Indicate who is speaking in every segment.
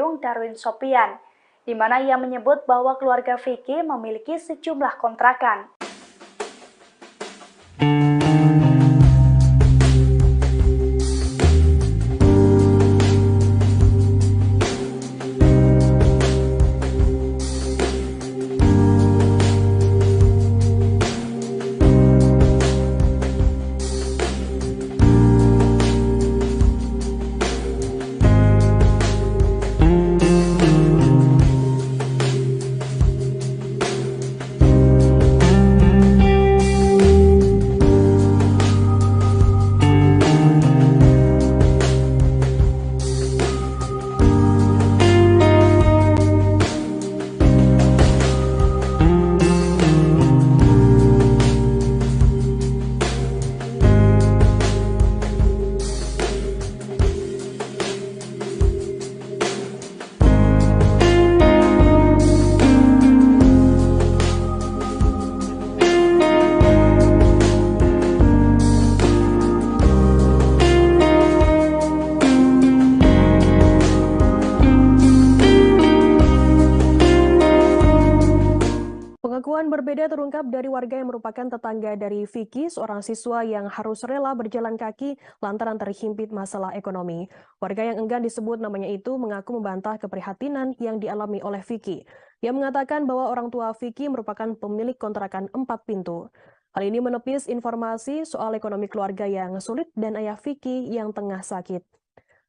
Speaker 1: Cipayung, Darwin Sopian, di mana ia menyebut bahwa keluarga Vicky memiliki sejumlah kontrakan.
Speaker 2: Pengakuan berbeda terungkap dari warga yang merupakan tetangga dari Vicky, seorang siswa yang harus rela berjalan kaki lantaran terhimpit masalah ekonomi. Warga yang enggan disebut namanya itu mengaku membantah keprihatinan yang dialami oleh Vicky. Ia mengatakan bahwa orang tua Vicky merupakan pemilik kontrakan 4 pintu. Hal ini menepis informasi soal ekonomi keluarga yang sulit dan ayah Vicky yang tengah sakit.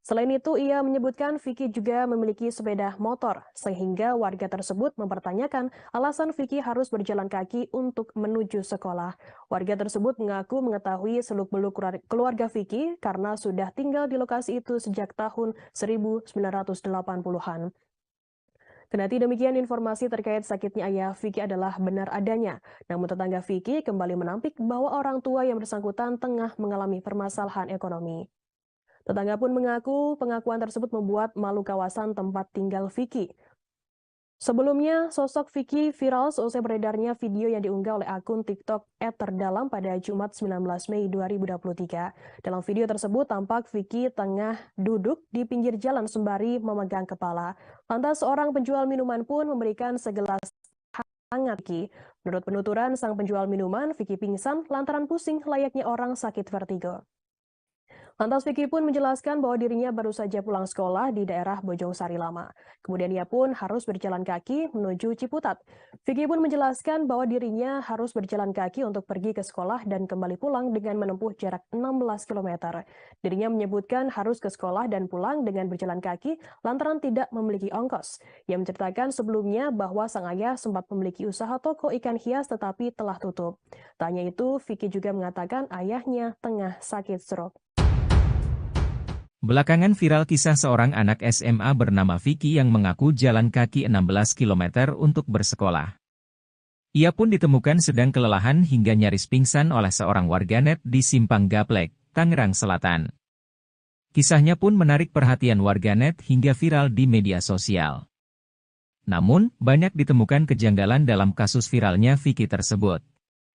Speaker 2: Selain itu, ia menyebutkan Vicky juga memiliki sepeda motor, sehingga warga tersebut mempertanyakan alasan Vicky harus berjalan kaki untuk menuju sekolah. Warga tersebut mengaku mengetahui seluk-beluk keluarga Vicky karena sudah tinggal di lokasi itu sejak tahun 1980-an. Kendati demikian, informasi terkait sakitnya ayah Vicky adalah benar adanya. Namun tetangga Vicky kembali menampik bahwa orang tua yang bersangkutan tengah mengalami permasalahan ekonomi. Tetangga pun mengaku pengakuan tersebut membuat malu kawasan tempat tinggal Vicky. Sebelumnya, sosok Vicky viral seusai beredarnya video yang diunggah oleh akun TikTok @terdalam pada Jumat 19 Mei 2023. Dalam video tersebut tampak Vicky tengah duduk di pinggir jalan sembari memegang kepala. Lantas seorang penjual minuman pun memberikan segelas hangat Vicky. Menurut penuturan sang penjual minuman, Vicky pingsan lantaran pusing layaknya orang sakit vertigo. Lantas Vicky pun menjelaskan bahwa dirinya baru saja pulang sekolah di daerah Bojong Sari Lama. Kemudian ia pun harus berjalan kaki menuju Ciputat. Vicky pun menjelaskan bahwa dirinya harus berjalan kaki untuk pergi ke sekolah dan kembali pulang dengan menempuh jarak 16 km. Dirinya menyebutkan harus ke sekolah dan pulang dengan berjalan kaki lantaran tidak memiliki ongkos. Ia menceritakan sebelumnya bahwa sang ayah sempat memiliki usaha toko ikan hias tetapi telah tutup. Tak hanya itu, Vicky juga mengatakan ayahnya tengah sakit stroke.
Speaker 3: Belakangan viral kisah seorang anak SMA bernama Vicky yang mengaku jalan kaki 16 km untuk bersekolah. Ia pun ditemukan sedang kelelahan hingga nyaris pingsan oleh seorang warganet di Simpang Gaplek, Tangerang Selatan. Kisahnya pun menarik perhatian warganet hingga viral di media sosial. Namun, banyak ditemukan kejanggalan dalam kasus viralnya Vicky tersebut.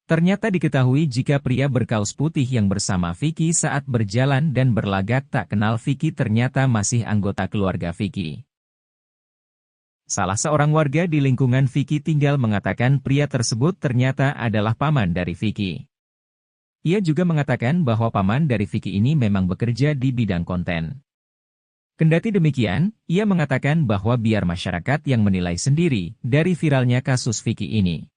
Speaker 3: Ternyata diketahui jika pria berkaus putih yang bersama Vicky saat berjalan dan berlagak tak kenal Vicky ternyata masih anggota keluarga Vicky. Salah seorang warga di lingkungan Vicky tinggal mengatakan pria tersebut ternyata adalah paman dari Vicky. Ia juga mengatakan bahwa paman dari Vicky ini memang bekerja di bidang konten. Kendati demikian, ia mengatakan bahwa biar masyarakat yang menilai sendiri dari viralnya kasus Vicky ini.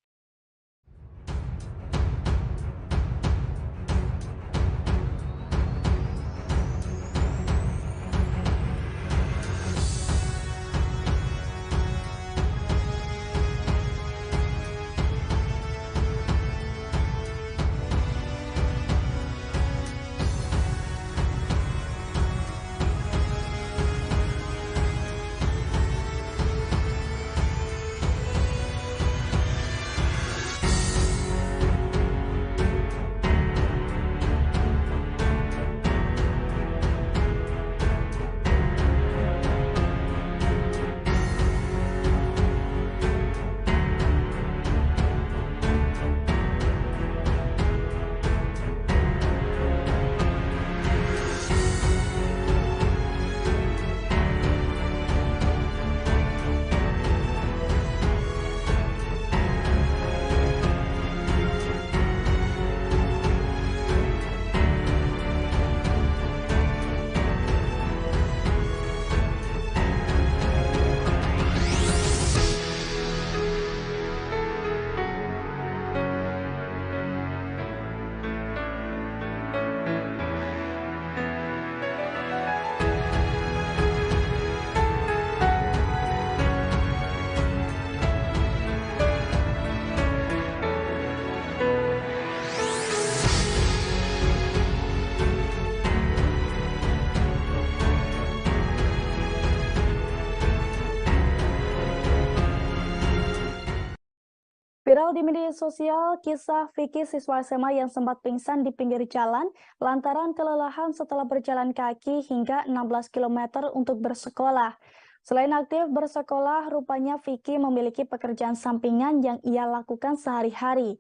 Speaker 1: Viral di media sosial, kisah Vicky siswa SMA yang sempat pingsan di pinggir jalan lantaran kelelahan setelah berjalan kaki hingga 16 km untuk bersekolah. Selain aktif bersekolah, rupanya Vicky memiliki pekerjaan sampingan yang ia lakukan sehari-hari.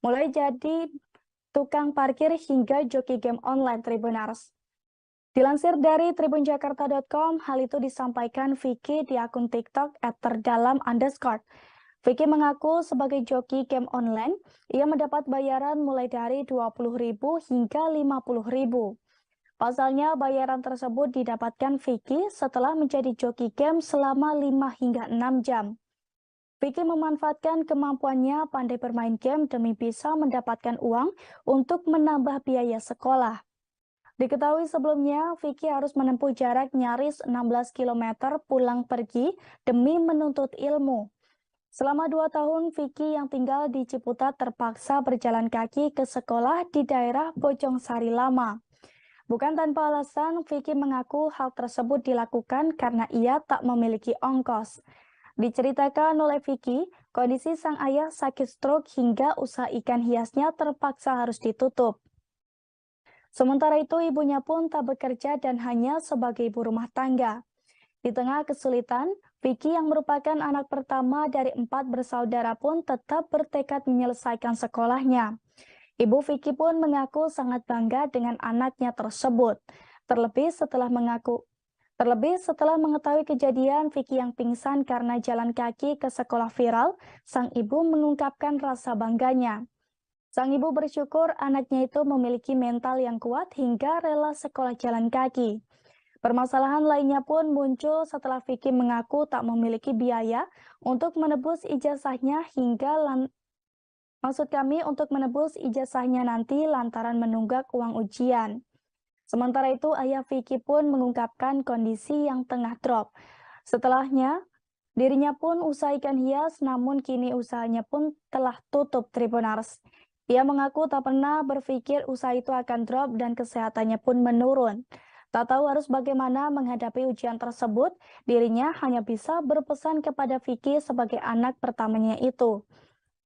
Speaker 1: Mulai jadi tukang parkir hingga joki game online Tribuners. Dilansir dari tribunjakarta.com, hal itu disampaikan Vicky di akun TikTok @terdalam_. Vicky mengaku sebagai joki game online, ia mendapat bayaran mulai dari 20.000 hingga 50.000. Pasalnya, bayaran tersebut didapatkan Vicky setelah menjadi joki game selama 5 hingga 6 jam. Vicky memanfaatkan kemampuannya pandai bermain game demi bisa mendapatkan uang untuk menambah biaya sekolah. Diketahui sebelumnya, Vicky harus menempuh jarak nyaris 16 km pulang pergi demi menuntut ilmu. Selama 2 tahun, Vicky yang tinggal di Ciputat terpaksa berjalan kaki ke sekolah di daerah Bojongsari Lama. Bukan tanpa alasan, Vicky mengaku hal tersebut dilakukan karena ia tak memiliki ongkos. Diceritakan oleh Vicky, kondisi sang ayah sakit stroke hingga usaha ikan hiasnya terpaksa harus ditutup. Sementara itu, ibunya pun tak bekerja dan hanya sebagai ibu rumah tangga. Di tengah kesulitan, Vicky yang merupakan anak pertama dari 4 bersaudara pun tetap bertekad menyelesaikan sekolahnya. Ibu Vicky pun mengaku sangat bangga dengan anaknya tersebut. Terlebih setelah mengetahui kejadian Vicky yang pingsan karena jalan kaki ke sekolah viral, sang ibu mengungkapkan rasa bangganya. Sang ibu bersyukur anaknya itu memiliki mental yang kuat hingga rela sekolah jalan kaki. Permasalahan lainnya pun muncul setelah Vicky mengaku tak memiliki biaya untuk menebus ijazahnya untuk menebus ijazahnya nanti lantaran menunggak uang ujian. Sementara itu, ayah Vicky pun mengungkapkan kondisi yang tengah drop. Setelahnya, dirinya pun usaha ikan hias, namun kini usahanya pun telah tutup Tribuners. Ia mengaku tak pernah berpikir usaha itu akan drop dan kesehatannya pun menurun. Tak tahu harus bagaimana menghadapi ujian tersebut, dirinya hanya bisa berpesan kepada Vicky sebagai anak pertamanya itu.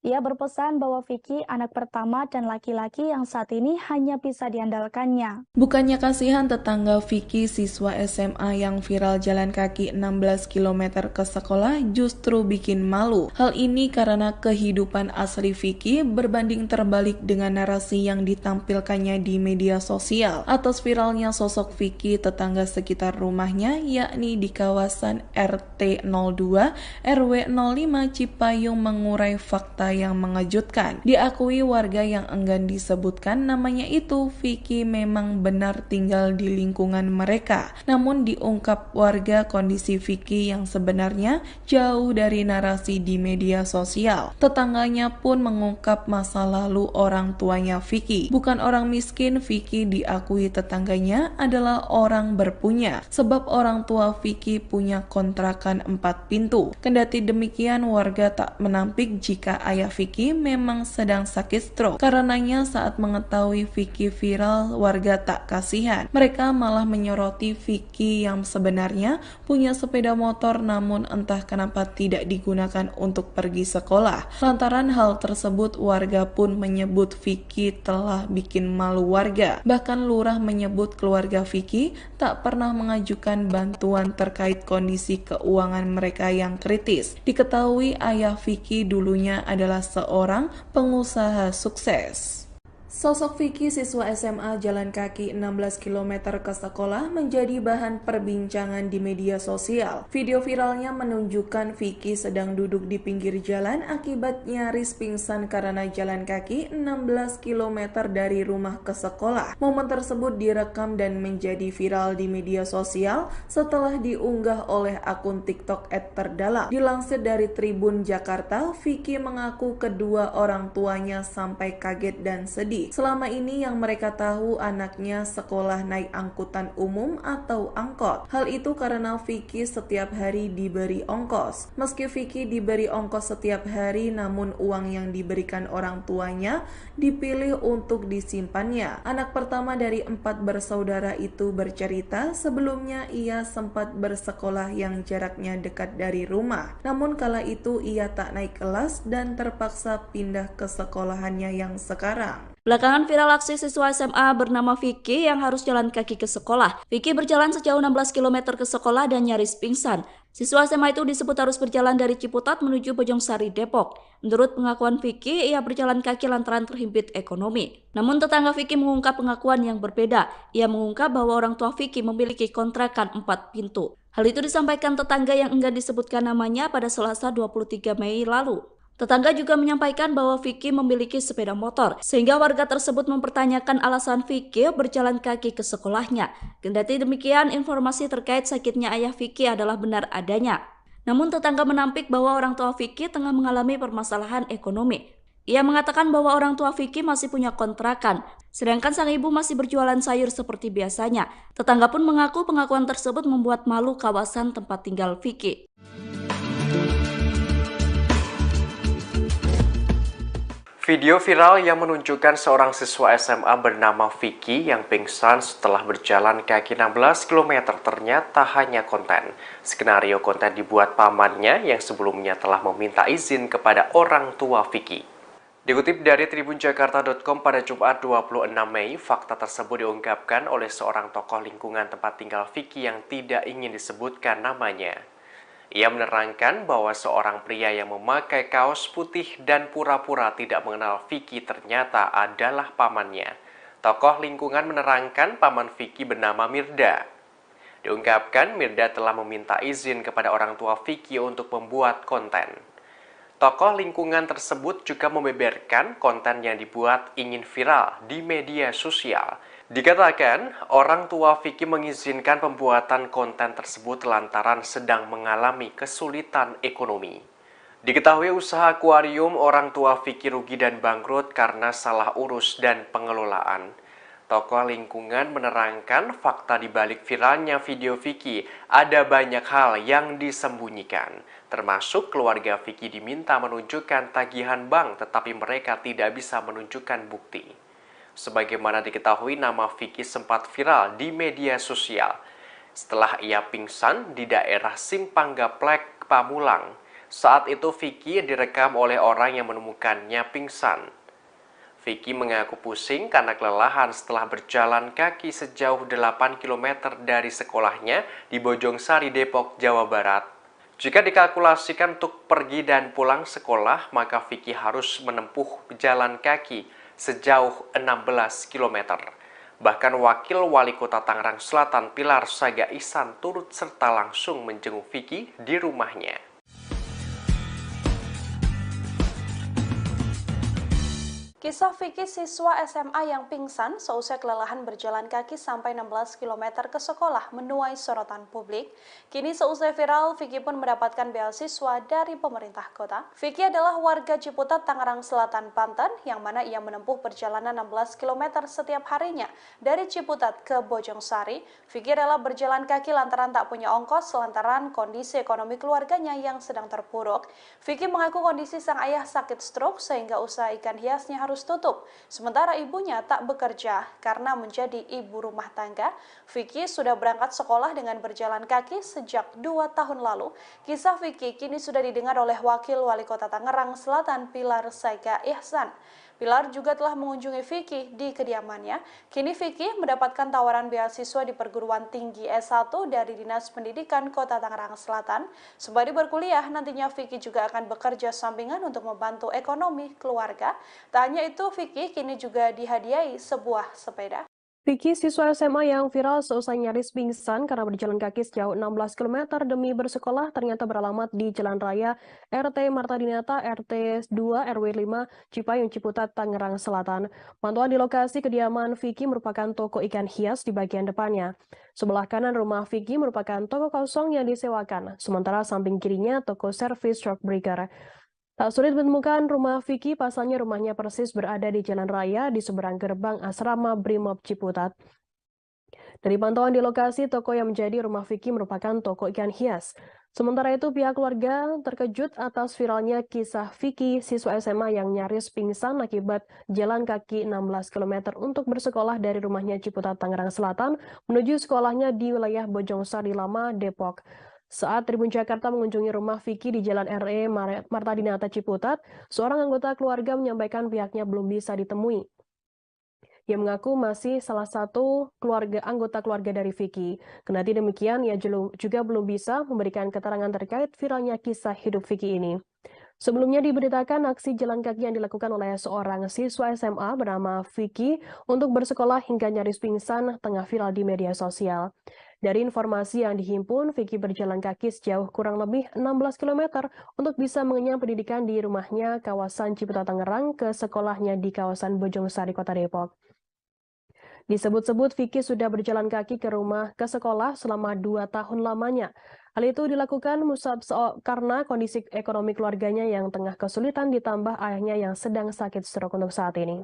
Speaker 1: Ia berpesan bahwa Vicky anak pertama dan laki-laki yang saat ini hanya bisa diandalkannya.
Speaker 4: Bukannya kasihan tetangga Vicky siswa SMA yang viral jalan kaki 16 km ke sekolah justru bikin malu. Hal ini karena kehidupan asli Vicky berbanding terbalik dengan narasi yang ditampilkannya di media sosial. Atas viralnya sosok Vicky tetangga sekitar rumahnya yakni di kawasan RT 02 RW 05 Cipayung mengurai fakta yang mengejutkan. Diakui warga yang enggan disebutkan namanya itu, Vicky memang benar tinggal di lingkungan mereka. Namun diungkap warga kondisi Vicky yang sebenarnya jauh dari narasi di media sosial. Tetangganya pun mengungkap masa lalu orang tuanya Vicky. Bukan orang miskin, Vicky diakui tetangganya adalah orang berpunya. Sebab orang tua Vicky punya kontrakan 4 pintu. Kendati demikian, warga tak menampik jika ayah Vicky memang sedang sakit stroke. Karenanya saat mengetahui Vicky viral, warga tak kasihan. Mereka malah menyoroti Vicky yang sebenarnya punya sepeda motor namun entah kenapa tidak digunakan untuk pergi sekolah. Lantaran hal tersebut, warga pun menyebut Vicky telah bikin malu warga. Bahkan lurah menyebut keluarga Vicky tak pernah mengajukan bantuan terkait kondisi keuangan mereka yang kritis. Diketahui ayah Vicky dulunya adalah seorang pengusaha sukses. Sosok Vicky siswa SMA jalan kaki 16 km ke sekolah menjadi bahan perbincangan di media sosial. Video viralnya menunjukkan Vicky sedang duduk di pinggir jalan akibat nyaris pingsan karena jalan kaki 16 km dari rumah ke sekolah. Momen tersebut direkam dan menjadi viral di media sosial setelah diunggah oleh akun TikTok @terdalam. Dilansir dari Tribun Jakarta, Vicky mengaku kedua orang tuanya sampai kaget dan sedih. Vicky. Selama ini yang mereka tahu anaknya sekolah naik angkutan umum atau angkot. Hal itu karena Vicky setiap hari diberi ongkos. Meski Vicky diberi ongkos setiap hari, namun uang yang diberikan orang tuanya dipilih untuk disimpannya. Anak pertama dari 4 bersaudara itu bercerita sebelumnya ia sempat bersekolah yang jaraknya dekat dari rumah. Namun kala itu ia tak naik kelas dan terpaksa pindah ke sekolahannya yang sekarang.
Speaker 1: Belakangan viral aksi siswa SMA bernama Vicky yang harus jalan kaki ke sekolah. Vicky berjalan sejauh 16 km ke sekolah dan nyaris pingsan. Siswa SMA itu disebut harus berjalan dari Ciputat menuju Bojongsari, Depok. Menurut pengakuan Vicky, ia berjalan kaki lantaran terhimpit ekonomi. Namun tetangga Vicky mengungkap pengakuan yang berbeda. Ia mengungkap bahwa orang tua Vicky memiliki kontrakan 4 pintu. Hal itu disampaikan tetangga yang enggan disebutkan namanya pada Selasa 23 Mei lalu. Tetangga juga menyampaikan bahwa Vicky memiliki sepeda motor, sehingga warga tersebut mempertanyakan alasan Vicky berjalan kaki ke sekolahnya. Kendati demikian, informasi terkait sakitnya ayah Vicky adalah benar adanya. Namun tetangga menampik bahwa orang tua Vicky tengah mengalami permasalahan ekonomi. Ia mengatakan bahwa orang tua Vicky masih punya kontrakan, sedangkan sang ibu masih berjualan sayur seperti biasanya. Tetangga pun mengaku pengakuan tersebut membuat malu kawasan tempat tinggal Vicky.
Speaker 5: Video viral yang menunjukkan seorang siswa SMA bernama Vicky yang pingsan setelah berjalan kaki 16 km ternyata hanya konten. Skenario konten dibuat pamannya yang sebelumnya telah meminta izin kepada orang tua Vicky. Dikutip dari tribunjakarta.com pada Jumat 26 Mei, fakta tersebut diungkapkan oleh seorang tokoh lingkungan tempat tinggal Vicky yang tidak ingin disebutkan namanya. Ia menerangkan bahwa seorang pria yang memakai kaos putih dan pura-pura tidak mengenal Vicky ternyata adalah pamannya. Tokoh lingkungan menerangkan paman Vicky bernama Mirda. Diungkapkan Mirda telah meminta izin kepada orang tua Vicky untuk membuat konten. Tokoh lingkungan tersebut juga membeberkan konten yang dibuat ingin viral di media sosial. Dikatakan, orang tua Vicky mengizinkan pembuatan konten tersebut lantaran sedang mengalami kesulitan ekonomi. Diketahui usaha akuarium orang tua Vicky rugi dan bangkrut karena salah urus dan pengelolaan. Tokoh lingkungan menerangkan fakta di balik viralnya video Vicky ada banyak hal yang disembunyikan. Termasuk keluarga Vicky diminta menunjukkan tagihan bank tetapi mereka tidak bisa menunjukkan bukti. Sebagaimana diketahui, nama Vicky sempat viral di media sosial setelah ia pingsan di daerah Simpang Gaplek, Pamulang. Saat itu Vicky direkam oleh orang yang menemukannya pingsan. Vicky mengaku pusing karena kelelahan setelah berjalan kaki sejauh 8 km dari sekolahnya di Bojongsari, Depok, Jawa Barat. Jika dikalkulasikan untuk pergi dan pulang sekolah, maka Vicky harus menempuh jalan kaki sejauh 16 km. Bahkan Wakil Wali Kota Tangerang Selatan Pilar Saga Ihsan turut serta langsung menjenguk Vicky di rumahnya.
Speaker 6: Kisah Vicky siswa SMA yang pingsan seusai kelelahan berjalan kaki sampai 16 km ke sekolah menuai sorotan publik. Kini seusai viral, Vicky pun mendapatkan beasiswa dari pemerintah kota. Vicky adalah warga Ciputat, Tangerang Selatan, Banten, yang mana ia menempuh perjalanan 16 km setiap harinya dari Ciputat ke Bojongsari. Vicky rela berjalan kaki lantaran tak punya ongkos lantaran kondisi ekonomi keluarganya yang sedang terpuruk. Vicky mengaku kondisi sang ayah sakit stroke sehingga usaha ikan hiasnya harus tutup. Sementara ibunya tak bekerja karena menjadi ibu rumah tangga. Vicky sudah berangkat sekolah dengan berjalan kaki sejak 2 tahun lalu. Kisah Vicky kini sudah didengar oleh Wakil Wali Kota Tangerang Selatan Pilar Saga Ihsan. Pilar juga telah mengunjungi Vicky di kediamannya. Kini Vicky mendapatkan tawaran beasiswa di perguruan tinggi S1 dari Dinas Pendidikan Kota Tangerang Selatan. Sembari berkuliah, nantinya Vicky juga akan bekerja sampingan untuk membantu ekonomi keluarga. Tak hanya itu, Vicky kini juga dihadiahi sebuah sepeda.
Speaker 2: Vicky, siswa SMA yang viral seusai nyaris pingsan karena berjalan kaki sejauh 16 km demi bersekolah ternyata beralamat di Jalan Raya RT Marta Dinata, RT 2 RW 5, Cipayung, Ciputat, Tangerang Selatan. Pantauan di lokasi kediaman Vicky merupakan toko ikan hias di bagian depannya. Sebelah kanan rumah Vicky merupakan toko kosong yang disewakan, sementara samping kirinya toko servis shock breaker. Tak sulit menemukan rumah Vicky, pasalnya rumahnya persis berada di jalan raya di seberang gerbang asrama Brimob Ciputat. Dari pantauan di lokasi, toko yang menjadi rumah Vicky merupakan toko ikan hias. Sementara itu, pihak keluarga terkejut atas viralnya kisah Vicky, siswa SMA yang nyaris pingsan akibat jalan kaki 16 km untuk bersekolah dari rumahnya Ciputat, Tangerang Selatan, menuju sekolahnya di wilayah Bojongsari Lama, Depok. Saat Tribun Jakarta mengunjungi rumah Vicky di Jalan RE Marta Dinata Ciputat, seorang anggota keluarga menyampaikan pihaknya belum bisa ditemui. Ia mengaku masih salah satu anggota keluarga dari Vicky. Kendati demikian, ia juga belum bisa memberikan keterangan terkait viralnya kisah hidup Vicky ini. Sebelumnya diberitakan aksi jalan kaki yang dilakukan oleh seorang siswa SMA bernama Vicky untuk bersekolah hingga nyaris pingsan tengah viral di media sosial. Dari informasi yang dihimpun, Vicky berjalan kaki sejauh kurang lebih 16 km untuk bisa mengenyam pendidikan di rumahnya kawasan Ciputat, Tangerang ke sekolahnya di kawasan Bojongsari, Kota Depok. Disebut-sebut Vicky sudah berjalan kaki ke sekolah selama 2 tahun lamanya. Hal itu dilakukan karena kondisi ekonomi keluarganya yang tengah kesulitan ditambah ayahnya yang sedang sakit stroke untuk saat ini.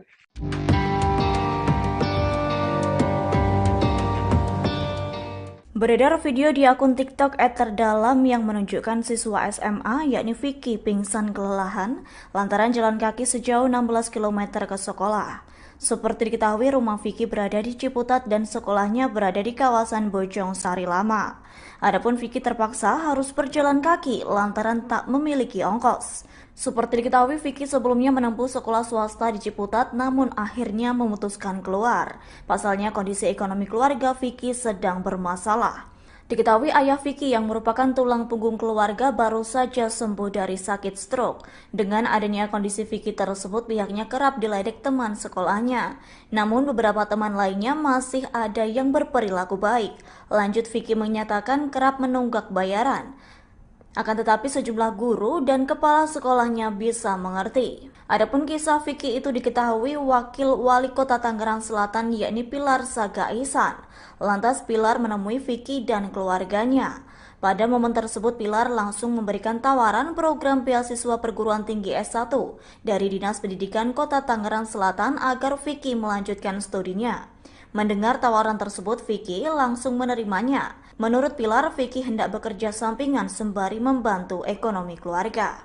Speaker 7: Beredar video di akun TikTok @terdalam yang menunjukkan siswa SMA yakni Vicky pingsan kelelahan lantaran jalan kaki sejauh 16 km ke sekolah. Seperti diketahui, rumah Vicky berada di Ciputat dan sekolahnya berada di kawasan Bojongsari Lama. Adapun Vicky terpaksa harus berjalan kaki lantaran tak memiliki ongkos. Seperti diketahui, Vicky sebelumnya menempuh sekolah swasta di Ciputat namun akhirnya memutuskan keluar. Pasalnya kondisi ekonomi keluarga Vicky sedang bermasalah. Diketahui ayah Vicky yang merupakan tulang punggung keluarga baru saja sembuh dari sakit stroke. Dengan adanya kondisi Vicky tersebut, pihaknya kerap diledek teman sekolahnya. Namun beberapa teman lainnya masih ada yang berperilaku baik. Lanjut, Vicky menyatakan kerap menunggak bayaran. Akan tetapi sejumlah guru dan kepala sekolahnya bisa mengerti. Adapun kisah Vicky itu diketahui Wakil Wali Kota Tangerang Selatan yakni Pilar Saga Ihsan. Lantas Pilar menemui Vicky dan keluarganya. Pada momen tersebut Pilar langsung memberikan tawaran program beasiswa perguruan tinggi S1 dari Dinas Pendidikan Kota Tangerang Selatan agar Vicky melanjutkan studinya. Mendengar tawaran tersebut, Vicky langsung menerimanya. Menurut Pilar, Vicky hendak bekerja sampingan sembari membantu ekonomi keluarga.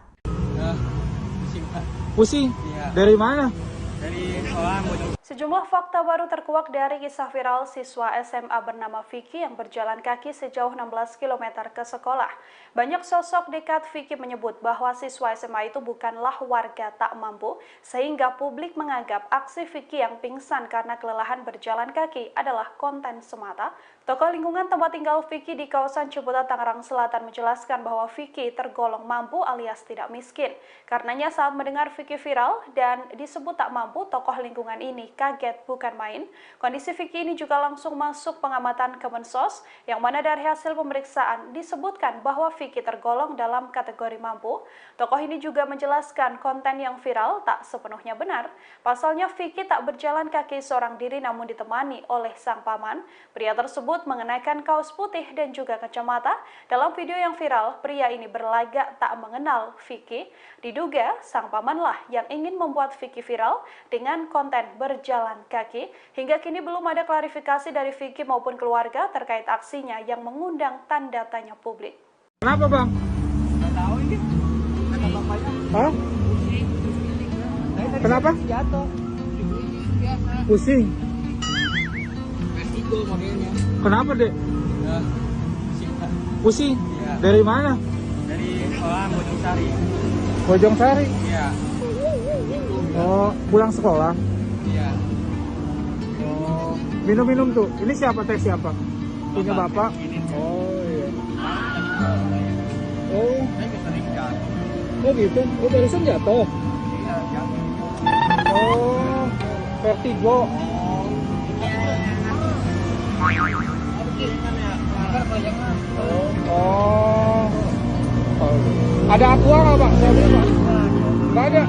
Speaker 8: Pusing? Iya. Dari mana?
Speaker 6: Dari sekolah. Sejumlah fakta baru terkuak dari kisah viral siswa SMA bernama Vicky yang berjalan kaki sejauh 16 km ke sekolah. Banyak sosok dekat Vicky menyebut bahwa siswa SMA itu bukanlah warga tak mampu, sehingga publik menganggap aksi Vicky yang pingsan karena kelelahan berjalan kaki adalah konten semata. Tokoh lingkungan tempat tinggal Vicky di kawasan Ciputat, Tangerang Selatan menjelaskan bahwa Vicky tergolong mampu alias tidak miskin. Karenanya saat mendengar Vicky viral dan disebut tak mampu, tokoh lingkungan ini kaget bukan main. Kondisi Vicky ini juga langsung masuk pengamatan Kemensos, yang mana dari hasil pemeriksaan disebutkan bahwa Vicky tergolong dalam kategori mampu. Tokoh ini juga menjelaskan konten yang viral tak sepenuhnya benar. Pasalnya Vicky tak berjalan kaki seorang diri namun ditemani oleh sang paman. Pria tersebut mengenakan kaos putih dan juga kacamata. Dalam video yang viral, pria ini berlagak tak mengenal Vicky. Diduga sang pamanlah yang ingin membuat Vicky viral dengan konten berjalan kaki. Hingga kini belum ada klarifikasi dari Vicky maupun keluarga terkait aksinya yang mengundang tanda tanya publik.
Speaker 8: Kenapa, Bang?
Speaker 9: Nggak tahu ini. Kata bapaknya.
Speaker 8: Hah?
Speaker 9: Pusing.
Speaker 8: Kenapa?
Speaker 9: Jatuh.
Speaker 8: Pusing.
Speaker 9: Resiko makanya.
Speaker 8: Kenapa, Dek?
Speaker 9: Ya,
Speaker 8: Pusing?
Speaker 9: Iya.
Speaker 8: Dari mana?
Speaker 9: Dari sekolah Bojongsari.
Speaker 8: Bojongsari?
Speaker 9: Iya.
Speaker 8: Oh, pulang sekolah?
Speaker 9: Iya.
Speaker 8: Oh, minum-minum tuh. Ini siapa, teh siapa? Punya Bapak? Oh, iya. Oh.
Speaker 9: Saya sering jatuh.
Speaker 8: Oh gitu? Oh, barusan jatuh?
Speaker 9: Iya, jatuh.
Speaker 8: Oh, vertigo. Oh. Ada aqua nggak, Pak? Saya beli, Pak. Nggak ada.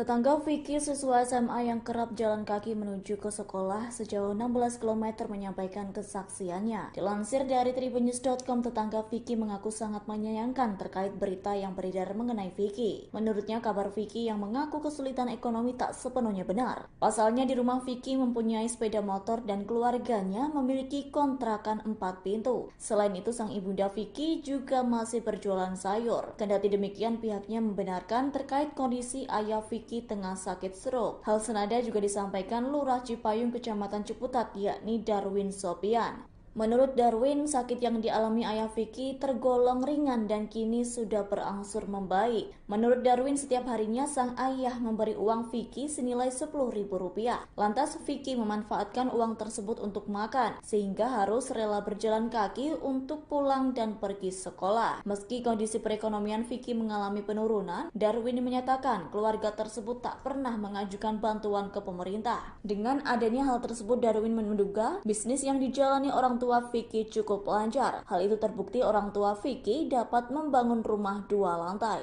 Speaker 7: Tetangga Vicky, siswa SMA yang kerap jalan kaki menuju ke sekolah sejauh 16 km menyampaikan kesaksiannya. Dilansir dari tribunnews.com, tetangga Vicky mengaku sangat menyayangkan terkait berita yang beredar mengenai Vicky. Menurutnya, kabar Vicky yang mengaku kesulitan ekonomi tak sepenuhnya benar. Pasalnya, di rumah Vicky mempunyai sepeda motor dan keluarganya memiliki kontrakan 4 pintu. Selain itu, sang ibunda Vicky juga masih berjualan sayur. Kendati demikian, pihaknya membenarkan terkait kondisi ayah Vicky tengah sakit stroke. Hal senada juga disampaikan Lurah Cipayung, Kecamatan Ciputat, yakni Darwin Sopian. Menurut Darwin, sakit yang dialami ayah Vicky tergolong ringan dan kini sudah berangsur membaik. Menurut Darwin, setiap harinya sang ayah memberi uang Vicky senilai Rp10.000. Lantas Vicky memanfaatkan uang tersebut untuk makan, sehingga harus rela berjalan kaki untuk pulang dan pergi sekolah. Meski kondisi perekonomian Vicky mengalami penurunan, Darwin menyatakan keluarga tersebut tak pernah mengajukan bantuan ke pemerintah. Dengan adanya hal tersebut, Darwin menduga bisnis yang dijalani orang tua Vicky cukup lancar. Hal itu terbukti orang tua Vicky dapat membangun rumah 2 lantai.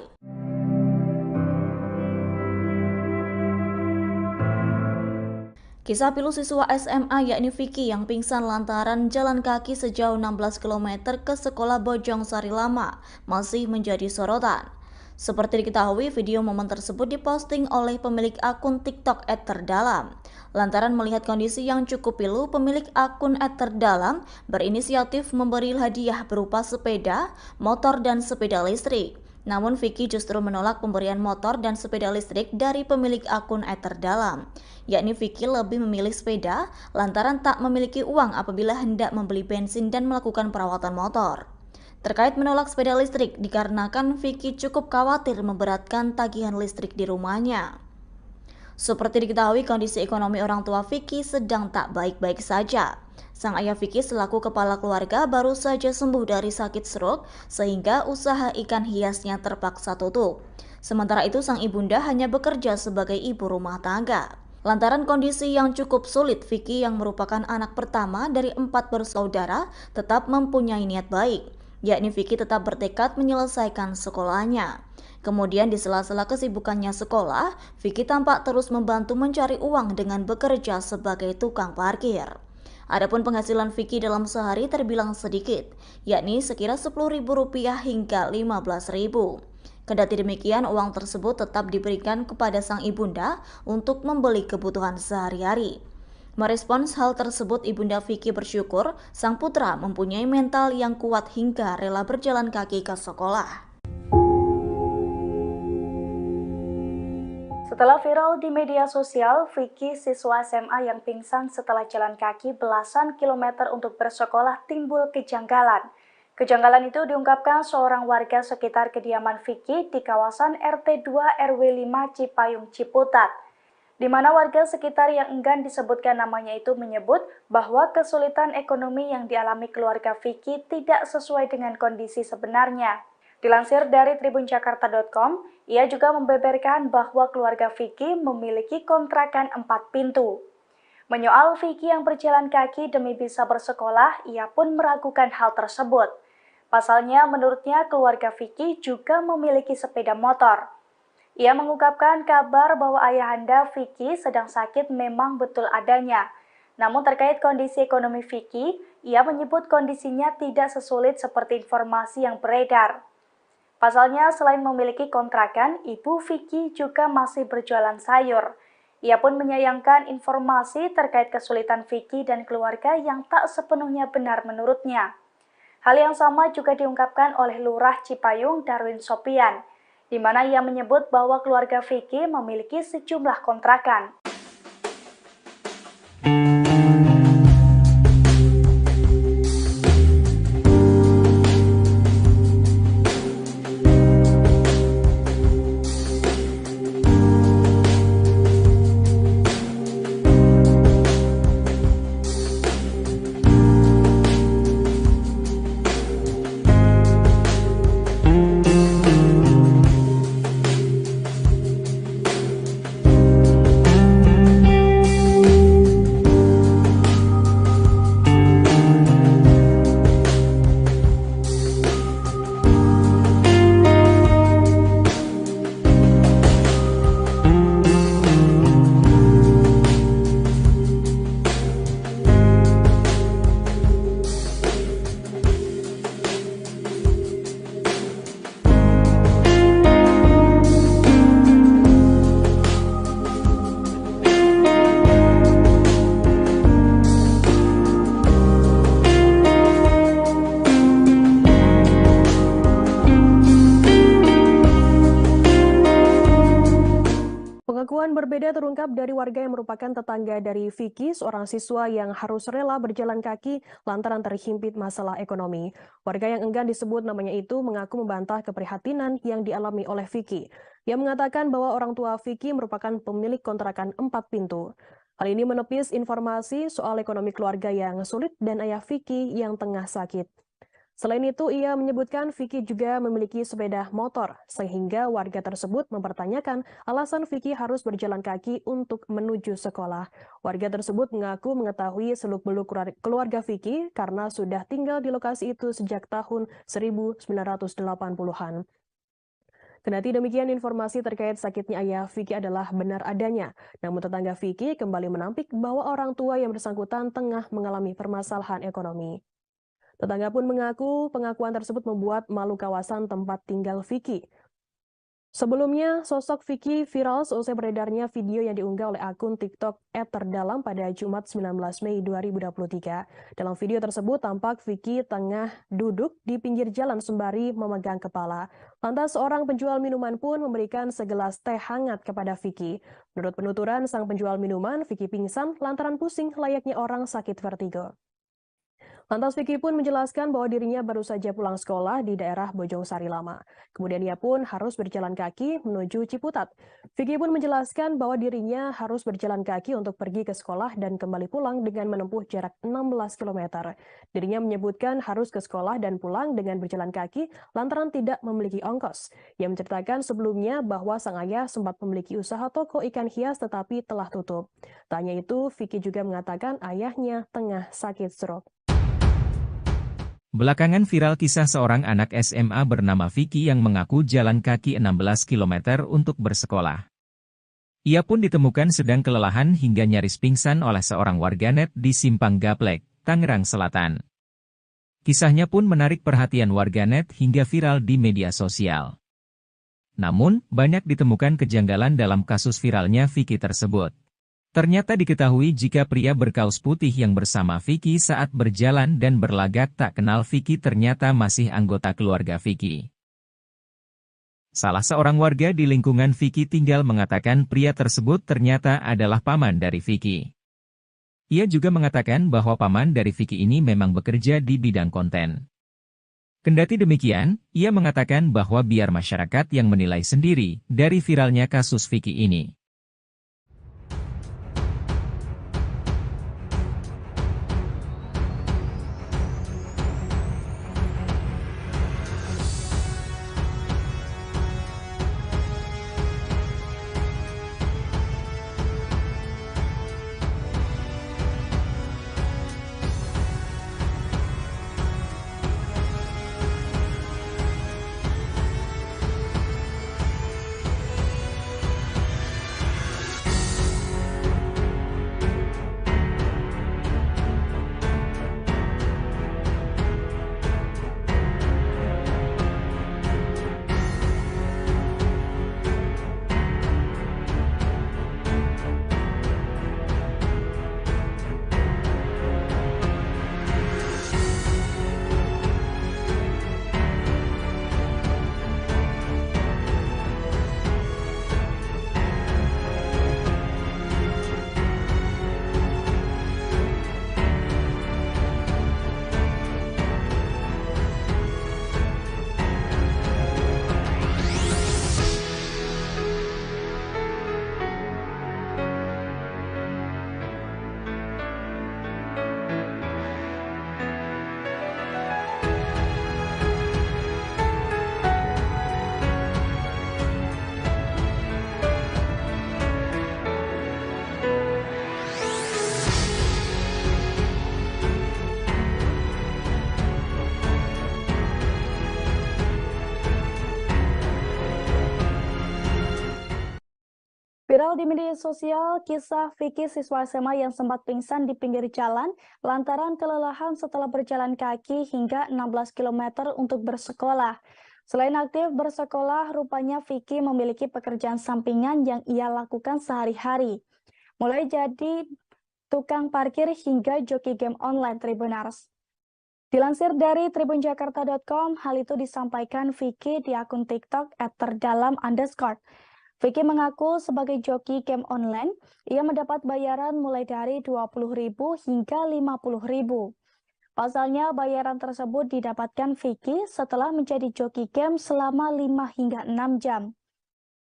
Speaker 7: Kisah pilu siswa SMA yakni Vicky yang pingsan lantaran jalan kaki sejauh 16 km ke sekolah Bojong Sari Lama masih menjadi sorotan. Seperti diketahui, video momen tersebut diposting oleh pemilik akun TikTok @terdalam. Lantaran melihat kondisi yang cukup pilu, pemilik akun @terdalam berinisiatif memberi hadiah berupa sepeda, motor, dan sepeda listrik. Namun Vicky justru menolak pemberian motor dan sepeda listrik dari pemilik akun @terdalam. Yakni Vicky lebih memilih sepeda lantaran tak memiliki uang apabila hendak membeli bensin dan melakukan perawatan motor. Terkait menolak sepeda listrik, dikarenakan Vicky cukup khawatir memberatkan tagihan listrik di rumahnya. Seperti diketahui, kondisi ekonomi orang tua Vicky sedang tak baik-baik saja. Sang ayah Vicky selaku kepala keluarga baru saja sembuh dari sakit stroke, sehingga usaha ikan hiasnya terpaksa tutup. Sementara itu, sang ibunda hanya bekerja sebagai ibu rumah tangga. Lantaran kondisi yang cukup sulit, Vicky yang merupakan anak pertama dari 4 bersaudara tetap mempunyai niat baik. Yakni Vicky tetap bertekad menyelesaikan sekolahnya. Kemudian di sela-sela kesibukannya sekolah, Vicky tampak terus membantu mencari uang dengan bekerja sebagai tukang parkir. Adapun penghasilan Vicky dalam sehari terbilang sedikit, yakni sekira Rp10.000 hingga Rp15.000. Kendati demikian, uang tersebut tetap diberikan kepada sang ibunda untuk membeli kebutuhan sehari-hari. Merespons hal tersebut, ibunda Vicky bersyukur sang putra mempunyai mental yang kuat hingga rela berjalan kaki ke sekolah.
Speaker 1: Setelah viral di media sosial, Vicky, siswa SMA yang pingsan setelah jalan kaki belasan kilometer untuk bersekolah, timbul kejanggalan. Kejanggalan itu diungkapkan seorang warga sekitar kediaman Vicky di kawasan RT 2 RW 5 Cipayung Ciputat, di mana warga sekitar yang enggan disebutkan namanya itu menyebut bahwa kesulitan ekonomi yang dialami keluarga Vicky tidak sesuai dengan kondisi sebenarnya. Dilansir dari tribunjakarta.com, ia juga membeberkan bahwa keluarga Vicky memiliki kontrakan 4 pintu. Menyoal Vicky yang berjalan kaki demi bisa bersekolah, ia pun meragukan hal tersebut. Pasalnya, menurutnya keluarga Vicky juga memiliki sepeda motor. Ia mengungkapkan kabar bahwa ayahanda Vicky sedang sakit memang betul adanya. Namun terkait kondisi ekonomi Vicky, ia menyebut kondisinya tidak sesulit seperti informasi yang beredar. Pasalnya, selain memiliki kontrakan, ibu Vicky juga masih berjualan sayur. Ia pun menyayangkan informasi terkait kesulitan Vicky dan keluarga yang tak sepenuhnya benar menurutnya. Hal yang sama juga diungkapkan oleh Lurah Cipayung Darwin Sopian, di mana ia menyebut bahwa keluarga Vicky memiliki sejumlah kontrakan.
Speaker 2: Pengakuan berbeda terungkap dari warga yang merupakan tetangga dari Vicky, seorang siswa yang harus rela berjalan kaki lantaran terhimpit masalah ekonomi. Warga yang enggan disebut namanya itu mengaku membantah keprihatinan yang dialami oleh Vicky. Ia mengatakan bahwa orang tua Vicky merupakan pemilik kontrakan 4 pintu. Hal ini menepis informasi soal ekonomi keluarga yang sulit dan ayah Vicky yang tengah sakit. Selain itu, ia menyebutkan Vicky juga memiliki sepeda motor, sehingga warga tersebut mempertanyakan alasan Vicky harus berjalan kaki untuk menuju sekolah. Warga tersebut mengaku mengetahui seluk-beluk keluarga Vicky karena sudah tinggal di lokasi itu sejak tahun 1980-an. Kendati demikian, informasi terkait sakitnya ayah Vicky adalah benar adanya. Namun tetangga Vicky kembali menampik bahwa orang tua yang bersangkutan tengah mengalami permasalahan ekonomi. Tetangga pun mengaku pengakuan tersebut membuat malu kawasan tempat tinggal Vicky. Sebelumnya, sosok Vicky viral seusai beredarnya video yang diunggah oleh akun TikTok @terdalam pada Jumat 19 Mei 2023. Dalam video tersebut tampak Vicky tengah duduk di pinggir jalan sembari memegang kepala. Lantas seorang penjual minuman pun memberikan segelas teh hangat kepada Vicky. Menurut penuturan sang penjual minuman, Vicky pingsan lantaran pusing layaknya orang sakit vertigo. Lantas Vicky pun menjelaskan bahwa dirinya baru saja pulang sekolah di daerah Bojong Sari Lama. Kemudian ia pun harus berjalan kaki menuju Ciputat. Vicky pun menjelaskan bahwa dirinya harus berjalan kaki untuk pergi ke sekolah dan kembali pulang dengan menempuh jarak 16 km. Dirinya menyebutkan harus ke sekolah dan pulang dengan berjalan kaki lantaran tidak memiliki ongkos. Ia menceritakan sebelumnya bahwa sang ayah sempat memiliki usaha toko ikan hias tetapi telah tutup. Tak hanya itu, Vicky juga mengatakan ayahnya tengah sakit stroke.
Speaker 3: Belakangan viral kisah seorang anak SMA bernama Vicky yang mengaku jalan kaki 16 km untuk bersekolah. Ia pun ditemukan sedang kelelahan hingga nyaris pingsan oleh seorang warganet di Simpang Gaplek, Tangerang Selatan. Kisahnya pun menarik perhatian warganet hingga viral di media sosial. Namun, banyak ditemukan kejanggalan dalam kasus viralnya Vicky tersebut. Ternyata diketahui jika pria berkaus putih yang bersama Vicky saat berjalan dan berlagak tak kenal Vicky ternyata masih anggota keluarga Vicky. Salah seorang warga di lingkungan Vicky tinggal mengatakan pria tersebut ternyata adalah paman dari Vicky. Ia juga mengatakan bahwa paman dari Vicky ini memang bekerja di bidang konten. Kendati demikian, ia mengatakan bahwa biar masyarakat yang menilai sendiri dari viralnya kasus Vicky ini.
Speaker 1: Viral di media sosial, kisah Vicky siswa SMA yang sempat pingsan di pinggir jalan lantaran kelelahan setelah berjalan kaki hingga 16 km untuk bersekolah. Selain aktif bersekolah, rupanya Vicky memiliki pekerjaan sampingan yang ia lakukan sehari-hari. Mulai jadi tukang parkir hingga joki game online Tribuners. Dilansir dari tribunjakarta.com, hal itu disampaikan Vicky di akun TikTok @terdalam_. Vicky mengaku sebagai joki game online, ia mendapat bayaran mulai dari Rp20.000 hingga Rp50.000. Pasalnya, bayaran tersebut didapatkan Vicky setelah menjadi joki game selama 5 hingga 6 jam.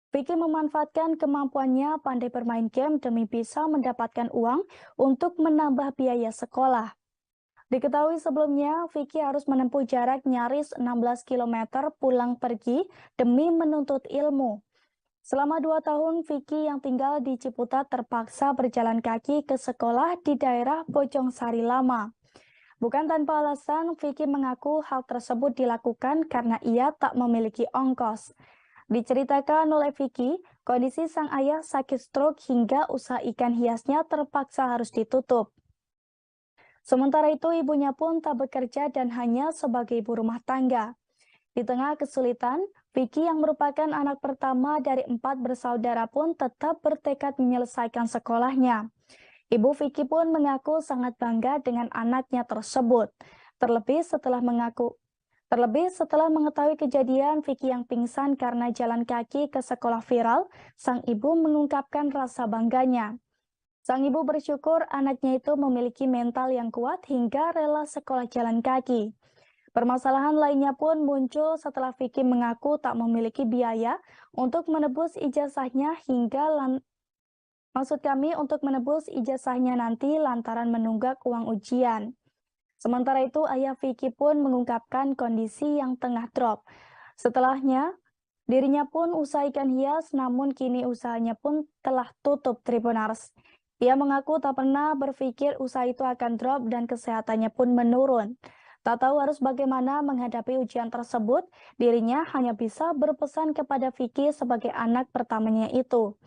Speaker 1: Vicky memanfaatkan kemampuannya pandai bermain game demi bisa mendapatkan uang untuk menambah biaya sekolah. Diketahui sebelumnya, Vicky harus menempuh jarak nyaris 16 km pulang pergi demi menuntut ilmu. Selama 2 tahun, Vicky yang tinggal di Ciputat terpaksa berjalan kaki ke sekolah di daerah Bojongsari Lama. Bukan tanpa alasan, Vicky mengaku hal tersebut dilakukan karena ia tak memiliki ongkos. Diceritakan oleh Vicky, kondisi sang ayah sakit stroke hingga usaha ikan hiasnya terpaksa harus ditutup. Sementara itu, ibunya pun tak bekerja dan hanya sebagai ibu rumah tangga. Di tengah kesulitan, Vicky yang merupakan anak pertama dari 4 bersaudara pun tetap bertekad menyelesaikan sekolahnya. Ibu Vicky pun mengaku sangat bangga dengan anaknya tersebut. Terlebih setelah mengetahui kejadian Vicky yang pingsan karena jalan kaki ke sekolah viral, sang ibu mengungkapkan rasa bangganya. Sang ibu bersyukur anaknya itu memiliki mental yang kuat hingga rela sekolah jalan kaki. Permasalahan lainnya pun muncul setelah Vicky mengaku tak memiliki biaya untuk menebus ijazahnya nanti lantaran menunggak uang ujian. Sementara itu, ayah Vicky pun mengungkapkan kondisi yang tengah drop. Setelahnya, dirinya pun usaha ikan hias, namun kini usahanya pun telah tutup Tribuners. Ia mengaku tak pernah berpikir usaha itu akan drop dan kesehatannya pun menurun. Tak tahu harus bagaimana menghadapi ujian tersebut, dirinya hanya bisa berpesan kepada Vicky sebagai anak pertamanya itu.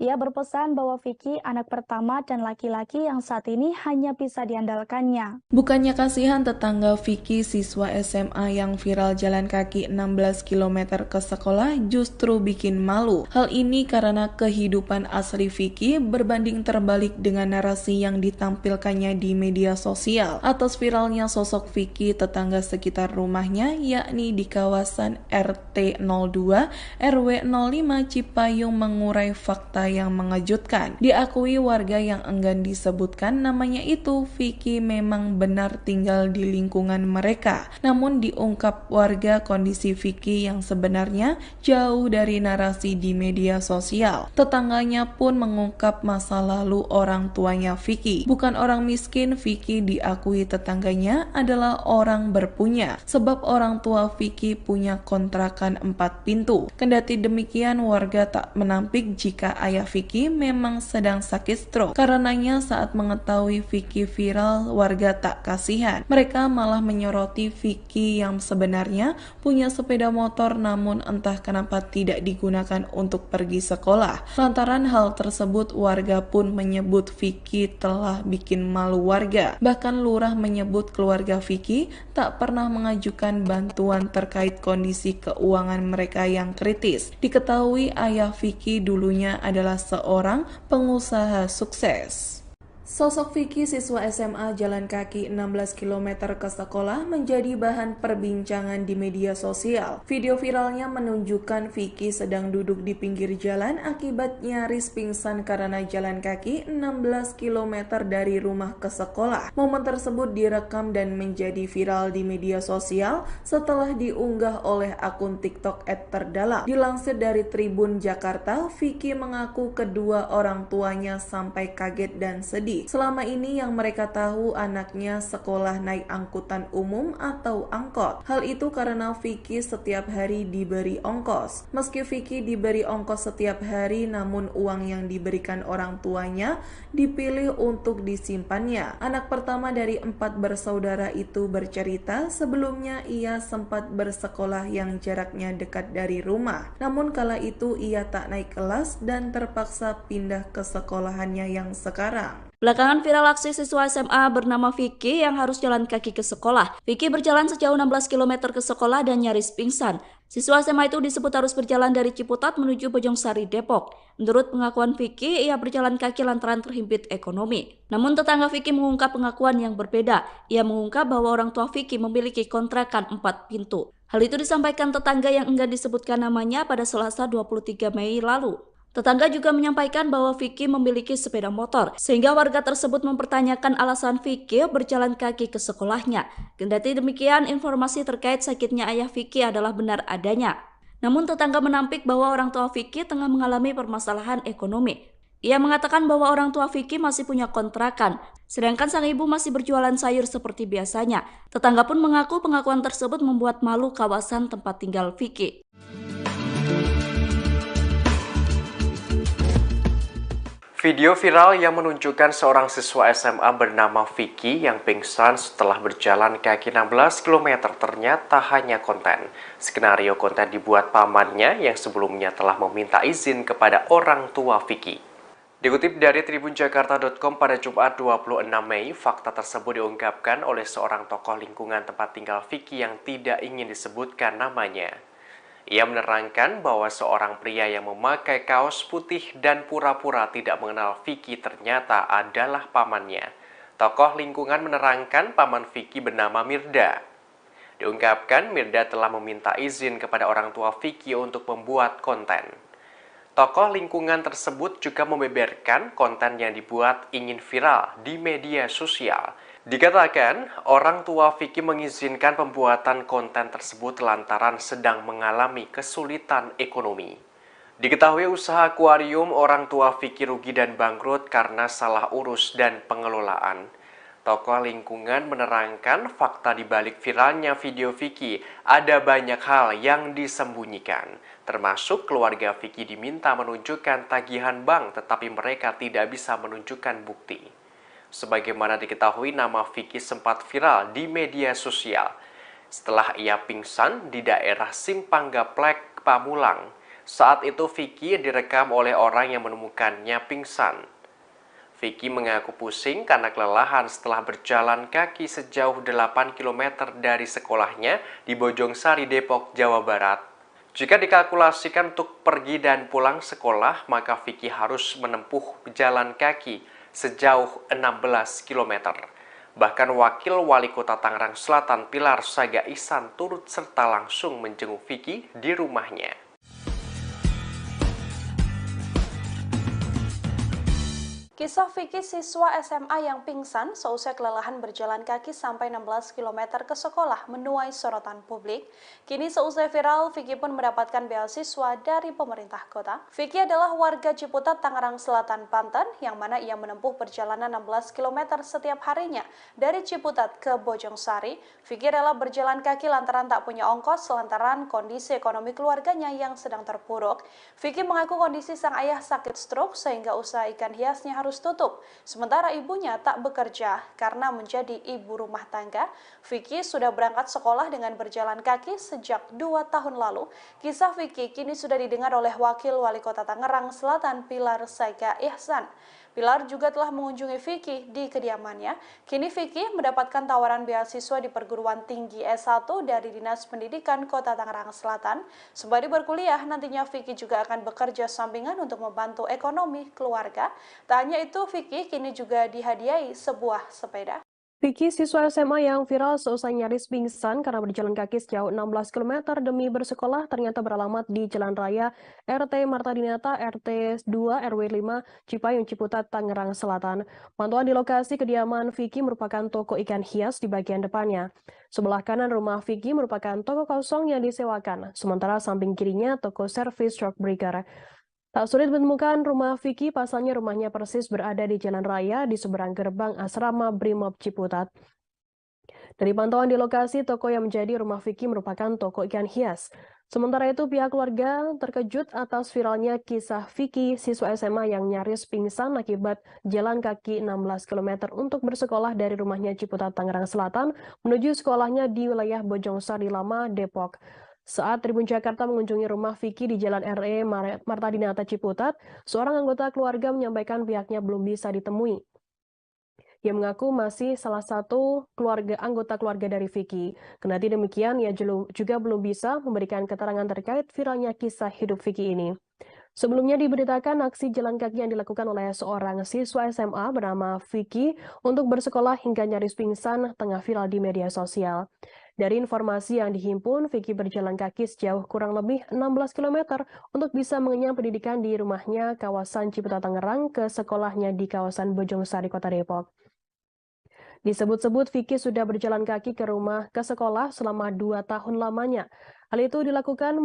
Speaker 1: Ia berpesan bahwa Vicky anak pertama dan laki-laki yang saat ini hanya bisa diandalkannya.
Speaker 4: Bukannya kasihan tetangga Vicky siswa SMA yang viral jalan kaki 16 km ke sekolah justru bikin malu. Hal ini karena kehidupan asli Vicky berbanding terbalik dengan narasi yang ditampilkannya di media sosial. Atas viralnya sosok Vicky tetangga sekitar rumahnya yakni di kawasan RT 02 RW 05 Cipayung mengurai fakta yang mengejutkan. Diakui warga yang enggan disebutkan namanya itu, Vicky memang benar tinggal di lingkungan mereka. Namun diungkap warga kondisi Vicky yang sebenarnya jauh dari narasi di media sosial. Tetangganya pun mengungkap masa lalu orang tuanya Vicky. Bukan orang miskin, Vicky diakui tetangganya adalah orang berpunya. Sebab orang tua Vicky punya kontrakan 4 pintu. Kendati demikian, warga tak menampik jika ayah Vicky memang sedang sakit stroke. Karenanya saat mengetahui Vicky viral, warga tak kasihan. Mereka malah menyoroti Vicky yang sebenarnya punya sepeda motor namun entah kenapa tidak digunakan untuk pergi sekolah. Lantaran hal tersebut, warga pun menyebut Vicky telah bikin malu warga. Bahkan lurah menyebut keluarga Vicky tak pernah mengajukan bantuan terkait kondisi keuangan mereka yang kritis. Diketahui ayah Vicky dulunya adalah seorang pengusaha sukses. Sosok Vicky siswa SMA jalan kaki 16 km ke sekolah menjadi bahan perbincangan di media sosial. Video viralnya menunjukkan Vicky sedang duduk di pinggir jalan akibat nyaris pingsan karena jalan kaki 16 km dari rumah ke sekolah. Momen tersebut direkam dan menjadi viral di media sosial setelah diunggah oleh akun TikTok @terdalam. Dilansir dari Tribun Jakarta, Vicky mengaku kedua orang tuanya sampai kaget dan sedih. Selama ini yang mereka tahu anaknya sekolah naik angkutan umum atau angkot. Hal itu karena Vicky setiap hari diberi ongkos. Meski Vicky diberi ongkos setiap hari, namun uang yang diberikan orang tuanya dipilih untuk disimpannya. Anak pertama dari 4 bersaudara itu bercerita sebelumnya ia sempat bersekolah yang jaraknya dekat dari rumah. Namun kala itu ia tak naik kelas dan terpaksa pindah ke sekolahannya yang sekarang.
Speaker 10: Belakangan viral aksi siswa SMA bernama Vicky yang harus jalan kaki ke sekolah. Vicky berjalan sejauh 16 km ke sekolah dan nyaris pingsan. Siswa SMA itu disebut harus berjalan dari Ciputat menuju Bojongsari, Depok. Menurut pengakuan Vicky, ia berjalan kaki lantaran terhimpit ekonomi. Namun tetangga Vicky mengungkap pengakuan yang berbeda. Ia mengungkap bahwa orang tua Vicky memiliki kontrakan 4 pintu. Hal itu disampaikan tetangga yang enggan disebutkan namanya pada Selasa 23 Mei lalu. Tetangga juga menyampaikan bahwa Vicky memiliki sepeda motor, sehingga warga tersebut mempertanyakan alasan Vicky berjalan kaki ke sekolahnya. Kendati demikian, informasi terkait sakitnya ayah Vicky adalah benar adanya. Namun tetangga menampik bahwa orang tua Vicky tengah mengalami permasalahan ekonomi. Ia mengatakan bahwa orang tua Vicky masih punya kontrakan, sedangkan sang ibu masih berjualan sayur seperti biasanya. Tetangga pun mengaku pengakuan tersebut membuat malu kawasan tempat tinggal Vicky.
Speaker 5: Video viral yang menunjukkan seorang siswa SMA bernama Vicky yang pingsan setelah berjalan kaki 16 km ternyata hanya konten. Skenario konten dibuat pamannya yang sebelumnya telah meminta izin kepada orang tua Vicky. Dikutip dari tribunjakarta.com pada Jumat 26 Mei, fakta tersebut diungkapkan oleh seorang tokoh lingkungan tempat tinggal Vicky yang tidak ingin disebutkan namanya. Ia menerangkan bahwa seorang pria yang memakai kaos putih dan pura-pura tidak mengenal Vicky ternyata adalah pamannya. Tokoh lingkungan menerangkan paman Vicky bernama Mirda. Diungkapkan Mirda telah meminta izin kepada orang tua Vicky untuk membuat konten. Tokoh lingkungan tersebut juga membeberkan konten yang dibuat ingin viral di media sosial. Dikatakan, orang tua Vicky mengizinkan pembuatan konten tersebut lantaran sedang mengalami kesulitan ekonomi. Diketahui usaha akuarium orang tua Vicky rugi dan bangkrut karena salah urus dan pengelolaan. Tokoh lingkungan menerangkan fakta di balik viralnya video Vicky ada banyak hal yang disembunyikan. Termasuk keluarga Vicky diminta menunjukkan tagihan bank tetapi mereka tidak bisa menunjukkan bukti. Sebagaimana diketahui, nama Vicky sempat viral di media sosial setelah ia pingsan di daerah Simpang Gaplek, Pamulang. Saat itu Vicky direkam oleh orang yang menemukannya pingsan. Vicky mengaku pusing karena kelelahan setelah berjalan kaki sejauh 8 km dari sekolahnya di Bojongsari, Depok, Jawa Barat. Jika dikalkulasikan untuk pergi dan pulang sekolah, maka Vicky harus menempuh jalan kaki sejauh 16 km. Bahkan Wakil Wali Kota Tangerang Selatan Pilar Saga Ihsan turut serta langsung menjenguk Vicky di rumahnya.
Speaker 6: Kisah Vicky siswa SMA yang pingsan seusai kelelahan berjalan kaki sampai 16 km ke sekolah menuai sorotan publik. Kini seusai viral, Vicky pun mendapatkan beasiswa dari pemerintah kota. Vicky adalah warga Ciputat, Tangerang Selatan, Banten, yang mana ia menempuh perjalanan 16 km setiap harinya dari Ciputat ke Bojongsari. Vicky rela berjalan kaki lantaran tak punya ongkos lantaran kondisi ekonomi keluarganya yang sedang terpuruk. Vicky mengaku kondisi sang ayah sakit stroke sehingga usaha ikan hiasnya harus tutup. Sementara ibunya tak bekerja karena menjadi ibu rumah tangga. Vicky sudah berangkat sekolah dengan berjalan kaki sejak 2 tahun lalu. Kisah Vicky kini sudah didengar oleh Wakil Wali Kota Tangerang Selatan Pilar Saga Ihsan. Pilar juga telah mengunjungi Vicky di kediamannya. Kini Vicky mendapatkan tawaran beasiswa di perguruan tinggi S1 dari Dinas Pendidikan Kota Tangerang Selatan. Sembari berkuliah, nantinya Vicky juga akan bekerja sampingan untuk membantu ekonomi keluarga. Tak hanya itu, Vicky kini juga dihadiahi sebuah sepeda.
Speaker 2: Vicky, siswa SMA yang viral seusai nyaris pingsan karena berjalan kaki sejauh 16 km demi bersekolah ternyata beralamat di Jalan Raya RT Marta Dinata RT 2 RW 5 Cipayung Ciputat, Tangerang Selatan. Pantauan di lokasi kediaman Vicky merupakan toko ikan hias di bagian depannya. Sebelah kanan rumah Vicky merupakan toko kosong yang disewakan, sementara samping kirinya toko servis truck breaker. Tak sulit menemukan rumah Vicky, pasalnya rumahnya persis berada di jalan raya di seberang gerbang asrama Brimob Ciputat. Dari pantauan di lokasi, toko yang menjadi rumah Vicky merupakan toko ikan hias. Sementara itu, pihak keluarga terkejut atas viralnya kisah Vicky, siswa SMA yang nyaris pingsan akibat jalan kaki 16 km untuk bersekolah dari rumahnya Ciputat, Tangerang Selatan, menuju sekolahnya di wilayah Bojongsari Lama, Depok. Saat Tribun Jakarta mengunjungi rumah Vicky di Jalan RE Marta Dinata Ciputat, seorang anggota keluarga menyampaikan pihaknya belum bisa ditemui. Ia mengaku masih salah satu anggota keluarga dari Vicky. Kendati demikian, ia juga belum bisa memberikan keterangan terkait viralnya kisah hidup Vicky ini. Sebelumnya diberitakan aksi jalan kaki yang dilakukan oleh seorang siswa SMA bernama Vicky untuk bersekolah hingga nyaris pingsan tengah viral di media sosial. Dari informasi yang dihimpun, Vicky berjalan kaki sejauh kurang lebih 16 km untuk bisa mengenyam pendidikan di rumahnya kawasan Ciputat Tangerang ke sekolahnya di kawasan Bojongsari, Kota Depok. Disebut-sebut Vicky sudah berjalan kaki ke rumah ke sekolah selama 2 tahun lamanya. Hal itu dilakukan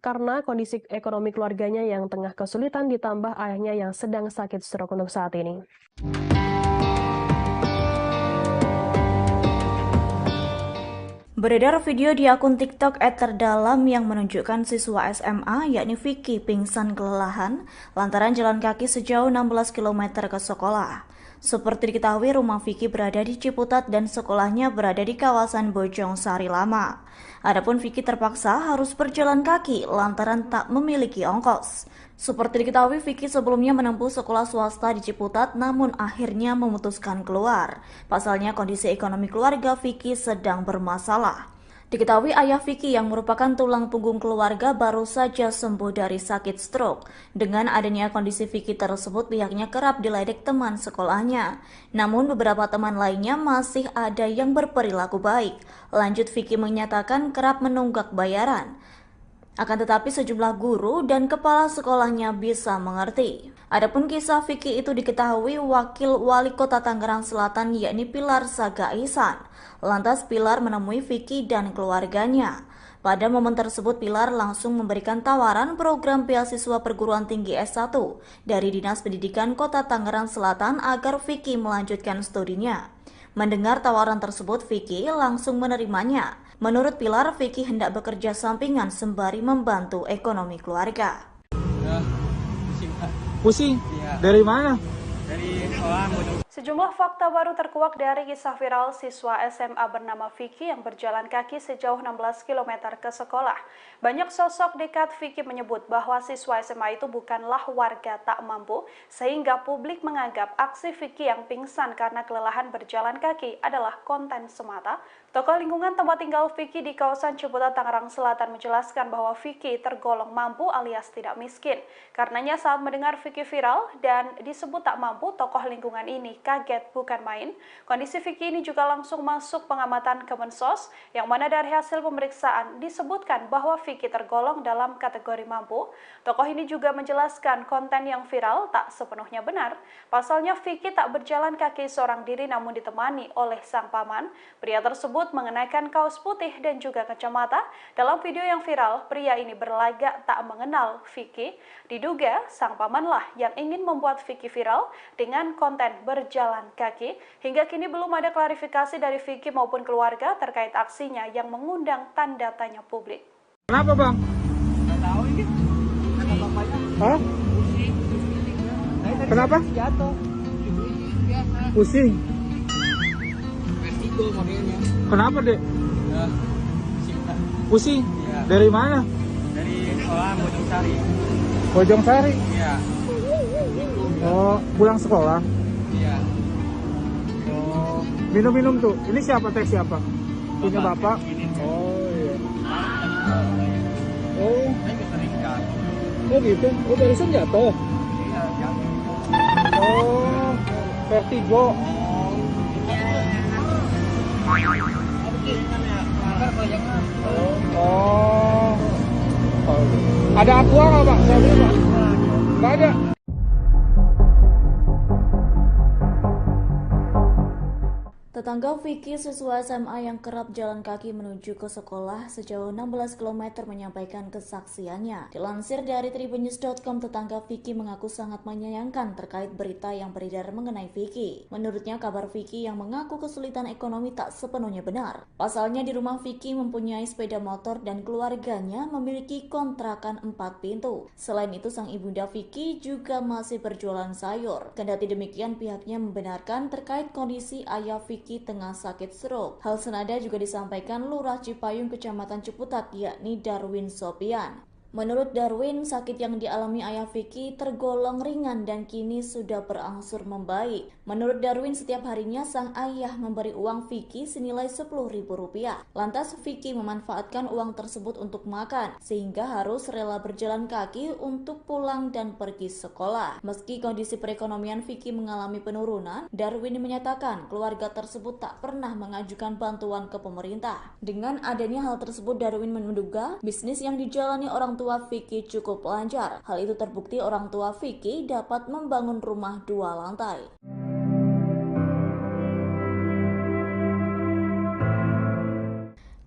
Speaker 2: karena kondisi ekonomi keluarganya yang tengah kesulitan ditambah ayahnya yang sedang sakit stroke untuk saat ini.
Speaker 7: Beredar video di akun TikTok @terdalam yang menunjukkan siswa SMA yakni Vicky pingsan kelelahan lantaran jalan kaki sejauh 16 km ke sekolah. Seperti diketahui, rumah Vicky berada di Ciputat dan sekolahnya berada di kawasan Bojongsari Lama. Adapun Vicky terpaksa harus berjalan kaki lantaran tak memiliki ongkos. Seperti diketahui, Vicky sebelumnya menempuh sekolah swasta di Ciputat namun akhirnya memutuskan keluar. Pasalnya kondisi ekonomi keluarga Vicky sedang bermasalah. Diketahui ayah Vicky yang merupakan tulang punggung keluarga baru saja sembuh dari sakit stroke. Dengan adanya kondisi Vicky tersebut, pihaknya kerap diledek teman sekolahnya. Namun beberapa teman lainnya masih ada yang berperilaku baik. Lanjut, Vicky menyatakan kerap menunggak bayaran. Akan tetapi sejumlah guru dan kepala sekolahnya bisa mengerti. Adapun kisah Vicky itu diketahui Wakil Wali Kota Tangerang Selatan yakni Pilar Saga Ihsan. Lantas Pilar menemui Vicky dan keluarganya. Pada momen tersebut Pilar langsung memberikan tawaran program beasiswa perguruan tinggi S1 dari Dinas Pendidikan Kota Tangerang Selatan agar Vicky melanjutkan studinya. Mendengar tawaran tersebut, Vicky langsung menerimanya. Menurut Pilar, Vicky hendak bekerja sampingan sembari membantu ekonomi keluarga.
Speaker 8: Pusing?
Speaker 9: Iya.
Speaker 8: Dari mana?
Speaker 9: Dari sekolah.
Speaker 6: Sejumlah fakta baru terkuak dari kisah viral siswa SMA bernama Vicky yang berjalan kaki sejauh 16 km ke sekolah. Banyak sosok dekat Vicky menyebut bahwa siswa SMA itu bukanlah warga tak mampu, sehingga publik menganggap aksi Vicky yang pingsan karena kelelahan berjalan kaki adalah konten semata. Tokoh lingkungan tempat tinggal Vicky di kawasan Ciputat, Tangerang Selatan menjelaskan bahwa Vicky tergolong mampu alias tidak miskin. Karenanya saat mendengar Vicky viral dan disebut tak mampu, tokoh lingkungan ini kaget bukan main. Kondisi Vicky ini juga langsung masuk pengamatan Kemensos, yang mana dari hasil pemeriksaan disebutkan bahwa Vicky tergolong dalam kategori mampu. Tokoh ini juga menjelaskan konten yang viral tak sepenuhnya benar. Pasalnya Vicky tak berjalan kaki seorang diri namun ditemani oleh sang paman. Pria tersebut mengenakan kaos putih dan juga kacamata. Dalam video yang viral, pria ini berlagak tak mengenal Vicky. Diduga sang pamanlah yang ingin membuat Vicky viral dengan konten berjalan kaki. Hingga kini belum ada klarifikasi dari Vicky maupun keluarga terkait aksinya yang mengundang tanda tanya publik.
Speaker 8: Kenapa bang?
Speaker 9: Nggak tahu ini. Kata bapaknya.
Speaker 8: Hah? Kenapa?
Speaker 9: Jatuh.
Speaker 8: Pusing?
Speaker 9: Vertigo modelnya.
Speaker 8: Kenapa dek?
Speaker 9: Ya,
Speaker 8: Pusing?
Speaker 9: Iya.
Speaker 8: Dari mana?
Speaker 9: Dari sekolah Bojongsari.
Speaker 8: Bojongsari?
Speaker 9: Iya.
Speaker 8: Oh, pulang sekolah?
Speaker 9: Iya.
Speaker 8: Oh, minum-minum tuh. Ini siapa teh siapa? Punya bapak? Oh iya. Oh, oh gitu. Oh barusan jatuh.
Speaker 9: Iya, jatuh.
Speaker 8: Oh, vertigo. Oh. Ada aqua nggak pak? Saya beli pak. Nggak ada.
Speaker 7: Tetangga Vicky, siswa SMA yang kerap jalan kaki menuju ke sekolah sejauh 16 km menyampaikan kesaksiannya. Dilansir dari tribunnews.com, tetangga Vicky mengaku sangat menyayangkan terkait berita yang beredar mengenai Vicky. Menurutnya, kabar Vicky yang mengaku kesulitan ekonomi tak sepenuhnya benar. Pasalnya di rumah Vicky mempunyai sepeda motor dan keluarganya memiliki kontrakan 4 pintu. Selain itu, sang ibunda Vicky juga masih berjualan sayur. Kendati demikian, pihaknya membenarkan terkait kondisi ayah Vicky tengah sakit stroke. Hal senada juga disampaikan Lurah Cipayung, Kecamatan Ciputat, yakni Darwin Sopian. Menurut Darwin, sakit yang dialami ayah Vicky tergolong ringan dan kini sudah berangsur membaik. Menurut Darwin, setiap harinya sang ayah memberi uang Vicky senilai Rp10.000. Lantas Vicky memanfaatkan uang tersebut untuk makan, sehingga harus rela berjalan kaki untuk pulang dan pergi sekolah. Meski kondisi perekonomian Vicky mengalami penurunan, Darwin menyatakan keluarga tersebut tak pernah mengajukan bantuan ke pemerintah. Dengan adanya hal tersebut, Darwin menduga bisnis yang dijalani orang tua Vicky cukup lancar. Hal itu terbukti orang tua Vicky dapat membangun rumah 2 lantai.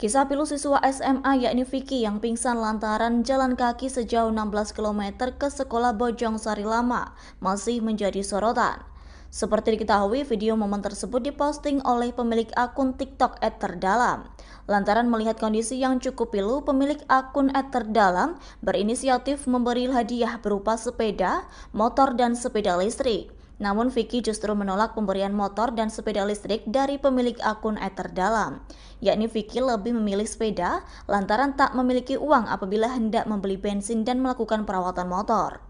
Speaker 7: Kisah pilu siswa SMA yakni Vicky yang pingsan lantaran jalan kaki sejauh 16 km ke sekolah Bojong Sari Lama masih menjadi sorotan. Seperti diketahui, video momen tersebut diposting oleh pemilik akun TikTok @terdalam. Lantaran melihat kondisi yang cukup pilu, pemilik akun @terdalam berinisiatif memberi hadiah berupa sepeda, motor, dan sepeda listrik. Namun Vicky justru menolak pemberian motor dan sepeda listrik dari pemilik akun @terdalam. Yakni Vicky lebih memilih sepeda lantaran tak memiliki uang apabila hendak membeli bensin dan melakukan perawatan motor.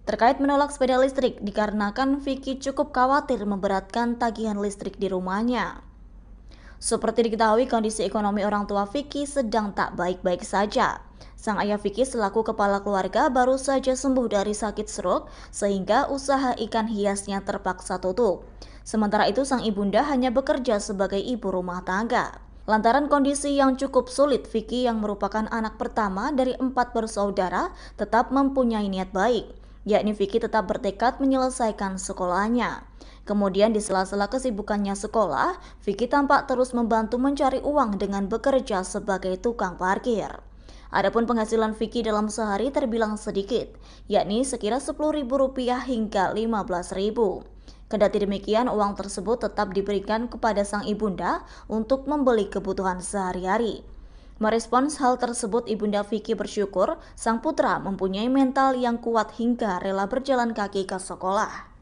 Speaker 7: Terkait menolak sepeda listrik, dikarenakan Vicky cukup khawatir memberatkan tagihan listrik di rumahnya. Seperti diketahui, kondisi ekonomi orang tua Vicky sedang tak baik-baik saja. Sang ayah Vicky selaku kepala keluarga baru saja sembuh dari sakit stroke sehingga usaha ikan hiasnya terpaksa tutup. Sementara itu sang ibunda hanya bekerja sebagai ibu rumah tangga. Lantaran kondisi yang cukup sulit, Vicky yang merupakan anak pertama dari 4 bersaudara tetap mempunyai niat baik, yakni Vicky tetap bertekad menyelesaikan sekolahnya. Kemudian di sela-sela kesibukannya sekolah, Vicky tampak terus membantu mencari uang dengan bekerja sebagai tukang parkir. Adapun penghasilan Vicky dalam sehari terbilang sedikit, yakni sekira Rp10.000 hingga Rp15.000. Kendati demikian, uang tersebut tetap diberikan kepada sang ibunda untuk membeli kebutuhan sehari-hari. Merespons hal tersebut, ibunda Vicky bersyukur sang putra mempunyai mental yang kuat hingga rela berjalan kaki ke sekolah.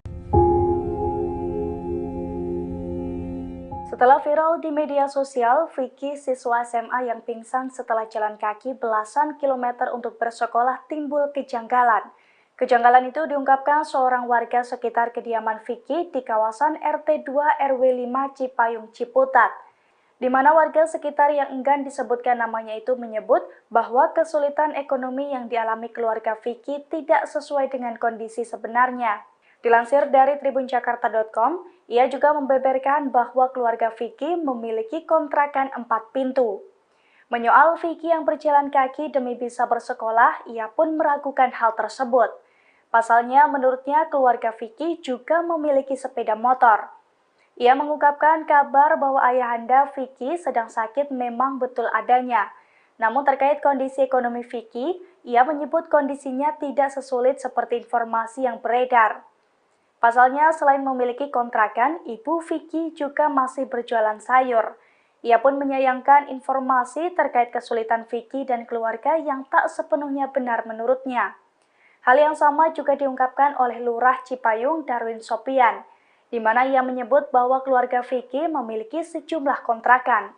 Speaker 1: Setelah viral di media sosial, Vicky, siswa SMA yang pingsan setelah jalan kaki belasan kilometer untuk bersekolah, timbul kejanggalan. Kejanggalan itu diungkapkan seorang warga sekitar kediaman Vicky di kawasan RT 2 RW 5 Cipayung, Ciputat, di mana warga sekitar yang enggan disebutkan namanya itu menyebut bahwa kesulitan ekonomi yang dialami keluarga Vicky tidak sesuai dengan kondisi sebenarnya. Dilansir dari tribunjakarta.com, ia juga membeberkan bahwa keluarga Vicky memiliki kontrakan 4 pintu. Menyoal Vicky yang berjalan kaki demi bisa bersekolah, ia pun meragukan hal tersebut. Pasalnya, menurutnya keluarga Vicky juga memiliki sepeda motor. Ia mengungkapkan kabar bahwa ayahanda Vicky sedang sakit memang betul adanya. Namun terkait kondisi ekonomi Vicky, ia menyebut kondisinya tidak sesulit seperti informasi yang beredar. Pasalnya, selain memiliki kontrakan, ibu Vicky juga masih berjualan sayur. Ia pun menyayangkan informasi terkait kesulitan Vicky dan keluarga yang tak sepenuhnya benar menurutnya. Hal yang sama juga diungkapkan oleh Lurah Cipayung Darwin Sopian, di mana ia menyebut bahwa keluarga Vicky memiliki sejumlah kontrakan.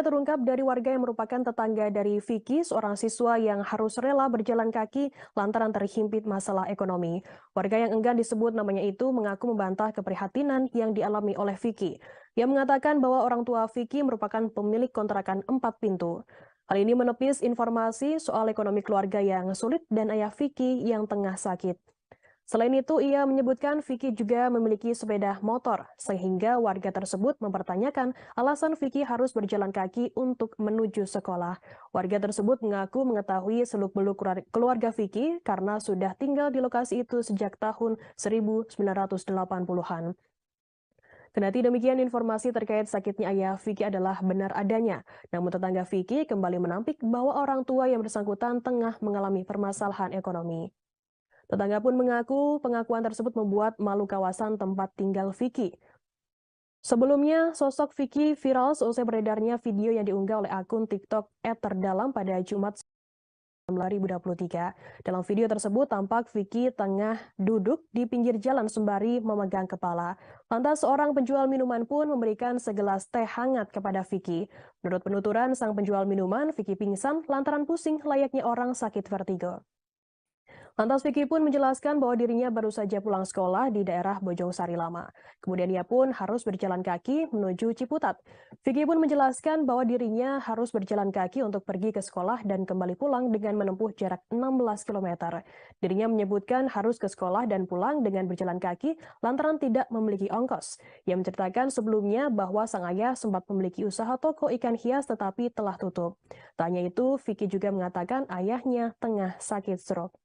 Speaker 2: terungkap dari warga yang merupakan tetangga dari Vicky, seorang siswa yang harus rela berjalan kaki lantaran terhimpit masalah ekonomi. Warga yang enggan disebut namanya itu mengaku membantah keprihatinan yang dialami oleh Vicky. Ia mengatakan bahwa orang tua Vicky merupakan pemilik kontrakan 4 pintu. Hal ini menepis informasi soal ekonomi keluarga yang sulit dan ayah Vicky yang tengah sakit. Selain itu, ia menyebutkan Vicky juga memiliki sepeda motor, sehingga warga tersebut mempertanyakan alasan Vicky harus berjalan kaki untuk menuju sekolah. Warga tersebut mengaku mengetahui seluk-beluk keluarga Vicky karena sudah tinggal di lokasi itu sejak tahun 1980-an. Kendati demikian, informasi terkait sakitnya ayah Vicky adalah benar adanya. Namun tetangga Vicky kembali menampik bahwa orang tua yang bersangkutan tengah mengalami permasalahan ekonomi. Tetangga pun mengaku pengakuan tersebut membuat malu kawasan tempat tinggal Vicky. Sebelumnya, sosok Vicky viral seusai beredarnya video yang diunggah oleh akun TikTok @terdalam pada Jumat 2023. Dalam video tersebut tampak Vicky tengah duduk di pinggir jalan sembari memegang kepala. Lantas seorang penjual minuman pun memberikan segelas teh hangat kepada Vicky. Menurut penuturan sang penjual minuman, Vicky pingsan lantaran pusing layaknya orang sakit vertigo. Lantas Vicky pun menjelaskan bahwa dirinya baru saja pulang sekolah di daerah Bojong Sari Lama. Kemudian ia pun harus berjalan kaki menuju Ciputat. Vicky pun menjelaskan bahwa dirinya harus berjalan kaki untuk pergi ke sekolah dan kembali pulang dengan menempuh jarak 16 km. Dirinya menyebutkan harus ke sekolah dan pulang dengan berjalan kaki lantaran tidak memiliki ongkos. Ia menceritakan sebelumnya bahwa sang ayah sempat memiliki usaha toko ikan hias tetapi telah tutup. Tak hanya itu, Vicky juga mengatakan ayahnya tengah sakit stroke.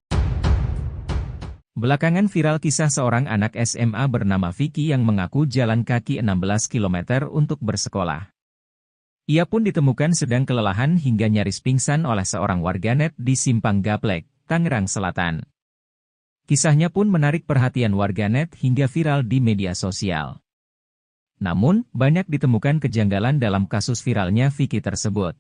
Speaker 3: Belakangan viral kisah seorang anak SMA bernama Vicky yang mengaku jalan kaki 16 km untuk bersekolah. Ia pun ditemukan sedang kelelahan hingga nyaris pingsan oleh seorang warganet di Simpang Gaplek, Tangerang Selatan. Kisahnya pun menarik perhatian warganet hingga viral di media sosial. Namun, banyak ditemukan kejanggalan dalam kasus viralnya Vicky tersebut.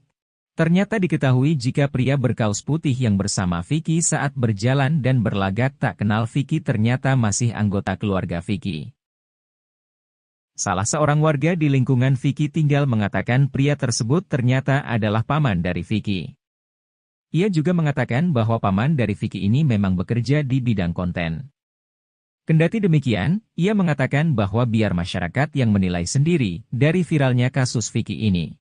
Speaker 3: Ternyata diketahui jika pria berkaus putih yang bersama Vicky saat berjalan dan berlagak tak kenal Vicky ternyata masih anggota keluarga Vicky. Salah seorang warga di lingkungan Vicky tinggal mengatakan pria tersebut ternyata adalah paman dari Vicky. Ia juga mengatakan bahwa paman dari Vicky ini memang bekerja di bidang konten. Kendati demikian, ia mengatakan bahwa biar masyarakat yang menilai sendiri dari viralnya kasus Vicky ini.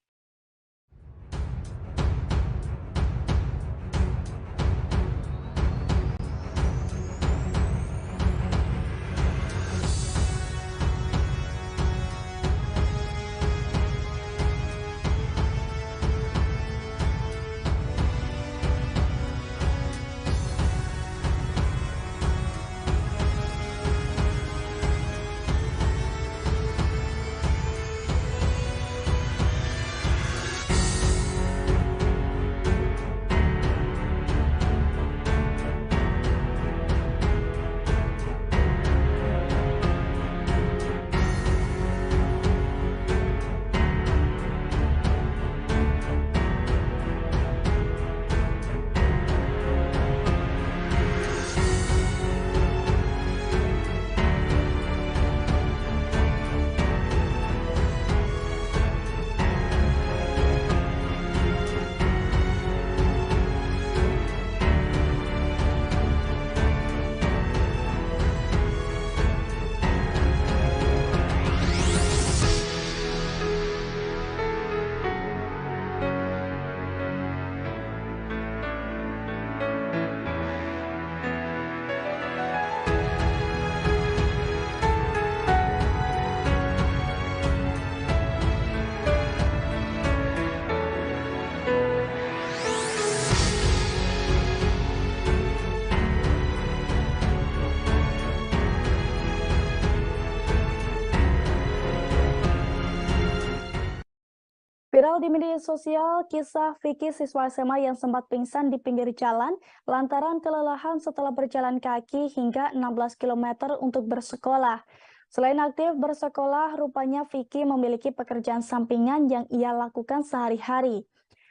Speaker 1: Viral di media sosial, kisah Vicky siswa SMA yang sempat pingsan di pinggir jalan lantaran kelelahan setelah berjalan kaki hingga 16 km untuk bersekolah. Selain aktif bersekolah, rupanya Vicky memiliki pekerjaan sampingan yang ia lakukan sehari-hari.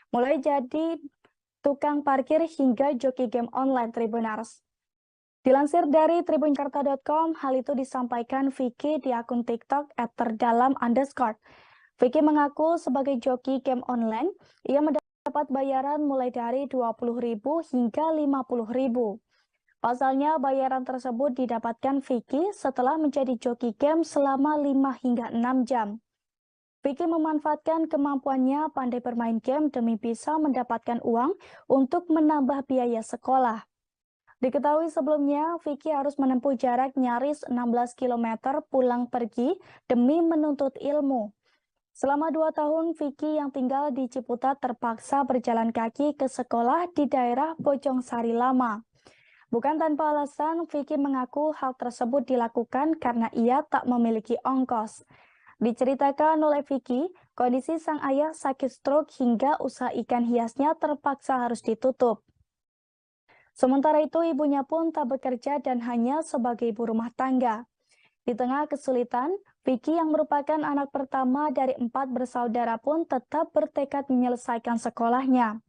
Speaker 1: Mulai jadi tukang parkir hingga joki game online Tribuners. Dilansir dari tribunjakarta.com, hal itu disampaikan Vicky di akun TikTok @terdalam_. Vicky mengaku sebagai joki game online, ia mendapat bayaran mulai dari Rp20.000 hingga Rp50.000. Pasalnya, bayaran tersebut didapatkan Vicky setelah menjadi joki game selama 5 hingga 6 jam. Vicky memanfaatkan kemampuannya pandai bermain game demi bisa mendapatkan uang untuk menambah biaya sekolah. Diketahui sebelumnya, Vicky harus menempuh jarak nyaris 16 km pulang pergi demi menuntut ilmu. Selama 2 tahun, Vicky yang tinggal di Ciputat terpaksa berjalan kaki ke sekolah di daerah Bojong Sari Lama. Bukan tanpa alasan, Vicky mengaku hal tersebut dilakukan karena ia tak memiliki ongkos. Diceritakan oleh Vicky, kondisi sang ayah sakit stroke hingga usaha ikan hiasnya terpaksa harus ditutup. Sementara itu, ibunya pun tak bekerja dan hanya sebagai ibu rumah tangga. Di tengah kesulitan, Vicky yang merupakan anak pertama dari 4 bersaudara pun tetap bertekad menyelesaikan sekolahnya.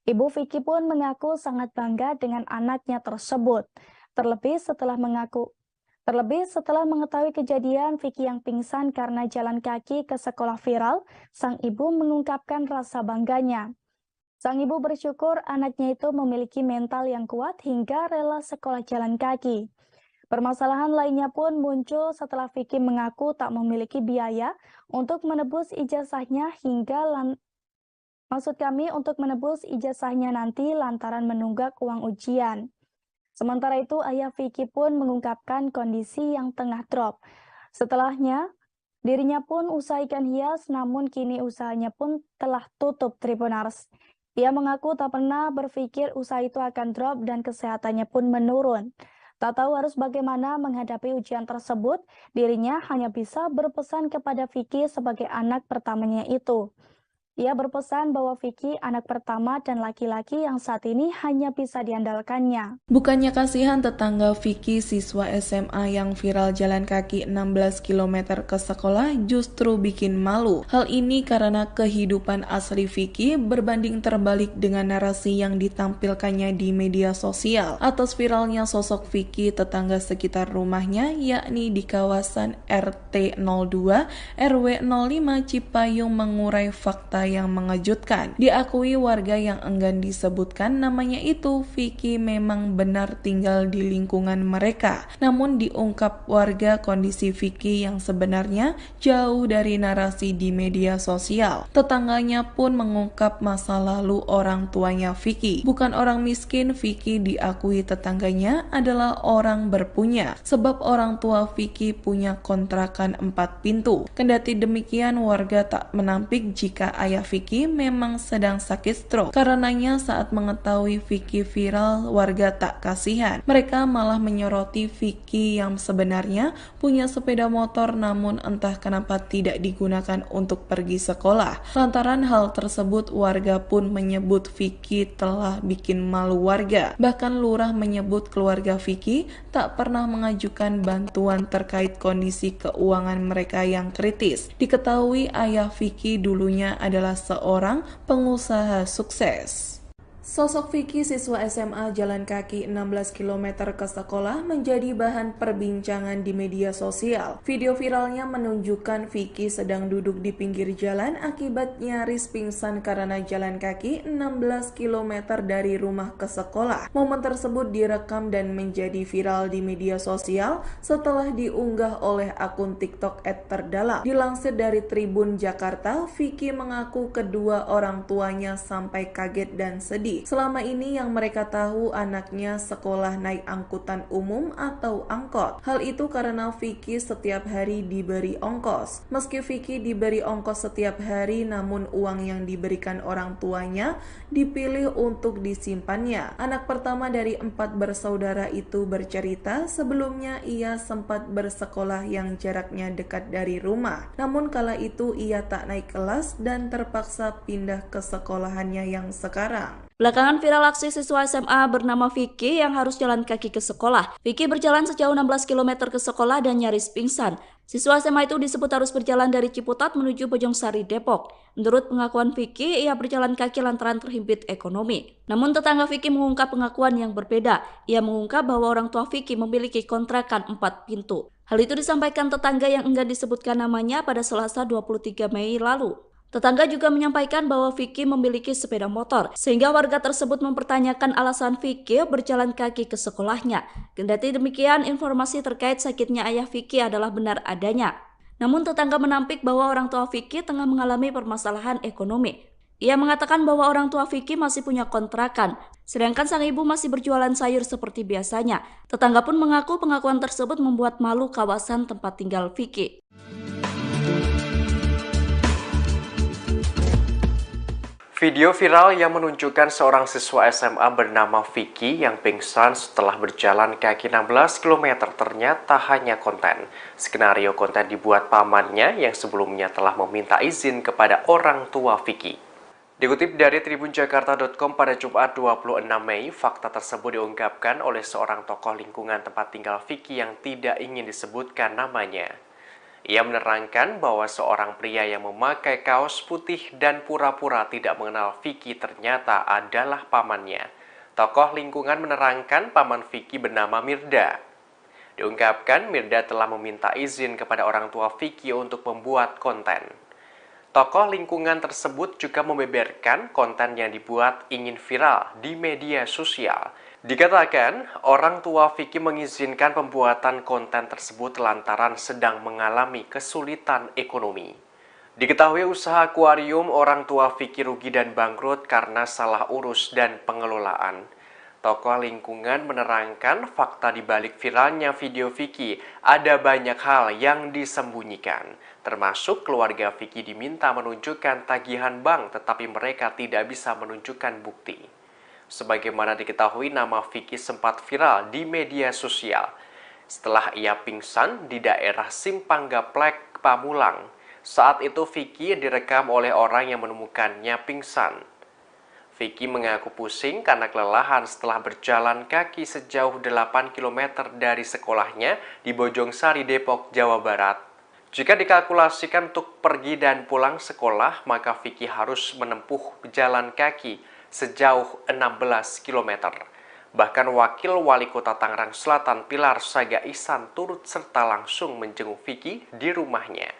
Speaker 1: Ibu Vicky pun mengaku sangat bangga dengan anaknya tersebut. Terlebih setelah mengetahui kejadian Vicky yang pingsan karena jalan kaki ke sekolah viral, sang ibu mengungkapkan rasa bangganya. Sang ibu bersyukur anaknya itu memiliki mental yang kuat hingga rela sekolah jalan kaki. Permasalahan lainnya pun muncul setelah Vicky mengaku tak memiliki biaya untuk menebus ijazahnya nanti lantaran menunggak uang ujian. Sementara itu, ayah Vicky pun mengungkapkan kondisi yang tengah drop. Setelahnya, dirinya pun usaha ikan hias, namun kini usahanya pun telah tutup Tribuners. Ia mengaku tak pernah berpikir usaha itu akan drop dan kesehatannya pun menurun. Tak tahu harus bagaimana menghadapi ujian tersebut, dirinya hanya bisa berpesan kepada Vicky sebagai anak pertamanya itu. Ia berpesan bahwa Vicky anak pertama dan laki-laki yang saat ini hanya bisa diandalkannya.
Speaker 4: Bukannya kasihan tetangga Vicky siswa SMA yang viral jalan kaki 16 km ke sekolah justru bikin malu. Hal ini karena kehidupan asli Vicky berbanding terbalik dengan narasi yang ditampilkannya di media sosial. Atas viralnya sosok Vicky tetangga sekitar rumahnya yakni di kawasan RT 02 RW 05 Cipayung mengurai fakta yang mengejutkan. Diakui warga yang enggan disebutkan namanya itu, Vicky memang benar tinggal di lingkungan mereka. Namun diungkap warga kondisi Vicky yang sebenarnya jauh dari narasi di media sosial. Tetangganya pun mengungkap masa lalu orang tuanya Vicky. Bukan orang miskin, Vicky diakui tetangganya adalah orang berpunya. Sebab orang tua Vicky punya kontrakan 4 pintu. Kendati demikian, warga tak menampik jika ayah Vicky memang sedang sakit stroke. Karenanya saat mengetahui Vicky viral, warga tak kasihan. Mereka malah menyoroti Vicky yang sebenarnya punya sepeda motor namun entah kenapa tidak digunakan untuk pergi sekolah. Lantaran hal tersebut, warga pun menyebut Vicky telah bikin malu warga. Bahkan lurah menyebut keluarga Vicky tak pernah mengajukan bantuan terkait kondisi keuangan mereka yang kritis. Diketahui ayah Vicky dulunya adalah seorang pengusaha sukses. Sosok Vicky siswa SMA jalan kaki 16 km ke sekolah menjadi bahan perbincangan di media sosial. Video viralnya menunjukkan Vicky sedang duduk di pinggir jalan akibat nyaris pingsan karena jalan kaki 16 km dari rumah ke sekolah. Momen tersebut direkam dan menjadi viral di media sosial setelah diunggah oleh akun TikTok @terdalam. Dilansir dari Tribun Jakarta, Vicky mengaku kedua orang tuanya sampai kaget dan sedih. Selama ini yang mereka tahu anaknya sekolah naik angkutan umum atau angkot. Hal itu karena Vicky setiap hari diberi ongkos. Meski Vicky diberi ongkos setiap hari, namun uang yang diberikan orang tuanya dipilih untuk disimpannya. Anak pertama dari 4 bersaudara itu bercerita sebelumnya ia sempat bersekolah yang jaraknya dekat dari rumah. Namun kala itu ia tak naik kelas dan terpaksa pindah ke sekolahannya yang sekarang.
Speaker 10: Belakangan viral aksi siswa SMA bernama Vicky yang harus jalan kaki ke sekolah. Vicky berjalan sejauh 16 km ke sekolah dan nyaris pingsan. Siswa SMA itu disebut harus berjalan dari Ciputat menuju Bojongsari, Depok. Menurut pengakuan Vicky, ia berjalan kaki lantaran terhimpit ekonomi. Namun tetangga Vicky mengungkap pengakuan yang berbeda. Ia mengungkap bahwa orang tua Vicky memiliki kontrakan 4 pintu. Hal itu disampaikan tetangga yang enggan disebutkan namanya pada Selasa 23 Mei lalu. Tetangga juga menyampaikan bahwa Vicky memiliki sepeda motor, sehingga warga tersebut mempertanyakan alasan Vicky berjalan kaki ke sekolahnya. Kendati demikian, informasi terkait sakitnya ayah Vicky adalah benar adanya. Namun tetangga menampik bahwa orang tua Vicky tengah mengalami permasalahan ekonomi. Ia mengatakan bahwa orang tua Vicky masih punya kontrakan, sedangkan sang ibu masih berjualan sayur seperti biasanya. Tetangga pun mengaku pengakuan tersebut membuat malu kawasan tempat tinggal Vicky.
Speaker 5: Video viral yang menunjukkan seorang siswa SMA bernama Vicky yang pingsan setelah berjalan kaki 16 km ternyata hanya konten. Skenario konten dibuat pamannya yang sebelumnya telah meminta izin kepada orang tua Vicky. Dikutip dari tribunjakarta.com pada Jumat 26 Mei, fakta tersebut diungkapkan oleh seorang tokoh lingkungan tempat tinggal Vicky yang tidak ingin disebutkan namanya. Ia menerangkan bahwa seorang pria yang memakai kaos putih dan pura-pura tidak mengenal Vicky ternyata adalah pamannya. Tokoh lingkungan menerangkan paman Vicky bernama Mirda. Diungkapkan Mirda telah meminta izin kepada orang tua Vicky untuk membuat konten. Tokoh lingkungan tersebut juga membeberkan konten yang dibuat ingin viral di media sosial. Dikatakan, orang tua Vicky mengizinkan pembuatan konten tersebut lantaran sedang mengalami kesulitan ekonomi. Diketahui usaha akuarium orang tua Vicky rugi dan bangkrut karena salah urus dan pengelolaan. Tokoh lingkungan menerangkan fakta di balik viralnya video Vicky ada banyak hal yang disembunyikan. Termasuk keluarga Vicky diminta menunjukkan tagihan bank tetapi mereka tidak bisa menunjukkan bukti. Sebagaimana diketahui, nama Vicky sempat viral di media sosial setelah ia pingsan di daerah Simpang Gaplek, Pamulang. Saat itu Vicky direkam oleh orang yang menemukannya pingsan. Vicky mengaku pusing karena kelelahan setelah berjalan kaki sejauh 8 km dari sekolahnya di Bojongsari, Depok, Jawa Barat. Jika dikalkulasikan untuk pergi dan pulang sekolah, maka Vicky harus menempuh jalan kaki sejauh 16 km. Bahkan Wakil Wali Kota Tangerang Selatan Pilar Saga Ihsan turut serta langsung menjenguk Vicky di rumahnya.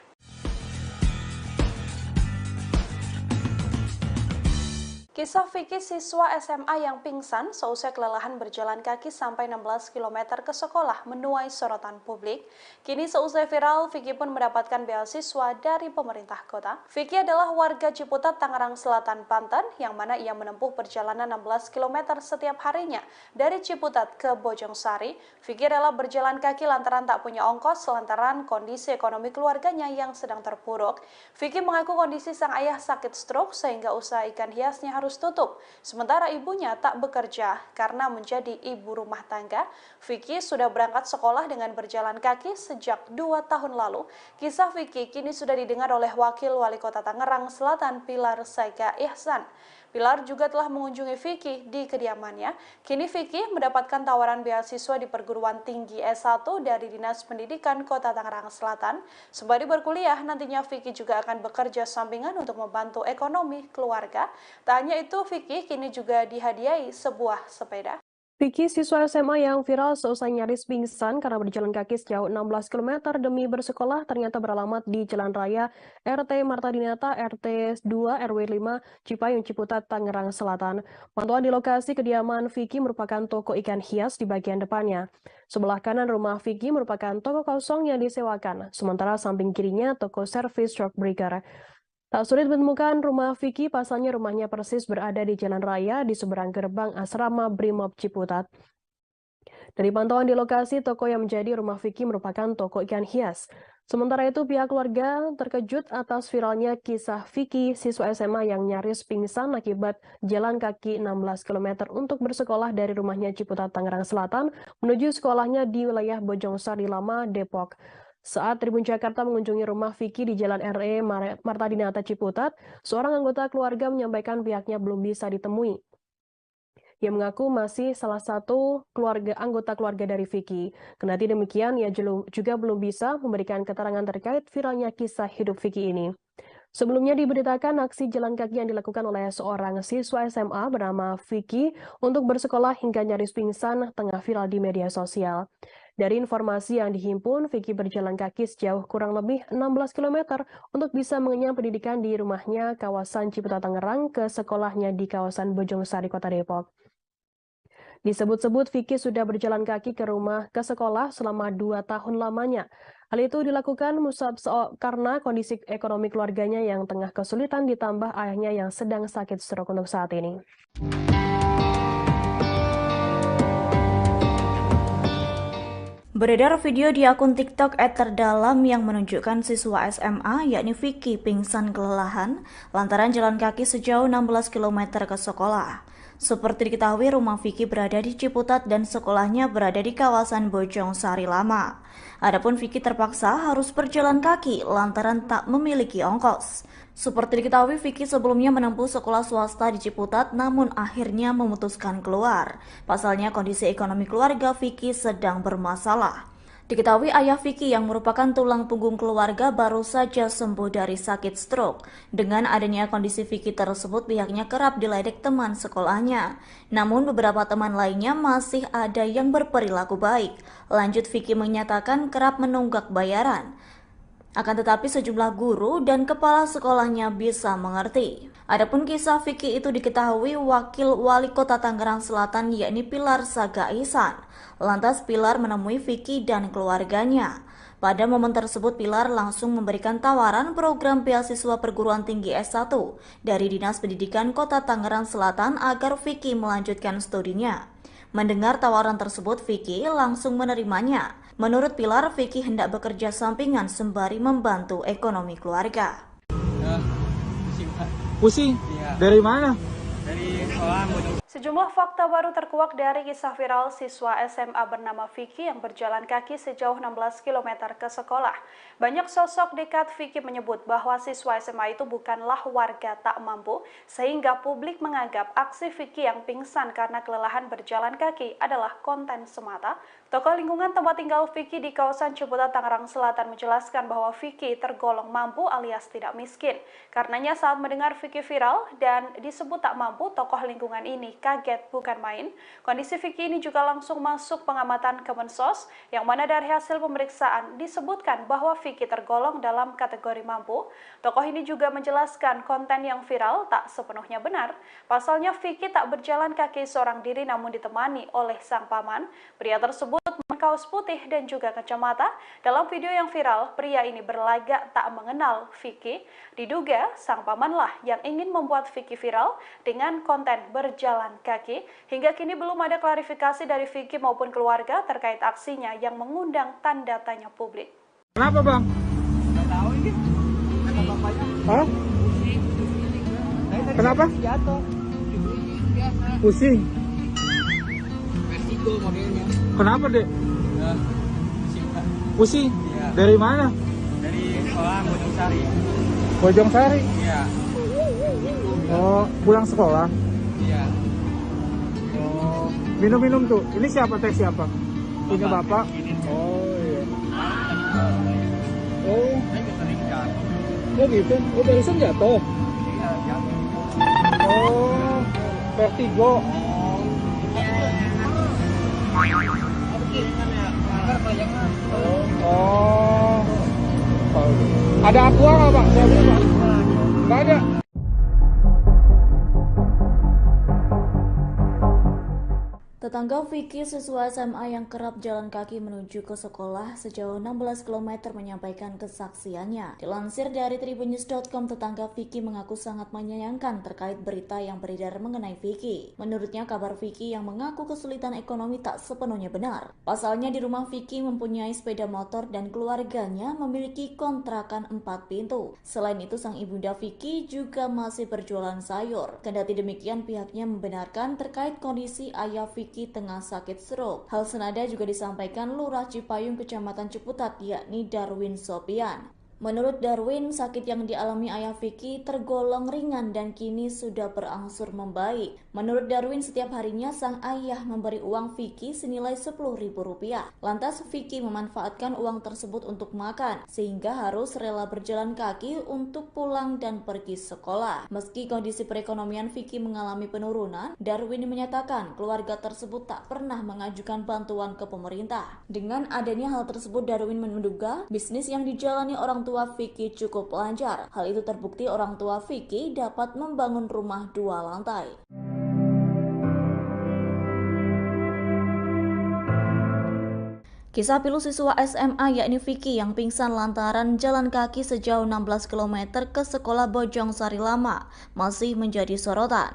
Speaker 6: Kisah Vicky siswa SMA yang pingsan seusai kelelahan berjalan kaki sampai 16 km ke sekolah menuai sorotan publik. Kini seusai viral, Vicky pun mendapatkan beasiswa dari pemerintah kota. Vicky adalah warga Ciputat, Tangerang Selatan, Banten, yang mana ia menempuh perjalanan 16 km setiap harinya dari Ciputat ke Bojongsari. Vicky rela berjalan kaki lantaran tak punya ongkos lantaran kondisi ekonomi keluarganya yang sedang terpuruk. Vicky mengaku kondisi sang ayah sakit stroke sehingga usaha ikan hiasnya harus tutup. Sementara ibunya tak bekerja karena menjadi ibu rumah tangga. Vicky sudah berangkat sekolah dengan berjalan kaki sejak 2 tahun lalu. Kisah Vicky kini sudah didengar oleh Wakil Wali Kota Tangerang Selatan Pilar Saga Ihsan. Pilar juga telah mengunjungi Vicky di kediamannya. Kini Vicky mendapatkan tawaran beasiswa di perguruan tinggi S1 dari Dinas Pendidikan Kota Tangerang Selatan. Sembari berkuliah, nantinya Vicky juga akan bekerja sampingan untuk membantu ekonomi keluarga. Tak hanya itu, Vicky kini juga dihadiahi sebuah sepeda.
Speaker 2: Vicky, siswa SMA yang viral seusai nyaris pingsan karena berjalan kaki sejauh 16 km demi bersekolah ternyata beralamat di Jalan Raya RT Marta Dinata RT 2 RW 5 Cipayung, Ciputat, Tangerang Selatan. Pantauan di lokasi kediaman Vicky merupakan toko ikan hias di bagian depannya. Sebelah kanan rumah Vicky merupakan toko kosong yang disewakan, sementara samping kirinya toko servis truck breaker. Tak sulit menemukan rumah Vicky, pasalnya rumahnya persis berada di jalan raya di seberang gerbang asrama Brimob Ciputat. Dari pantauan di lokasi, toko yang menjadi rumah Vicky merupakan toko ikan hias. Sementara itu, pihak keluarga terkejut atas viralnya kisah Vicky, siswa SMA yang nyaris pingsan akibat jalan kaki 16 km untuk bersekolah dari rumahnya Ciputat, Tangerang Selatan, menuju sekolahnya di wilayah Bojongsari Lama, Depok. Saat Tribun Jakarta mengunjungi rumah Vicky di Jalan RE Marta Dinata Ciputat, seorang anggota keluarga menyampaikan pihaknya belum bisa ditemui. Ia mengaku masih salah satu anggota keluarga dari Vicky. Kendati demikian, ia juga belum bisa memberikan keterangan terkait viralnya kisah hidup Vicky ini. Sebelumnya diberitakan aksi jalan kaki yang dilakukan oleh seorang siswa SMA bernama Vicky untuk bersekolah hingga nyaris pingsan tengah viral di media sosial. Dari informasi yang dihimpun, Vicky berjalan kaki sejauh kurang lebih 16 km untuk bisa mengenyam pendidikan di rumahnya kawasan Ciputat Tangerang ke sekolahnya di kawasan Bojongsari, Kota Depok. Disebut-sebut Vicky sudah berjalan kaki ke sekolah selama 2 tahun lamanya. Hal itu dilakukan karena kondisi ekonomi keluarganya yang tengah kesulitan ditambah ayahnya yang sedang sakit stroke untuk saat ini.
Speaker 7: Beredar video di akun TikTok @terdalam yang menunjukkan siswa SMA yakni Vicky pingsan kelelahan lantaran jalan kaki sejauh 16 km ke sekolah. Seperti diketahui, rumah Vicky berada di Ciputat dan sekolahnya berada di kawasan Bojongsari Lama. Adapun Vicky terpaksa harus berjalan kaki lantaran tak memiliki ongkos. Seperti diketahui, Vicky sebelumnya menempuh sekolah swasta di Ciputat namun akhirnya memutuskan keluar. Pasalnya kondisi ekonomi keluarga Vicky sedang bermasalah. Diketahui ayah Vicky yang merupakan tulang punggung keluarga baru saja sembuh dari sakit stroke. Dengan adanya kondisi Vicky tersebut, pihaknya kerap diledek teman sekolahnya. Namun beberapa teman lainnya masih ada yang berperilaku baik. Lanjut, Vicky menyatakan kerap menunggak bayaran. Akan tetapi sejumlah guru dan kepala sekolahnya bisa mengerti. Adapun kisah Vicky itu diketahui Wakil Wali Kota Tangerang Selatan yakni Pilar Saga Ihsan. Lantas Pilar menemui Vicky dan keluarganya. Pada momen tersebut Pilar langsung memberikan tawaran program beasiswa perguruan tinggi S1 dari Dinas Pendidikan Kota Tangerang Selatan agar Vicky melanjutkan studinya. Mendengar tawaran tersebut, Vicky langsung menerimanya. Menurut Pilar, Vicky hendak bekerja sampingan sembari membantu ekonomi keluarga.
Speaker 8: Pusing?
Speaker 9: Iya.
Speaker 8: Dari mana?
Speaker 9: Dari sekolah.
Speaker 6: Sejumlah fakta baru terkuak dari kisah viral siswa SMA bernama Vicky yang berjalan kaki sejauh 16 km ke sekolah. Banyak sosok dekat Vicky menyebut bahwa siswa SMA itu bukanlah warga tak mampu, sehingga publik menganggap aksi Vicky yang pingsan karena kelelahan berjalan kaki adalah konten semata. Tokoh lingkungan tempat tinggal Vicky di kawasan Ciputat, Tangerang Selatan menjelaskan bahwa Vicky tergolong mampu alias tidak miskin. Karenanya saat mendengar Vicky viral dan disebut tak mampu, tokoh lingkungan ini kaget bukan main. Kondisi Vicky ini juga langsung masuk pengamatan Kemensos, yang mana dari hasil pemeriksaan disebutkan bahwa Vicky tergolong dalam kategori mampu. Tokoh ini juga menjelaskan konten yang viral tak sepenuhnya benar. Pasalnya Vicky tak berjalan kaki seorang diri namun ditemani oleh sang paman. Pria tersebut kaos putih dan juga kacamata. Dalam video yang viral, pria ini berlagak tak mengenal Vicky. Diduga sang pamanlah yang ingin membuat Vicky viral dengan konten berjalan kaki. Hingga kini belum ada klarifikasi dari Vicky maupun keluarga terkait aksinya yang mengundang tanda tanya publik.
Speaker 8: Kenapa bang?
Speaker 9: Nggak tahu ini. Kata bapaknya.
Speaker 8: Hah? Kenapa?
Speaker 9: Jatuh.
Speaker 8: Pusing?
Speaker 9: Vertigo modelnya.
Speaker 8: Kenapa dek? Pusing?
Speaker 9: Iya.
Speaker 8: Dari mana?
Speaker 9: Dari sekolah Bojongsari.
Speaker 8: Bojongsari?
Speaker 9: Iya.
Speaker 8: Oh, pulang sekolah?
Speaker 9: Iya.
Speaker 8: Oh, minum-minum tuh. Ini siapa teh siapa? Punya bapak? Oh iya. Oh, oh gitu. Oh barusan jatuh.
Speaker 9: Iya, jatuh.
Speaker 8: Oh, vertigo. Oh. Ada aqua nggak pak? Saya beli pak. Nggak ada.
Speaker 7: Tetangga Vicky, siswa SMA yang kerap jalan kaki menuju ke sekolah sejauh 16 km menyampaikan kesaksiannya. Dilansir dari tribunnews.com, tetangga Vicky mengaku sangat menyayangkan terkait berita yang beredar mengenai Vicky. Menurutnya, kabar Vicky yang mengaku kesulitan ekonomi tak sepenuhnya benar. Pasalnya di rumah Vicky mempunyai sepeda motor dan keluarganya memiliki kontrakan 4 pintu. Selain itu, sang ibunda Vicky juga masih berjualan sayur. Kendati demikian, pihaknya membenarkan terkait kondisi ayah Vicky tengah sakit stroke. Hal senada juga disampaikan Lurah Cipayung, Kecamatan Ciputat, yakni Darwin Sopian. Menurut Darwin, sakit yang dialami ayah Vicky tergolong ringan dan kini sudah berangsur membaik. Menurut Darwin, setiap harinya sang ayah memberi uang Vicky senilai Rp10.000. Lantas Vicky memanfaatkan uang tersebut untuk makan, sehingga harus rela berjalan kaki untuk pulang dan pergi sekolah. Meski kondisi perekonomian Vicky mengalami penurunan, Darwin menyatakan keluarga tersebut tak pernah mengajukan bantuan ke pemerintah. Dengan adanya hal tersebut, Darwin menduga bisnis yang dijalani orang tua Vicky cukup lancar. Hal itu terbukti orang tua Vicky dapat membangun rumah 2 lantai. Kisah pilu siswa SMA yakni Vicky yang pingsan lantaran jalan kaki sejauh 16 km ke sekolah Bojong Sari Lama masih menjadi sorotan.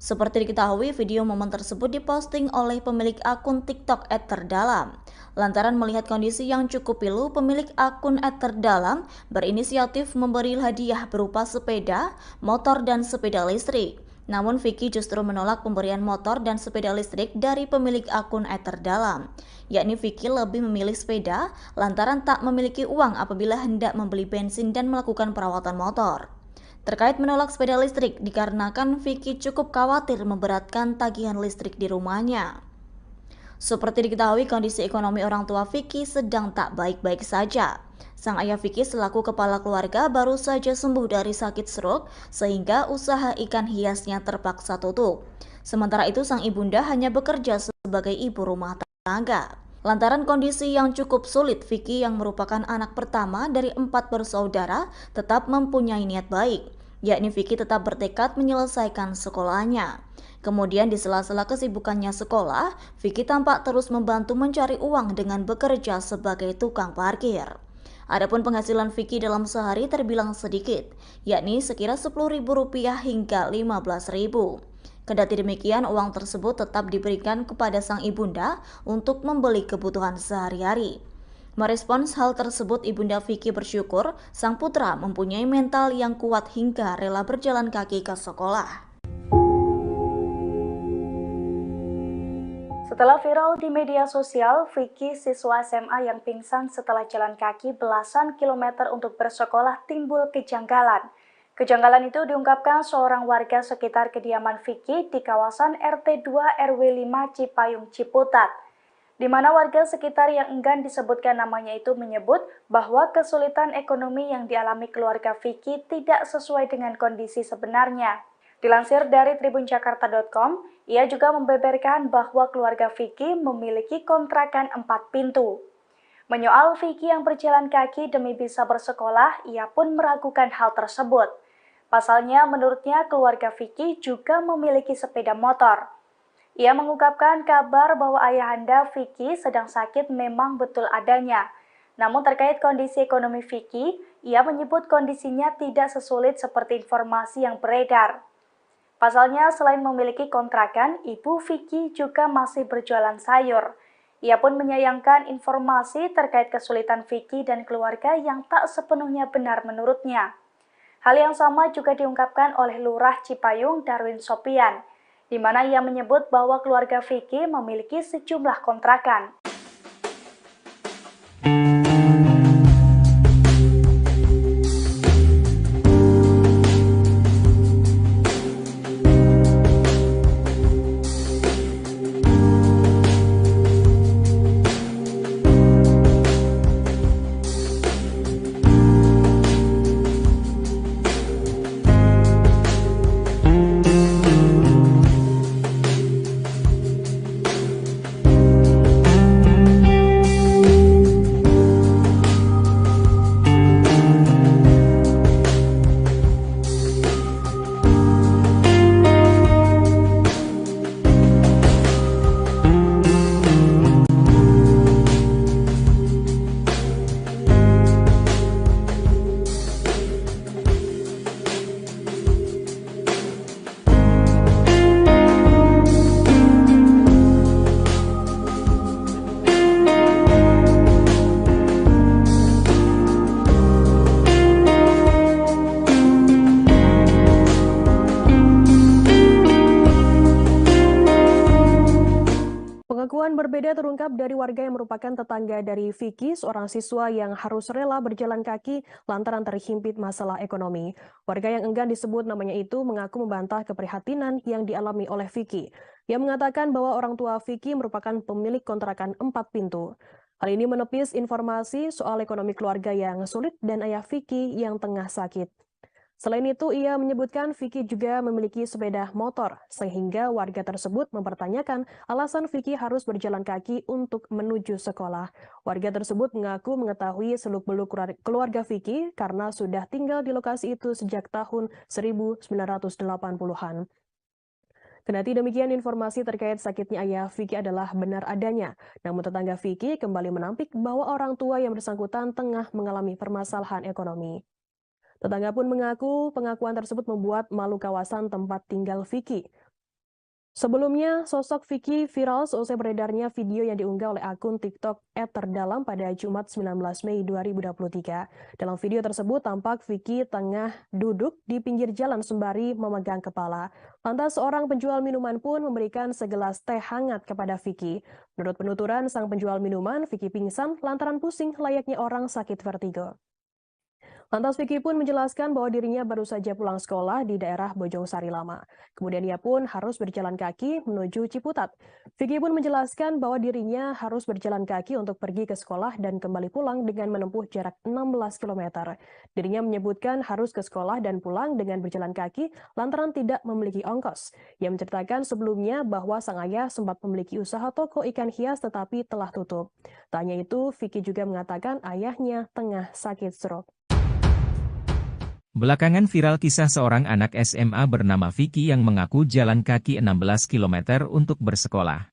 Speaker 7: Seperti diketahui, video momen tersebut diposting oleh pemilik akun TikTok @terdalam. Lantaran melihat kondisi yang cukup pilu, pemilik akun @terdalam berinisiatif memberi hadiah berupa sepeda, motor, dan sepeda listrik. Namun Vicky justru menolak pemberian motor dan sepeda listrik dari pemilik akun @terdalam. Yakni Vicky lebih memilih sepeda lantaran tak memiliki uang apabila hendak membeli bensin dan melakukan perawatan motor. Terkait menolak sepeda listrik dikarenakan Vicky cukup khawatir memberatkan tagihan listrik di rumahnya. Seperti diketahui, kondisi ekonomi orang tua Vicky sedang tak baik-baik saja. Sang ayah Vicky selaku kepala keluarga baru saja sembuh dari sakit stroke sehingga usaha ikan hiasnya terpaksa tutup. Sementara itu sang ibunda hanya bekerja sebagai ibu rumah tangga. Lantaran kondisi yang cukup sulit, Vicky yang merupakan anak pertama dari 4 bersaudara tetap mempunyai niat baik, yakni Vicky tetap bertekad menyelesaikan sekolahnya. Kemudian di sela-sela kesibukannya sekolah, Vicky tampak terus membantu mencari uang dengan bekerja sebagai tukang parkir. Adapun penghasilan Vicky dalam sehari terbilang sedikit, yakni sekira Rp10.000 hingga Rp15.000. Kendati demikian, uang tersebut tetap diberikan kepada sang ibunda untuk membeli kebutuhan sehari-hari. Merespons hal tersebut, ibunda Vicky bersyukur sang putra mempunyai mental yang kuat hingga rela berjalan kaki ke sekolah.
Speaker 1: Setelah viral di media sosial, Vicky, siswa SMA yang pingsan setelah jalan kaki belasan kilometer untuk bersekolah, timbul kejanggalan. Kejanggalan itu diungkapkan seorang warga sekitar kediaman Vicky di kawasan RT 2 RW 5 Cipayung Ciputat, di mana warga sekitar yang enggan disebutkan namanya itu menyebut bahwa kesulitan ekonomi yang dialami keluarga Vicky tidak sesuai dengan kondisi sebenarnya. Dilansir dari tribunjakarta.com, ia juga membeberkan bahwa keluarga Vicky memiliki kontrakan 4 pintu. Menyoal Vicky yang berjalan kaki demi bisa bersekolah, ia pun meragukan hal tersebut. Pasalnya, menurutnya keluarga Vicky juga memiliki sepeda motor. Ia mengungkapkan kabar bahwa ayahanda Vicky sedang sakit memang betul adanya. Namun terkait kondisi ekonomi Vicky, ia menyebut kondisinya tidak sesulit seperti informasi yang beredar. Pasalnya, selain memiliki kontrakan, ibu Vicky juga masih berjualan sayur. Ia pun menyayangkan informasi terkait kesulitan Vicky dan keluarga yang tak sepenuhnya benar menurutnya. Hal yang sama juga diungkapkan oleh Lurah Cipayung Darwin Sopian, di mana ia menyebut bahwa keluarga Vicky memiliki sejumlah kontrakan.
Speaker 2: Kelakuan berbeda terungkap dari warga yang merupakan tetangga dari Vicky, seorang siswa yang harus rela berjalan kaki lantaran terhimpit masalah ekonomi. Warga yang enggan disebut namanya itu mengaku membantah keprihatinan yang dialami oleh Vicky. Ia mengatakan bahwa orang tua Vicky merupakan pemilik kontrakan 4 pintu. Hal ini menepis informasi soal ekonomi keluarga yang sulit dan ayah Vicky yang tengah sakit. Selain itu, ia menyebutkan Vicky juga memiliki sepeda motor, sehingga warga tersebut mempertanyakan alasan Vicky harus berjalan kaki untuk menuju sekolah. Warga tersebut mengaku mengetahui seluk-beluk keluarga Vicky karena sudah tinggal di lokasi itu sejak tahun 1980-an. Kendati demikian, informasi terkait sakitnya ayah Vicky adalah benar adanya. Namun tetangga Vicky kembali menampik bahwa orang tua yang bersangkutan tengah mengalami permasalahan ekonomi. Tetangga pun mengaku pengakuan tersebut membuat malu kawasan tempat tinggal Vicky. Sebelumnya, sosok Vicky viral seusai beredarnya video yang diunggah oleh akun TikTok @terdalam pada Jumat 19 Mei 2023. Dalam video tersebut tampak Vicky tengah duduk di pinggir jalan sembari memegang kepala. Lantas seorang penjual minuman pun memberikan segelas teh hangat kepada Vicky. Menurut penuturan sang penjual minuman, Vicky pingsan lantaran pusing layaknya orang sakit vertigo. Lantas Vicky pun menjelaskan bahwa dirinya baru saja pulang sekolah di daerah Bojongsari Lama. Kemudian ia pun harus berjalan kaki menuju Ciputat. Vicky pun menjelaskan bahwa dirinya harus berjalan kaki untuk pergi ke sekolah dan kembali pulang dengan menempuh jarak 16 km. Dirinya menyebutkan harus ke sekolah dan pulang dengan berjalan kaki lantaran tidak memiliki ongkos. Ia menceritakan sebelumnya bahwa sang ayah sempat memiliki usaha toko ikan hias tetapi telah tutup. Tak hanya itu, Vicky juga mengatakan ayahnya tengah sakit stroke.
Speaker 3: Belakangan viral kisah seorang anak SMA bernama Vicky yang mengaku jalan kaki 16 km untuk bersekolah.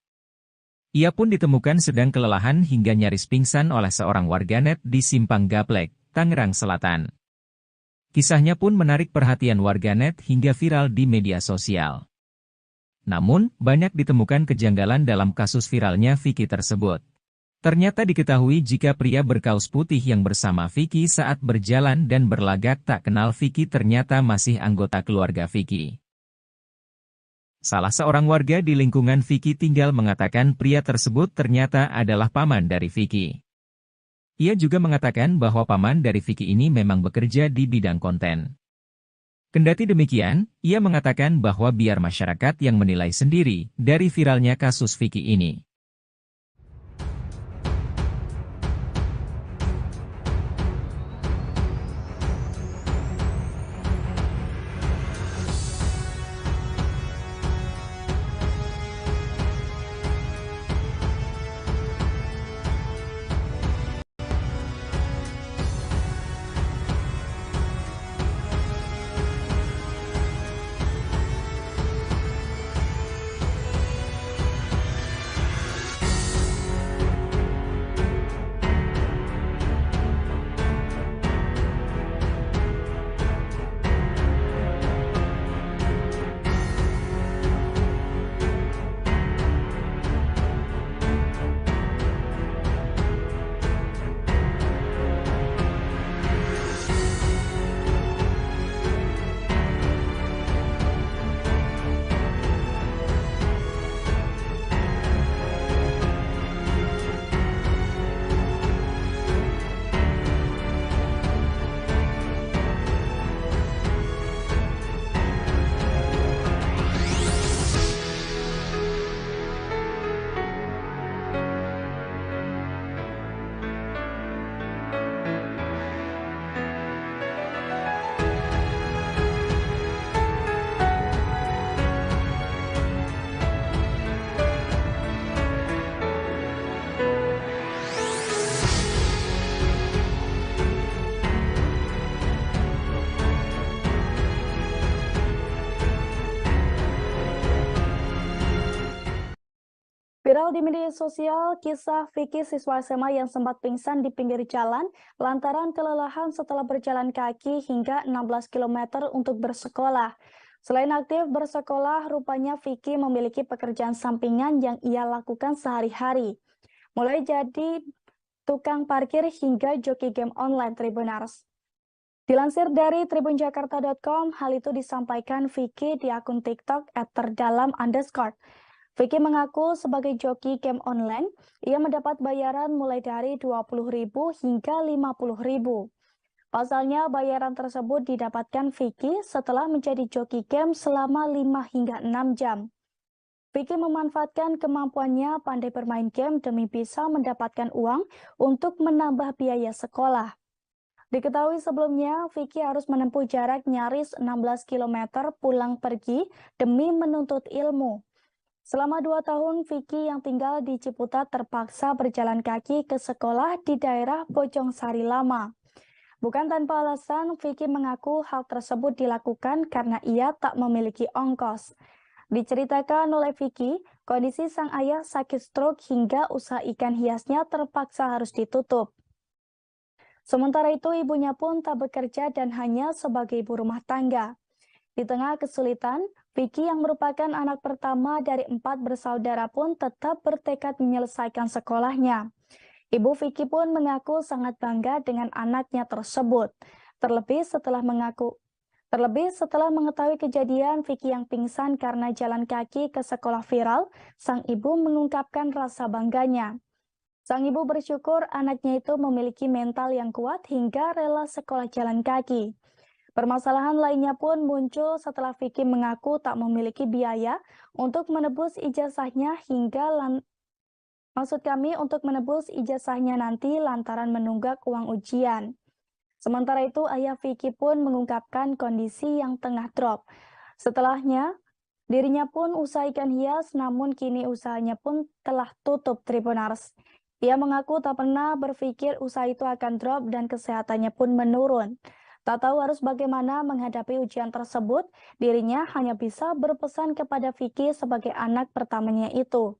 Speaker 3: Ia pun ditemukan sedang kelelahan hingga nyaris pingsan oleh seorang warganet di Simpang Gaplek, Tangerang Selatan. Kisahnya pun menarik perhatian warganet hingga viral di media sosial. Namun, banyak ditemukan kejanggalan dalam kasus viralnya Vicky tersebut. Ternyata diketahui jika pria berkaus putih yang bersama Vicky saat berjalan dan berlagak tak kenal Vicky ternyata masih anggota keluarga Vicky. Salah seorang warga di lingkungan Vicky tinggal mengatakan pria tersebut ternyata adalah paman dari Vicky. Ia juga mengatakan bahwa paman dari Vicky ini memang bekerja di bidang konten. Kendati demikian, ia mengatakan bahwa biar masyarakat yang menilai sendiri dari viralnya kasus Vicky ini.
Speaker 1: Viral di media sosial, kisah Vicky siswa SMA yang sempat pingsan di pinggir jalan lantaran kelelahan setelah berjalan kaki hingga 16 km untuk bersekolah. Selain aktif bersekolah, rupanya Vicky memiliki pekerjaan sampingan yang ia lakukan sehari-hari. Mulai jadi tukang parkir hingga joki game online Tribuners. Dilansir dari tribunjakarta.com, hal itu disampaikan Vicky di akun TikTok @terdalam_. Vicky mengaku sebagai joki game online, ia mendapat bayaran mulai dari Rp20.000 hingga Rp50.000. Pasalnya, bayaran tersebut didapatkan Vicky setelah menjadi joki game selama 5 hingga 6 jam. Vicky memanfaatkan kemampuannya pandai bermain game demi bisa mendapatkan uang untuk menambah biaya sekolah. Diketahui sebelumnya, Vicky harus menempuh jarak nyaris 16 km pulang pergi demi menuntut ilmu. Selama 2 tahun, Vicky yang tinggal di Ciputat terpaksa berjalan kaki ke sekolah di daerah Bojongsari Lama. Bukan tanpa alasan, Vicky mengaku hal tersebut dilakukan karena ia tak memiliki ongkos. Diceritakan oleh Vicky, kondisi sang ayah sakit stroke hingga usaha ikan hiasnya terpaksa harus ditutup. Sementara itu, ibunya pun tak bekerja dan hanya sebagai ibu rumah tangga. Di tengah kesulitan, Vicky yang merupakan anak pertama dari 4 bersaudara pun tetap bertekad menyelesaikan sekolahnya. Ibu Vicky pun mengaku sangat bangga dengan anaknya tersebut. Terlebih setelah mengetahui kejadian Vicky yang pingsan karena jalan kaki ke sekolah viral, sang ibu mengungkapkan rasa bangganya. Sang ibu bersyukur anaknya itu memiliki mental yang kuat hingga rela sekolah jalan kaki. Permasalahan lainnya pun muncul setelah Vicky mengaku tak memiliki biaya untuk menebus ijazahnya untuk menebus ijazahnya nanti lantaran menunggak uang ujian. Sementara itu, ayah Vicky pun mengungkapkan kondisi yang tengah drop. Setelahnya, dirinya pun usaha ikan hias, namun kini usahanya pun telah tutup Tribunars. Ia mengaku tak pernah berpikir usaha itu akan drop dan kesehatannya pun menurun. Tak tahu harus bagaimana menghadapi ujian tersebut, dirinya hanya bisa berpesan kepada Vicky sebagai anak pertamanya itu.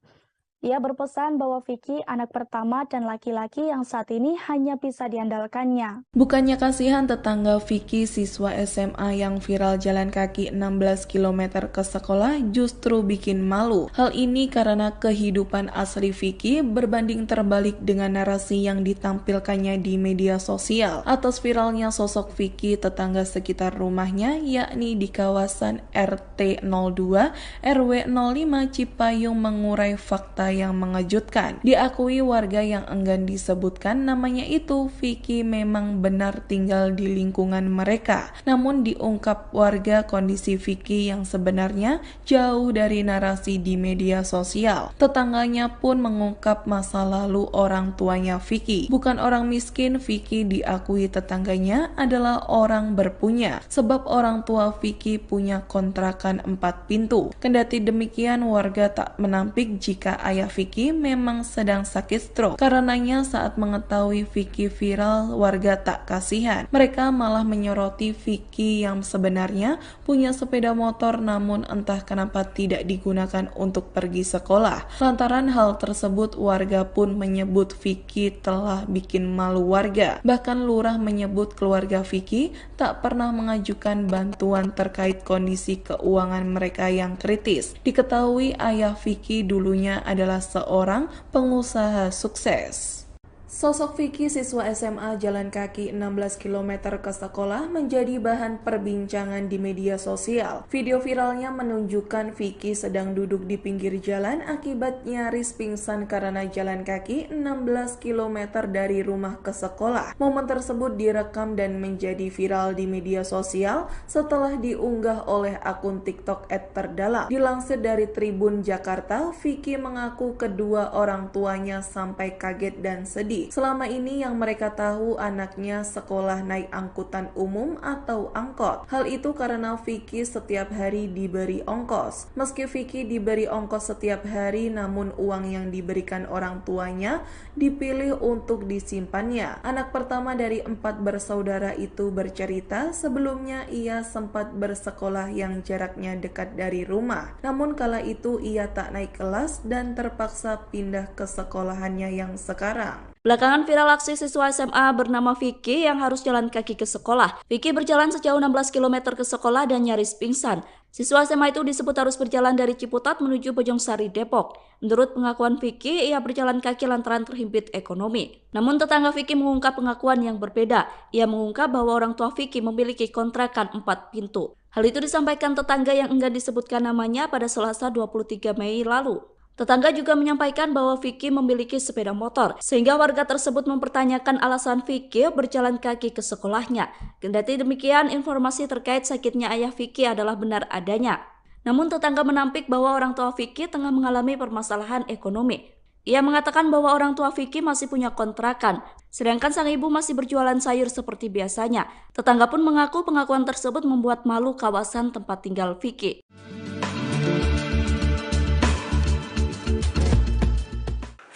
Speaker 1: Ia berpesan bahwa Vicky anak pertama dan laki-laki yang saat ini hanya bisa diandalkannya.
Speaker 4: Bukannya kasihan tetangga Vicky siswa SMA yang viral jalan kaki 16 km ke sekolah justru bikin malu. Hal ini karena kehidupan asli Vicky berbanding terbalik dengan narasi yang ditampilkannya di media sosial. Atas viralnya sosok Vicky tetangga sekitar rumahnya yakni di kawasan RT 02 RW 05 Cipayung mengurai fakta yang mengejutkan. Diakui warga yang enggan disebutkan namanya itu, Vicky memang benar tinggal di lingkungan mereka. Namun diungkap warga kondisi Vicky yang sebenarnya jauh dari narasi di media sosial. Tetangganya pun mengungkap masa lalu orang tuanya Vicky. Bukan orang miskin, Vicky diakui tetangganya adalah orang berpunya. Sebab orang tua Vicky punya kontrakan 4 pintu. Kendati demikian, warga tak menampik jika ayah Vicky memang sedang sakit stroke. Karenanya saat mengetahui Vicky viral, warga tak kasihan. Mereka malah menyoroti Vicky yang sebenarnya punya sepeda motor namun entah kenapa tidak digunakan untuk pergi sekolah. Lantaran hal tersebut, warga pun menyebut Vicky telah bikin malu warga. Bahkan lurah menyebut keluarga Vicky tak pernah mengajukan bantuan terkait kondisi keuangan mereka yang kritis. Diketahui ayah Vicky dulunya adalah seorang pengusaha sukses. Sosok Vicky siswa SMA jalan kaki 16 km ke sekolah menjadi bahan perbincangan di media sosial. Video viralnya menunjukkan Vicky sedang duduk di pinggir jalan akibat nyaris pingsan karena jalan kaki 16 km dari rumah ke sekolah. Momen tersebut direkam dan menjadi viral di media sosial setelah diunggah oleh akun TikTok @terdalam. Dilansir dari Tribun Jakarta, Vicky mengaku kedua orang tuanya sampai kaget dan sedih. Selama ini yang mereka tahu anaknya sekolah naik angkutan umum atau angkot. Hal itu karena Vicky setiap hari diberi ongkos. Meski Vicky diberi ongkos setiap hari, namun uang yang diberikan orang tuanya dipilih untuk disimpannya. Anak pertama dari 4 bersaudara itu bercerita sebelumnya ia sempat bersekolah yang jaraknya dekat dari rumah. Namun kala itu ia tak naik kelas dan terpaksa pindah ke sekolahannya yang sekarang.
Speaker 10: Belakangan viral aksi siswa SMA bernama Vicky yang harus jalan kaki ke sekolah. Vicky berjalan sejauh 16 km ke sekolah dan nyaris pingsan. Siswa SMA itu disebut harus berjalan dari Ciputat menuju Bojongsari, Depok. Menurut pengakuan Vicky, ia berjalan kaki lantaran terhimpit ekonomi. Namun tetangga Vicky mengungkap pengakuan yang berbeda. Ia mengungkap bahwa orang tua Vicky memiliki kontrakan 4 pintu. Hal itu disampaikan tetangga yang enggan disebutkan namanya pada Selasa 23 Mei lalu. Tetangga juga menyampaikan bahwa Vicky memiliki sepeda motor, sehingga warga tersebut mempertanyakan alasan Vicky berjalan kaki ke sekolahnya. Kendati demikian, informasi terkait sakitnya ayah Vicky adalah benar adanya. Namun tetangga menampik bahwa orang tua Vicky tengah mengalami permasalahan ekonomi. Ia mengatakan bahwa orang tua Vicky masih punya kontrakan, sedangkan sang ibu masih berjualan sayur seperti biasanya. Tetangga pun mengaku pengakuan tersebut membuat malu kawasan tempat tinggal Vicky.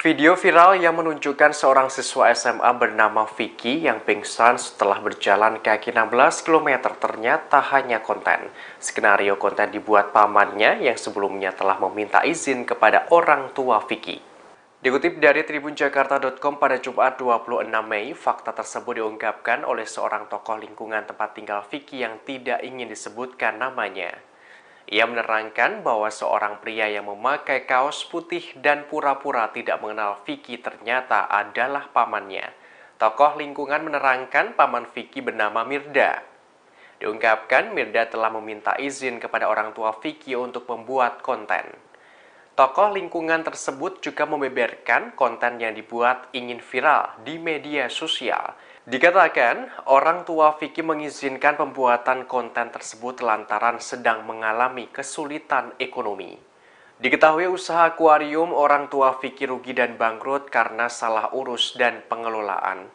Speaker 5: Video viral yang menunjukkan seorang siswa SMA bernama Vicky yang pingsan setelah berjalan kaki 16 km ternyata hanya konten. Skenario konten dibuat pamannya yang sebelumnya telah meminta izin kepada orang tua Vicky. Dikutip dari tribunjakarta.com pada Jumat 26 Mei, fakta tersebut diungkapkan oleh seorang tokoh lingkungan tempat tinggal Vicky yang tidak ingin disebutkan namanya. Ia menerangkan bahwa seorang pria yang memakai kaos putih dan pura-pura tidak mengenal Vicky ternyata adalah pamannya. Tokoh lingkungan menerangkan paman Vicky bernama Mirda. Diungkapkan Mirda telah meminta izin kepada orang tua Vicky untuk membuat konten. Tokoh lingkungan tersebut juga membeberkan konten yang dibuat ingin viral di media sosial. Dikatakan, orang tua Vicky mengizinkan pembuatan konten tersebut lantaran sedang mengalami kesulitan ekonomi. Diketahui usaha akuarium orang tua Vicky rugi dan bangkrut karena salah urus dan pengelolaan.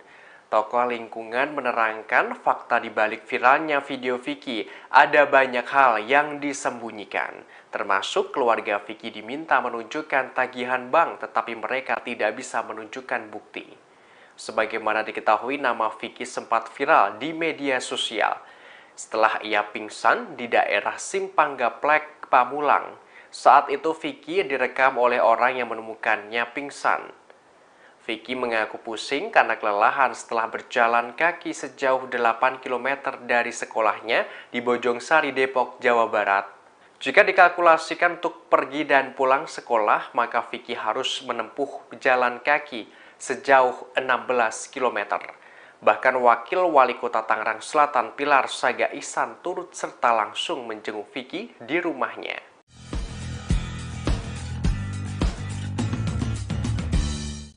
Speaker 5: Tokoh lingkungan menerangkan fakta di balik viralnya video Vicky ada banyak hal yang disembunyikan. Termasuk keluarga Vicky diminta menunjukkan tagihan bank tetapi mereka tidak bisa menunjukkan bukti. Sebagaimana diketahui, nama Vicky sempat viral di media sosial setelah ia pingsan di daerah Simpang Gaplek, Pamulang. Saat itu Vicky direkam oleh orang yang menemukannya pingsan. Vicky mengaku pusing karena kelelahan setelah berjalan kaki sejauh 8 km dari sekolahnya di Bojongsari, Depok, Jawa Barat. Jika dikalkulasikan untuk pergi dan pulang sekolah, maka Vicky harus menempuh jalan kaki sejauh 16 km. Bahkan Wakil Wali Kota Tangerang Selatan Pilar Saga Ihsan turut serta langsung menjenguk Vicky di rumahnya.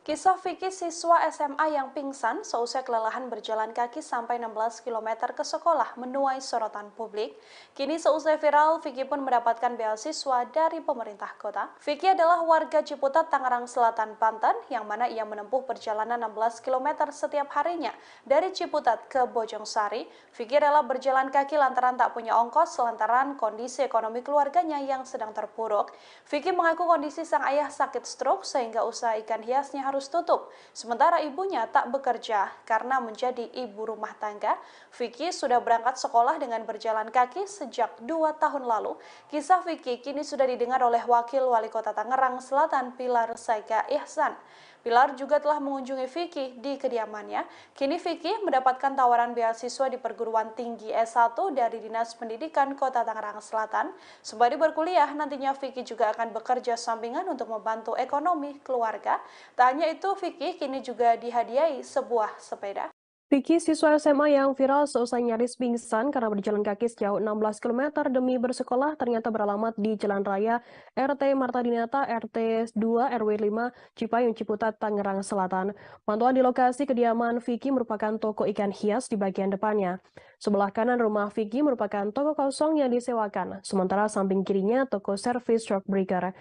Speaker 6: Kisah Vicky siswa SMA yang pingsan seusai kelelahan berjalan kaki sampai 16 km ke sekolah menuai sorotan publik. Kini seusai viral, Vicky pun mendapatkan beasiswa dari pemerintah kota. Vicky adalah warga Ciputat, Tangerang Selatan, Banten, yang mana ia menempuh perjalanan 16 km setiap harinya. Dari Ciputat ke Bojongsari, Vicky rela berjalan kaki lantaran tak punya ongkos lantaran kondisi ekonomi keluarganya yang sedang terpuruk. Vicky mengaku kondisi sang ayah sakit stroke sehingga usaha ikan hiasnya harus tutup. Sementara ibunya tak bekerja karena menjadi ibu rumah tangga. Vicky sudah berangkat sekolah dengan berjalan kaki sejak 2 tahun lalu. Kisah Vicky kini sudah didengar oleh Wakil Wali Kota Tangerang Selatan Pilar Saga Ihsan. Pilar juga telah mengunjungi Vicky di kediamannya. Kini Vicky mendapatkan tawaran beasiswa di perguruan tinggi S1 dari Dinas Pendidikan Kota Tangerang Selatan. Sembari berkuliah, nantinya Vicky juga akan bekerja sampingan untuk membantu ekonomi keluarga. Tak hanya itu, Vicky kini juga dihadiahi sebuah sepeda.
Speaker 2: Vicky, siswa SMA yang viral seusai nyaris pingsan karena berjalan kaki sejauh 16 km demi bersekolah ternyata beralamat di Jalan Raya RT Marta Dinata RT 2 RW 5 Cipayung, Ciputat, Tangerang Selatan. Pantauan di lokasi kediaman Vicky merupakan toko ikan hias di bagian depannya. Sebelah kanan rumah Vicky merupakan toko kosong yang disewakan, sementara samping kirinya toko servis truck breaker.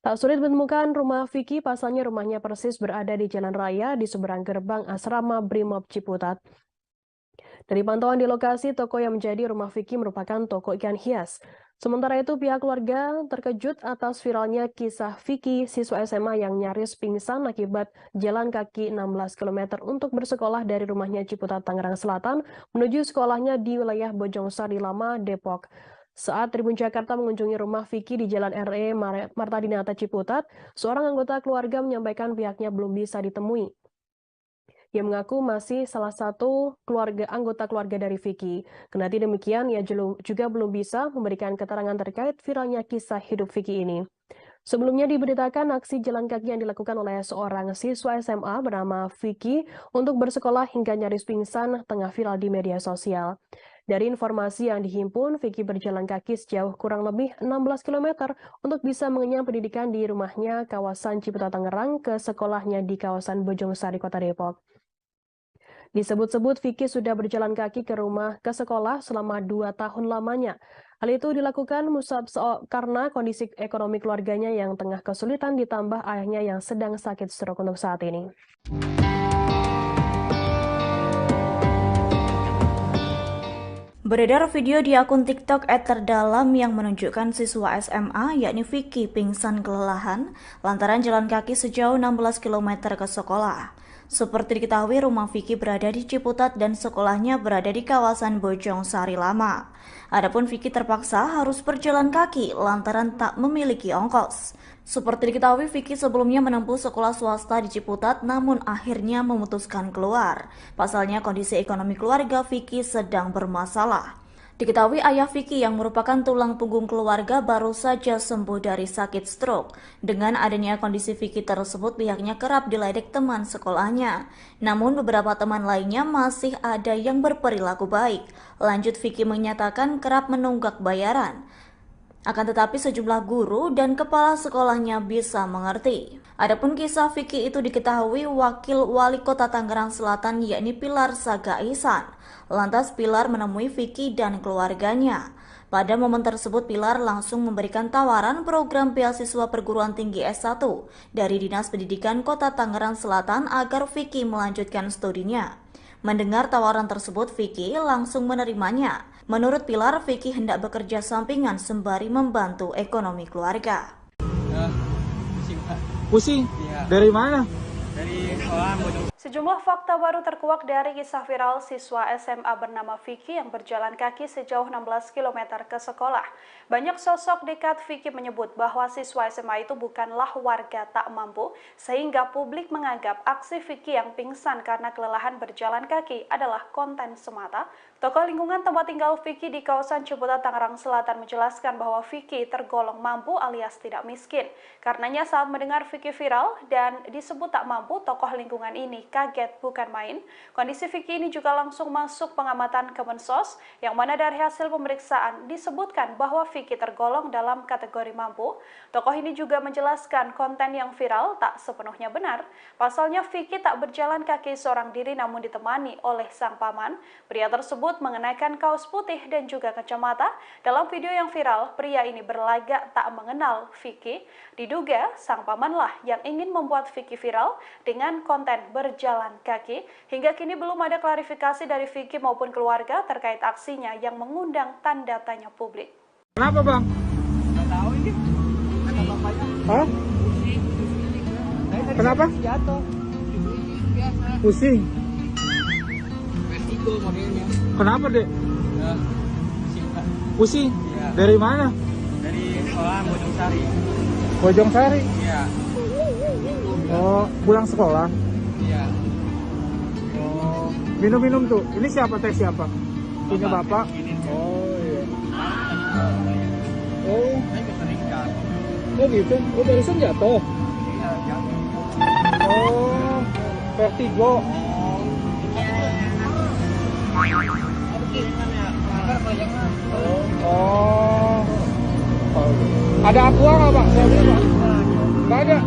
Speaker 2: Tak sulit menemukan rumah Vicky, pasalnya rumahnya persis berada di jalan raya di seberang gerbang asrama Brimob Ciputat. Dari pantauan di lokasi, toko yang menjadi rumah Vicky merupakan toko ikan hias. Sementara itu, pihak keluarga terkejut atas viralnya kisah Vicky, siswa SMA yang nyaris pingsan akibat jalan kaki 16 km untuk bersekolah dari rumahnya Ciputat, Tangerang Selatan, menuju sekolahnya di wilayah Bojongsari Lama, Depok. Saat Tribun Jakarta mengunjungi rumah Vicky di Jalan RE Marta Dinata Ciputat, seorang anggota keluarga menyampaikan pihaknya belum bisa ditemui. Ia mengaku masih salah satu anggota keluarga dari Vicky. Kendati demikian, ia juga belum bisa memberikan keterangan terkait viralnya kisah hidup Vicky ini. Sebelumnya diberitakan aksi jalan kaki yang dilakukan oleh seorang siswa SMA bernama Vicky untuk bersekolah hingga nyaris pingsan tengah viral di media sosial. Dari informasi yang dihimpun, Vicky berjalan kaki sejauh kurang lebih 16 km untuk bisa mengenyam pendidikan di rumahnya kawasan Ciputat Tangerang ke sekolahnya di kawasan Bojongsari, Kota Depok. Disebut-sebut Vicky sudah berjalan kaki ke sekolah selama 2 tahun lamanya. Hal itu dilakukan karena kondisi ekonomi keluarganya yang tengah kesulitan ditambah ayahnya yang sedang sakit stroke untuk saat ini.
Speaker 7: Beredar video di akun TikTok @terdalam yang menunjukkan siswa SMA yakni Vicky pingsan kelelahan lantaran jalan kaki sejauh 16 km ke sekolah. Seperti diketahui, rumah Vicky berada di Ciputat dan sekolahnya berada di kawasan Bojongsari Lama. Adapun Vicky terpaksa harus berjalan kaki lantaran tak memiliki ongkos. Seperti diketahui, Vicky sebelumnya menempuh sekolah swasta di Ciputat namun akhirnya memutuskan keluar. Pasalnya kondisi ekonomi keluarga Vicky sedang bermasalah. Diketahui ayah Vicky yang merupakan tulang punggung keluarga baru saja sembuh dari sakit stroke. Dengan adanya kondisi Vicky tersebut, pihaknya kerap diledek teman sekolahnya. Namun beberapa teman lainnya masih ada yang berperilaku baik. Lanjut, Vicky menyatakan kerap menunggak bayaran. Akan tetapi sejumlah guru dan kepala sekolahnya bisa mengerti. Adapun kisah Vicky itu diketahui Wakil Wali Kota Tangerang Selatan yakni Pilar Saga Ihsan. Lantas Pilar menemui Vicky dan keluarganya. Pada momen tersebut Pilar langsung memberikan tawaran program beasiswa perguruan tinggi S1 dari Dinas Pendidikan Kota Tangerang Selatan agar Vicky melanjutkan studinya. Mendengar tawaran tersebut, Vicky langsung menerimanya. Menurut Pilar, Vicky hendak bekerja sampingan sembari membantu ekonomi keluarga.
Speaker 8: Pusing?
Speaker 9: Iya.
Speaker 8: Dari mana?
Speaker 9: Dari sekolah.
Speaker 6: Sejumlah fakta baru terkuak dari kisah viral siswa SMA bernama Vicky yang berjalan kaki sejauh 16 km ke sekolah. Banyak sosok dekat Vicky menyebut bahwa siswa SMA itu bukanlah warga tak mampu, sehingga publik menganggap aksi Vicky yang pingsan karena kelelahan berjalan kaki adalah konten semata. Tokoh lingkungan tempat tinggal Vicky di kawasan Ciputat, Tangerang Selatan menjelaskan bahwa Vicky tergolong mampu alias tidak miskin. Karenanya saat mendengar Vicky viral dan disebut tak mampu, tokoh lingkungan ini kaget bukan main. Kondisi Vicky ini juga langsung masuk pengamatan Kemensos, yang mana dari hasil pemeriksaan disebutkan bahwa Vicky tergolong dalam kategori mampu. Tokoh ini juga menjelaskan konten yang viral tak sepenuhnya benar. Pasalnya Vicky tak berjalan kaki seorang diri namun ditemani oleh sang paman. Pria tersebut mengenakan kaos putih dan juga kacamata. Dalam video yang viral, pria ini berlagak tak mengenal Vicky. Diduga sang pamanlah yang ingin membuat Vicky viral dengan konten berjalan kaki. Hingga kini belum ada klarifikasi dari Vicky maupun keluarga terkait aksinya yang mengundang tanda tanya publik.
Speaker 8: Kenapa bang?
Speaker 9: Nggak tahu ini. Kata bapaknya.
Speaker 8: Hah? Kenapa?
Speaker 9: Jatuh. Biasa.
Speaker 8: Pusing?
Speaker 9: Vertigo modelnya.
Speaker 8: Kenapa dek?
Speaker 9: Ya, pusing Pak.
Speaker 8: Pusing?
Speaker 9: Iya.
Speaker 8: Dari mana?
Speaker 9: Dari sekolah Bojongsari.
Speaker 8: Bojongsari?
Speaker 9: Iya.
Speaker 8: Oh, pulang sekolah?
Speaker 9: Iya.
Speaker 8: Oh, minum-minum tuh. Ini siapa teh siapa? Punya bapak? Oh iya. Oh,
Speaker 9: Saya sering jatuh.
Speaker 8: oh gitu. Oh barusan jatuh.
Speaker 9: Iya, jatuh.
Speaker 8: Oh, vertigo. Oh. Ada aqua nggak bang? Saya beli bang. Nggak ada.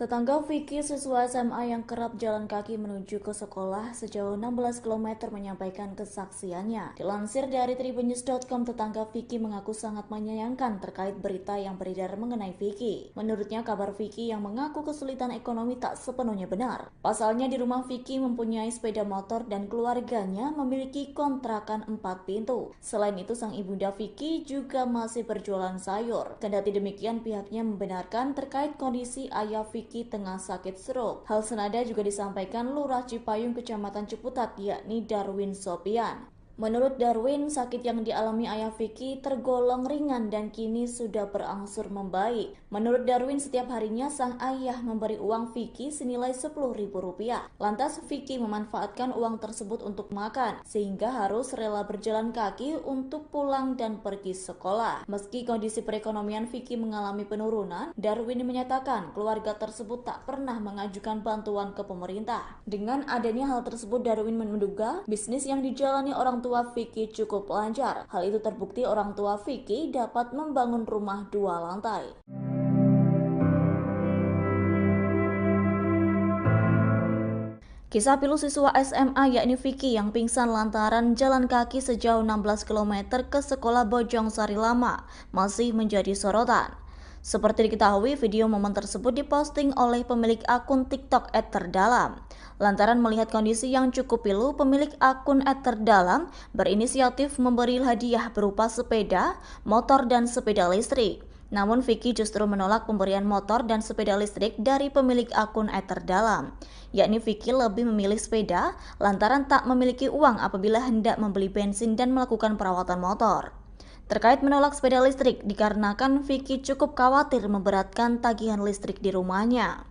Speaker 7: Tetangga Vicky, siswa SMA yang kerap jalan kaki menuju ke sekolah sejauh 16 km menyampaikan kesaksiannya. Dilansir dari tribunnews.com, tetangga Vicky mengaku sangat menyayangkan terkait berita yang beredar mengenai Vicky. Menurutnya, kabar Vicky yang mengaku kesulitan ekonomi tak sepenuhnya benar. Pasalnya di rumah Vicky mempunyai sepeda motor dan keluarganya memiliki kontrakan 4 pintu. Selain itu, sang ibunda Vicky juga masih berjualan sayur. Kendati demikian, pihaknya membenarkan terkait kondisi ayah Vicky tengah sakit stroke. Hal senada juga disampaikan Lurah Cipayung, Kecamatan Ciputat, yakni Darwin Sopian. Menurut Darwin, sakit yang dialami ayah Vicky tergolong ringan dan kini sudah berangsur membaik. Menurut Darwin, setiap harinya sang ayah memberi uang Vicky senilai Rp10.000. Lantas Vicky memanfaatkan uang tersebut untuk makan, sehingga harus rela berjalan kaki untuk pulang dan pergi sekolah. Meski kondisi perekonomian Vicky mengalami penurunan, Darwin menyatakan keluarga tersebut tak pernah mengajukan bantuan ke pemerintah. Dengan adanya hal tersebut, Darwin menduga bisnis yang dijalani orang tua Vicky cukup lancar. Hal itu terbukti orang tua Vicky dapat membangun rumah 2 lantai. Kisah pilu siswa SMA yakni Vicky yang pingsan lantaran jalan kaki sejauh 16 km ke sekolah Bojong Sari Lama masih menjadi sorotan. Seperti diketahui, video momen tersebut diposting oleh pemilik akun TikTok @terdalam. Lantaran melihat kondisi yang cukup pilu, pemilik akun @terdalam berinisiatif memberi hadiah berupa sepeda, motor, dan sepeda listrik. Namun Vicky justru menolak pemberian motor dan sepeda listrik dari pemilik akun @terdalam. Yakni Vicky lebih memilih sepeda lantaran tak memiliki uang apabila hendak membeli bensin dan melakukan perawatan motor. Terkait menolak sepeda listrik dikarenakan Vicky cukup khawatir memberatkan tagihan listrik di rumahnya.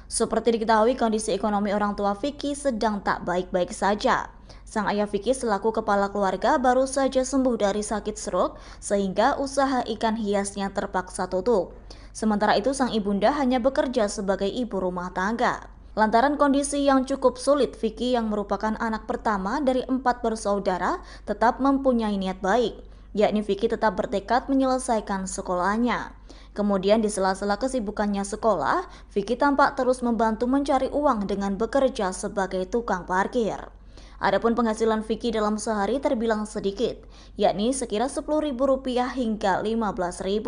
Speaker 7: Seperti diketahui, kondisi ekonomi orang tua Vicky sedang tak baik-baik saja. Sang ayah Vicky selaku kepala keluarga baru saja sembuh dari sakit stroke sehingga usaha ikan hiasnya terpaksa tutup. Sementara itu sang ibunda hanya bekerja sebagai ibu rumah tangga. Lantaran kondisi yang cukup sulit, Vicky yang merupakan anak pertama dari 4 bersaudara tetap mempunyai niat baik. Yakni Vicky tetap bertekad menyelesaikan sekolahnya. Kemudian di sela-sela kesibukannya sekolah, Vicky tampak terus membantu mencari uang dengan bekerja sebagai tukang parkir. Adapun penghasilan Vicky dalam sehari terbilang sedikit, yakni sekira Rp10.000 hingga Rp15.000.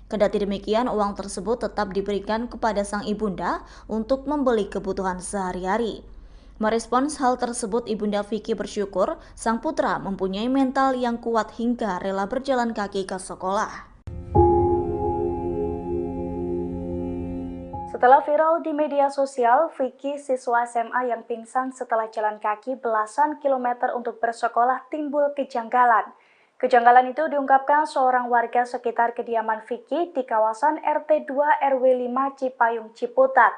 Speaker 7: Kendati demikian, uang tersebut tetap diberikan kepada sang ibunda untuk membeli kebutuhan sehari-hari. Merespons hal tersebut, ibunda Vicky bersyukur sang putra mempunyai mental yang kuat hingga rela berjalan kaki ke sekolah.
Speaker 1: Setelah viral di media sosial, Vicky, siswa SMA yang pingsan setelah jalan kaki belasan kilometer untuk bersekolah, timbul kejanggalan. Kejanggalan itu diungkapkan seorang warga sekitar kediaman Vicky di kawasan RT 2 RW 5 Cipayung, Ciputat,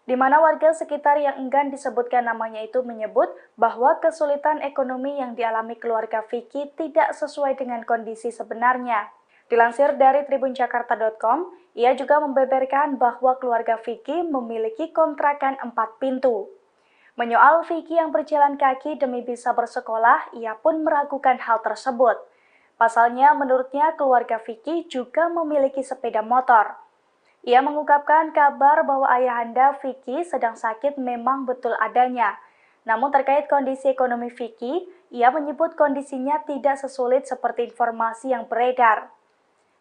Speaker 1: di mana warga sekitar yang enggan disebutkan namanya itu menyebut bahwa kesulitan ekonomi yang dialami keluarga Vicky tidak sesuai dengan kondisi sebenarnya. Dilansir dari tribunjakarta.com, ia juga membeberkan bahwa keluarga Vicky memiliki kontrakan 4 pintu. Menyoal Vicky yang berjalan kaki demi bisa bersekolah, ia pun meragukan hal tersebut. Pasalnya, menurutnya keluarga Vicky juga memiliki sepeda motor. Ia mengungkapkan kabar bahwa ayahanda Vicky sedang sakit memang betul adanya. Namun terkait kondisi ekonomi Vicky, ia menyebut kondisinya tidak sesulit seperti informasi yang beredar.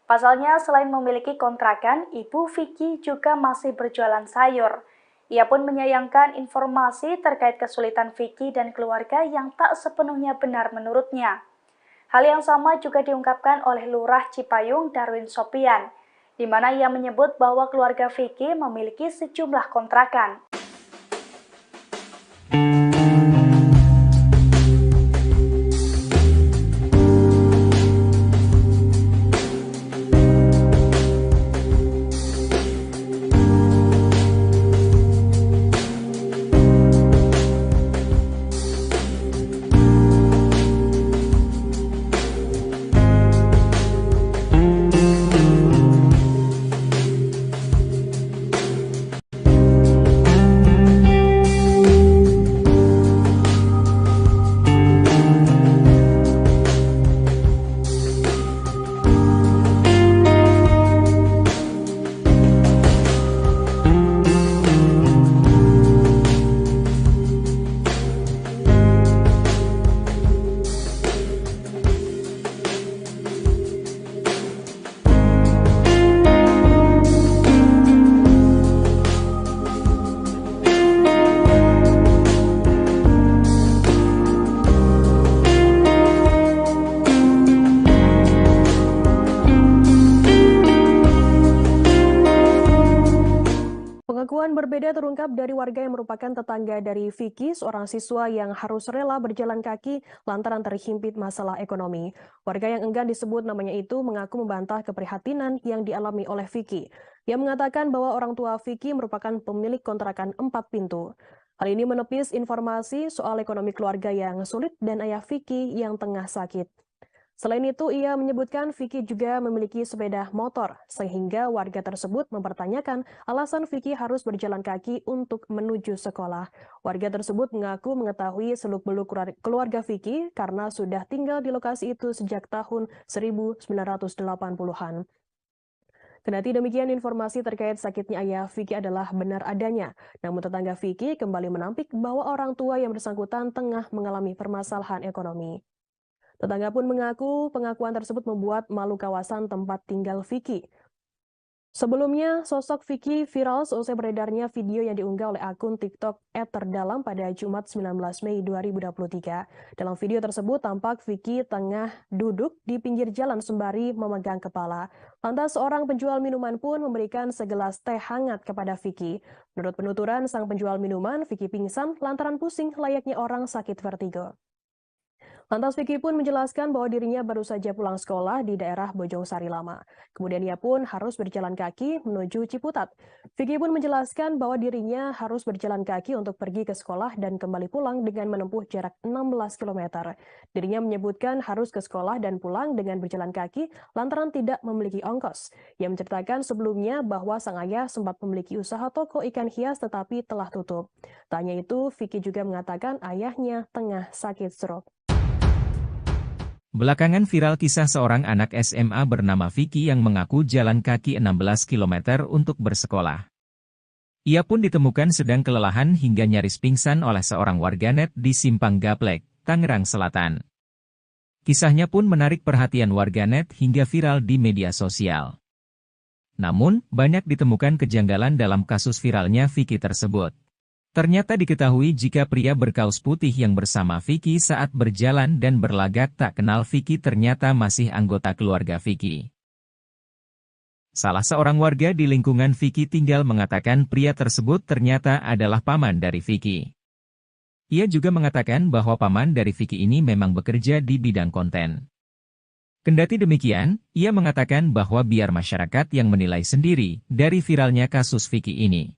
Speaker 1: Pasalnya, selain memiliki kontrakan, ibu Vicky juga masih berjualan sayur. Ia pun menyayangkan informasi terkait kesulitan Vicky dan keluarga yang tak sepenuhnya benar menurutnya. Hal yang sama juga diungkapkan oleh Lurah Cipayung Darwin Sopian, di mana ia menyebut bahwa keluarga Vicky memiliki sejumlah kontrakan.
Speaker 2: Kecelakaan berbeda terungkap dari warga yang merupakan tetangga dari Vicky, seorang siswa yang harus rela berjalan kaki lantaran terhimpit masalah ekonomi. Warga yang enggan disebut namanya itu mengaku membantah keprihatinan yang dialami oleh Vicky. Ia mengatakan bahwa orang tua Vicky merupakan pemilik kontrakan 4 pintu. Hal ini menepis informasi soal ekonomi keluarga yang sulit dan ayah Vicky yang tengah sakit. Selain itu, ia menyebutkan Vicky juga memiliki sepeda motor, sehingga warga tersebut mempertanyakan alasan Vicky harus berjalan kaki untuk menuju sekolah. Warga tersebut mengaku mengetahui seluk-beluk keluarga Vicky karena sudah tinggal di lokasi itu sejak tahun 1980-an. Kendati demikian, informasi terkait sakitnya ayah Vicky adalah benar adanya. Namun tetangga Vicky kembali menampik bahwa orang tua yang bersangkutan tengah mengalami permasalahan ekonomi. Tetangga pun mengaku pengakuan tersebut membuat malu kawasan tempat tinggal Vicky. Sebelumnya, sosok Vicky viral seusai beredarnya video yang diunggah oleh akun TikTok @terdalam pada Jumat 19 Mei 2023. Dalam video tersebut tampak Vicky tengah duduk di pinggir jalan sembari memegang kepala. Lantas seorang penjual minuman pun memberikan segelas teh hangat kepada Vicky. Menurut penuturan sang penjual minuman, Vicky pingsan lantaran pusing layaknya orang sakit vertigo. Lantas Vicky pun menjelaskan bahwa dirinya baru saja pulang sekolah di daerah Bojong Sari Lama. Kemudian ia pun harus berjalan kaki menuju Ciputat. Vicky pun menjelaskan bahwa dirinya harus berjalan kaki untuk pergi ke sekolah dan kembali pulang dengan menempuh jarak 16 km. Dirinya menyebutkan harus ke sekolah dan pulang dengan berjalan kaki lantaran tidak memiliki ongkos. Ia menceritakan sebelumnya bahwa sang ayah sempat memiliki usaha toko ikan hias tetapi telah tutup. Tak hanya itu, Vicky juga mengatakan ayahnya tengah sakit stroke.
Speaker 3: Belakangan viral kisah seorang anak SMA bernama Vicky yang mengaku jalan kaki 16 km untuk bersekolah. Ia pun ditemukan sedang kelelahan hingga nyaris pingsan oleh seorang warganet di Simpang Gaplek, Tangerang Selatan. Kisahnya pun menarik perhatian warganet hingga viral di media sosial. Namun, banyak ditemukan kejanggalan dalam kasus viralnya Vicky tersebut. Ternyata diketahui jika pria berkaus putih yang bersama Vicky saat berjalan dan berlagak tak kenal Vicky ternyata masih anggota keluarga Vicky. Salah seorang warga di lingkungan Vicky tinggal mengatakan pria tersebut ternyata adalah paman dari Vicky. Ia juga mengatakan bahwa paman dari Vicky ini memang bekerja di bidang konten. Kendati demikian, ia mengatakan bahwa biar masyarakat yang menilai sendiri dari viralnya kasus Vicky ini.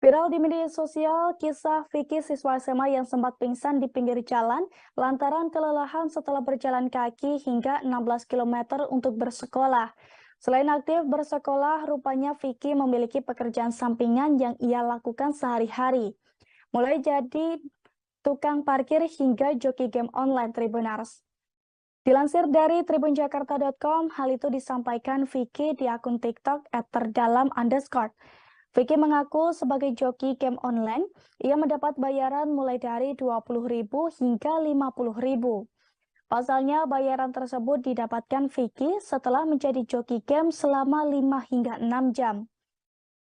Speaker 1: Viral di media sosial, kisah Vicky siswa SMA yang sempat pingsan di pinggir jalan lantaran kelelahan setelah berjalan kaki hingga 16 km untuk bersekolah. Selain aktif bersekolah, rupanya Vicky memiliki pekerjaan sampingan yang ia lakukan sehari-hari. Mulai jadi tukang parkir hingga joki game online Tribuners. Dilansir dari tribunjakarta.com, hal itu disampaikan Vicky di akun TikTok @terdalam_. Vicky mengaku sebagai joki game online, ia mendapat bayaran mulai dari Rp20.000 hingga Rp50.000. Pasalnya, bayaran tersebut didapatkan Vicky setelah menjadi joki game selama 5 hingga 6 jam.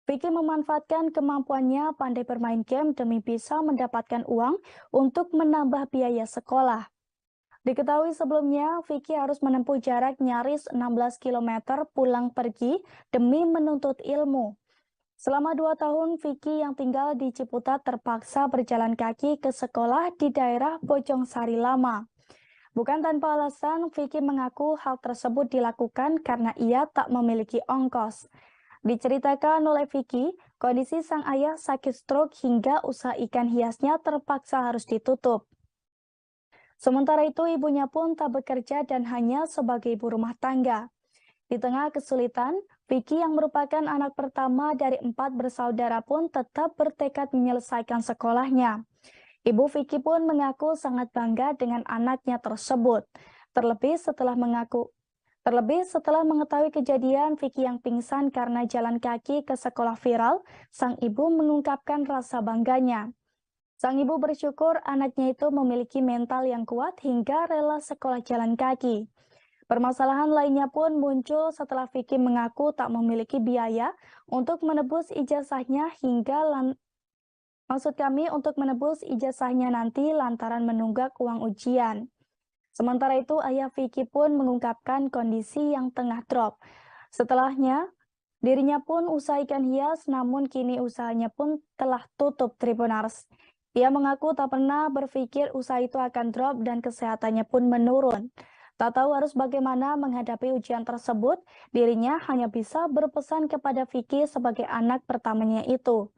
Speaker 1: Vicky memanfaatkan kemampuannya pandai bermain game demi bisa mendapatkan uang untuk menambah biaya sekolah. Diketahui sebelumnya, Vicky harus menempuh jarak nyaris 16 km pulang pergi demi menuntut ilmu. Selama 2 tahun, Vicky yang tinggal di Ciputat terpaksa berjalan kaki ke sekolah di daerah Bojongsari Lama. Bukan tanpa alasan, Vicky mengaku hal tersebut dilakukan karena ia tak memiliki ongkos. Diceritakan oleh Vicky, kondisi sang ayah sakit stroke hingga usaha ikan hiasnya terpaksa harus ditutup. Sementara itu, ibunya pun tak bekerja dan hanya sebagai ibu rumah tangga. Di tengah kesulitan, Vicky yang merupakan anak pertama dari 4 bersaudara pun tetap bertekad menyelesaikan sekolahnya. Ibu Vicky pun mengaku sangat bangga dengan anaknya tersebut. Terlebih setelah mengetahui kejadian Vicky yang pingsan karena jalan kaki ke sekolah viral, sang ibu mengungkapkan rasa bangganya. Sang ibu bersyukur anaknya itu memiliki mental yang kuat hingga rela sekolah jalan kaki. Permasalahan lainnya pun muncul setelah Vicky mengaku tak memiliki biaya untuk menebus ijazahnya untuk menebus ijazahnya nanti lantaran menunggak uang ujian. Sementara itu, ayah Vicky pun mengungkapkan kondisi yang tengah drop. Setelahnya, dirinya pun usaha ikan hias, namun kini usahanya pun telah tutup Tribunars. Ia mengaku tak pernah berpikir usaha itu akan drop dan kesehatannya pun menurun. Tak tahu harus bagaimana menghadapi ujian tersebut, dirinya hanya bisa berpesan kepada Vicky sebagai anak pertamanya itu.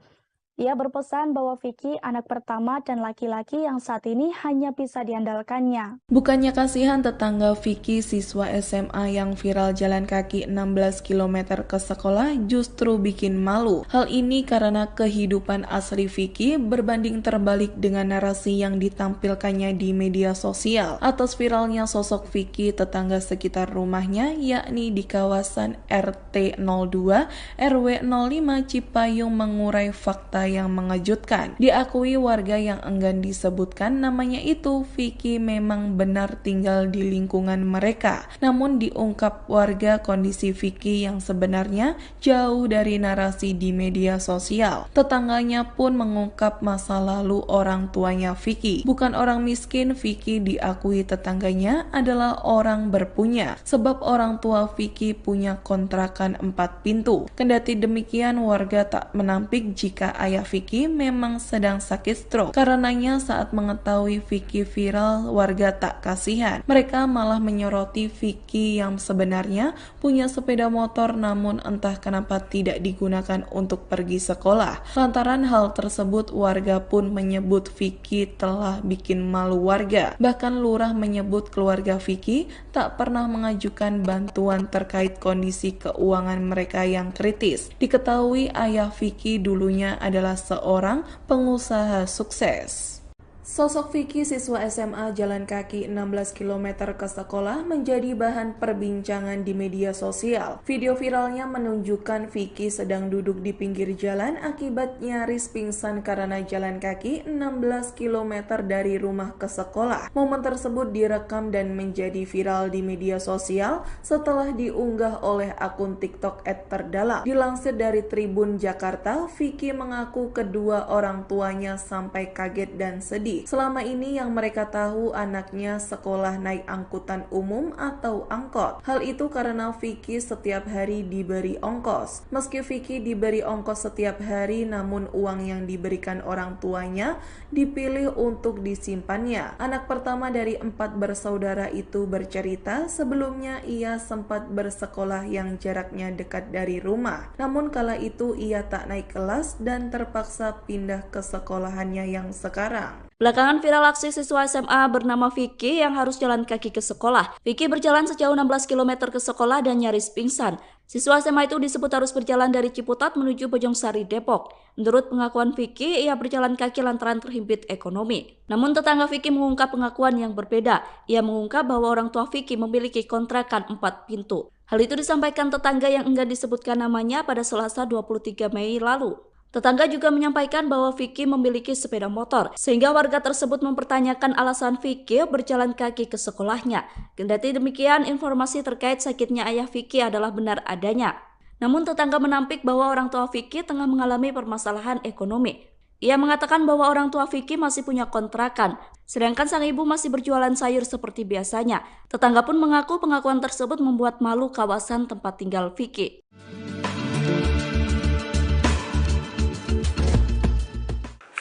Speaker 1: Ia berpesan bahwa Vicky anak pertama dan laki-laki yang saat ini hanya bisa diandalkannya.
Speaker 4: Bukannya kasihan tetangga Vicky siswa SMA yang viral jalan kaki 16 km ke sekolah justru bikin malu. Hal ini karena kehidupan asli Vicky berbanding terbalik dengan narasi yang ditampilkannya di media sosial. Atas viralnya sosok Vicky tetangga sekitar rumahnya yakni di kawasan RT 02 RW 05 Cipayung mengurai fakta yang mengejutkan. Diakui warga yang enggan disebutkan namanya itu, Vicky memang benar tinggal di lingkungan mereka. Namun diungkap warga kondisi Vicky yang sebenarnya jauh dari narasi di media sosial. Tetangganya pun mengungkap masa lalu orang tuanya Vicky. Bukan orang miskin, Vicky diakui tetangganya adalah orang berpunya. Sebab orang tua Vicky punya kontrakan 4 pintu. Kendati demikian, warga tak menampik jika ayah Vicky memang sedang sakit stroke. Karenanya saat mengetahui Vicky viral, warga tak kasihan. Mereka malah menyoroti Vicky yang sebenarnya punya sepeda motor namun entah kenapa tidak digunakan untuk pergi sekolah. Lantaran hal tersebut, warga pun menyebut Vicky telah bikin malu warga. Bahkan lurah menyebut keluarga Vicky tak pernah mengajukan bantuan terkait kondisi keuangan mereka yang kritis. Diketahui ayah Vicky dulunya adalah seorang pengusaha sukses. Sosok Vicky siswa SMA jalan kaki 16 km ke sekolah menjadi bahan perbincangan di media sosial. Video viralnya menunjukkan Vicky sedang duduk di pinggir jalan akibat nyaris pingsan karena jalan kaki 16 km dari rumah ke sekolah. Momen tersebut direkam dan menjadi viral di media sosial setelah diunggah oleh akun TikTok @terdalam. Dilansir dari Tribun Jakarta, Vicky mengaku kedua orang tuanya sampai kaget dan sedih. Selama ini yang mereka tahu anaknya sekolah naik angkutan umum atau angkot. Hal itu karena Vicky setiap hari diberi ongkos. Meski Vicky diberi ongkos setiap hari, namun uang yang diberikan orang tuanya dipilih untuk disimpannya. Anak pertama dari 4 bersaudara itu bercerita sebelumnya ia sempat bersekolah yang jaraknya dekat dari rumah. Namun kala itu ia tak naik kelas dan terpaksa pindah ke sekolahannya yang sekarang.
Speaker 10: Belakangan viral aksi siswa SMA bernama Vicky yang harus jalan kaki ke sekolah. Vicky berjalan sejauh 16 km ke sekolah dan nyaris pingsan. Siswa SMA itu disebut harus berjalan dari Ciputat menuju Bojongsari, Depok. Menurut pengakuan Vicky, ia berjalan kaki lantaran terhimpit ekonomi. Namun tetangga Vicky mengungkap pengakuan yang berbeda. Ia mengungkap bahwa orang tua Vicky memiliki kontrakan 4 pintu. Hal itu disampaikan tetangga yang enggan disebutkan namanya pada Selasa 23 Mei lalu. Tetangga juga menyampaikan bahwa Vicky memiliki sepeda motor, sehingga warga tersebut mempertanyakan alasan Vicky berjalan kaki ke sekolahnya. Kendati demikian, informasi terkait sakitnya ayah Vicky adalah benar adanya. Namun tetangga menampik bahwa orang tua Vicky tengah mengalami permasalahan ekonomi. Ia mengatakan bahwa orang tua Vicky masih punya kontrakan, sedangkan sang ibu masih berjualan sayur seperti biasanya. Tetangga pun mengaku pengakuan tersebut membuat malu kawasan tempat tinggal Vicky.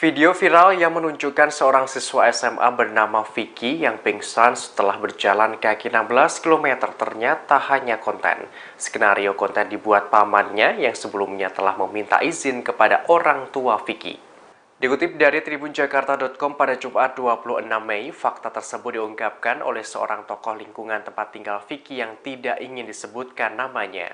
Speaker 5: Video viral yang menunjukkan seorang siswa SMA bernama Vicky yang pingsan setelah berjalan kaki 16 km ternyata hanya konten. Skenario konten dibuat pamannya yang sebelumnya telah meminta izin kepada orang tua Vicky. Dikutip dari tribunjakarta.com pada Jumat 26 Mei, fakta tersebut diungkapkan oleh seorang tokoh lingkungan tempat tinggal Vicky yang tidak ingin disebutkan namanya.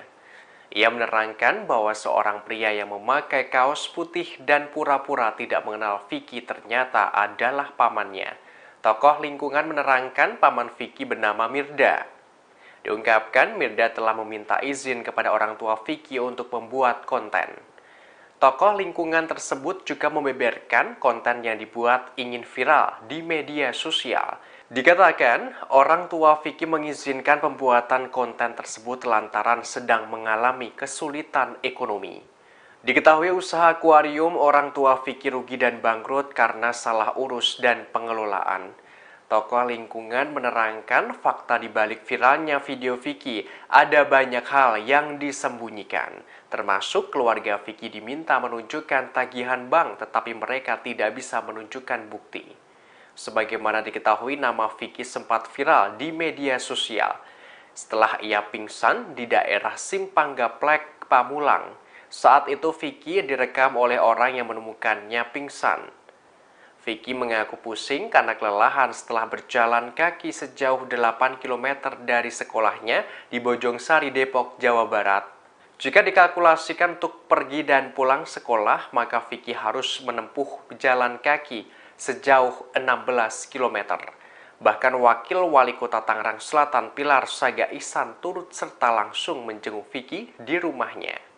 Speaker 5: Ia menerangkan bahwa seorang pria yang memakai kaos putih dan pura-pura tidak mengenal Vicky ternyata adalah pamannya. Tokoh lingkungan menerangkan paman Vicky bernama Mirda. Diungkapkan Mirda telah meminta izin kepada orang tua Vicky untuk membuat konten. Tokoh lingkungan tersebut juga membeberkan konten yang dibuat ingin viral di media sosial. Dikatakan, orang tua Vicky mengizinkan pembuatan konten tersebut lantaran sedang mengalami kesulitan ekonomi. Diketahui usaha akuarium orang tua Vicky rugi dan bangkrut karena salah urus dan pengelolaan. Tokoh lingkungan menerangkan fakta di balik viralnya video Vicky ada banyak hal yang disembunyikan. Termasuk keluarga Vicky diminta menunjukkan tagihan bank tetapi mereka tidak bisa menunjukkan bukti. Sebagaimana diketahui, nama Vicky sempat viral di media sosial setelah ia pingsan di daerah Simpang Gaplek, Pamulang. Saat itu Vicky direkam oleh orang yang menemukannya pingsan. Vicky mengaku pusing karena kelelahan setelah berjalan kaki sejauh 8 km dari sekolahnya di Bojongsari, Depok, Jawa Barat. Jika dikalkulasikan untuk pergi dan pulang sekolah, maka Vicky harus menempuh jalan kaki sejauh 16 km. Bahkan Wakil Wali Kota Tangerang Selatan Pilar Saga Ihsan turut serta langsung menjenguk Vicky di rumahnya.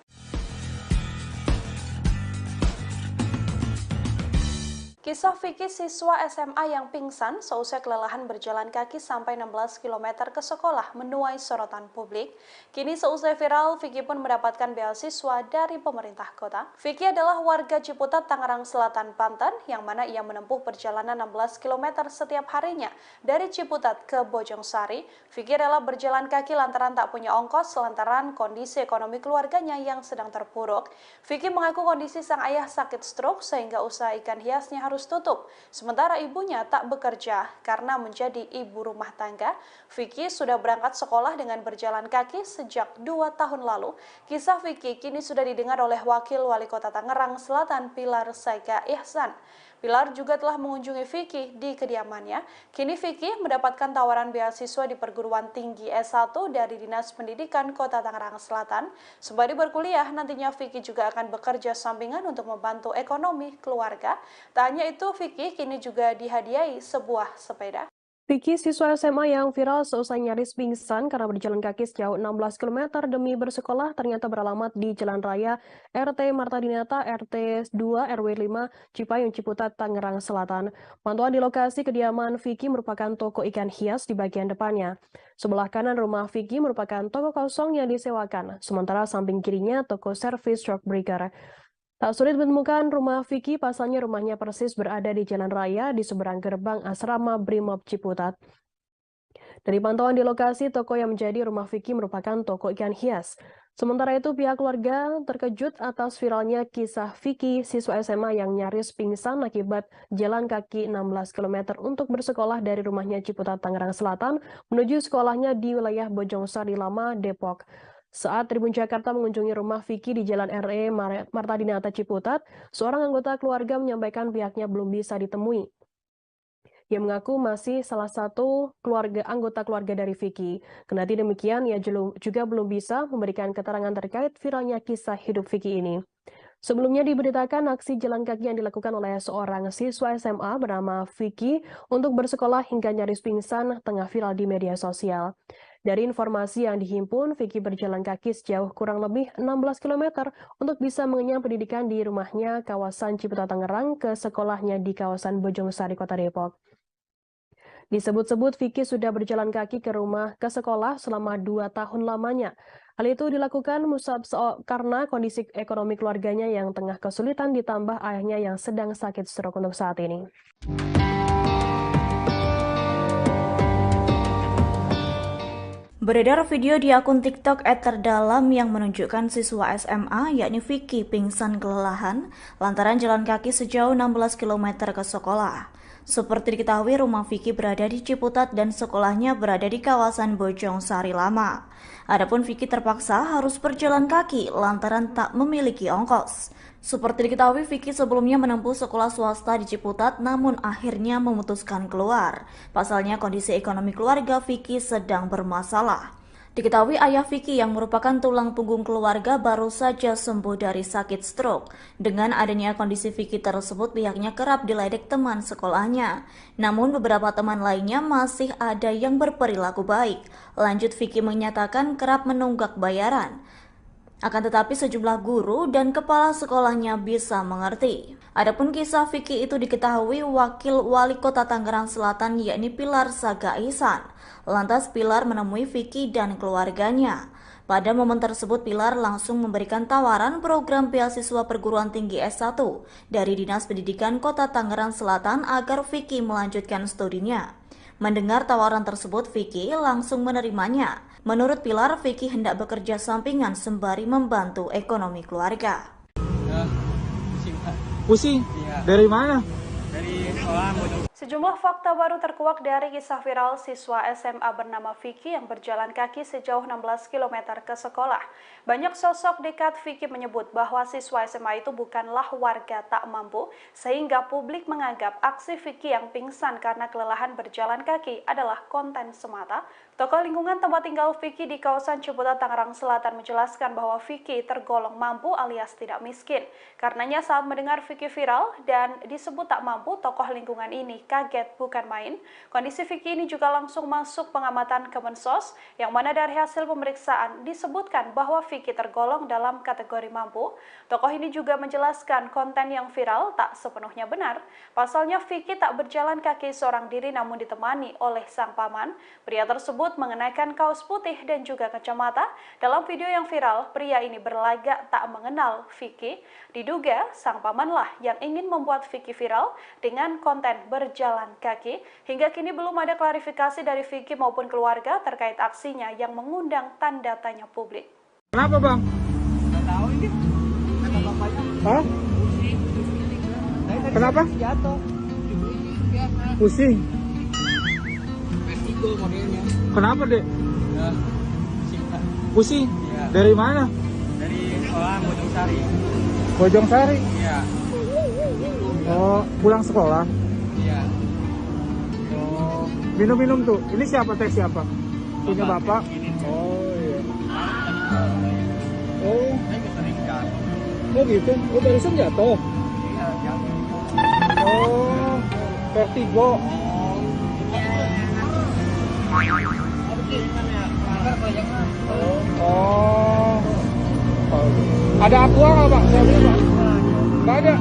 Speaker 6: Kisah Vicky siswa SMA yang pingsan seusai kelelahan berjalan kaki sampai 16 km ke sekolah menuai sorotan publik. Kini seusai viral, Vicky pun mendapatkan beasiswa dari pemerintah kota. Vicky adalah warga Ciputat, Tangerang Selatan, Banten, yang mana ia menempuh perjalanan 16 km setiap harinya. Dari Ciputat ke Bojongsari, Vicky rela berjalan kaki lantaran tak punya ongkos lantaran kondisi ekonomi keluarganya yang sedang terpuruk. Vicky mengaku kondisi sang ayah sakit stroke sehingga usaha ikan hiasnya harus tutup. Sementara ibunya tak bekerja karena menjadi ibu rumah tangga. Vicky sudah berangkat sekolah dengan berjalan kaki sejak 2 tahun lalu. Kisah Vicky kini sudah didengar oleh Wakil Wali Kota Tangerang Selatan Pilar Saga Ihsan. Pilar juga telah mengunjungi Vicky di kediamannya. Kini Vicky mendapatkan tawaran beasiswa di perguruan tinggi S1 dari Dinas Pendidikan Kota Tangerang Selatan. Sembari berkuliah, nantinya Vicky juga akan bekerja sampingan untuk membantu ekonomi keluarga. Tak hanya itu, Vicky kini juga dihadiahi sebuah sepeda.
Speaker 2: Vicky, siswa SMA yang viral seusai nyaris pingsan karena berjalan kaki sejauh 16 km demi bersekolah ternyata beralamat di Jalan Raya RT Marta Dinata, RT 2 RW 5, Cipayung, Ciputat, Tangerang Selatan. Pantauan di lokasi kediaman Vicky merupakan toko ikan hias di bagian depannya. Sebelah kanan rumah Vicky merupakan toko kosong yang disewakan, sementara samping kirinya toko servis truck breaker. Tak sulit menemukan rumah Vicky, pasalnya rumahnya persis berada di jalan raya di seberang gerbang asrama Brimob Ciputat. Dari pantauan di lokasi, toko yang menjadi rumah Vicky merupakan toko ikan hias. Sementara itu, pihak keluarga terkejut atas viralnya kisah Vicky, siswa SMA yang nyaris pingsan akibat jalan kaki 16 km untuk bersekolah dari rumahnya Ciputat, Tangerang Selatan, menuju sekolahnya di wilayah Bojongsari Lama, Depok. Saat Tribun Jakarta mengunjungi rumah Vicky di Jalan RE Marta Dinata Ciputat, seorang anggota keluarga menyampaikan pihaknya belum bisa ditemui. Ia mengaku masih salah satu anggota keluarga dari Vicky. Kendati demikian, ia juga belum bisa memberikan keterangan terkait viralnya kisah hidup Vicky ini. Sebelumnya diberitakan aksi jalan kaki yang dilakukan oleh seorang siswa SMA bernama Vicky untuk bersekolah hingga nyaris pingsan tengah viral di media sosial. Dari informasi yang dihimpun, Vicky berjalan kaki sejauh kurang lebih 16 km untuk bisa mengenyam pendidikan di rumahnya kawasan Ciputat Tangerang ke sekolahnya di kawasan Bojongsari, Kota Depok. Disebut-sebut Vicky sudah berjalan kaki ke sekolah selama 2 tahun lamanya. Hal itu dilakukan karena kondisi ekonomi keluarganya yang tengah kesulitan ditambah ayahnya yang sedang sakit stroke untuk saat ini.
Speaker 7: Beredar video di akun TikTok @terdalam yang menunjukkan siswa SMA yakni Vicky pingsan kelelahan lantaran jalan kaki sejauh 16 km ke sekolah. Seperti diketahui, rumah Vicky berada di Ciputat dan sekolahnya berada di kawasan Bojongsari Lama. Adapun Vicky terpaksa harus berjalan kaki lantaran tak memiliki ongkos. Seperti diketahui, Vicky sebelumnya menempuh sekolah swasta di Ciputat namun akhirnya memutuskan keluar. Pasalnya kondisi ekonomi keluarga Vicky sedang bermasalah. Diketahui ayah Vicky yang merupakan tulang punggung keluarga baru saja sembuh dari sakit stroke. Dengan adanya kondisi Vicky tersebut, pihaknya kerap diledek teman sekolahnya. Namun beberapa teman lainnya masih ada yang berperilaku baik. Lanjut, Vicky menyatakan kerap menunggak bayaran. Akan tetapi sejumlah guru dan kepala sekolahnya bisa mengerti. Adapun kisah Vicky itu diketahui Wakil Wali Kota Tangerang Selatan yakni Pilar Saga Ihsan. Lantas Pilar menemui Vicky dan keluarganya. Pada momen tersebut Pilar langsung memberikan tawaran program beasiswa perguruan tinggi S1 dari Dinas Pendidikan Kota Tangerang Selatan agar Vicky melanjutkan studinya. Mendengar tawaran tersebut, Vicky langsung menerimanya. Menurut Pilar, Vicky hendak bekerja sampingan sembari membantu ekonomi keluarga.
Speaker 8: Pusing?
Speaker 9: Iya.
Speaker 8: Dari mana?
Speaker 9: Dari sekolah Bojong.
Speaker 6: Sejumlah fakta baru terkuak dari kisah viral siswa SMA bernama Vicky yang berjalan kaki sejauh 16 km ke sekolah. Banyak sosok dekat Vicky menyebut bahwa siswa SMA itu bukanlah warga tak mampu, sehingga publik menganggap aksi Vicky yang pingsan karena kelelahan berjalan kaki adalah konten semata. Tokoh lingkungan tempat tinggal Vicky di kawasan Ciputat, Tangerang Selatan menjelaskan bahwa Vicky tergolong mampu alias tidak miskin. Karenanya saat mendengar Vicky viral dan disebut tak mampu, tokoh lingkungan ini kaget bukan main. Kondisi Vicky ini juga langsung masuk pengamatan Kemensos, yang mana dari hasil pemeriksaan disebutkan bahwa Vicky tergolong dalam kategori mampu. Tokoh ini juga menjelaskan konten yang viral tak sepenuhnya benar. Pasalnya Vicky tak berjalan kaki seorang diri namun ditemani oleh sang paman. Pria tersebut mengenakan kaos putih dan juga kacamata. Dalam video yang viral, pria ini berlagak tak mengenal Vicky. Diduga sang pamanlah yang ingin membuat Vicky viral dengan konten berjalan kaki. Hingga kini belum ada klarifikasi dari Vicky maupun keluarga terkait aksinya yang mengundang tanda tanya publik.
Speaker 8: Kenapa bang?
Speaker 9: Nggak tahu ini. Kata bapaknya.
Speaker 8: Hah? Kenapa?
Speaker 9: Jatuh.
Speaker 8: Pusing?
Speaker 9: Vertigo modelnya.
Speaker 8: Kenapa dek?
Speaker 9: Ya, pusing Pak.
Speaker 8: Pusing?
Speaker 9: Iya.
Speaker 8: Dari mana?
Speaker 9: Dari sekolah Bojongsari.
Speaker 8: Bojongsari?
Speaker 9: Iya.
Speaker 8: Oh, pulang sekolah?
Speaker 9: Iya.
Speaker 8: Oh, minum-minum tuh. Ini siapa teh siapa? Punya bapak? Oh iya. Oh,
Speaker 9: Saya keseringkan.
Speaker 8: oh gitu. Oh barusan jatuh.
Speaker 9: Iya, jatuh.
Speaker 8: Oh, vertigo. Oh. Ada aqua nggak pak? Saya beli pak. Nggak ada.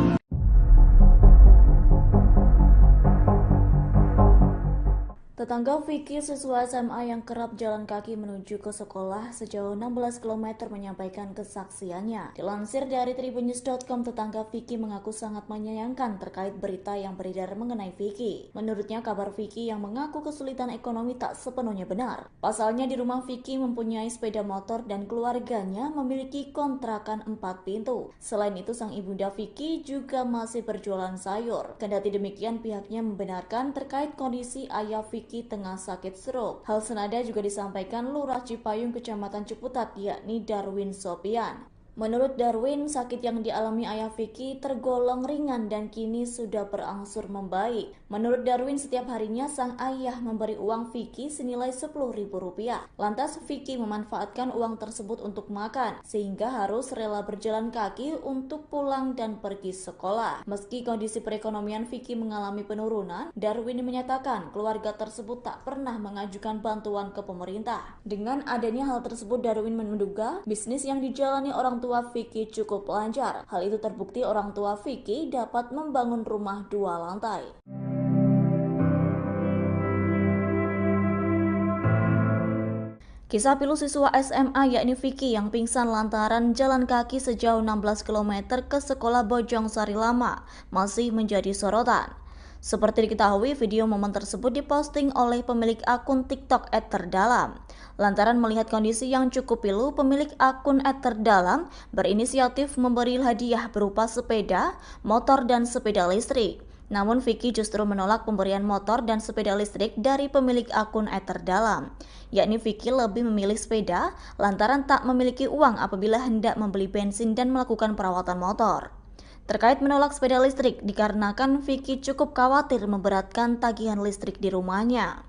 Speaker 7: Tetangga Vicky, siswa SMA yang kerap jalan kaki menuju ke sekolah sejauh 16 km menyampaikan kesaksiannya. Dilansir dari tribunnews.com, tetangga Vicky mengaku sangat menyayangkan terkait berita yang beredar mengenai Vicky. Menurutnya, kabar Vicky yang mengaku kesulitan ekonomi tak sepenuhnya benar. Pasalnya di rumah Vicky mempunyai sepeda motor dan keluarganya memiliki kontrakan 4 pintu. Selain itu, sang ibunda Vicky juga masih berjualan sayur. Kendati demikian, pihaknya membenarkan terkait kondisi ayah Vicky tengah sakit stroke. Hal senada juga disampaikan Lurah Cipayung, Kecamatan Ciputat, yakni Darwin Sopian. Menurut Darwin, sakit yang dialami ayah Vicky tergolong ringan dan kini sudah berangsur membaik. Menurut Darwin, setiap harinya sang ayah memberi uang Vicky senilai Rp10.000. Lantas Vicky memanfaatkan uang tersebut untuk makan, sehingga harus rela berjalan kaki untuk pulang dan pergi sekolah. Meski kondisi perekonomian Vicky mengalami penurunan, Darwin menyatakan keluarga tersebut tak pernah mengajukan bantuan ke pemerintah. Dengan adanya hal tersebut, Darwin menduga bisnis yang dijalani orang tua Vicky cukup lancar. Hal itu terbukti orang tua Vicky dapat membangun rumah 2 lantai. Kisah pilu siswa SMA yakni Vicky yang pingsan lantaran jalan kaki sejauh 16 km ke sekolah Bojong Sari Lama masih menjadi sorotan. Seperti diketahui, video momen tersebut diposting oleh pemilik akun TikTok @terdalam. Lantaran melihat kondisi yang cukup pilu, pemilik akun @terdalam berinisiatif memberi hadiah berupa sepeda, motor, dan sepeda listrik. Namun Vicky justru menolak pemberian motor dan sepeda listrik dari pemilik akun @terdalam. Yakni Vicky lebih memilih sepeda lantaran tak memiliki uang apabila hendak membeli bensin dan melakukan perawatan motor. Terkait menolak sepeda listrik dikarenakan Vicky cukup khawatir memberatkan tagihan listrik di rumahnya.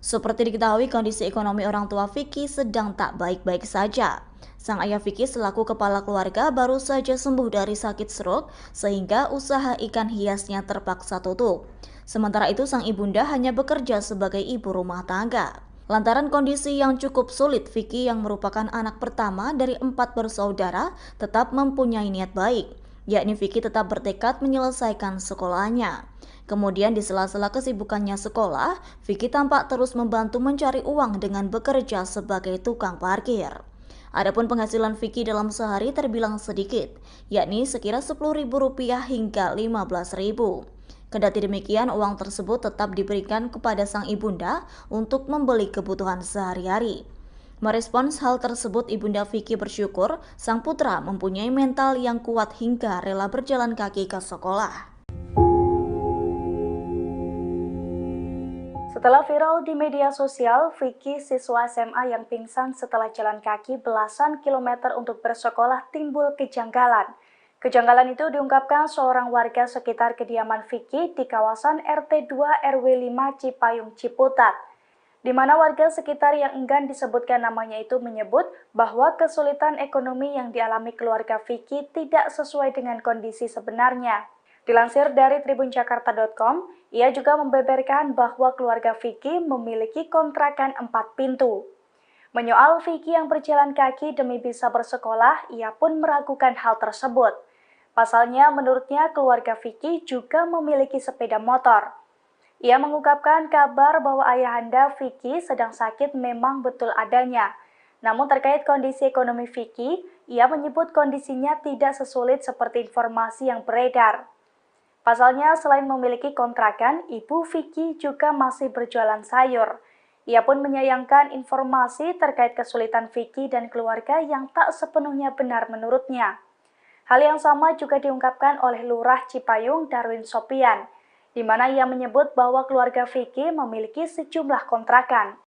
Speaker 7: Seperti diketahui, kondisi ekonomi orang tua Vicky sedang tak baik-baik saja. Sang ayah Vicky selaku kepala keluarga baru saja sembuh dari sakit stroke sehingga usaha ikan hiasnya terpaksa tutup. Sementara itu sang ibunda hanya bekerja sebagai ibu rumah tangga. Lantaran kondisi yang cukup sulit, Vicky yang merupakan anak pertama dari 4 bersaudara tetap mempunyai niat baik, yakni Vicky tetap bertekad menyelesaikan sekolahnya. Kemudian di sela-sela kesibukannya sekolah, Vicky tampak terus membantu mencari uang dengan bekerja sebagai tukang parkir. Adapun penghasilan Vicky dalam sehari terbilang sedikit, yakni sekira Rp10.000 hingga Rp15.000. Kendati demikian, uang tersebut tetap diberikan kepada sang ibunda untuk membeli kebutuhan sehari-hari. Merespons hal tersebut, ibunda Vicky bersyukur sang putra mempunyai mental yang kuat hingga rela berjalan kaki ke sekolah.
Speaker 1: Setelah viral di media sosial, Vicky, siswa SMA yang pingsan setelah jalan kaki belasan kilometer untuk bersekolah, timbul kejanggalan. Kejanggalan itu diungkapkan seorang warga sekitar kediaman Vicky di kawasan RT 2 RW 5 Cipayung, Ciputat, di mana warga sekitar yang enggan disebutkan namanya itu menyebut bahwa kesulitan ekonomi yang dialami keluarga Vicky tidak sesuai dengan kondisi sebenarnya. Dilansir dari tribunjakarta.com, ia juga membeberkan bahwa keluarga Vicky memiliki kontrakan 4 pintu. Menyoal Vicky yang berjalan kaki demi bisa bersekolah, ia pun meragukan hal tersebut. Pasalnya, menurutnya keluarga Vicky juga memiliki sepeda motor. Ia mengungkapkan kabar bahwa ayahanda Vicky sedang sakit memang betul adanya. Namun terkait kondisi ekonomi Vicky, ia menyebut kondisinya tidak sesulit seperti informasi yang beredar. Pasalnya, selain memiliki kontrakan, ibu Vicky juga masih berjualan sayur. Ia pun menyayangkan informasi terkait kesulitan Vicky dan keluarga yang tak sepenuhnya benar menurutnya. Hal yang sama juga diungkapkan oleh Lurah Cipayung Darwin Sopian, di mana ia menyebut bahwa keluarga Vicky memiliki sejumlah kontrakan.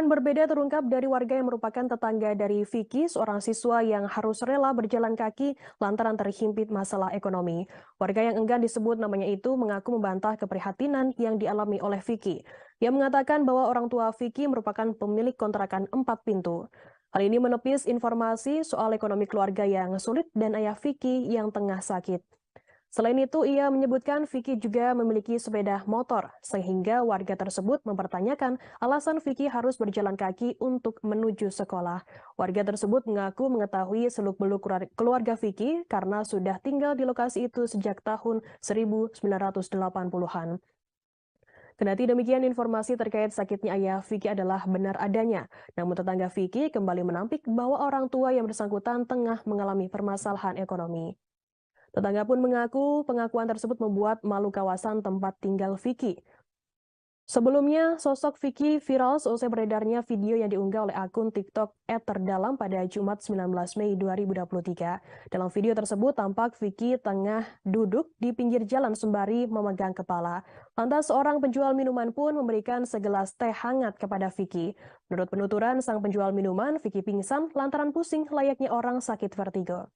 Speaker 2: Pengakuan berbeda terungkap dari warga yang merupakan tetangga dari Vicky, seorang siswa yang harus rela berjalan kaki lantaran terhimpit masalah ekonomi. Warga yang enggan disebut namanya itu mengaku membantah keprihatinan yang dialami oleh Vicky. Ia mengatakan bahwa orang tua Vicky merupakan pemilik kontrakan 4 pintu. Hal ini menepis informasi soal ekonomi keluarga yang sulit dan ayah Vicky yang tengah sakit. Selain itu, ia menyebutkan Vicky juga memiliki sepeda motor, sehingga warga tersebut mempertanyakan alasan Vicky harus berjalan kaki untuk menuju sekolah. Warga tersebut mengaku mengetahui seluk-beluk keluarga Vicky karena sudah tinggal di lokasi itu sejak tahun 1980-an. Kendati demikian, informasi terkait sakitnya ayah Vicky adalah benar adanya. Namun tetangga Vicky kembali menampik bahwa orang tua yang bersangkutan tengah mengalami permasalahan ekonomi. Tetangga pun mengaku pengakuan tersebut membuat malu kawasan tempat tinggal Vicky. Sebelumnya, sosok Vicky viral seusai beredarnya video yang diunggah oleh akun TikTok @terdalam pada Jumat 19 Mei 2023. Dalam video tersebut tampak Vicky tengah duduk di pinggir jalan sembari memegang kepala. Lantas seorang penjual minuman pun memberikan segelas teh hangat kepada Vicky. Menurut penuturan sang penjual minuman, Vicky pingsan lantaran pusing layaknya orang sakit vertigo.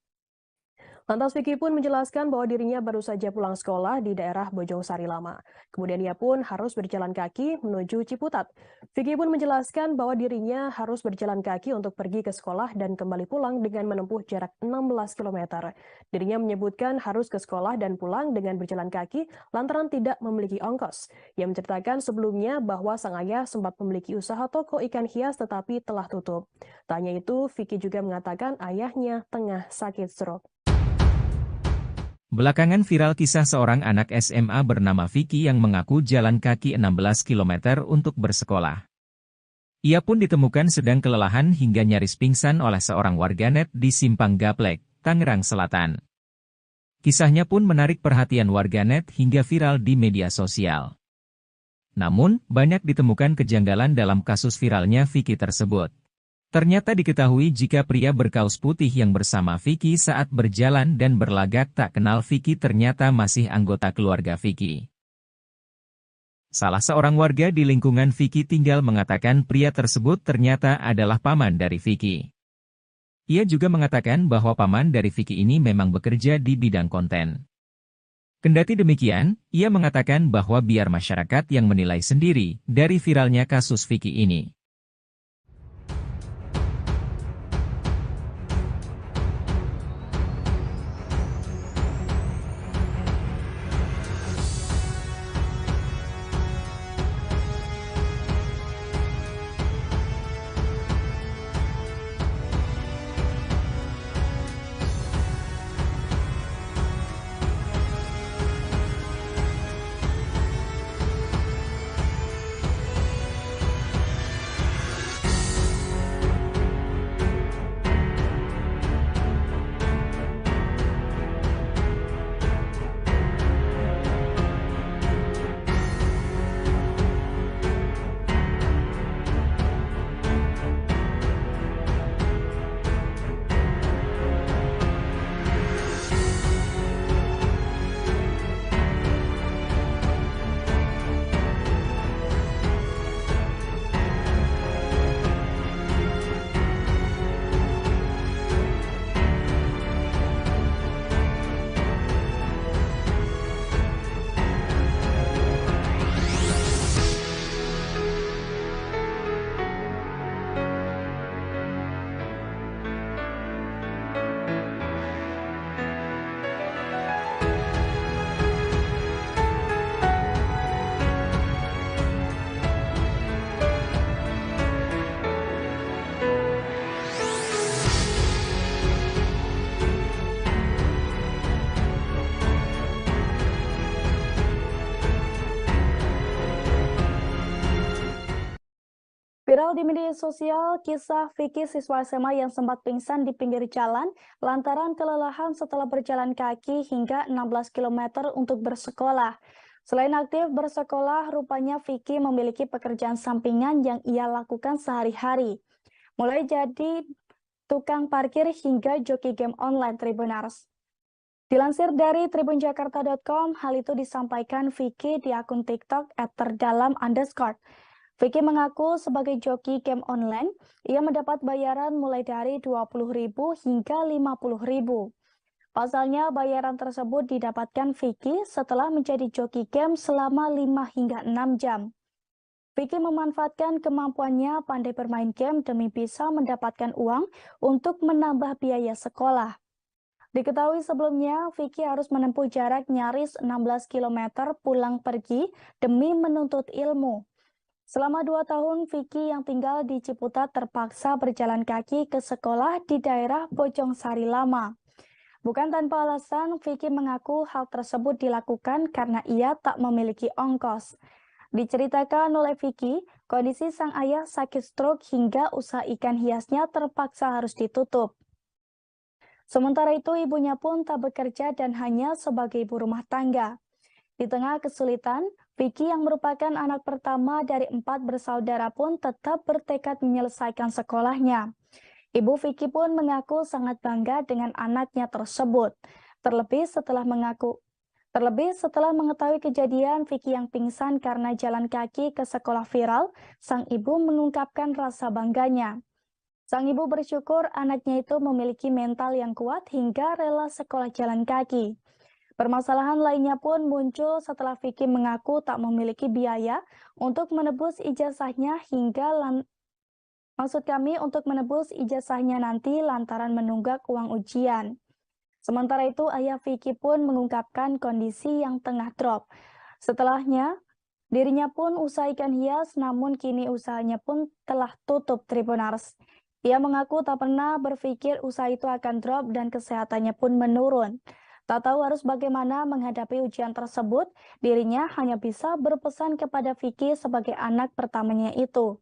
Speaker 2: Lantas Vicky pun menjelaskan bahwa dirinya baru saja pulang sekolah di daerah Bojongsari Lama. Kemudian ia pun harus berjalan kaki menuju Ciputat. Vicky pun menjelaskan bahwa dirinya harus berjalan kaki untuk pergi ke sekolah dan kembali pulang dengan menempuh jarak 16 km. Dirinya menyebutkan harus ke sekolah dan pulang dengan berjalan kaki lantaran tidak memiliki ongkos. Ia menceritakan sebelumnya bahwa sang ayah sempat memiliki usaha toko ikan hias tetapi telah tutup. Tak hanya itu, Vicky juga mengatakan ayahnya tengah sakit stroke.
Speaker 3: Belakangan viral kisah seorang anak SMA bernama Vicky yang mengaku jalan kaki 16 km untuk bersekolah. Ia pun ditemukan sedang kelelahan hingga nyaris pingsan oleh seorang warganet di Simpang Gaplek, Tangerang Selatan. Kisahnya pun menarik perhatian warganet hingga viral di media sosial. Namun, banyak ditemukan kejanggalan dalam kasus viralnya Vicky tersebut. Ternyata diketahui jika pria berkaus putih yang bersama Vicky saat berjalan dan berlagak tak kenal Vicky ternyata masih anggota keluarga Vicky. Salah seorang warga di lingkungan Vicky tinggal mengatakan pria tersebut ternyata adalah paman dari Vicky. Ia juga mengatakan bahwa paman dari Vicky ini memang bekerja di bidang konten. Kendati demikian, ia mengatakan bahwa biar masyarakat yang menilai sendiri dari viralnya kasus Vicky ini.
Speaker 1: Viral di media sosial, kisah Vicky siswa SMA yang sempat pingsan di pinggir jalan lantaran kelelahan setelah berjalan kaki hingga 16 km untuk bersekolah. Selain aktif bersekolah, rupanya Vicky memiliki pekerjaan sampingan yang ia lakukan sehari-hari. Mulai jadi tukang parkir hingga joki game online Tribuners. Dilansir dari tribunjakarta.com, hal itu disampaikan Vicky di akun TikTok @terdalam_. Vicky mengaku sebagai joki game online, ia mendapat bayaran mulai dari Rp20.000 hingga Rp50.000. Pasalnya, bayaran tersebut didapatkan Vicky setelah menjadi joki game selama 5 hingga 6 jam. Vicky memanfaatkan kemampuannya pandai bermain game demi bisa mendapatkan uang untuk menambah biaya sekolah. Diketahui sebelumnya, Vicky harus menempuh jarak nyaris 16 km pulang pergi demi menuntut ilmu. Selama 2 tahun, Vicky yang tinggal di Ciputat terpaksa berjalan kaki ke sekolah di daerah Bojongsari Lama. Bukan tanpa alasan, Vicky mengaku hal tersebut dilakukan karena ia tak memiliki ongkos. Diceritakan oleh Vicky, kondisi sang ayah sakit stroke hingga usaha ikan hiasnya terpaksa harus ditutup. Sementara itu, ibunya pun tak bekerja dan hanya sebagai ibu rumah tangga. Di tengah kesulitan, Vicky yang merupakan anak pertama dari 4 bersaudara pun tetap bertekad menyelesaikan sekolahnya. Ibu Vicky pun mengaku sangat bangga dengan anaknya tersebut. Terlebih setelah mengetahui kejadian Vicky yang pingsan karena jalan kaki ke sekolah viral, sang ibu mengungkapkan rasa bangganya. Sang ibu bersyukur anaknya itu memiliki mental yang kuat hingga rela sekolah jalan kaki. Permasalahan lainnya pun muncul setelah Vicky mengaku tak memiliki biaya untuk menebus ijazahnya untuk menebus ijazahnya nanti lantaran menunggak uang ujian. Sementara itu, ayah Vicky pun mengungkapkan kondisi yang tengah drop. Setelahnya, dirinya pun usaha ikan hias, namun kini usahanya pun telah tutup Tribuners. Ia mengaku tak pernah berpikir usaha itu akan drop dan kesehatannya pun menurun. Tak tahu harus bagaimana menghadapi ujian tersebut, dirinya hanya bisa berpesan kepada Vicky sebagai anak pertamanya itu.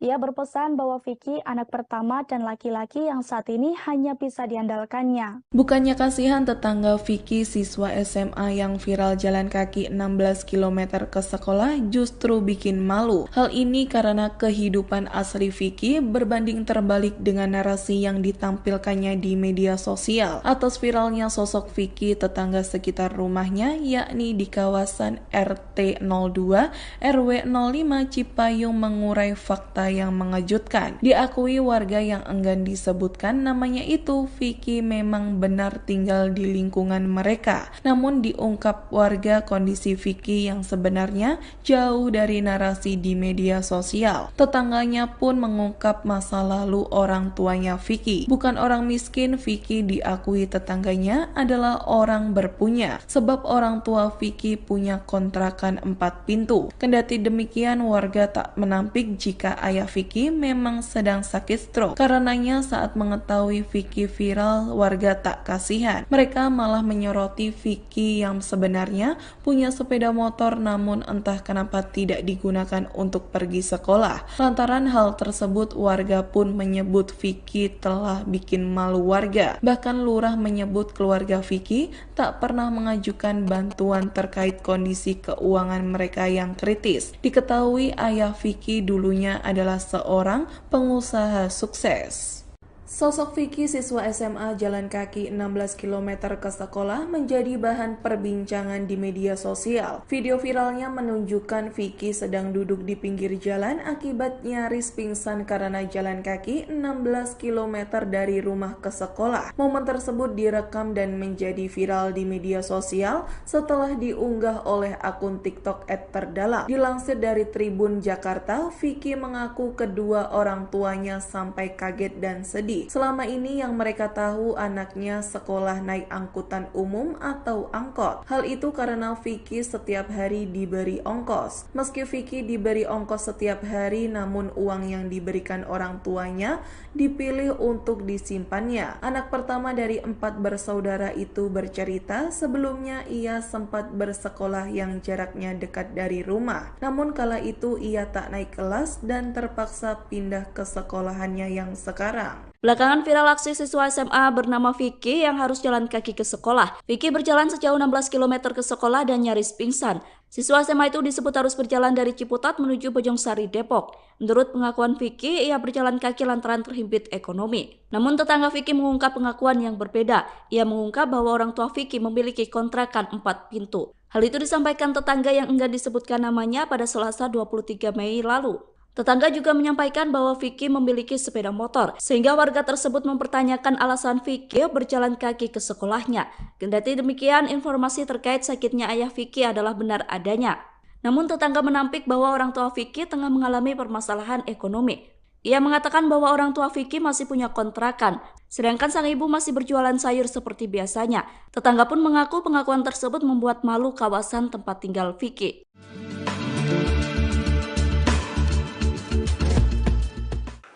Speaker 1: Ia berpesan bahwa Vicky anak pertama dan laki-laki yang saat ini hanya bisa diandalkannya.
Speaker 4: Bukannya kasihan tetangga Vicky siswa SMA yang viral jalan kaki 16 km ke sekolah justru bikin malu. Hal ini karena kehidupan asli Vicky berbanding terbalik dengan narasi yang ditampilkannya di media sosial. Atas viralnya sosok Vicky tetangga sekitar rumahnya yakni di kawasan RT 02 RW 05 Cipayung mengurai fakta yang mengejutkan. Diakui warga yang enggan disebutkan namanya itu, Vicky memang benar tinggal di lingkungan mereka. Namun diungkap warga kondisi Vicky yang sebenarnya jauh dari narasi di media sosial. Tetangganya pun mengungkap masa lalu orang tuanya Vicky. Bukan orang miskin, Vicky diakui tetangganya adalah orang berpunya. Sebab orang tua Vicky punya kontrakan 4 pintu. Kendati demikian, warga tak menampik jika ayah Vicky memang sedang sakit stroke. Karenanya saat mengetahui Vicky viral, warga tak kasihan. Mereka malah menyoroti Vicky yang sebenarnya punya sepeda motor namun entah kenapa tidak digunakan untuk pergi sekolah. Lantaran hal tersebut, warga pun menyebut Vicky telah bikin malu warga. Bahkan lurah menyebut keluarga Vicky tak pernah mengajukan bantuan terkait kondisi keuangan mereka yang kritis. Diketahui ayah Vicky dulunya adalah seorang pengusaha sukses. Sosok Vicky siswa SMA jalan kaki 16 km ke sekolah menjadi bahan perbincangan di media sosial. Video viralnya menunjukkan Vicky sedang duduk di pinggir jalan akibat nyaris pingsan karena jalan kaki 16 km dari rumah ke sekolah. Momen tersebut direkam dan menjadi viral di media sosial setelah diunggah oleh akun TikTok @terdalam. Dilansir dari Tribun Jakarta, Vicky mengaku kedua orang tuanya sampai kaget dan sedih. Selama ini yang mereka tahu anaknya sekolah naik angkutan umum atau angkot. Hal itu karena Vicky setiap hari diberi ongkos. Meski Vicky diberi ongkos setiap hari, namun uang yang diberikan orang tuanya dipilih untuk disimpannya. Anak pertama dari 4 bersaudara itu bercerita sebelumnya ia sempat bersekolah yang jaraknya dekat dari rumah. Namun kala itu ia tak naik kelas dan terpaksa pindah ke sekolahannya yang sekarang.
Speaker 10: Belakangan viral aksi siswa SMA bernama Vicky yang harus jalan kaki ke sekolah. Vicky berjalan sejauh 16 km ke sekolah dan nyaris pingsan. Siswa SMA itu disebut harus berjalan dari Ciputat menuju Bojongsari, Depok. Menurut pengakuan Vicky, ia berjalan kaki lantaran terhimpit ekonomi. Namun tetangga Vicky mengungkap pengakuan yang berbeda. Ia mengungkap bahwa orang tua Vicky memiliki kontrakan 4 pintu. Hal itu disampaikan tetangga yang enggan disebutkan namanya pada Selasa 23 Mei lalu. Tetangga juga menyampaikan bahwa Vicky memiliki sepeda motor, sehingga warga tersebut mempertanyakan alasan Vicky berjalan kaki ke sekolahnya. Kendati demikian, informasi terkait sakitnya ayah Vicky adalah benar adanya. Namun tetangga menampik bahwa orang tua Vicky tengah mengalami permasalahan ekonomi. Ia mengatakan bahwa orang tua Vicky masih punya kontrakan, sedangkan sang ibu masih berjualan sayur seperti biasanya. Tetangga pun mengaku pengakuan tersebut membuat malu kawasan tempat tinggal Vicky.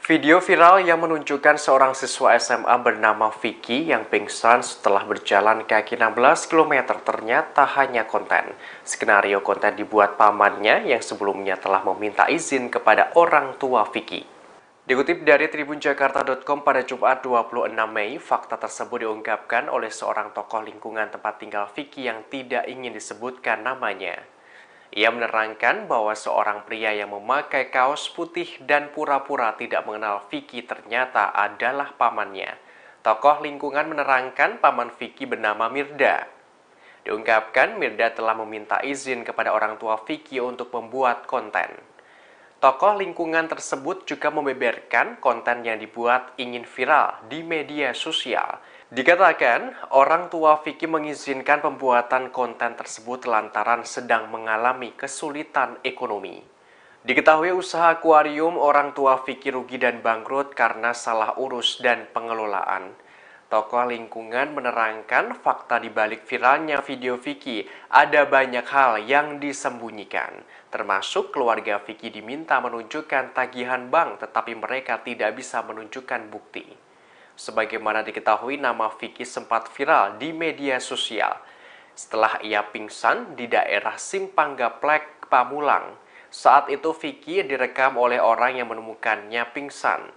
Speaker 5: Video viral yang menunjukkan seorang siswa SMA bernama Vicky yang pingsan setelah berjalan kaki 16 km ternyata hanya konten. Skenario konten dibuat pamannya yang sebelumnya telah meminta izin kepada orang tua Vicky. Dikutip dari tribunjakarta.com pada Jumat 26 Mei, fakta tersebut diungkapkan oleh seorang tokoh lingkungan tempat tinggal Vicky yang tidak ingin disebutkan namanya. Ia menerangkan bahwa seorang pria yang memakai kaos putih dan pura-pura tidak mengenal Vicky ternyata adalah pamannya. Tokoh lingkungan menerangkan paman Vicky bernama Mirda. Diungkapkan Mirda telah meminta izin kepada orang tua Vicky untuk membuat konten. Tokoh lingkungan tersebut juga membeberkan konten yang dibuat ingin viral di media sosial. Dikatakan, orang tua Vicky mengizinkan pembuatan konten tersebut lantaran sedang mengalami kesulitan ekonomi. Diketahui usaha akuarium orang tua Vicky rugi dan bangkrut karena salah urus dan pengelolaan. Tokoh lingkungan menerangkan fakta di balik viralnya video Vicky ada banyak hal yang disembunyikan. Termasuk keluarga Vicky diminta menunjukkan tagihan bank tetapi mereka tidak bisa menunjukkan bukti. Sebagaimana diketahui, nama Vicky sempat viral di media sosial setelah ia pingsan di daerah Simpang Gaplek, Pamulang. Saat itu Vicky direkam oleh orang yang menemukannya pingsan.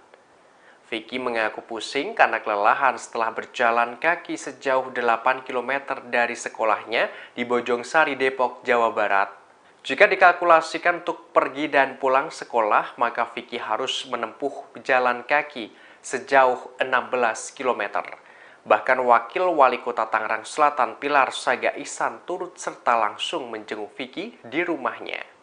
Speaker 5: Vicky mengaku pusing karena kelelahan setelah berjalan kaki sejauh 8 km dari sekolahnya di Bojongsari, Depok, Jawa Barat. Jika dikalkulasikan untuk pergi dan pulang sekolah, maka Vicky harus menempuh jalan kaki sejauh 16 km. Bahkan Wakil Wali Kota Tangerang Selatan Pilar Saga Ihsan turut serta langsung menjenguk Vicky di rumahnya.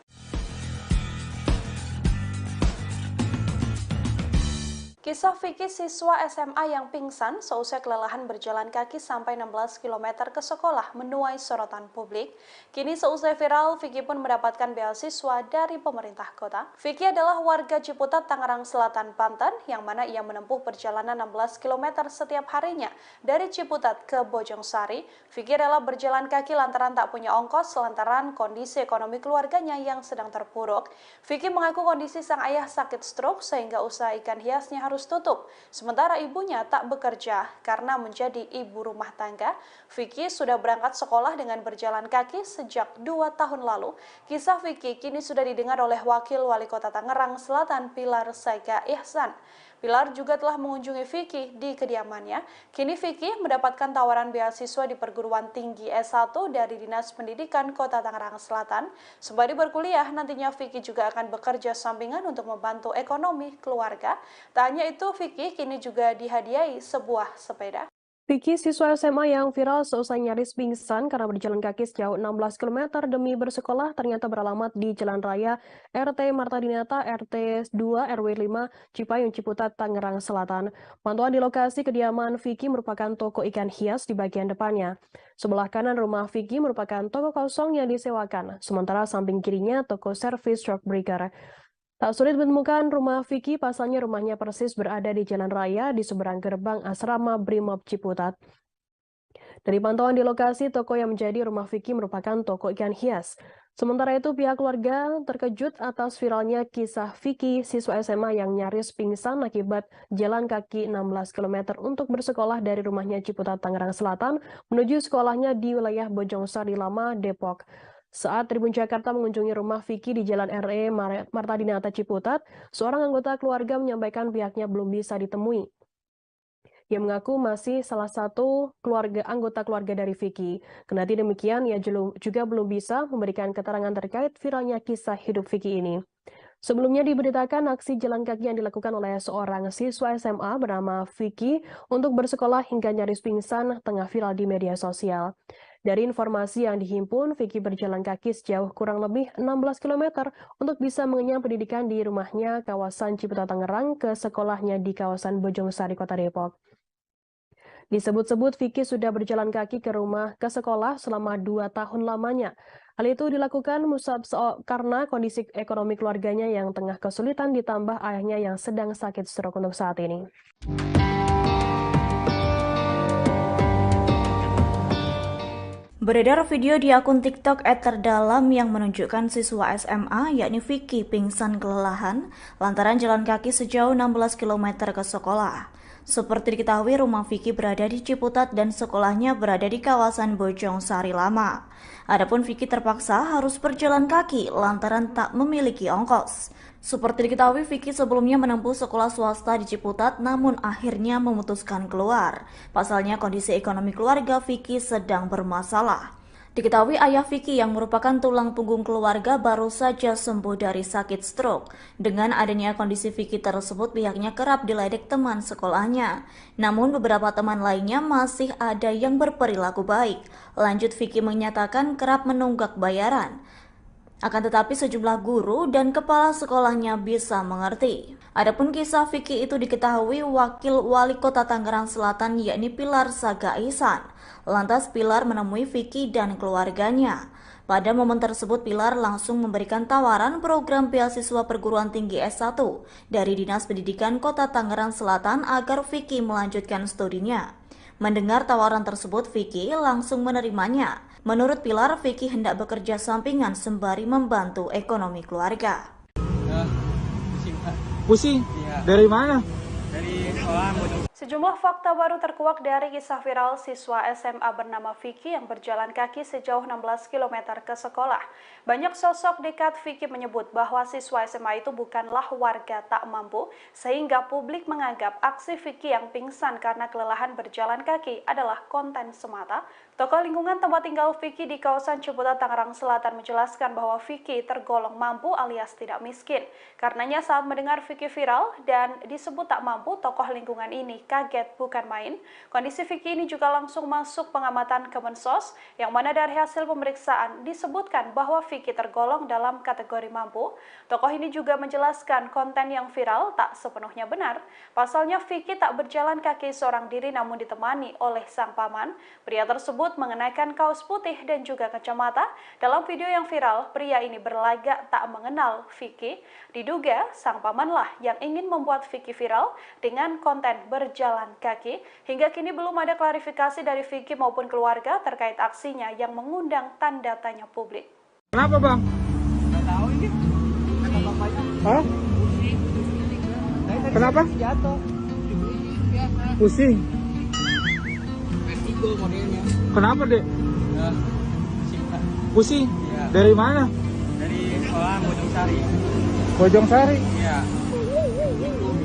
Speaker 6: Kisah Vicky siswa SMA yang pingsan seusai kelelahan berjalan kaki sampai 16 km ke sekolah menuai sorotan publik. Kini seusai viral, Vicky pun mendapatkan beasiswa dari pemerintah kota. Vicky adalah warga Ciputat, Tangerang Selatan, Banten, yang mana ia menempuh perjalanan 16 km setiap harinya dari Ciputat ke Bojongsari. Vicky rela berjalan kaki lantaran tak punya ongkos lantaran kondisi ekonomi keluarganya yang sedang terpuruk. Vicky mengaku kondisi sang ayah sakit stroke sehingga usaha ikan hiasnya harus tutup. Sementara ibunya tak bekerja karena menjadi ibu rumah tangga. Vicky sudah berangkat sekolah dengan berjalan kaki sejak 2 tahun lalu. Kisah Vicky kini sudah didengar oleh Wakil Wali Kota Tangerang Selatan Pilar Saga Ihsan. Pilar juga telah mengunjungi Vicky di kediamannya. Kini Vicky mendapatkan tawaran beasiswa di perguruan tinggi S1 dari Dinas Pendidikan Kota Tangerang Selatan. Sembari berkuliah, nantinya Vicky juga akan bekerja sampingan untuk membantu ekonomi keluarga. Tak hanya itu, Vicky kini juga dihadiahi sebuah sepeda.
Speaker 2: Vicky, siswa SMA yang viral seusai nyaris pingsan karena berjalan kaki sejauh 16 km demi bersekolah ternyata beralamat di Jalan Raya RT Marta Dinata RT 2 RW 5 Cipayung Ciputat, Tangerang Selatan. Pantauan di lokasi kediaman Vicky merupakan toko ikan hias di bagian depannya. Sebelah kanan rumah Vicky merupakan toko kosong yang disewakan, sementara samping kirinya toko servis truck breaker. Tak sulit menemukan rumah Vicky, pasalnya rumahnya persis berada di jalan raya di seberang gerbang asrama Brimob Ciputat. Dari pantauan di lokasi, toko yang menjadi rumah Vicky merupakan toko ikan hias. Sementara itu, pihak keluarga terkejut atas viralnya kisah Vicky, siswa SMA yang nyaris pingsan akibat jalan kaki 16 km untuk bersekolah dari rumahnya Ciputat, Tangerang Selatan, menuju sekolahnya di wilayah Bojongsari Lama, Depok. Saat Tribun Jakarta mengunjungi rumah Vicky di Jalan RE Marta Dinata Ciputat, seorang anggota keluarga menyampaikan pihaknya belum bisa ditemui. Ia mengaku masih salah satu anggota keluarga dari Vicky. Kendati demikian, ia juga belum bisa memberikan keterangan terkait viralnya kisah hidup Vicky ini. Sebelumnya diberitakan aksi jalan kaki yang dilakukan oleh seorang siswa SMA bernama Vicky untuk bersekolah hingga nyaris pingsan tengah viral di media sosial. Dari informasi yang dihimpun, Vicky berjalan kaki sejauh kurang lebih 16 km untuk bisa mengenyam pendidikan di rumahnya kawasan Ciputat Tangerang ke sekolahnya di kawasan Bojongsari, Kota Depok. Disebut-sebut Vicky sudah berjalan kaki ke sekolah selama 2 tahun lamanya. Hal itu dilakukan karena kondisi ekonomi keluarganya yang tengah kesulitan ditambah ayahnya yang sedang sakit stroke untuk saat ini.
Speaker 7: Beredar video di akun TikTok @terdalam yang menunjukkan siswa SMA yakni Vicky pingsan kelelahan lantaran jalan kaki sejauh 16 km ke sekolah. Seperti diketahui, rumah Vicky berada di Ciputat dan sekolahnya berada di kawasan Bojongsari Lama. Adapun Vicky terpaksa harus berjalan kaki lantaran tak memiliki ongkos. Seperti diketahui, Vicky sebelumnya menempuh sekolah swasta di Ciputat namun akhirnya memutuskan keluar. Pasalnya kondisi ekonomi keluarga Vicky sedang bermasalah. Diketahui ayah Vicky yang merupakan tulang punggung keluarga baru saja sembuh dari sakit stroke. Dengan adanya kondisi Vicky tersebut, pihaknya kerap diledek teman sekolahnya. Namun beberapa teman lainnya masih ada yang berperilaku baik. Lanjut, Vicky menyatakan kerap menunggak bayaran. Akan tetapi sejumlah guru dan kepala sekolahnya bisa mengerti. Adapun kisah Vicky itu diketahui Wakil Wali Kota Tangerang Selatan yakni Pilar Saga Ihsan. Lantas Pilar menemui Vicky dan keluarganya. Pada momen tersebut Pilar langsung memberikan tawaran program beasiswa perguruan tinggi S1 dari Dinas Pendidikan Kota Tangerang Selatan agar Vicky melanjutkan studinya. Mendengar tawaran tersebut, Vicky langsung menerimanya. Menurut Pilar, Vicky hendak bekerja sampingan sembari membantu ekonomi keluarga.
Speaker 8: Pusing?
Speaker 9: Iya.
Speaker 8: Dari mana?
Speaker 9: Dari sekolah Bojongsari.
Speaker 6: Sejumlah fakta baru terkuak dari kisah viral siswa SMA bernama Vicky yang berjalan kaki sejauh 16 km ke sekolah. Banyak sosok dekat Vicky menyebut bahwa siswa SMA itu bukanlah warga tak mampu, sehingga publik menganggap aksi Vicky yang pingsan karena kelelahan berjalan kaki adalah konten semata. Tokoh lingkungan tempat tinggal Vicky di kawasan Ciputat, Tangerang Selatan menjelaskan bahwa Vicky tergolong mampu alias tidak miskin. Karenanya saat mendengar Vicky viral dan disebut tak mampu, tokoh lingkungan ini kaget bukan main. Kondisi Vicky ini juga langsung masuk pengamatan Kemensos, yang mana dari hasil pemeriksaan disebutkan bahwa Vicky tergolong dalam kategori mampu. Tokoh ini juga menjelaskan konten yang viral tak sepenuhnya benar. Pasalnya Vicky tak berjalan kaki seorang diri namun ditemani oleh sang paman. Pria tersebut mengenakan kaos putih dan juga kacamata. Dalam video yang viral, pria ini berlagak tak mengenal Vicky. Diduga sang pamanlah yang ingin membuat Vicky viral dengan konten berjalan kaki. Hingga kini belum ada klarifikasi dari Vicky maupun keluarga terkait aksinya yang mengundang tanda tanya publik.
Speaker 8: Kenapa bang?
Speaker 9: Nggak tahu ini. Kata bapaknya.
Speaker 8: Hah?
Speaker 9: Pusing.
Speaker 8: Kenapa?
Speaker 9: Jatuh.
Speaker 8: Pusing?
Speaker 9: Vertigo modelnya.
Speaker 8: Kenapa dek?
Speaker 9: Pusing Pak.
Speaker 8: Pusing?
Speaker 9: Iya.
Speaker 8: Dari mana?
Speaker 9: Dari sekolah Bojongsari.
Speaker 8: Bojongsari?
Speaker 9: Iya.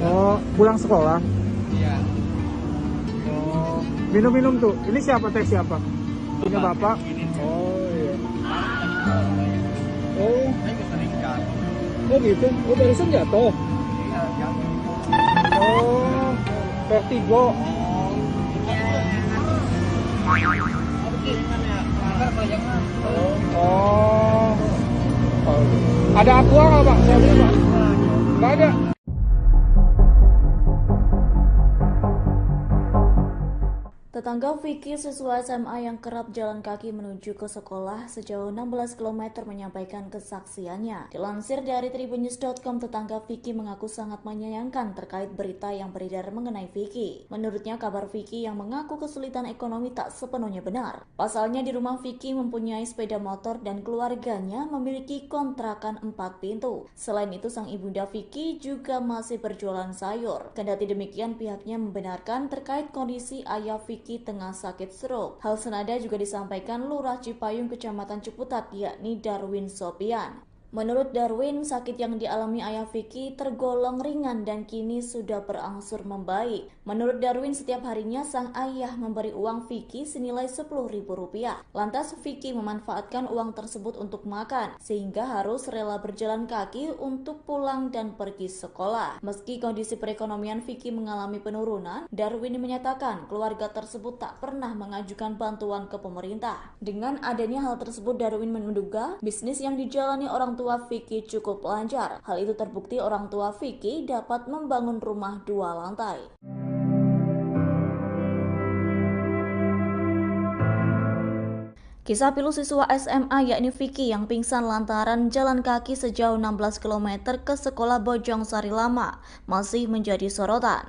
Speaker 8: Oh, pulang sekolah?
Speaker 9: Iya.
Speaker 8: Oh, minum-minum tuh. Ini siapa teh siapa? Ini bapak? Oh iya. Oh,
Speaker 9: Saya keseringan.
Speaker 8: oh gitu. Oh barusan jatuh.
Speaker 9: Iya, jatuh.
Speaker 8: Oh, vertigo. Oh. Ada aqua nggak pak? Saya beli pak. Nggak ada.
Speaker 7: Tetangga Vicky, siswa SMA yang kerap jalan kaki menuju ke sekolah sejauh 16 km menyampaikan kesaksiannya. Dilansir dari tribunnews.com, tetangga Vicky mengaku sangat menyayangkan terkait berita yang beredar mengenai Vicky. Menurutnya, kabar Vicky yang mengaku kesulitan ekonomi tak sepenuhnya benar. Pasalnya di rumah Vicky mempunyai sepeda motor dan keluarganya memiliki kontrakan 4 pintu. Selain itu, sang ibunda Vicky juga masih berjualan sayur. Kendati demikian, pihaknya membenarkan terkait kondisi ayah Vicky tengah sakit stroke. Hal senada juga disampaikan Lurah Cipayung, Kecamatan Ciputat, yakni Darwin Sopian. Menurut Darwin, sakit yang dialami ayah Vicky tergolong ringan dan kini sudah berangsur membaik. Menurut Darwin, setiap harinya sang ayah memberi uang Vicky senilai Rp10.000. Lantas Vicky memanfaatkan uang tersebut untuk makan, sehingga harus rela berjalan kaki untuk pulang dan pergi sekolah. Meski kondisi perekonomian Vicky mengalami penurunan, Darwin menyatakan keluarga tersebut tak pernah mengajukan bantuan ke pemerintah. Dengan adanya hal tersebut, Darwin menduga bisnis yang dijalani orang tua Vicky cukup lancar. Hal itu terbukti orang tua Vicky dapat membangun rumah 2 lantai. Kisah pilu siswa SMA yakni Vicky yang pingsan lantaran jalan kaki sejauh 16 km ke sekolah Bojong Sari Lama masih menjadi sorotan.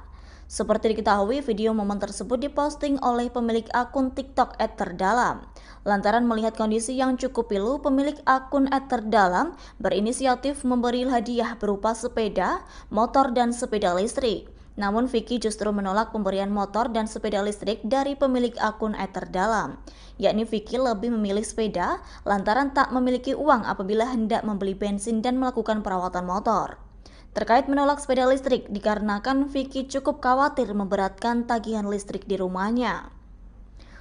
Speaker 7: Seperti diketahui, video momen tersebut diposting oleh pemilik akun TikTok @terdalam. Lantaran melihat kondisi yang cukup pilu, pemilik akun @terdalam berinisiatif memberi hadiah berupa sepeda, motor, dan sepeda listrik. Namun Vicky justru menolak pemberian motor dan sepeda listrik dari pemilik akun @terdalam. Yakni Vicky lebih memilih sepeda lantaran tak memiliki uang apabila hendak membeli bensin dan melakukan perawatan motor. Terkait menolak sepeda listrik, dikarenakan Vicky cukup khawatir memberatkan tagihan listrik di rumahnya.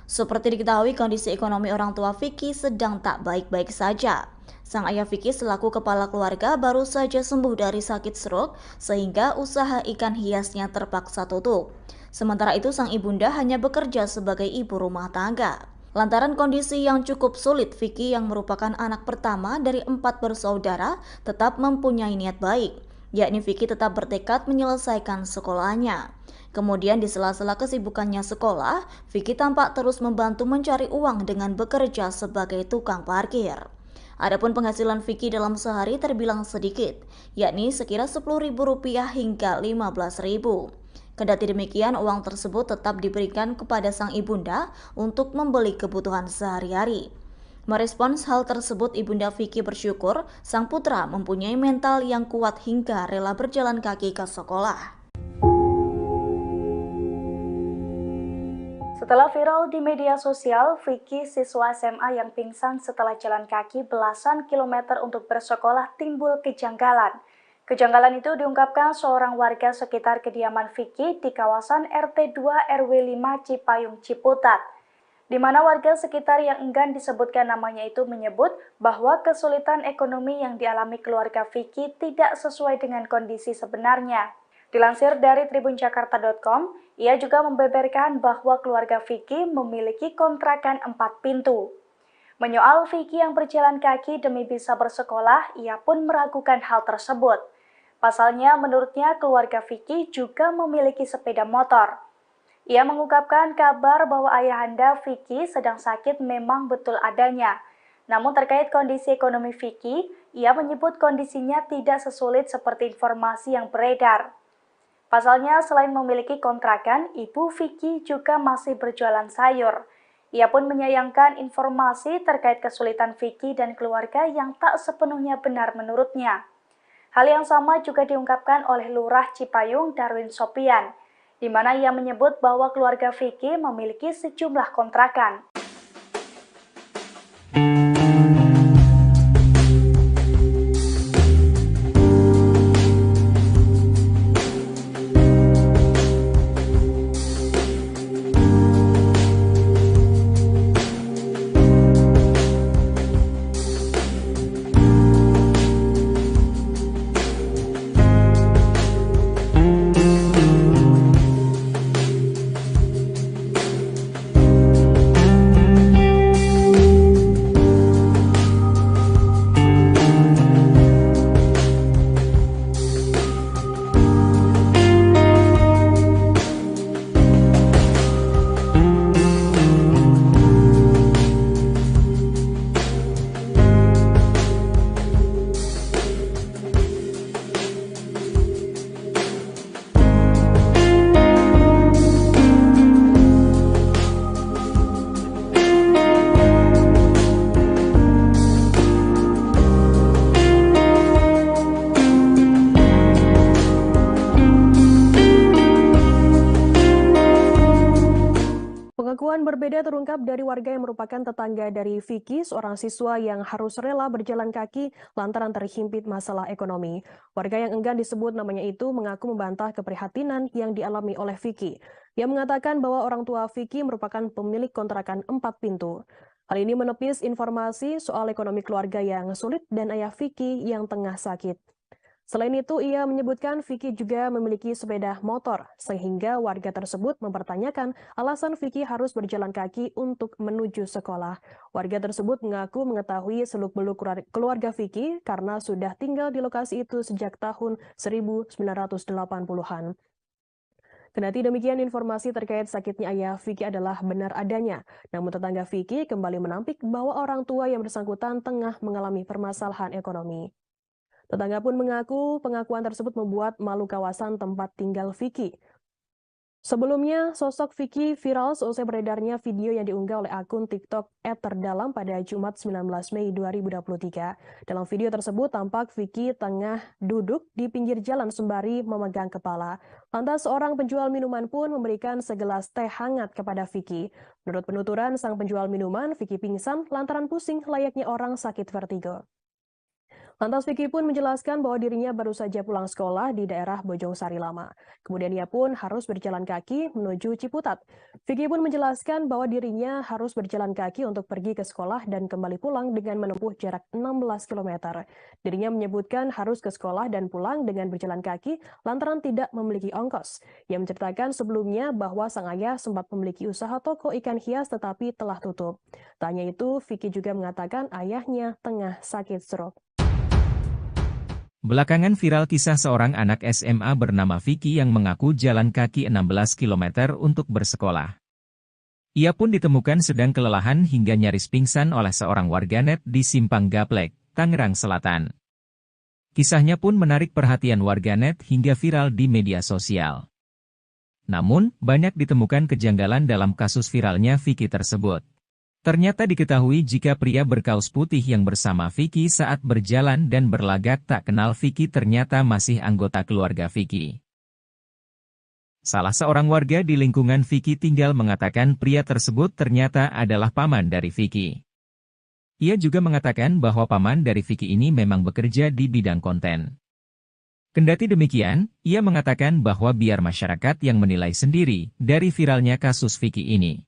Speaker 7: Seperti diketahui, kondisi ekonomi orang tua Vicky sedang tak baik-baik saja. Sang ayah Vicky selaku kepala keluarga baru saja sembuh dari sakit stroke, sehingga usaha ikan hiasnya terpaksa tutup. Sementara itu, sang ibunda hanya bekerja sebagai ibu rumah tangga. Lantaran kondisi yang cukup sulit, Vicky yang merupakan anak pertama dari 4 bersaudara tetap mempunyai niat baik, yakni Vicky tetap bertekad menyelesaikan sekolahnya. Kemudian di sela-sela kesibukannya sekolah, Vicky tampak terus membantu mencari uang dengan bekerja sebagai tukang parkir. Adapun penghasilan Vicky dalam sehari terbilang sedikit, yakni sekira Rp10.000 hingga Rp15.000. Kendati demikian, uang tersebut tetap diberikan kepada sang ibunda untuk membeli kebutuhan sehari-hari. Merespons hal tersebut, ibunda Vicky bersyukur sang putra mempunyai mental yang kuat hingga rela berjalan kaki ke sekolah.
Speaker 1: Setelah viral di media sosial, Vicky, siswa SMA yang pingsan setelah jalan kaki belasan kilometer untuk bersekolah, timbul kejanggalan. Kejanggalan itu diungkapkan seorang warga sekitar kediaman Vicky di kawasan RT 2 RW 5 Cipayung Ciputat, di mana warga sekitar yang enggan disebutkan namanya itu menyebut bahwa kesulitan ekonomi yang dialami keluarga Vicky tidak sesuai dengan kondisi sebenarnya. Dilansir dari tribunjakarta.com, ia juga membeberkan bahwa keluarga Vicky memiliki kontrakan 4 pintu. Menyoal Vicky yang berjalan kaki demi bisa bersekolah, ia pun meragukan hal tersebut. Pasalnya, menurutnya keluarga Vicky juga memiliki sepeda motor. Ia mengungkapkan kabar bahwa ayahanda Vicky sedang sakit memang betul adanya. Namun terkait kondisi ekonomi Vicky, ia menyebut kondisinya tidak sesulit seperti informasi yang beredar. Pasalnya, selain memiliki kontrakan, ibu Vicky juga masih berjualan sayur. Ia pun menyayangkan informasi terkait kesulitan Vicky dan keluarga yang tak sepenuhnya benar menurutnya. Hal yang sama juga diungkapkan oleh Lurah Cipayung Darwin Sopian, di mana ia menyebut bahwa keluarga Vicky memiliki sejumlah kontrakan.
Speaker 2: berbeda terungkap dari warga yang merupakan tetangga dari Vicky, seorang siswa yang harus rela berjalan kaki lantaran terhimpit masalah ekonomi. Warga yang enggan disebut namanya itu mengaku membantah keprihatinan yang dialami oleh Vicky. Ia mengatakan bahwa orang tua Vicky merupakan pemilik kontrakan 4 pintu. Hal ini menepis informasi soal ekonomi keluarga yang sulit dan ayah Vicky yang tengah sakit. Selain itu, ia menyebutkan Vicky juga memiliki sepeda motor, sehingga warga tersebut mempertanyakan alasan Vicky harus berjalan kaki untuk menuju sekolah. Warga tersebut mengaku mengetahui seluk-beluk keluarga Vicky karena sudah tinggal di lokasi itu sejak tahun 1980-an. Kendati demikian, informasi terkait sakitnya ayah Vicky adalah benar adanya. Namun tetangga Vicky kembali menampik bahwa orang tua yang bersangkutan tengah mengalami permasalahan ekonomi. Tetangga pun mengaku pengakuan tersebut membuat malu kawasan tempat tinggal Vicky. Sebelumnya, sosok Vicky viral seusai beredarnya video yang diunggah oleh akun TikTok @terdalam pada Jumat 19 Mei 2023. Dalam video tersebut tampak Vicky tengah duduk di pinggir jalan sembari memegang kepala. Lantas seorang penjual minuman pun memberikan segelas teh hangat kepada Vicky. Menurut penuturan sang penjual minuman, Vicky pingsan lantaran pusing layaknya orang sakit vertigo. Lantas Vicky pun menjelaskan bahwa dirinya baru saja pulang sekolah di daerah Bojong Sari Lama. Kemudian ia pun harus berjalan kaki menuju Ciputat. Vicky pun menjelaskan bahwa dirinya harus berjalan kaki untuk pergi ke sekolah dan kembali pulang dengan menempuh jarak 16 km. Dirinya menyebutkan harus ke sekolah dan pulang dengan berjalan kaki lantaran tidak memiliki ongkos. Ia menceritakan sebelumnya bahwa sang ayah sempat memiliki usaha toko ikan hias tetapi telah tutup. Tak hanya itu, Vicky juga mengatakan ayahnya tengah sakit stroke.
Speaker 3: Belakangan viral kisah seorang anak SMA bernama Vicky yang mengaku jalan kaki 16 km untuk bersekolah. Ia pun ditemukan sedang kelelahan hingga nyaris pingsan oleh seorang warganet di Simpang Gaplek, Tangerang Selatan. Kisahnya pun menarik perhatian warganet hingga viral di media sosial. Namun, banyak ditemukan kejanggalan dalam kasus viralnya Vicky tersebut. Ternyata diketahui jika pria berkaus putih yang bersama Vicky saat berjalan dan berlagak tak kenal Vicky ternyata masih anggota keluarga Vicky. Salah seorang warga di lingkungan Vicky tinggal mengatakan pria tersebut ternyata adalah paman dari Vicky. Ia juga mengatakan bahwa paman dari Vicky ini memang bekerja di bidang konten. Kendati demikian, ia mengatakan bahwa biar masyarakat yang menilai sendiri dari viralnya kasus Vicky ini.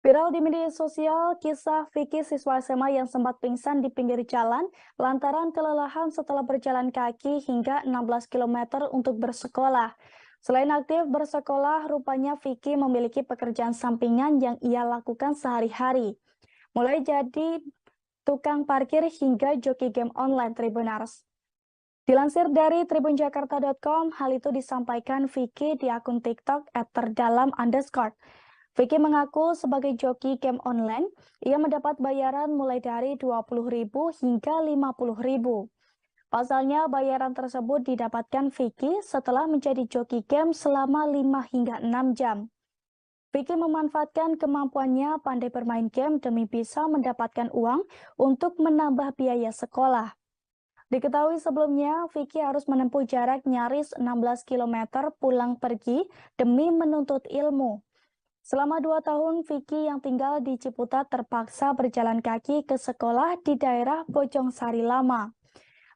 Speaker 1: Viral di media sosial, kisah Vicky siswa SMA yang sempat pingsan di pinggir jalan lantaran kelelahan setelah berjalan kaki hingga 16 km untuk bersekolah. Selain aktif bersekolah, rupanya Vicky memiliki pekerjaan sampingan yang ia lakukan sehari-hari. Mulai jadi tukang parkir hingga joki game online Tribuners. Dilansir dari tribunjakarta.com, hal itu disampaikan Vicky di akun TikTok @terdalam_. Vicky mengaku sebagai joki game online, ia mendapat bayaran mulai dari Rp20.000 hingga Rp50.000. Pasalnya, bayaran tersebut didapatkan Vicky setelah menjadi joki game selama 5 hingga 6 jam. Vicky memanfaatkan kemampuannya pandai bermain game demi bisa mendapatkan uang untuk menambah biaya sekolah. Diketahui sebelumnya, Vicky harus menempuh jarak nyaris 16 km pulang pergi demi menuntut ilmu. Selama 2 tahun, Vicky yang tinggal di Ciputat terpaksa berjalan kaki ke sekolah di daerah Bojongsari Lama.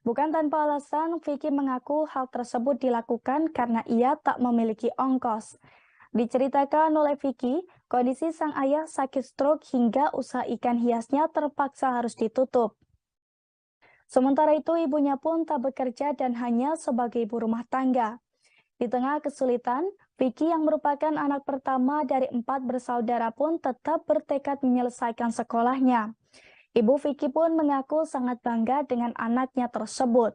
Speaker 1: Bukan tanpa alasan, Vicky mengaku hal tersebut dilakukan karena ia tak memiliki ongkos. Diceritakan oleh Vicky, kondisi sang ayah sakit stroke hingga usaha ikan hiasnya terpaksa harus ditutup. Sementara itu, ibunya pun tak bekerja dan hanya sebagai ibu rumah tangga. Di tengah kesulitan, Vicky yang merupakan anak pertama dari 4 bersaudara pun tetap bertekad menyelesaikan sekolahnya. Ibu Vicky pun mengaku sangat bangga dengan anaknya tersebut.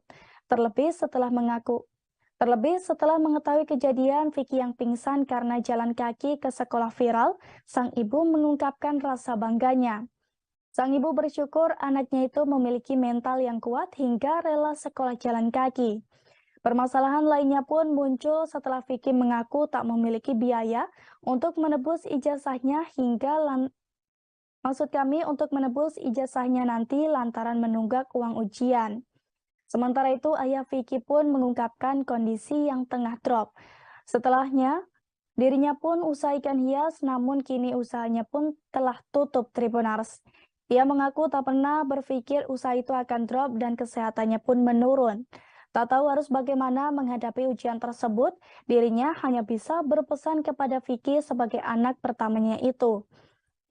Speaker 1: Terlebih setelah mengetahui kejadian Vicky yang pingsan karena jalan kaki ke sekolah viral, sang ibu mengungkapkan rasa bangganya. Sang ibu bersyukur anaknya itu memiliki mental yang kuat hingga rela sekolah jalan kaki. Permasalahan lainnya pun muncul setelah Vicky mengaku tak memiliki biaya untuk menebus ijazahnya untuk menebus ijazahnya nanti lantaran menunggak uang ujian. Sementara itu, ayah Vicky pun mengungkapkan kondisi yang tengah drop. Setelahnya, dirinya pun usaha ikan hias, namun kini usahanya pun telah tutup Tribunars. Ia mengaku tak pernah berpikir usaha itu akan drop dan kesehatannya pun menurun. Tak tahu harus bagaimana menghadapi ujian tersebut, dirinya hanya bisa berpesan kepada Vicky sebagai anak pertamanya itu.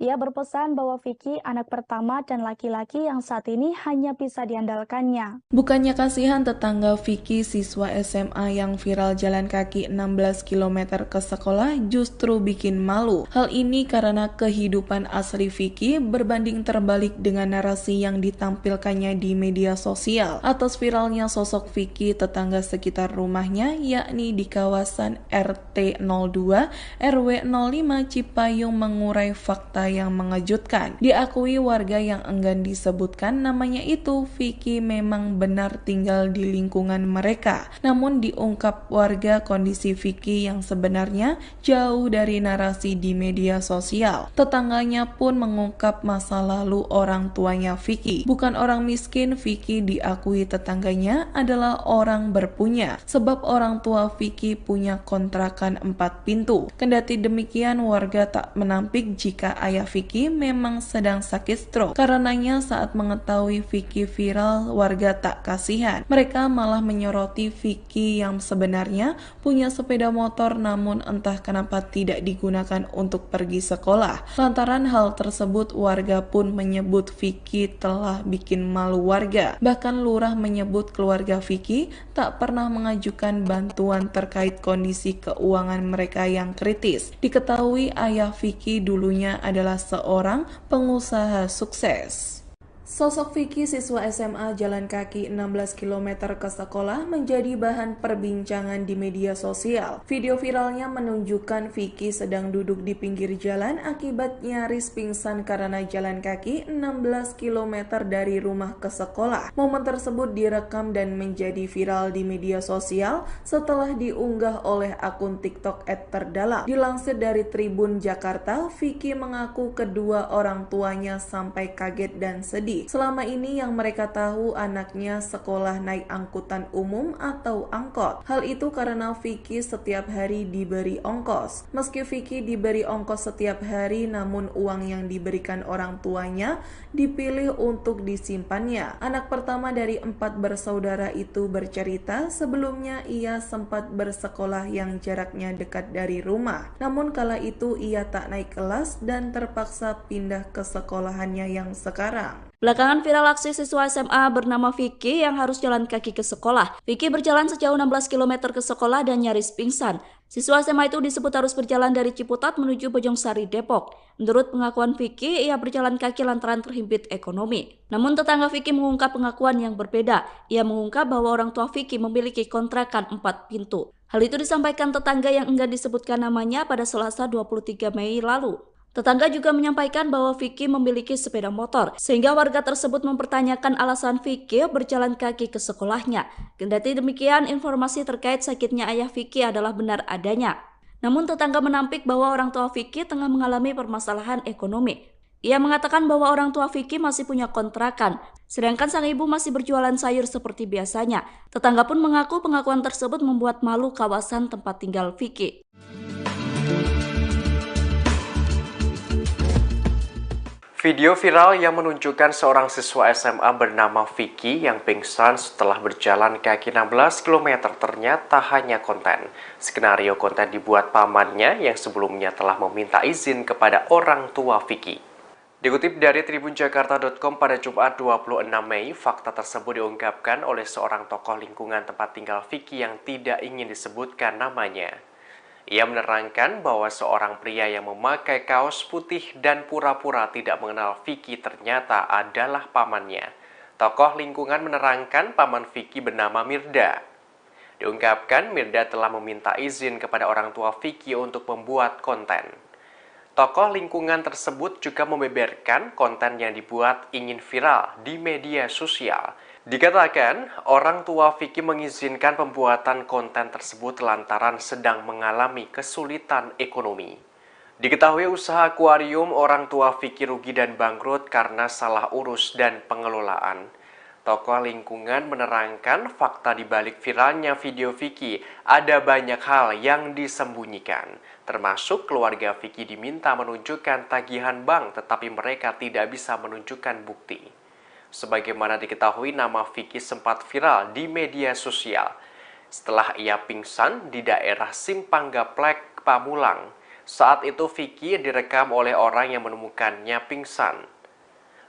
Speaker 1: Ia berpesan bahwa Vicky anak pertama dan laki-laki yang saat ini hanya bisa diandalkannya.
Speaker 4: Bukannya kasihan tetangga Vicky siswa SMA yang viral jalan kaki 16 km ke sekolah justru bikin malu. Hal ini karena kehidupan asli Vicky berbanding terbalik dengan narasi yang ditampilkannya di media sosial. Atas viralnya sosok Vicky tetangga sekitar rumahnya yakni di kawasan RT 02 RW 05 Cipayung mengurai fakta yang mengejutkan. Diakui warga yang enggan disebutkan namanya itu, Vicky memang benar tinggal di lingkungan mereka. Namun diungkap warga kondisi Vicky yang sebenarnya jauh dari narasi di media sosial. Tetangganya pun mengungkap masa lalu orang tuanya Vicky. Bukan orang miskin, Vicky diakui tetangganya adalah orang berpunya. Sebab orang tua Vicky punya kontrakan 4 pintu. Kendati demikian, warga tak menampik jika ayah Vicky memang sedang sakit stroke. Karenanya saat mengetahui Vicky viral, warga tak kasihan. Mereka malah menyoroti Vicky yang sebenarnya punya sepeda motor namun entah kenapa tidak digunakan untuk pergi sekolah. Lantaran hal tersebut, warga pun menyebut Vicky telah bikin malu warga. Bahkan lurah menyebut keluarga Vicky tak pernah mengajukan bantuan terkait kondisi keuangan mereka yang kritis. Diketahui ayah Vicky dulunya adalah seorang pengusaha sukses. Sosok Vicky siswa SMA jalan kaki 16 km ke sekolah menjadi bahan perbincangan di media sosial. Video viralnya menunjukkan Vicky sedang duduk di pinggir jalan akibat nyaris pingsan karena jalan kaki 16 km dari rumah ke sekolah. Momen tersebut direkam dan menjadi viral di media sosial setelah diunggah oleh akun TikTok @terdalam. Dilansir dari Tribun Jakarta, Vicky mengaku kedua orang tuanya sampai kaget dan sedih. Selama ini yang mereka tahu anaknya sekolah naik angkutan umum atau angkot. Hal itu karena Vicky setiap hari diberi ongkos. Meski Vicky diberi ongkos setiap hari, namun uang yang diberikan orang tuanya dipilih untuk disimpannya. Anak pertama dari 4 bersaudara itu bercerita sebelumnya ia sempat bersekolah yang jaraknya dekat dari rumah. Namun kala itu ia tak naik kelas dan terpaksa pindah ke sekolahannya yang sekarang.
Speaker 10: Belakangan viral aksi siswa SMA bernama Vicky yang harus jalan kaki ke sekolah. Vicky berjalan sejauh 16 km ke sekolah dan nyaris pingsan. Siswa SMA itu disebut harus berjalan dari Ciputat menuju Bojongsari, Depok. Menurut pengakuan Vicky, ia berjalan kaki lantaran terhimpit ekonomi. Namun tetangga Vicky mengungkap pengakuan yang berbeda. Ia mengungkap bahwa orang tua Vicky memiliki kontrakan 4 pintu. Hal itu disampaikan tetangga yang enggan disebutkan namanya pada Selasa 23 Mei lalu. Tetangga juga menyampaikan bahwa Vicky memiliki sepeda motor, sehingga warga tersebut mempertanyakan alasan Vicky berjalan kaki ke sekolahnya. Kendati demikian, informasi terkait sakitnya ayah Vicky adalah benar adanya. Namun tetangga menampik bahwa orang tua Vicky tengah mengalami permasalahan ekonomi. Ia mengatakan bahwa orang tua Vicky masih punya kontrakan, sedangkan sang ibu masih berjualan sayur seperti biasanya. Tetangga pun mengaku pengakuan tersebut membuat malu kawasan tempat tinggal Vicky.
Speaker 5: Video viral yang menunjukkan seorang siswa SMA bernama Vicky yang pingsan setelah berjalan kaki 16 km ternyata hanya konten. Skenario konten dibuat pamannya yang sebelumnya telah meminta izin kepada orang tua Vicky. Dikutip dari tribunjakarta.com pada Jumat 26 Mei, fakta tersebut diungkapkan oleh seorang tokoh lingkungan tempat tinggal Vicky yang tidak ingin disebutkan namanya. Ia menerangkan bahwa seorang pria yang memakai kaos putih dan pura-pura tidak mengenal Vicky ternyata adalah pamannya. Tokoh lingkungan menerangkan paman Vicky bernama Mirda. Diungkapkan Mirda telah meminta izin kepada orang tua Vicky untuk membuat konten. Tokoh lingkungan tersebut juga membeberkan konten yang dibuat ingin viral di media sosial. Dikatakan, orang tua Vicky mengizinkan pembuatan konten tersebut lantaran sedang mengalami kesulitan ekonomi. Diketahui usaha akuarium orang tua Vicky rugi dan bangkrut karena salah urus dan pengelolaan. Tokoh lingkungan menerangkan fakta di balik viralnya video Vicky ada banyak hal yang disembunyikan. Termasuk keluarga Vicky diminta menunjukkan tagihan bank tetapi mereka tidak bisa menunjukkan bukti. Sebagaimana diketahui, nama Vicky sempat viral di media sosial setelah ia pingsan di daerah Simpang Gaplek, Pamulang. Saat itu Vicky direkam oleh orang yang menemukannya pingsan.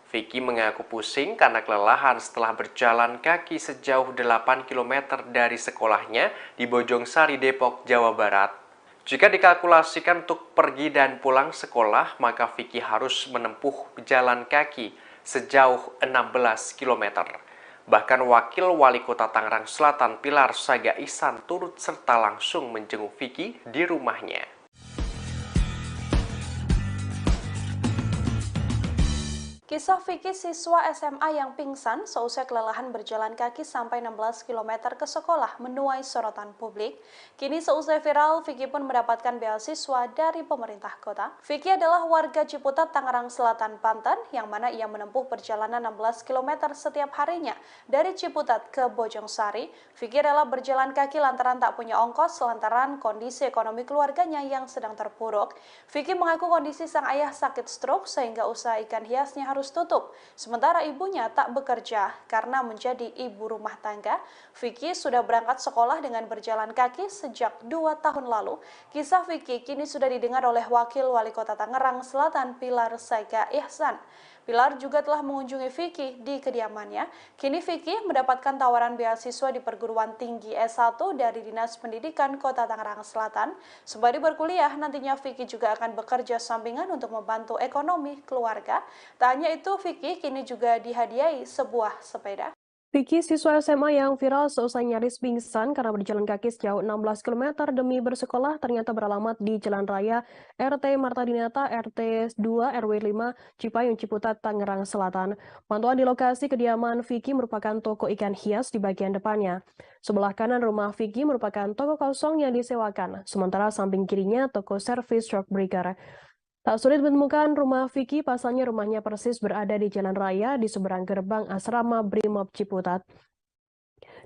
Speaker 5: Vicky mengaku pusing karena kelelahan setelah berjalan kaki sejauh 8 km dari sekolahnya di Bojongsari, Depok, Jawa Barat. Jika dikalkulasikan untuk pergi dan pulang sekolah, maka Vicky harus menempuh jalan kaki sejauh 16 km. Bahkan Wakil Wali Kota Tangerang Selatan Pilar Saga Ihsan turut serta langsung menjenguk Vicky di rumahnya.
Speaker 6: Kisah Vicky siswa SMA yang pingsan seusai kelelahan berjalan kaki sampai 16 km ke sekolah menuai sorotan publik. Kini seusai viral, Vicky pun mendapatkan beasiswa dari pemerintah kota. Vicky adalah warga Ciputat, Tangerang Selatan, Banten, yang mana ia menempuh perjalanan 16 km setiap harinya dari Ciputat ke Bojongsari. Vicky rela berjalan kaki lantaran tak punya ongkos lantaran kondisi ekonomi keluarganya yang sedang terpuruk. Vicky mengaku kondisi sang ayah sakit stroke sehingga usaha ikan hiasnya harus tutup. Sementara ibunya tak bekerja karena menjadi ibu rumah tangga. Vicky sudah berangkat sekolah dengan berjalan kaki sejak 2 tahun lalu. Kisah Vicky kini sudah didengar oleh Wakil Wali Kota Tangerang Selatan Pilar Saga Ihsan. Pilar juga telah mengunjungi Vicky di kediamannya. Kini Vicky mendapatkan tawaran beasiswa di perguruan tinggi S1 dari Dinas Pendidikan Kota Tangerang Selatan. Sembari berkuliah, nantinya Vicky juga akan bekerja sampingan untuk membantu ekonomi keluarga. Tak hanya itu, Vicky kini juga dihadiahi sebuah sepeda.
Speaker 2: Vicky, siswa SMA yang viral seusai nyaris pingsan karena berjalan kaki sejauh 16 km demi bersekolah ternyata beralamat di Jalan Raya RT Marta Dinata RT 2 RW 5 Cipayung, Ciputat, Tangerang Selatan. Pantauan di lokasi kediaman Vicky merupakan toko ikan hias di bagian depannya. Sebelah kanan rumah Vicky merupakan toko kosong yang disewakan, sementara samping kirinya toko servis truck breaker. Tak sulit menemukan rumah Vicky, pasalnya rumahnya persis berada di jalan raya di seberang gerbang asrama Brimob Ciputat.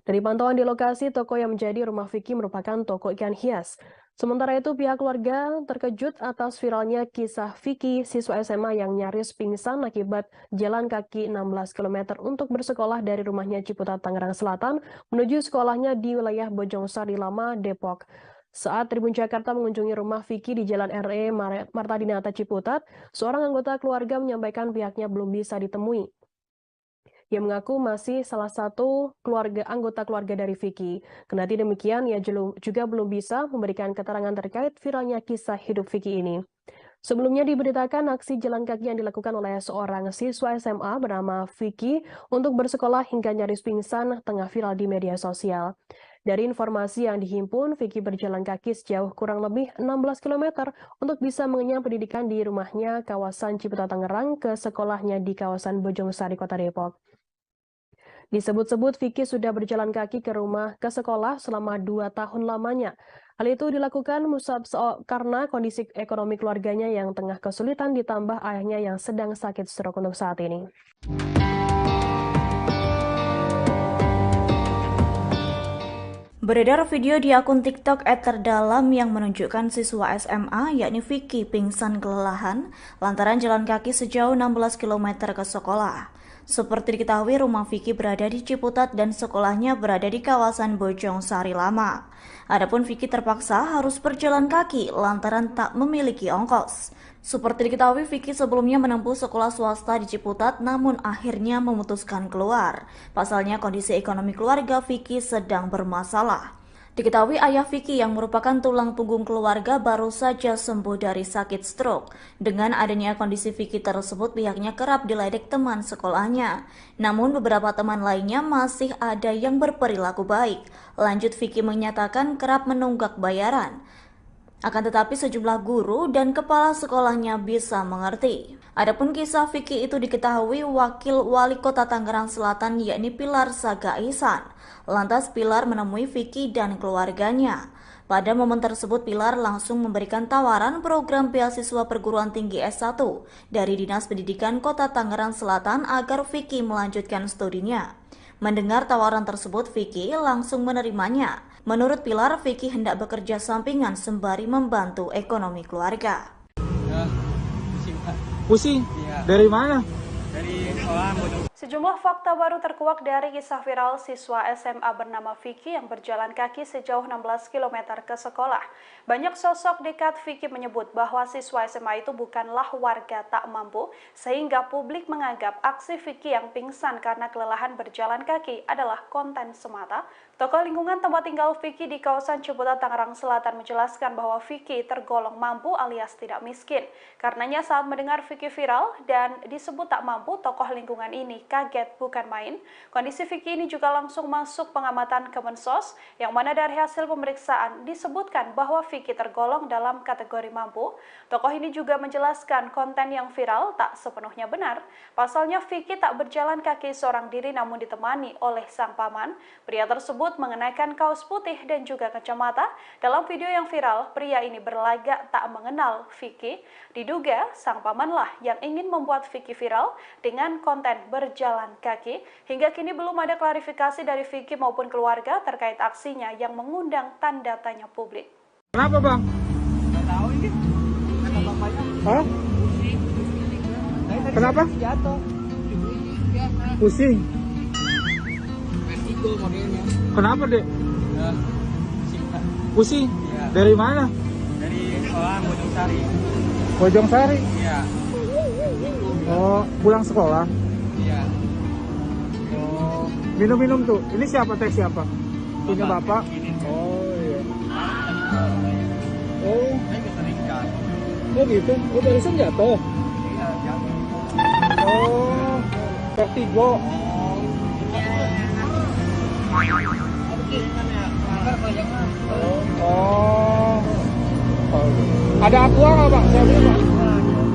Speaker 2: Dari pantauan di lokasi, toko yang menjadi rumah Vicky merupakan toko ikan hias. Sementara itu, pihak keluarga terkejut atas viralnya kisah Vicky, siswa SMA yang nyaris pingsan akibat jalan kaki 16 km untuk bersekolah dari rumahnya Ciputat, Tangerang Selatan, menuju sekolahnya di wilayah Bojongsari Lama, Depok. Saat Tribun Jakarta mengunjungi rumah Vicky di Jalan RE Marta Dinata Ciputat, seorang anggota keluarga menyampaikan pihaknya belum bisa ditemui. Ia mengaku masih salah satu anggota keluarga dari Vicky. Kendati demikian, ia juga belum bisa memberikan keterangan terkait viralnya kisah hidup Vicky ini. Sebelumnya diberitakan aksi jalan kaki yang dilakukan oleh seorang siswa SMA bernama Vicky untuk bersekolah hingga nyaris pingsan tengah viral di media sosial. Dari informasi yang dihimpun, Vicky berjalan kaki sejauh kurang lebih 16 km untuk bisa mengenyam pendidikan di rumahnya kawasan Ciputat Tangerang ke sekolahnya di kawasan Bojongsari, Kota Depok. Disebut-sebut Vicky sudah berjalan kaki ke sekolah selama 2 tahun lamanya. Hal itu dilakukan karena kondisi ekonomi keluarganya yang tengah kesulitan ditambah ayahnya yang sedang sakit stroke untuk saat ini.
Speaker 7: Beredar video di akun TikTok @terdalam yang menunjukkan siswa SMA yakni Vicky pingsan kelelahan lantaran jalan kaki sejauh 16 km ke sekolah. Seperti diketahui, rumah Vicky berada di Ciputat dan sekolahnya berada di kawasan Bojongsari Lama. Adapun Vicky terpaksa harus berjalan kaki lantaran tak memiliki ongkos. Seperti diketahui, Vicky sebelumnya menempuh sekolah swasta di Ciputat namun akhirnya memutuskan keluar. Pasalnya kondisi ekonomi keluarga Vicky sedang bermasalah. Diketahui ayah Vicky yang merupakan tulang punggung keluarga baru saja sembuh dari sakit stroke. Dengan adanya kondisi Vicky tersebut, pihaknya kerap diledek teman sekolahnya. Namun beberapa teman lainnya masih ada yang berperilaku baik. Lanjut, Vicky menyatakan kerap menunggak bayaran. Akan tetapi sejumlah guru dan kepala sekolahnya bisa mengerti. Adapun kisah Vicky itu diketahui Wakil Wali Kota Tangerang Selatan yakni Pilar Saga Ihsan. Lantas Pilar menemui Vicky dan keluarganya. Pada momen tersebut Pilar langsung memberikan tawaran program beasiswa perguruan tinggi S1 dari Dinas Pendidikan Kota Tangerang Selatan agar Vicky melanjutkan studinya. Mendengar tawaran tersebut, Vicky langsung menerimanya. Menurut Pilar, Vicky hendak bekerja sampingan sembari membantu ekonomi keluarga.
Speaker 8: Pusing?
Speaker 9: Iya.
Speaker 8: Dari mana?
Speaker 9: Dari sekolah Bodong.
Speaker 6: Sejumlah fakta baru terkuak dari kisah viral siswa SMA bernama Vicky yang berjalan kaki sejauh 16 km ke sekolah. Banyak sosok dekat Vicky menyebut bahwa siswa SMA itu bukanlah warga tak mampu, sehingga publik menganggap aksi Vicky yang pingsan karena kelelahan berjalan kaki adalah konten semata. Tokoh lingkungan tempat tinggal Vicky di kawasan Ciputat, Tangerang Selatan menjelaskan bahwa Vicky tergolong mampu alias tidak miskin. Karenanya saat mendengar Vicky viral dan disebut tak mampu, tokoh lingkungan ini kaget bukan main. Kondisi Vicky ini juga langsung masuk pengamatan Kemensos, yang mana dari hasil pemeriksaan disebutkan bahwa Vicky tergolong dalam kategori mampu. Tokoh ini juga menjelaskan konten yang viral tak sepenuhnya benar. Pasalnya Vicky tak berjalan kaki seorang diri namun ditemani oleh sang paman. Pria tersebut mengenakan kaos putih dan juga kacamata. Dalam video yang viral, pria ini berlagak tak mengenal Vicky. Diduga sang pamanlah yang ingin membuat Vicky viral dengan konten berjalan kaki. Hingga kini belum ada klarifikasi dari Vicky maupun keluarga terkait aksinya yang mengundang tanda tanya publik.
Speaker 8: Kenapa bang?
Speaker 9: Nggak tahu ini. Kata bapaknya.
Speaker 8: Hah? Kenapa?
Speaker 9: Jatuh.
Speaker 8: Pusing?
Speaker 9: Vertigo modelnya.
Speaker 8: Kenapa dek? Pusing?
Speaker 9: Iya.
Speaker 8: Dari mana?
Speaker 9: Dari sekolah Bojongsari.
Speaker 8: Bojongsari?
Speaker 9: Iya.
Speaker 8: Oh, pulang sekolah?
Speaker 9: Iya.
Speaker 8: Oh, minum-minum tuh. Ini siapa teh siapa? Punya bapak? Oh iya. Oh,
Speaker 9: Saya keseringkan.
Speaker 8: oh gitu. Oh, barusan jatuh.
Speaker 9: Iya, jatuh.
Speaker 8: Oh, vertigo. Oh. Ada aqua nggak Pak? Saya beli Pak.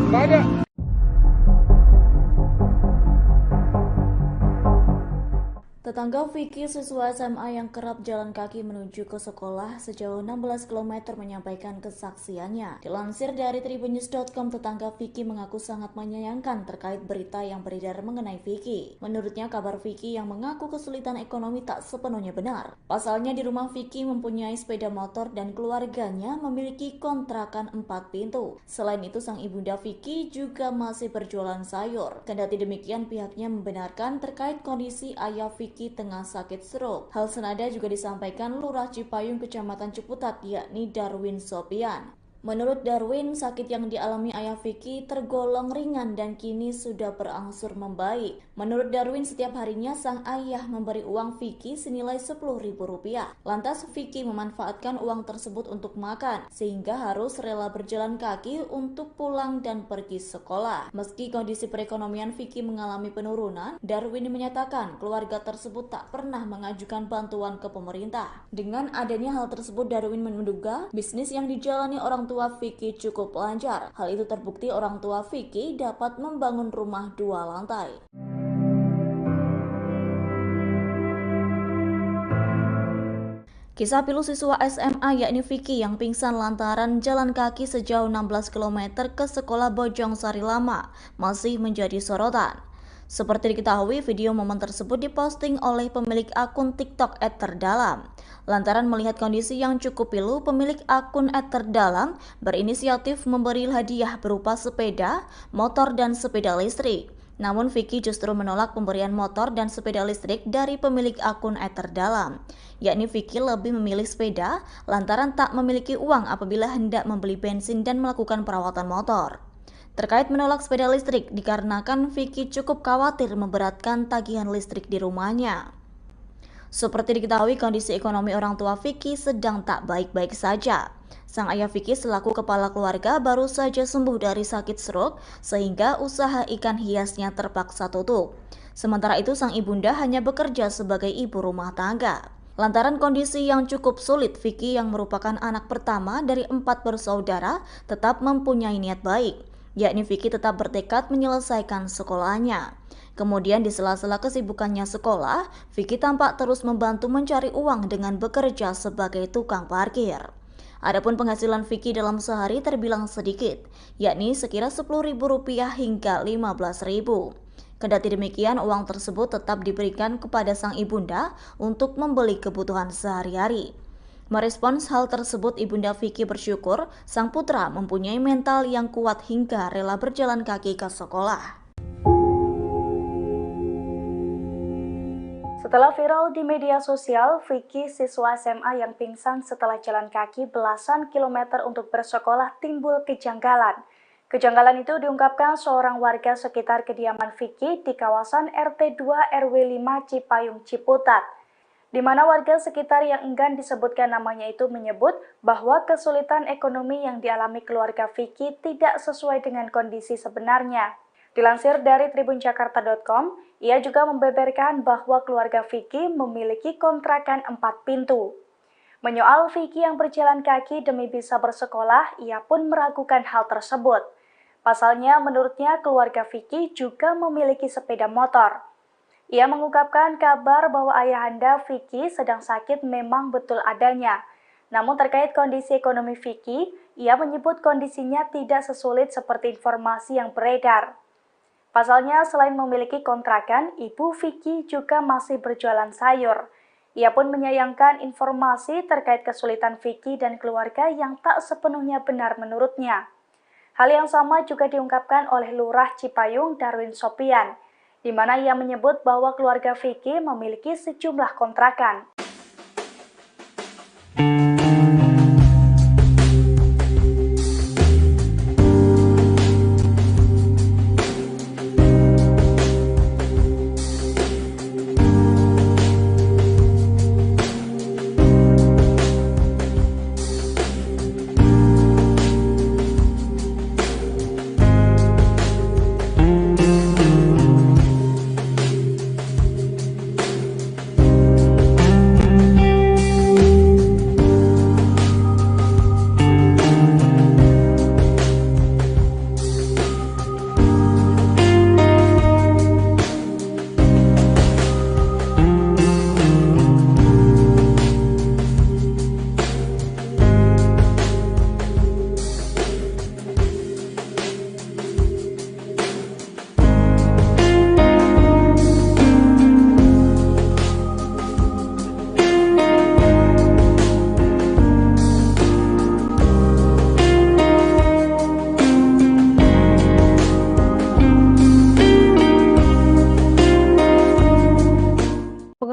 Speaker 8: Nggak ada.
Speaker 7: Tetangga Vicky, siswa SMA yang kerap jalan kaki menuju ke sekolah sejauh 16 km menyampaikan kesaksiannya. Dilansir dari tribunnews.com, tetangga Vicky mengaku sangat menyayangkan terkait berita yang beredar mengenai Vicky. Menurutnya, kabar Vicky yang mengaku kesulitan ekonomi tak sepenuhnya benar. Pasalnya di rumah Vicky mempunyai sepeda motor dan keluarganya memiliki kontrakan 4 pintu. Selain itu, sang ibunda Vicky juga masih berjualan sayur. Kendati demikian, pihaknya membenarkan terkait kondisi ayah Vicky tengah sakit stroke. Hal senada juga disampaikan Lurah Cipayung, Kecamatan Ciputat, yakni Darwin Sopian. Menurut Darwin, sakit yang dialami ayah Vicky tergolong ringan dan kini sudah berangsur membaik. Menurut Darwin, setiap harinya sang ayah memberi uang Vicky senilai Rp10.000. Lantas Vicky memanfaatkan uang tersebut untuk makan, sehingga harus rela berjalan kaki untuk pulang dan pergi sekolah. Meski kondisi perekonomian Vicky mengalami penurunan, Darwin menyatakan keluarga tersebut tak pernah mengajukan bantuan ke pemerintah. Dengan adanya hal tersebut, Darwin menduga bisnis yang dijalani orang tua Vicky cukup lancar. Hal itu terbukti orang tua Vicky dapat membangun rumah 2 lantai. Kisah pilu siswa SMA yakni Vicky yang pingsan lantaran jalan kaki sejauh 16 km ke sekolah Bojong Sari Lama masih menjadi sorotan. Seperti diketahui, video momen tersebut diposting oleh pemilik akun TikTok @terdalam. Lantaran melihat kondisi yang cukup pilu, pemilik akun @terdalam berinisiatif memberi hadiah berupa sepeda, motor, dan sepeda listrik. Namun Vicky justru menolak pemberian motor dan sepeda listrik dari pemilik akun @terdalam. Yakni Vicky lebih memilih sepeda lantaran tak memiliki uang apabila hendak membeli bensin dan melakukan perawatan motor. Terkait menolak sepeda listrik, dikarenakan Vicky cukup khawatir memberatkan tagihan listrik di rumahnya. Seperti diketahui, kondisi ekonomi orang tua Vicky sedang tak baik-baik saja. Sang ayah Vicky selaku kepala keluarga baru saja sembuh dari sakit stroke, sehingga usaha ikan hiasnya terpaksa tutup. Sementara itu, sang ibunda hanya bekerja sebagai ibu rumah tangga. Lantaran kondisi yang cukup sulit, Vicky yang merupakan anak pertama dari 4 bersaudara tetap mempunyai niat baik, yakni Vicky tetap bertekad menyelesaikan sekolahnya. Kemudian di sela-sela kesibukannya sekolah, Vicky tampak terus membantu mencari uang dengan bekerja sebagai tukang parkir. Adapun penghasilan Vicky dalam sehari terbilang sedikit, yakni sekira Rp10.000 hingga Rp15.000. Kendati demikian, uang tersebut tetap diberikan kepada sang ibunda untuk membeli kebutuhan sehari-hari. Merespons hal tersebut, ibunda Vicky bersyukur sang putra mempunyai mental yang kuat hingga rela berjalan kaki ke sekolah.
Speaker 1: Setelah viral di media sosial, Vicky, siswa SMA yang pingsan setelah jalan kaki belasan kilometer untuk bersekolah, timbul kejanggalan. Kejanggalan itu diungkapkan seorang warga sekitar kediaman Vicky di kawasan RT 2 RW 5 Cipayung, Ciputat, di mana warga sekitar yang enggan disebutkan namanya itu menyebut bahwa kesulitan ekonomi yang dialami keluarga Vicky tidak sesuai dengan kondisi sebenarnya. Dilansir dari tribunjakarta.com, ia juga membeberkan bahwa keluarga Vicky memiliki kontrakan 4 pintu. Menyoal Vicky yang berjalan kaki demi bisa bersekolah, ia pun meragukan hal tersebut. Pasalnya, menurutnya keluarga Vicky juga memiliki sepeda motor. Ia mengungkapkan kabar bahwa ayahanda Vicky sedang sakit memang betul adanya. Namun terkait kondisi ekonomi Vicky, ia menyebut kondisinya tidak sesulit seperti informasi yang beredar. Pasalnya, selain memiliki kontrakan, ibu Vicky juga masih berjualan sayur. Ia pun menyayangkan informasi terkait kesulitan Vicky dan keluarga yang tak sepenuhnya benar menurutnya. Hal yang sama juga diungkapkan oleh Lurah Cipayung Darwin Sopian, di mana ia menyebut bahwa keluarga Vicky memiliki sejumlah kontrakan.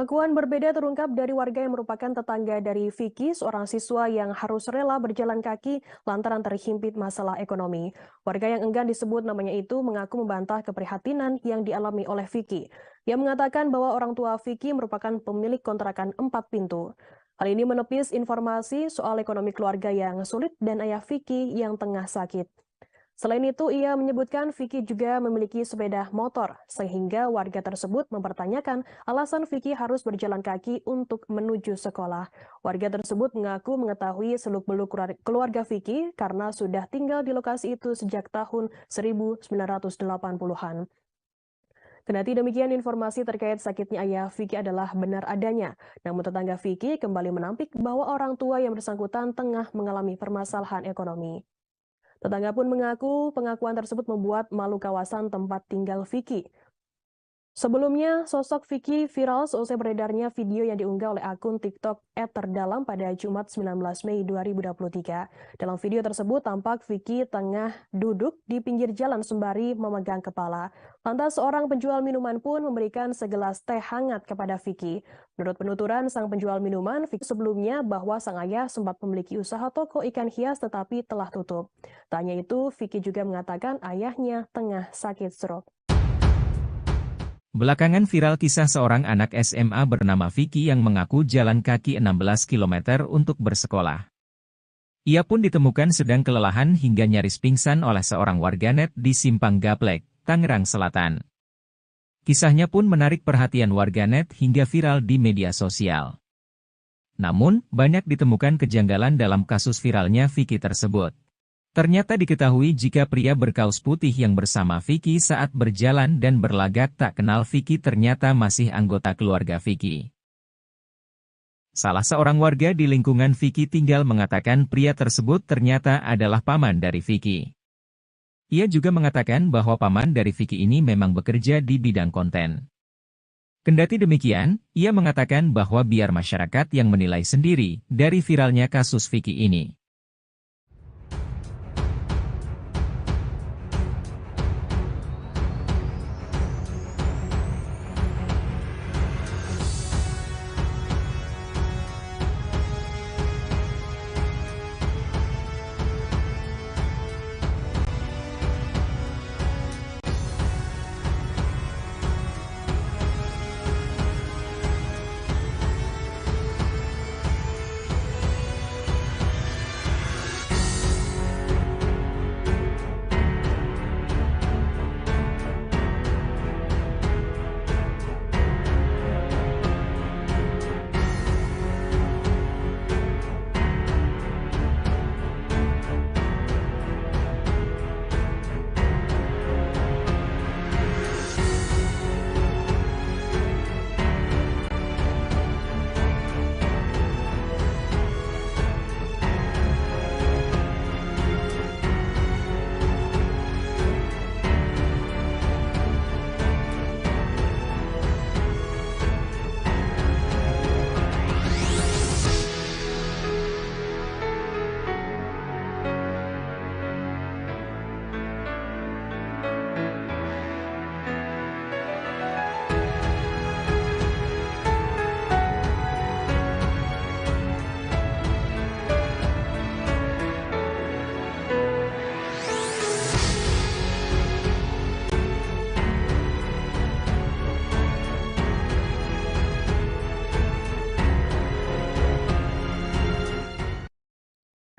Speaker 2: Pengakuan berbeda terungkap dari warga yang merupakan tetangga dari Vicky, seorang siswa yang harus rela berjalan kaki lantaran terhimpit masalah ekonomi. Warga yang enggan disebut namanya itu mengaku membantah keprihatinan yang dialami oleh Vicky. Ia mengatakan bahwa orang tua Vicky merupakan pemilik kontrakan 4 pintu. Hal ini menepis informasi soal ekonomi keluarga yang sulit dan ayah Vicky yang tengah sakit. Selain itu, ia menyebutkan Vicky juga memiliki sepeda motor, sehingga warga tersebut mempertanyakan alasan Vicky harus berjalan kaki untuk menuju sekolah. Warga tersebut mengaku mengetahui seluk-beluk keluarga Vicky karena sudah tinggal di lokasi itu sejak tahun 1980-an. Kendati demikian, informasi terkait sakitnya ayah Vicky adalah benar adanya. Namun tetangga Vicky kembali menampik bahwa orang tua yang bersangkutan tengah mengalami permasalahan ekonomi. Tetangga pun mengaku pengakuan tersebut membuat malu kawasan tempat tinggal Vicky. Sebelumnya, sosok Vicky viral seusai beredarnya video yang diunggah oleh akun TikTok @terdalam pada Jumat 19 Mei 2023. Dalam video tersebut tampak Vicky tengah duduk di pinggir jalan sembari memegang kepala. Lantas seorang penjual minuman pun memberikan segelas teh hangat kepada Vicky. Menurut penuturan sang penjual minuman, Vicky sebelumnya bahwa sang ayah sempat memiliki usaha toko ikan hias tetapi telah tutup. Tak hanya itu, Vicky juga mengatakan ayahnya tengah sakit stroke.
Speaker 3: Belakangan viral kisah seorang anak SMA bernama Vicky yang mengaku jalan kaki 16 km untuk bersekolah. Ia pun ditemukan sedang kelelahan hingga nyaris pingsan oleh seorang warganet di Simpang Gaplek, Tangerang Selatan. Kisahnya pun menarik perhatian warganet hingga viral di media sosial. Namun, banyak ditemukan kejanggalan dalam kasus viralnya Vicky tersebut. Ternyata diketahui jika pria berkaus putih yang bersama Vicky saat berjalan dan berlagak tak kenal Vicky ternyata masih anggota keluarga Vicky. Salah seorang warga di lingkungan Vicky tinggal mengatakan pria tersebut ternyata adalah paman dari Vicky. Ia juga mengatakan bahwa paman dari Vicky ini memang bekerja di bidang konten. Kendati demikian, ia mengatakan bahwa biar masyarakat yang menilai sendiri dari viralnya kasus Vicky ini.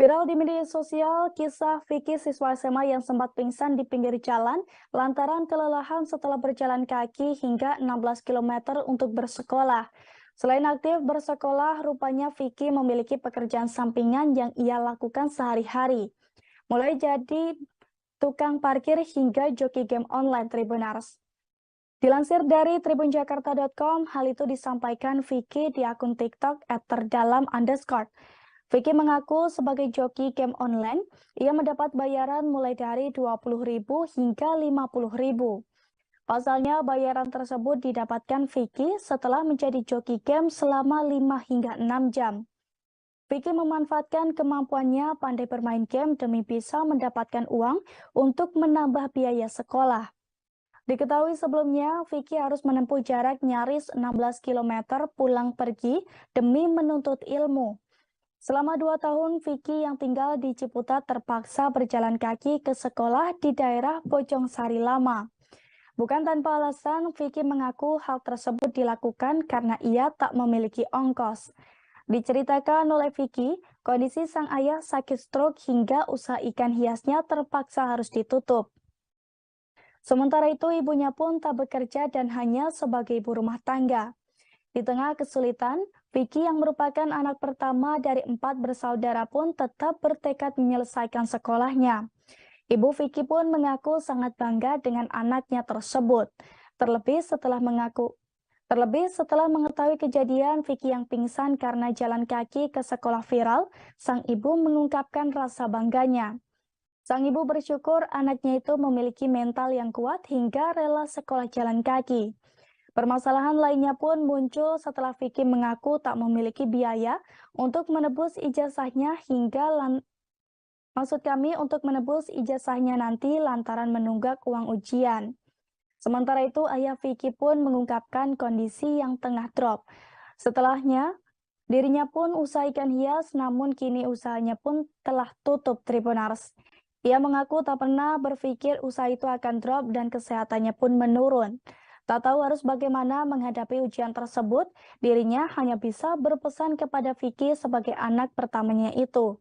Speaker 1: Viral di media sosial, kisah Vicky siswa SMA yang sempat pingsan di pinggir jalan lantaran kelelahan setelah berjalan kaki hingga 16 km untuk bersekolah. Selain aktif bersekolah, rupanya Vicky memiliki pekerjaan sampingan yang ia lakukan sehari-hari. Mulai jadi tukang parkir hingga joki game online Tribuners. Dilansir dari tribunjakarta.com, hal itu disampaikan Vicky di akun TikTok @terdalam_. Vicky mengaku sebagai joki game online, ia mendapat bayaran mulai dari 20.000 hingga 50.000. Pasalnya, bayaran tersebut didapatkan Vicky setelah menjadi joki game selama 5 hingga 6 jam. Vicky memanfaatkan kemampuannya pandai bermain game demi bisa mendapatkan uang untuk menambah biaya sekolah. Diketahui sebelumnya, Vicky harus menempuh jarak nyaris 16 km pulang pergi demi menuntut ilmu. Selama 2 tahun, Vicky yang tinggal di Ciputat terpaksa berjalan kaki ke sekolah di daerah Bojong Sari Lama. Bukan tanpa alasan, Vicky mengaku hal tersebut dilakukan karena ia tak memiliki ongkos. Diceritakan oleh Vicky, kondisi sang ayah sakit stroke hingga usaha ikan hiasnya terpaksa harus ditutup. Sementara itu, ibunya pun tak bekerja dan hanya sebagai ibu rumah tangga. Di tengah kesulitan, Vicky yang merupakan anak pertama dari 4 bersaudara pun tetap bertekad menyelesaikan sekolahnya. Ibu Vicky pun mengaku sangat bangga dengan anaknya tersebut. Terlebih setelah mengetahui kejadian Vicky yang pingsan karena jalan kaki ke sekolah viral, sang ibu mengungkapkan rasa bangganya. Sang ibu bersyukur anaknya itu memiliki mental yang kuat hingga rela sekolah jalan kaki. Permasalahan lainnya pun muncul setelah Vicky mengaku tak memiliki biaya untuk menebus ijazahnya untuk menebus ijazahnya nanti lantaran menunggak uang ujian. Sementara itu, ayah Vicky pun mengungkapkan kondisi yang tengah drop. Setelahnya, dirinya pun usaha ikan hias, namun kini usahanya pun telah tutup Tribuners. Ia mengaku tak pernah berpikir usaha itu akan drop dan kesehatannya pun menurun. Tak tahu harus bagaimana menghadapi ujian tersebut, dirinya hanya bisa berpesan kepada Vicky sebagai anak pertamanya itu.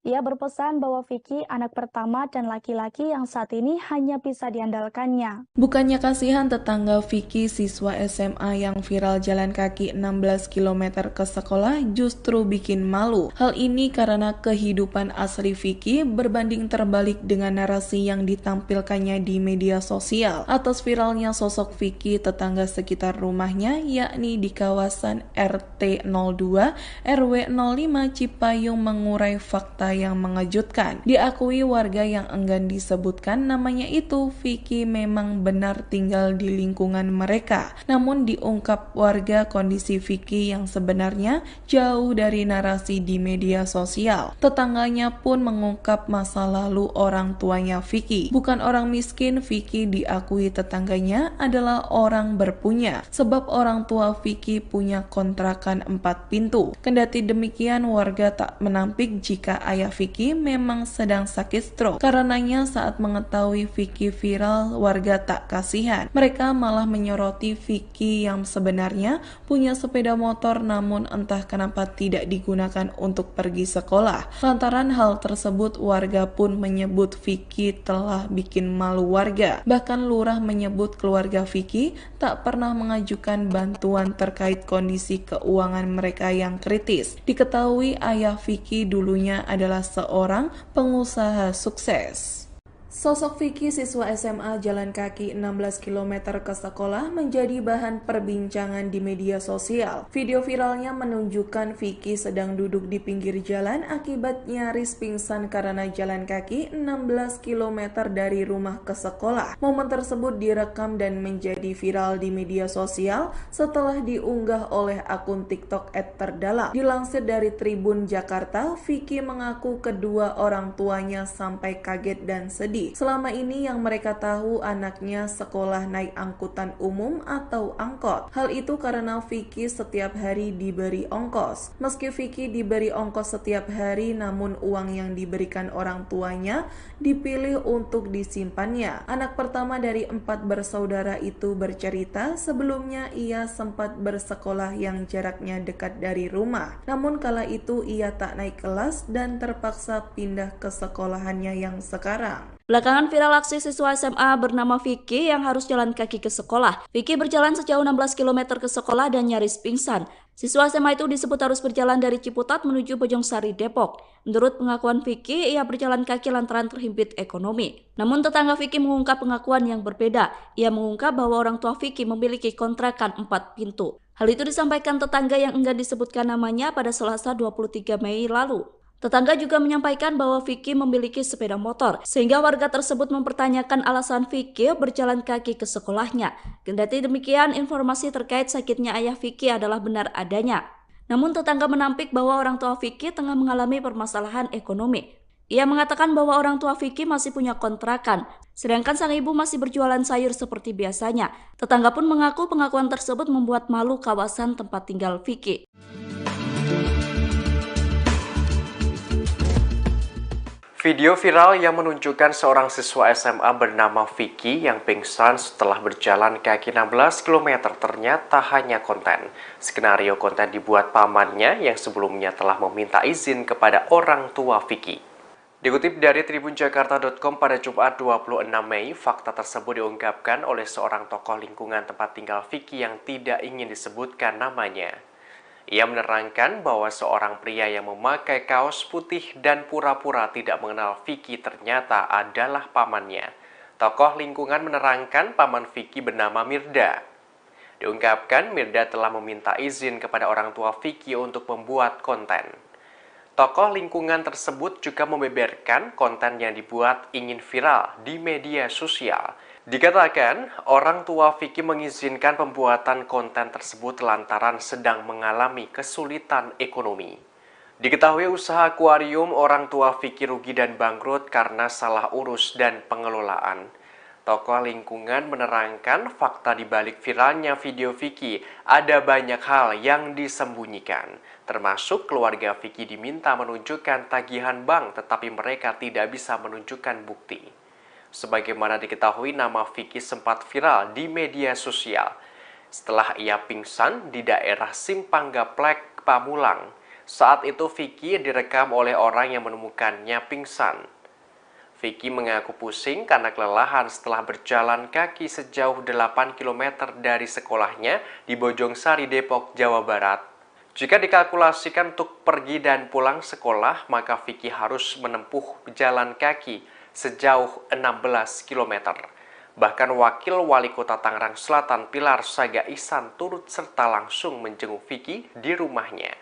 Speaker 1: Ia berpesan bahwa Vicky anak pertama dan laki-laki yang saat ini hanya bisa diandalkannya.
Speaker 4: Bukannya kasihan tetangga Vicky siswa SMA yang viral jalan kaki 16 km ke sekolah justru bikin malu. Hal ini karena kehidupan asli Vicky berbanding terbalik dengan narasi yang ditampilkannya di media sosial. Atas viralnya sosok Vicky tetangga sekitar rumahnya yakni di kawasan RT 02 RW 05 Cipayung mengurai fakta yang mengejutkan. Diakui warga yang enggan disebutkan namanya itu, Vicky memang benar tinggal di lingkungan mereka. Namun diungkap warga kondisi Vicky yang sebenarnya jauh dari narasi di media sosial. Tetangganya pun mengungkap masa lalu orang tuanya Vicky. Bukan orang miskin, Vicky diakui tetangganya adalah orang berpunya. Sebab orang tua Vicky punya kontrakan 4 pintu. Kendati demikian, warga tak menampik jika ayah Vicky memang sedang sakit stroke. Karenanya saat mengetahui Vicky viral, warga tak kasihan. Mereka malah menyoroti Vicky yang sebenarnya punya sepeda motor namun entah kenapa tidak digunakan untuk pergi sekolah. Lantaran hal tersebut, warga pun menyebut Vicky telah bikin malu warga. Bahkan lurah menyebut keluarga Vicky tak pernah mengajukan bantuan terkait kondisi keuangan mereka yang kritis. Diketahui ayah Vicky dulunya adalah seorang pengusaha sukses. Sosok Vicky siswa SMA jalan kaki 16 km ke sekolah menjadi bahan perbincangan di media sosial. Video viralnya menunjukkan Vicky sedang duduk di pinggir jalan akibat nyaris pingsan karena jalan kaki 16 km dari rumah ke sekolah. Momen tersebut direkam dan menjadi viral di media sosial setelah diunggah oleh akun TikTok @terdalam. Dilansir dari Tribun Jakarta, Vicky mengaku kedua orang tuanya sampai kaget dan sedih. Selama ini yang mereka tahu anaknya sekolah naik angkutan umum atau angkot. Hal itu karena Vicky setiap hari diberi ongkos. Meski Vicky diberi ongkos setiap hari, namun uang yang diberikan orang tuanya dipilih untuk disimpannya. Anak pertama dari 4 bersaudara itu bercerita sebelumnya ia sempat bersekolah yang jaraknya dekat dari rumah. Namun kala itu ia tak naik kelas dan terpaksa pindah ke sekolahannya yang sekarang.
Speaker 10: Belakangan viral aksi siswa SMA bernama Vicky yang harus jalan kaki ke sekolah. Vicky berjalan sejauh 16 km ke sekolah dan nyaris pingsan. Siswa SMA itu disebut harus berjalan dari Ciputat menuju Bojong Sari, Depok. Menurut pengakuan Vicky, ia berjalan kaki lantaran terhimpit ekonomi. Namun tetangga Vicky mengungkap pengakuan yang berbeda. Ia mengungkap bahwa orang tua Vicky memiliki kontrakan 4 pintu. Hal itu disampaikan tetangga yang enggan disebutkan namanya pada Selasa 23 Mei lalu. Tetangga juga menyampaikan bahwa Vicky memiliki sepeda motor, sehingga warga tersebut mempertanyakan alasan Vicky berjalan kaki ke sekolahnya. Kendati demikian, informasi terkait sakitnya ayah Vicky adalah benar adanya. Namun tetangga menampik bahwa orang tua Vicky tengah mengalami permasalahan ekonomi. Ia mengatakan bahwa orang tua Vicky masih punya kontrakan, sedangkan sang ibu masih berjualan sayur seperti biasanya. Tetangga pun mengaku pengakuan tersebut membuat malu kawasan tempat tinggal Vicky.
Speaker 5: Video viral yang menunjukkan seorang siswa SMA bernama Vicky yang pingsan setelah berjalan kaki 16 km ternyata hanya konten. Skenario konten dibuat pamannya yang sebelumnya telah meminta izin kepada orang tua Vicky. Dikutip dari tribunjakarta.com pada Jumat 26 Mei, fakta tersebut diungkapkan oleh seorang tokoh lingkungan tempat tinggal Vicky yang tidak ingin disebutkan namanya. Ia menerangkan bahwa seorang pria yang memakai kaos putih dan pura-pura tidak mengenal Vicky ternyata adalah pamannya. Tokoh lingkungan menerangkan paman Vicky bernama Mirda. Diungkapkan Mirda telah meminta izin kepada orang tua Vicky untuk membuat konten. Tokoh lingkungan tersebut juga membeberkan konten yang dibuat ingin viral di media sosial. Dikatakan, orang tua Vicky mengizinkan pembuatan konten tersebut lantaran sedang mengalami kesulitan ekonomi. Diketahui usaha akuarium orang tua Vicky rugi dan bangkrut karena salah urus dan pengelolaan. Tokoh lingkungan menerangkan fakta di balik viralnya video Vicky ada banyak hal yang disembunyikan. Termasuk keluarga Vicky diminta menunjukkan tagihan bank tetapi mereka tidak bisa menunjukkan bukti. Sebagaimana diketahui, nama Vicky sempat viral di media sosial setelah ia pingsan di daerah Simpang Gaplek, Pamulang. Saat itu Vicky direkam oleh orang yang menemukannya pingsan. Vicky mengaku pusing karena kelelahan setelah berjalan kaki sejauh 8 km dari sekolahnya di Bojongsari, Depok, Jawa Barat. Jika dikalkulasikan untuk pergi dan pulang sekolah, maka Vicky harus menempuh jalan kaki sejauh 16 km. Bahkan Wakil Wali Kota Tangerang Selatan Pilar Saga Ihsan turut serta langsung menjenguk Vicky di rumahnya.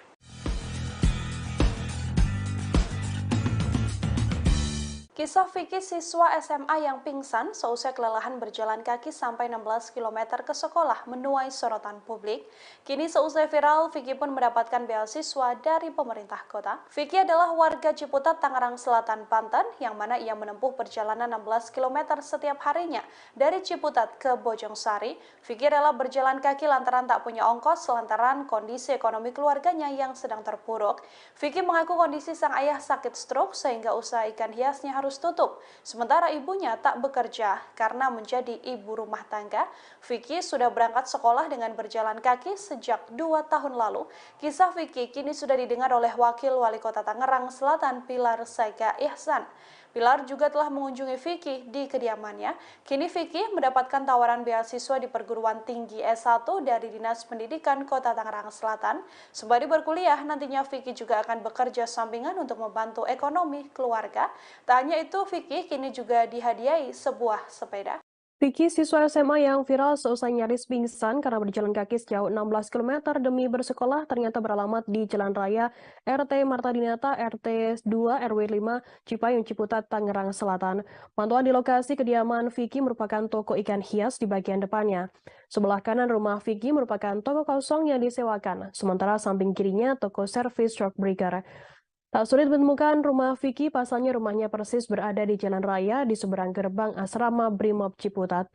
Speaker 6: Kisah Vicky siswa SMA yang pingsan seusai kelelahan berjalan kaki sampai 16 km ke sekolah menuai sorotan publik. Kini seusai viral, Vicky pun mendapatkan beasiswa dari pemerintah kota. Vicky adalah warga Ciputat, Tangerang Selatan, Banten, yang mana ia menempuh perjalanan 16 km setiap harinya dari Ciputat ke Bojongsari. Vicky rela berjalan kaki lantaran tak punya ongkos lantaran kondisi ekonomi keluarganya yang sedang terpuruk. Vicky mengaku kondisi sang ayah sakit stroke sehingga usaha ikan hiasnya harus tutup. Sementara ibunya tak bekerja karena menjadi ibu rumah tangga. Vicky sudah berangkat sekolah dengan berjalan kaki sejak 2 tahun lalu. Kisah Vicky kini sudah didengar oleh Wakil Wali Kota Tangerang Selatan Pilar Saga Ihsan. Pilar juga telah mengunjungi Vicky di kediamannya. Kini Vicky mendapatkan tawaran beasiswa di perguruan tinggi S1 dari Dinas Pendidikan Kota Tangerang Selatan. Sembari berkuliah, nantinya Vicky juga akan bekerja sampingan untuk membantu ekonomi keluarga. Tak hanya itu, Vicky kini juga dihadiahi sebuah sepeda.
Speaker 2: Vicky, siswa SMA yang viral seusai nyaris pingsan karena berjalan kaki sejauh 16 km demi bersekolah ternyata beralamat di Jalan Raya RT Marta Dinata RT 2 RW 5 Cipayung, Ciputat, Tangerang Selatan. Pantauan di lokasi kediaman Vicky merupakan toko ikan hias di bagian depannya. Sebelah kanan rumah Vicky merupakan toko kosong yang disewakan, sementara samping kirinya toko servis truck breaker. Tak sulit menemukan rumah Vicky, pasalnya rumahnya persis berada di jalan raya di seberang gerbang asrama Brimob Ciputat.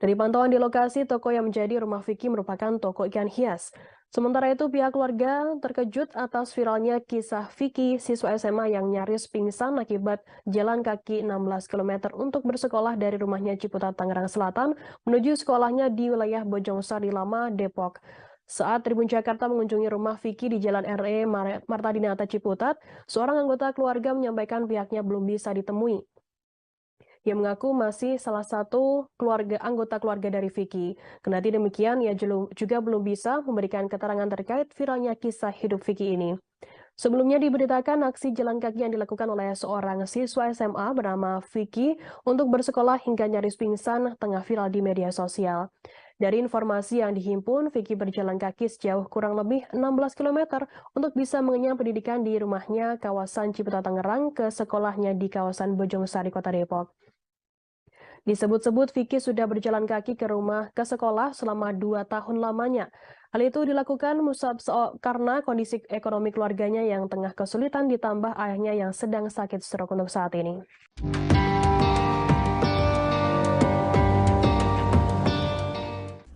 Speaker 2: Dari pantauan di lokasi, toko yang menjadi rumah Vicky merupakan toko ikan hias. Sementara itu, pihak keluarga terkejut atas viralnya kisah Vicky, siswa SMA yang nyaris pingsan akibat jalan kaki 16 km untuk bersekolah dari rumahnya Ciputat, Tangerang Selatan, menuju sekolahnya di wilayah Bojongsari Lama, Depok. Saat Tribun Jakarta mengunjungi rumah Vicky di Jalan RE Marta Dinata Ciputat, seorang anggota keluarga menyampaikan pihaknya belum bisa ditemui. Ia mengaku masih salah satu anggota keluarga dari Vicky. Kendati demikian, ia juga belum bisa memberikan keterangan terkait viralnya kisah hidup Vicky ini. Sebelumnya diberitakan aksi jalan kaki yang dilakukan oleh seorang siswa SMA bernama Vicky untuk bersekolah hingga nyaris pingsan tengah viral di media sosial. Dari informasi yang dihimpun, Vicky berjalan kaki sejauh kurang lebih 16 km untuk bisa mengenyam pendidikan di rumahnya kawasan Ciputat, Tangerang ke sekolahnya di kawasan Bojongsari, Kota Depok. Disebut-sebut Vicky sudah berjalan kaki ke sekolah selama 2 tahun lamanya. Hal itu dilakukan karena kondisi ekonomi keluarganya yang tengah kesulitan ditambah ayahnya yang sedang sakit stroke untuk saat ini.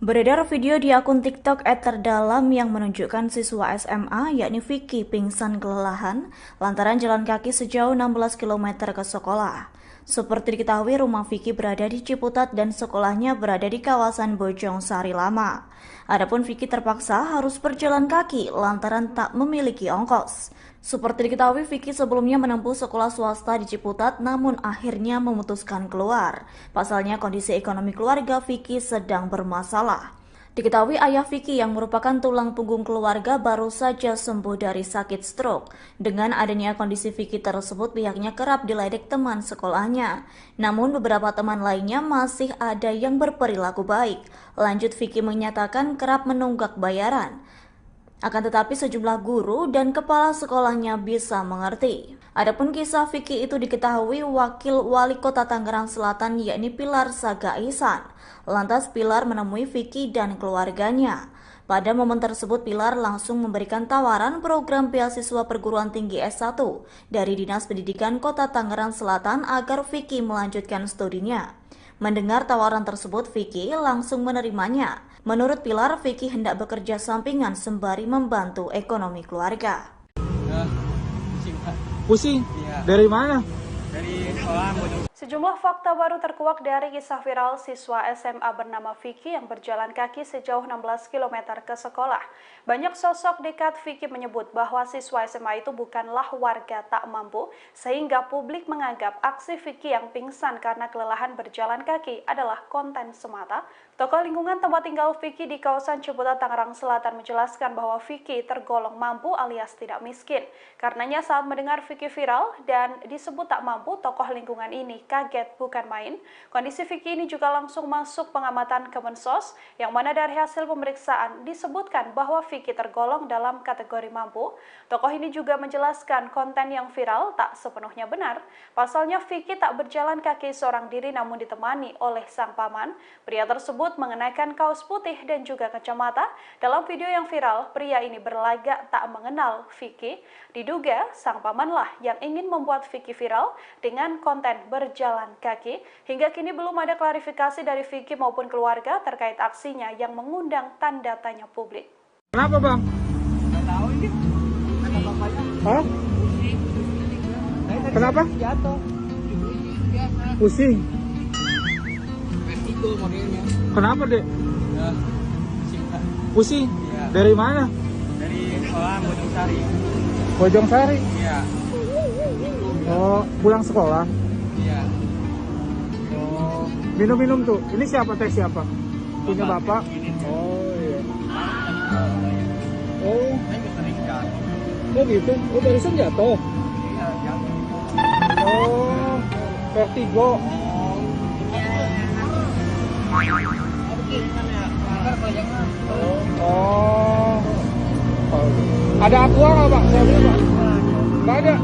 Speaker 7: Beredar video di akun TikTok @terdalam yang menunjukkan siswa SMA yakni Vicky pingsan kelelahan lantaran jalan kaki sejauh 16 km ke sekolah. Seperti diketahui, rumah Vicky berada di Ciputat dan sekolahnya berada di kawasan Bojong Sari Lama. Adapun Vicky terpaksa harus berjalan kaki lantaran tak memiliki ongkos. Seperti diketahui, Vicky sebelumnya menempuh sekolah swasta di Ciputat namun akhirnya memutuskan keluar. Pasalnya kondisi ekonomi keluarga Vicky sedang bermasalah. Diketahui ayah Vicky yang merupakan tulang punggung keluarga baru saja sembuh dari sakit stroke. Dengan adanya kondisi Vicky tersebut, pihaknya kerap diledek teman sekolahnya. Namun beberapa teman lainnya masih ada yang berperilaku baik. Lanjut, Vicky menyatakan kerap menunggak bayaran. Akan tetapi sejumlah guru dan kepala sekolahnya bisa mengerti. Adapun kisah Vicky itu diketahui Wakil Wali Kota Tangerang Selatan yakni Pilar Saga Ihsan. Lantas Pilar menemui Vicky dan keluarganya. Pada momen tersebut Pilar langsung memberikan tawaran program beasiswa perguruan tinggi S1 dari Dinas Pendidikan Kota Tangerang Selatan agar Vicky melanjutkan studinya. Mendengar tawaran tersebut, Vicky langsung menerimanya. Menurut Pilar, Vicky hendak bekerja sampingan sembari membantu ekonomi keluarga.
Speaker 8: Pusing?
Speaker 9: Iya.
Speaker 8: Dari mana?
Speaker 9: Dari sekolah Bojong.
Speaker 6: Sejumlah fakta baru terkuak dari kisah viral siswa SMA bernama Vicky yang berjalan kaki sejauh 16 km ke sekolah. Banyak sosok dekat Vicky menyebut bahwa siswa SMA itu bukanlah warga tak mampu, sehingga publik menganggap aksi Vicky yang pingsan karena kelelahan berjalan kaki adalah konten semata. Tokoh lingkungan tempat tinggal Vicky di kawasan Ciputat, Tangerang Selatan menjelaskan bahwa Vicky tergolong mampu alias tidak miskin. Karenanya saat mendengar Vicky viral dan disebut tak mampu, tokoh lingkungan ini kaget bukan main. Kondisi Vicky ini juga langsung masuk pengamatan Kemensos, yang mana dari hasil pemeriksaan disebutkan bahwa Vicky tergolong dalam kategori mampu. Tokoh ini juga menjelaskan konten yang viral tak sepenuhnya benar. Pasalnya Vicky tak berjalan kaki seorang diri namun ditemani oleh sang paman. Pria tersebut mengenakan kaos putih dan juga kacamata. Dalam video yang viral, pria ini berlagak tak mengenal Vicky. Diduga sang pamanlah yang ingin membuat Vicky viral dengan konten berjalan kaki. Hingga kini belum ada klarifikasi dari Vicky maupun keluarga terkait aksinya yang mengundang tanda tanya publik.
Speaker 8: Kenapa bang?
Speaker 9: Nggak tahu ini. Kata bapaknya.
Speaker 8: Hah? Kenapa?
Speaker 9: Jatuh.
Speaker 8: Pusing?
Speaker 9: Vertigo modelnya.
Speaker 8: Kenapa dek?
Speaker 9: Ya, pusing Kak.
Speaker 8: Pusing?
Speaker 9: Iya.
Speaker 8: Dari mana?
Speaker 9: Dari sekolah Bojong Sari.
Speaker 8: Bojong Sari?
Speaker 9: Iya.
Speaker 8: Oh, pulang sekolah?
Speaker 9: Iya.
Speaker 8: Oh, minum-minum tuh. Ini siapa teh siapa? Punya bapak? Oh iya. Oh,
Speaker 9: Saya sering jatuh.
Speaker 8: oh gitu. Oh, barusan jatuh.
Speaker 9: Iya, jatuh.
Speaker 8: Oh, vertigo. Oh. Ada aqua nggak pak? Saya beli pak. Nggak ada.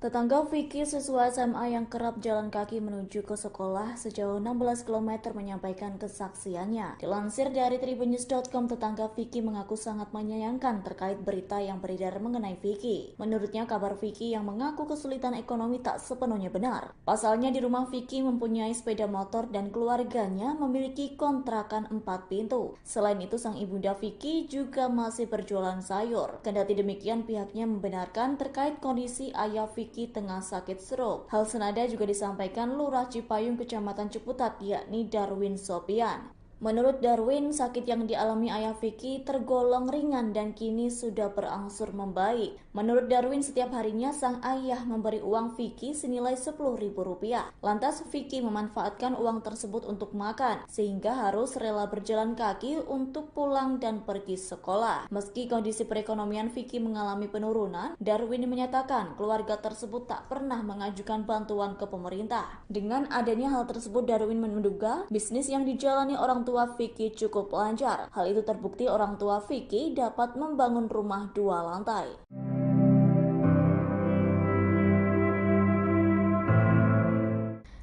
Speaker 7: Tetangga Vicky, siswa SMA yang kerap jalan kaki menuju ke sekolah sejauh 16 km menyampaikan kesaksiannya. Dilansir dari tribunnews.com, tetangga Vicky mengaku sangat menyayangkan terkait berita yang beredar mengenai Vicky. Menurutnya, kabar Vicky yang mengaku kesulitan ekonomi tak sepenuhnya benar. Pasalnya di rumah Vicky mempunyai sepeda motor dan keluarganya memiliki kontrakan 4 pintu. Selain itu, sang ibunda Vicky juga masih berjualan sayur. Kendati demikian, pihaknya membenarkan terkait kondisi ayah Vicky tengah sakit stroke. Hal senada juga disampaikan Lurah Cipayung, Kecamatan Ciputat, yakni Darwin Sopian. Menurut Darwin, sakit yang dialami ayah Vicky tergolong ringan dan kini sudah berangsur membaik. Menurut Darwin, setiap harinya sang ayah memberi uang Vicky senilai Rp10.000. Lantas Vicky memanfaatkan uang tersebut untuk makan, sehingga harus rela berjalan kaki untuk pulang dan pergi sekolah. Meski kondisi perekonomian Vicky mengalami penurunan, Darwin menyatakan keluarga tersebut tak pernah mengajukan bantuan ke pemerintah. Dengan adanya hal tersebut, Darwin menduga bisnis yang dijalani orang tua Vicky cukup lancar. Hal itu terbukti orang tua Vicky dapat membangun rumah 2 lantai.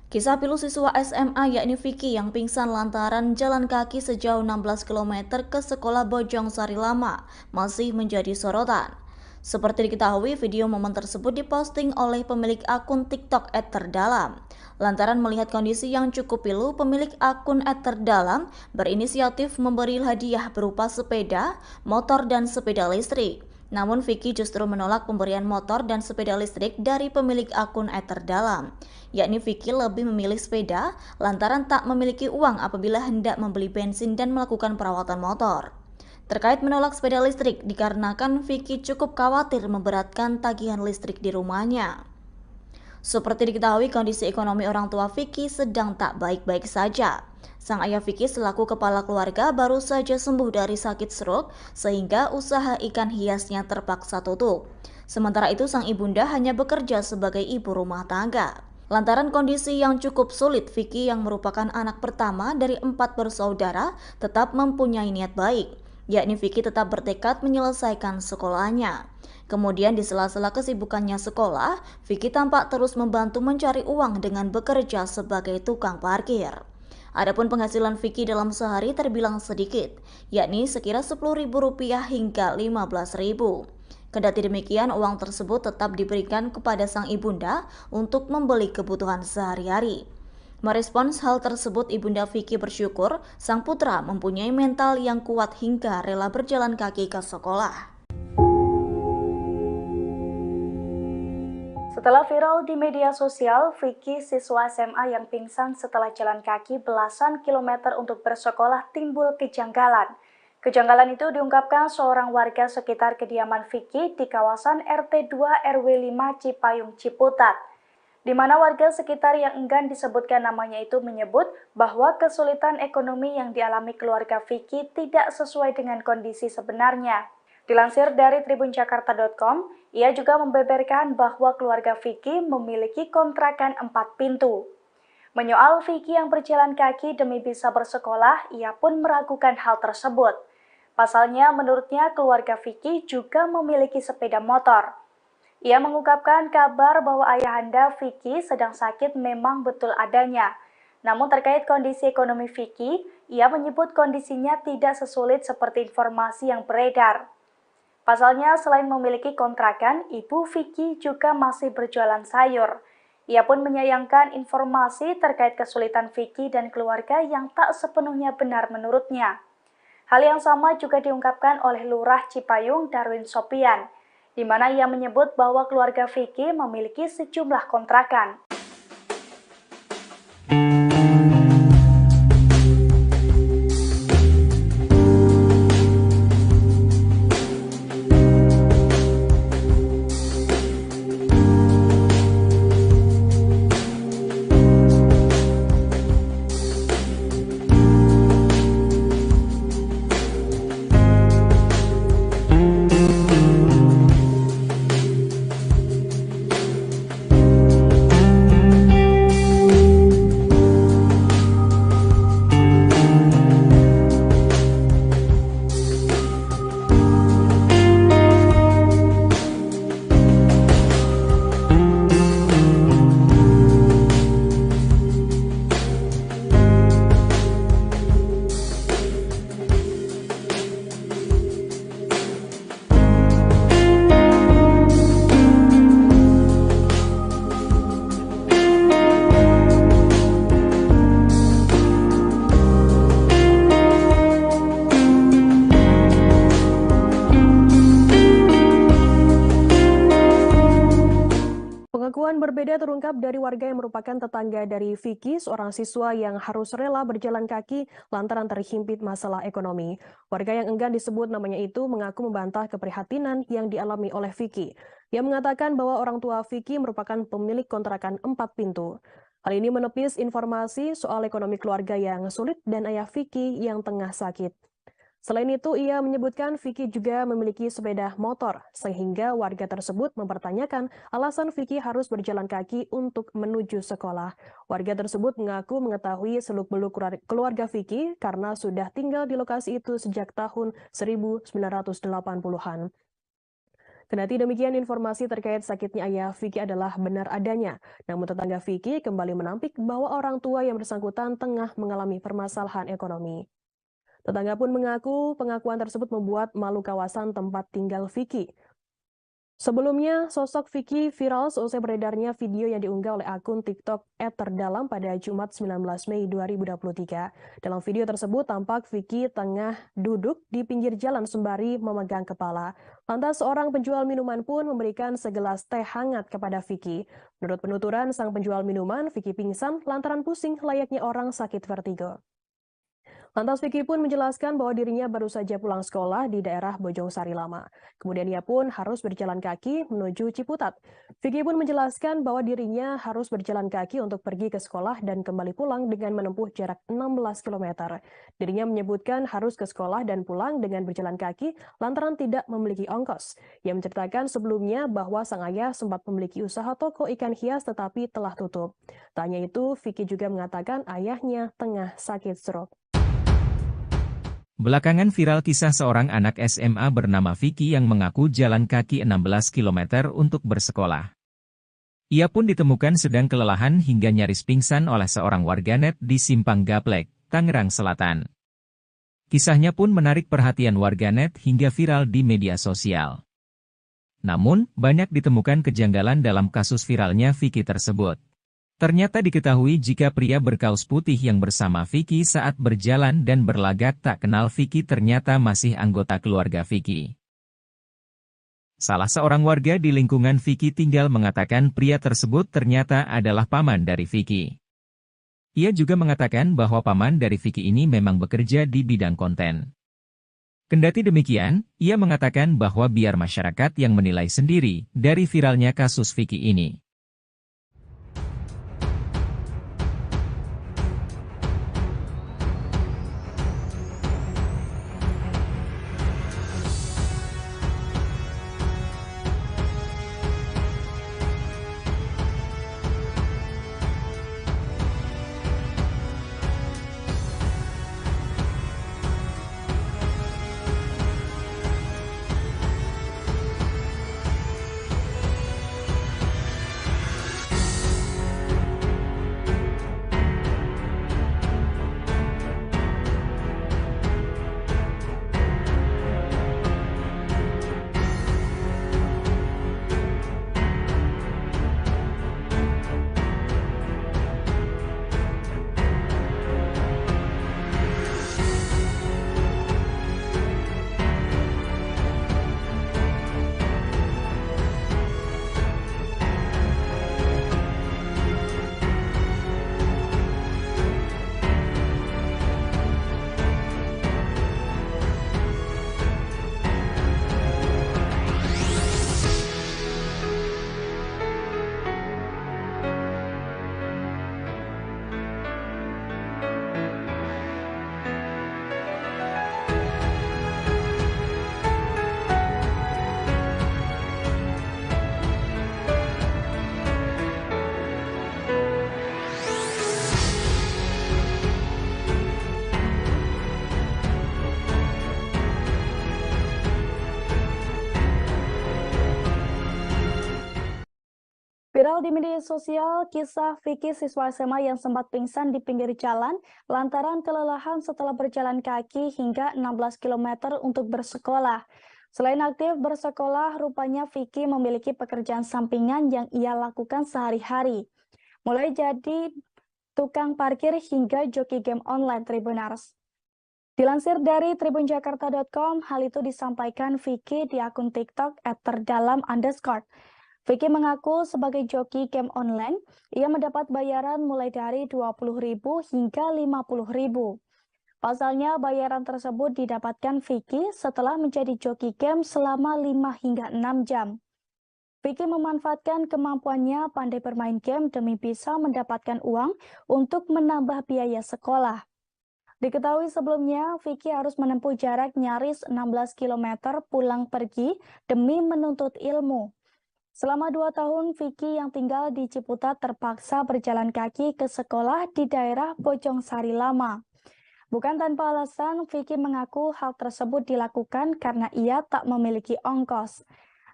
Speaker 7: Kisah pilu siswa SMA yakni Vicky yang pingsan lantaran jalan kaki sejauh 16 km ke sekolah Bojong Sari Lama masih menjadi sorotan. Seperti diketahui, video momen tersebut diposting oleh pemilik akun TikTok @terdalam. Lantaran melihat kondisi yang cukup pilu, pemilik akun @terdalam berinisiatif memberi hadiah berupa sepeda, motor, dan sepeda listrik. Namun Vicky justru menolak pemberian motor dan sepeda listrik dari pemilik akun @terdalam. Yakni Vicky lebih memilih sepeda lantaran tak memiliki uang apabila hendak membeli bensin dan melakukan perawatan motor. Terkait menolak sepeda listrik dikarenakan Vicky cukup khawatir memberatkan tagihan listrik di rumahnya. Seperti diketahui, kondisi ekonomi orang tua Vicky sedang tak baik-baik saja. Sang ayah Vicky selaku kepala keluarga baru saja sembuh dari sakit stroke sehingga usaha ikan hiasnya terpaksa tutup. Sementara itu sang ibunda hanya bekerja sebagai ibu rumah tangga. Lantaran kondisi yang cukup sulit, Vicky yang merupakan anak pertama dari 4 bersaudara tetap mempunyai niat baik, yakni Vicky tetap bertekad menyelesaikan sekolahnya. Kemudian di sela-sela kesibukannya sekolah, Vicky tampak terus membantu mencari uang dengan bekerja sebagai tukang parkir. Adapun penghasilan Vicky dalam sehari terbilang sedikit, yakni sekira Rp10.000 hingga Rp15.000. Kendati demikian, uang tersebut tetap diberikan kepada sang ibunda untuk membeli kebutuhan sehari-hari. Merespons hal tersebut, ibunda Vicky bersyukur sang putra mempunyai mental yang kuat hingga rela berjalan kaki ke sekolah.
Speaker 1: Setelah viral di media sosial, Vicky, siswa SMA yang pingsan setelah jalan kaki belasan kilometer untuk bersekolah, timbul kejanggalan. Kejanggalan itu diungkapkan seorang warga sekitar kediaman Vicky di kawasan RT 2 RW 5 Cipayung Ciputat, di mana warga sekitar yang enggan disebutkan namanya itu menyebut bahwa kesulitan ekonomi yang dialami keluarga Vicky tidak sesuai dengan kondisi sebenarnya. Dilansir dari tribunjakarta.com, ia juga membeberkan bahwa keluarga Vicky memiliki kontrakan 4 pintu. Menyoal Vicky yang berjalan kaki demi bisa bersekolah, ia pun meragukan hal tersebut. Pasalnya, menurutnya keluarga Vicky juga memiliki sepeda motor. Ia mengungkapkan kabar bahwa ayahanda Vicky sedang sakit memang betul adanya. Namun terkait kondisi ekonomi Vicky, ia menyebut kondisinya tidak sesulit seperti informasi yang beredar. Pasalnya, selain memiliki kontrakan, ibu Vicky juga masih berjualan sayur. Ia pun menyayangkan informasi terkait kesulitan Vicky dan keluarga yang tak sepenuhnya benar menurutnya. Hal yang sama juga diungkapkan oleh Lurah Cipayung Darwin Sopian, di mana ia menyebut bahwa keluarga Vicky memiliki sejumlah kontrakan.
Speaker 2: Pengakuan berbeda terungkap dari warga yang merupakan tetangga dari Vicky, seorang siswa yang harus rela berjalan kaki lantaran terhimpit masalah ekonomi. Warga yang enggan disebut namanya itu mengaku membantah keprihatinan yang dialami oleh Vicky. Ia mengatakan bahwa orang tua Vicky merupakan pemilik kontrakan 4 pintu. Hal ini menepis informasi soal ekonomi keluarga yang sulit dan ayah Vicky yang tengah sakit. Selain itu, ia menyebutkan Vicky juga memiliki sepeda motor, sehingga warga tersebut mempertanyakan alasan Vicky harus berjalan kaki untuk menuju sekolah. Warga tersebut mengaku mengetahui seluk-beluk keluarga Vicky karena sudah tinggal di lokasi itu sejak tahun 1980-an. Kendati demikian, informasi terkait sakitnya ayah Vicky adalah benar adanya. Namun tetangga Vicky kembali menampik bahwa orang tua yang bersangkutan tengah mengalami permasalahan ekonomi. Tetangga pun mengaku pengakuan tersebut membuat malu kawasan tempat tinggal Vicky. Sebelumnya, sosok Vicky viral seusai beredarnya video yang diunggah oleh akun TikTok @terdalam pada Jumat 19 Mei 2023. Dalam video tersebut tampak Vicky tengah duduk di pinggir jalan sembari memegang kepala. Lantas seorang penjual minuman pun memberikan segelas teh hangat kepada Vicky. Menurut penuturan sang penjual minuman, Vicky pingsan lantaran pusing layaknya orang sakit vertigo. Lantas Vicky pun menjelaskan bahwa dirinya baru saja pulang sekolah di daerah Bojong Sari Lama. Kemudian ia pun harus berjalan kaki menuju Ciputat. Vicky pun menjelaskan bahwa dirinya harus berjalan kaki untuk pergi ke sekolah dan kembali pulang dengan menempuh jarak 16 km. Dirinya menyebutkan harus ke sekolah dan pulang dengan berjalan kaki lantaran tidak memiliki ongkos. Ia menceritakan sebelumnya bahwa sang ayah sempat memiliki usaha toko ikan hias tetapi telah tutup. Tak hanya itu, Vicky juga mengatakan ayahnya tengah sakit stroke.
Speaker 3: Belakangan viral kisah seorang anak SMA bernama Vicky yang mengaku jalan kaki 16 km untuk bersekolah. Ia pun ditemukan sedang kelelahan hingga nyaris pingsan oleh seorang warganet di Simpang Gaplek, Tangerang Selatan. Kisahnya pun menarik perhatian warganet hingga viral di media sosial. Namun, banyak ditemukan kejanggalan dalam kasus viralnya Vicky tersebut. Ternyata diketahui jika pria berkaus putih yang bersama Vicky saat berjalan dan berlagak tak kenal Vicky ternyata masih anggota keluarga Vicky. Salah seorang warga di lingkungan Vicky tinggal mengatakan pria tersebut ternyata adalah paman dari Vicky. Ia juga mengatakan bahwa paman dari Vicky ini memang bekerja di bidang konten. Kendati demikian, ia mengatakan bahwa biar masyarakat yang menilai sendiri dari viralnya kasus Vicky ini.
Speaker 1: Viral di media sosial, kisah Vicky siswa SMA yang sempat pingsan di pinggir jalan lantaran kelelahan setelah berjalan kaki hingga 16 km untuk bersekolah. Selain aktif bersekolah, rupanya Vicky memiliki pekerjaan sampingan yang ia lakukan sehari-hari. Mulai jadi tukang parkir hingga joki game online Tribuners. Dilansir dari tribunjakarta.com, hal itu disampaikan Vicky di akun TikTok @terdalam_. Vicky mengaku sebagai joki game online, ia mendapat bayaran mulai dari 20.000 hingga 50.000. Pasalnya, bayaran tersebut didapatkan Vicky setelah menjadi joki game selama 5 hingga 6 jam. Vicky memanfaatkan kemampuannya pandai bermain game demi bisa mendapatkan uang untuk menambah biaya sekolah. Diketahui sebelumnya, Vicky harus menempuh jarak nyaris 16 km pulang pergi demi menuntut ilmu. Selama 2 tahun, Vicky yang tinggal di Ciputat terpaksa berjalan kaki ke sekolah di daerah Bojong Sari Lama. Bukan tanpa alasan, Vicky mengaku hal tersebut dilakukan karena ia tak memiliki ongkos.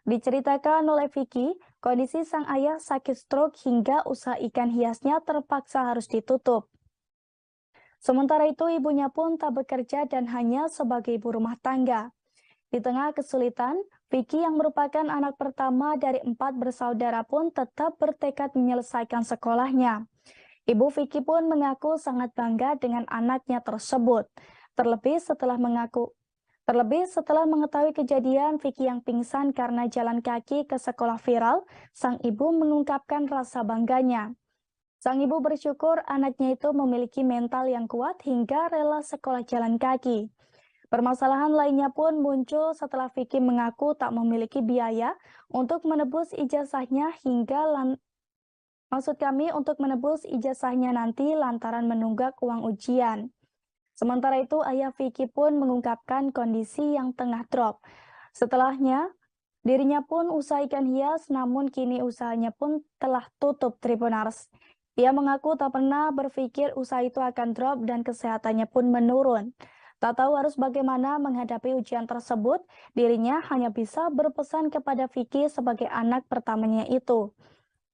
Speaker 1: Diceritakan oleh Vicky, kondisi sang ayah sakit stroke hingga usaha ikan hiasnya terpaksa harus ditutup. Sementara itu, ibunya pun tak bekerja dan hanya sebagai ibu rumah tangga. Di tengah kesulitan, Vicky yang merupakan anak pertama dari 4 bersaudara pun tetap bertekad menyelesaikan sekolahnya. Ibu Vicky pun mengaku sangat bangga dengan anaknya tersebut. Terlebih setelah mengetahui kejadian Vicky yang pingsan karena jalan kaki ke sekolah viral, sang ibu mengungkapkan rasa bangganya. Sang ibu bersyukur anaknya itu memiliki mental yang kuat hingga rela sekolah jalan kaki. Permasalahan lainnya pun muncul setelah Vicky mengaku tak memiliki biaya untuk menebus ijazahnya untuk menebus ijazahnya nanti lantaran menunggak uang ujian. Sementara itu, ayah Vicky pun mengungkapkan kondisi yang tengah drop. Setelahnya, dirinya pun usaha ikan hias, namun kini usahanya pun telah tutup Tribuners. Ia mengaku tak pernah berpikir usaha itu akan drop dan kesehatannya pun menurun. Tak tahu harus bagaimana menghadapi ujian tersebut, dirinya hanya bisa berpesan kepada Vicky sebagai anak pertamanya itu.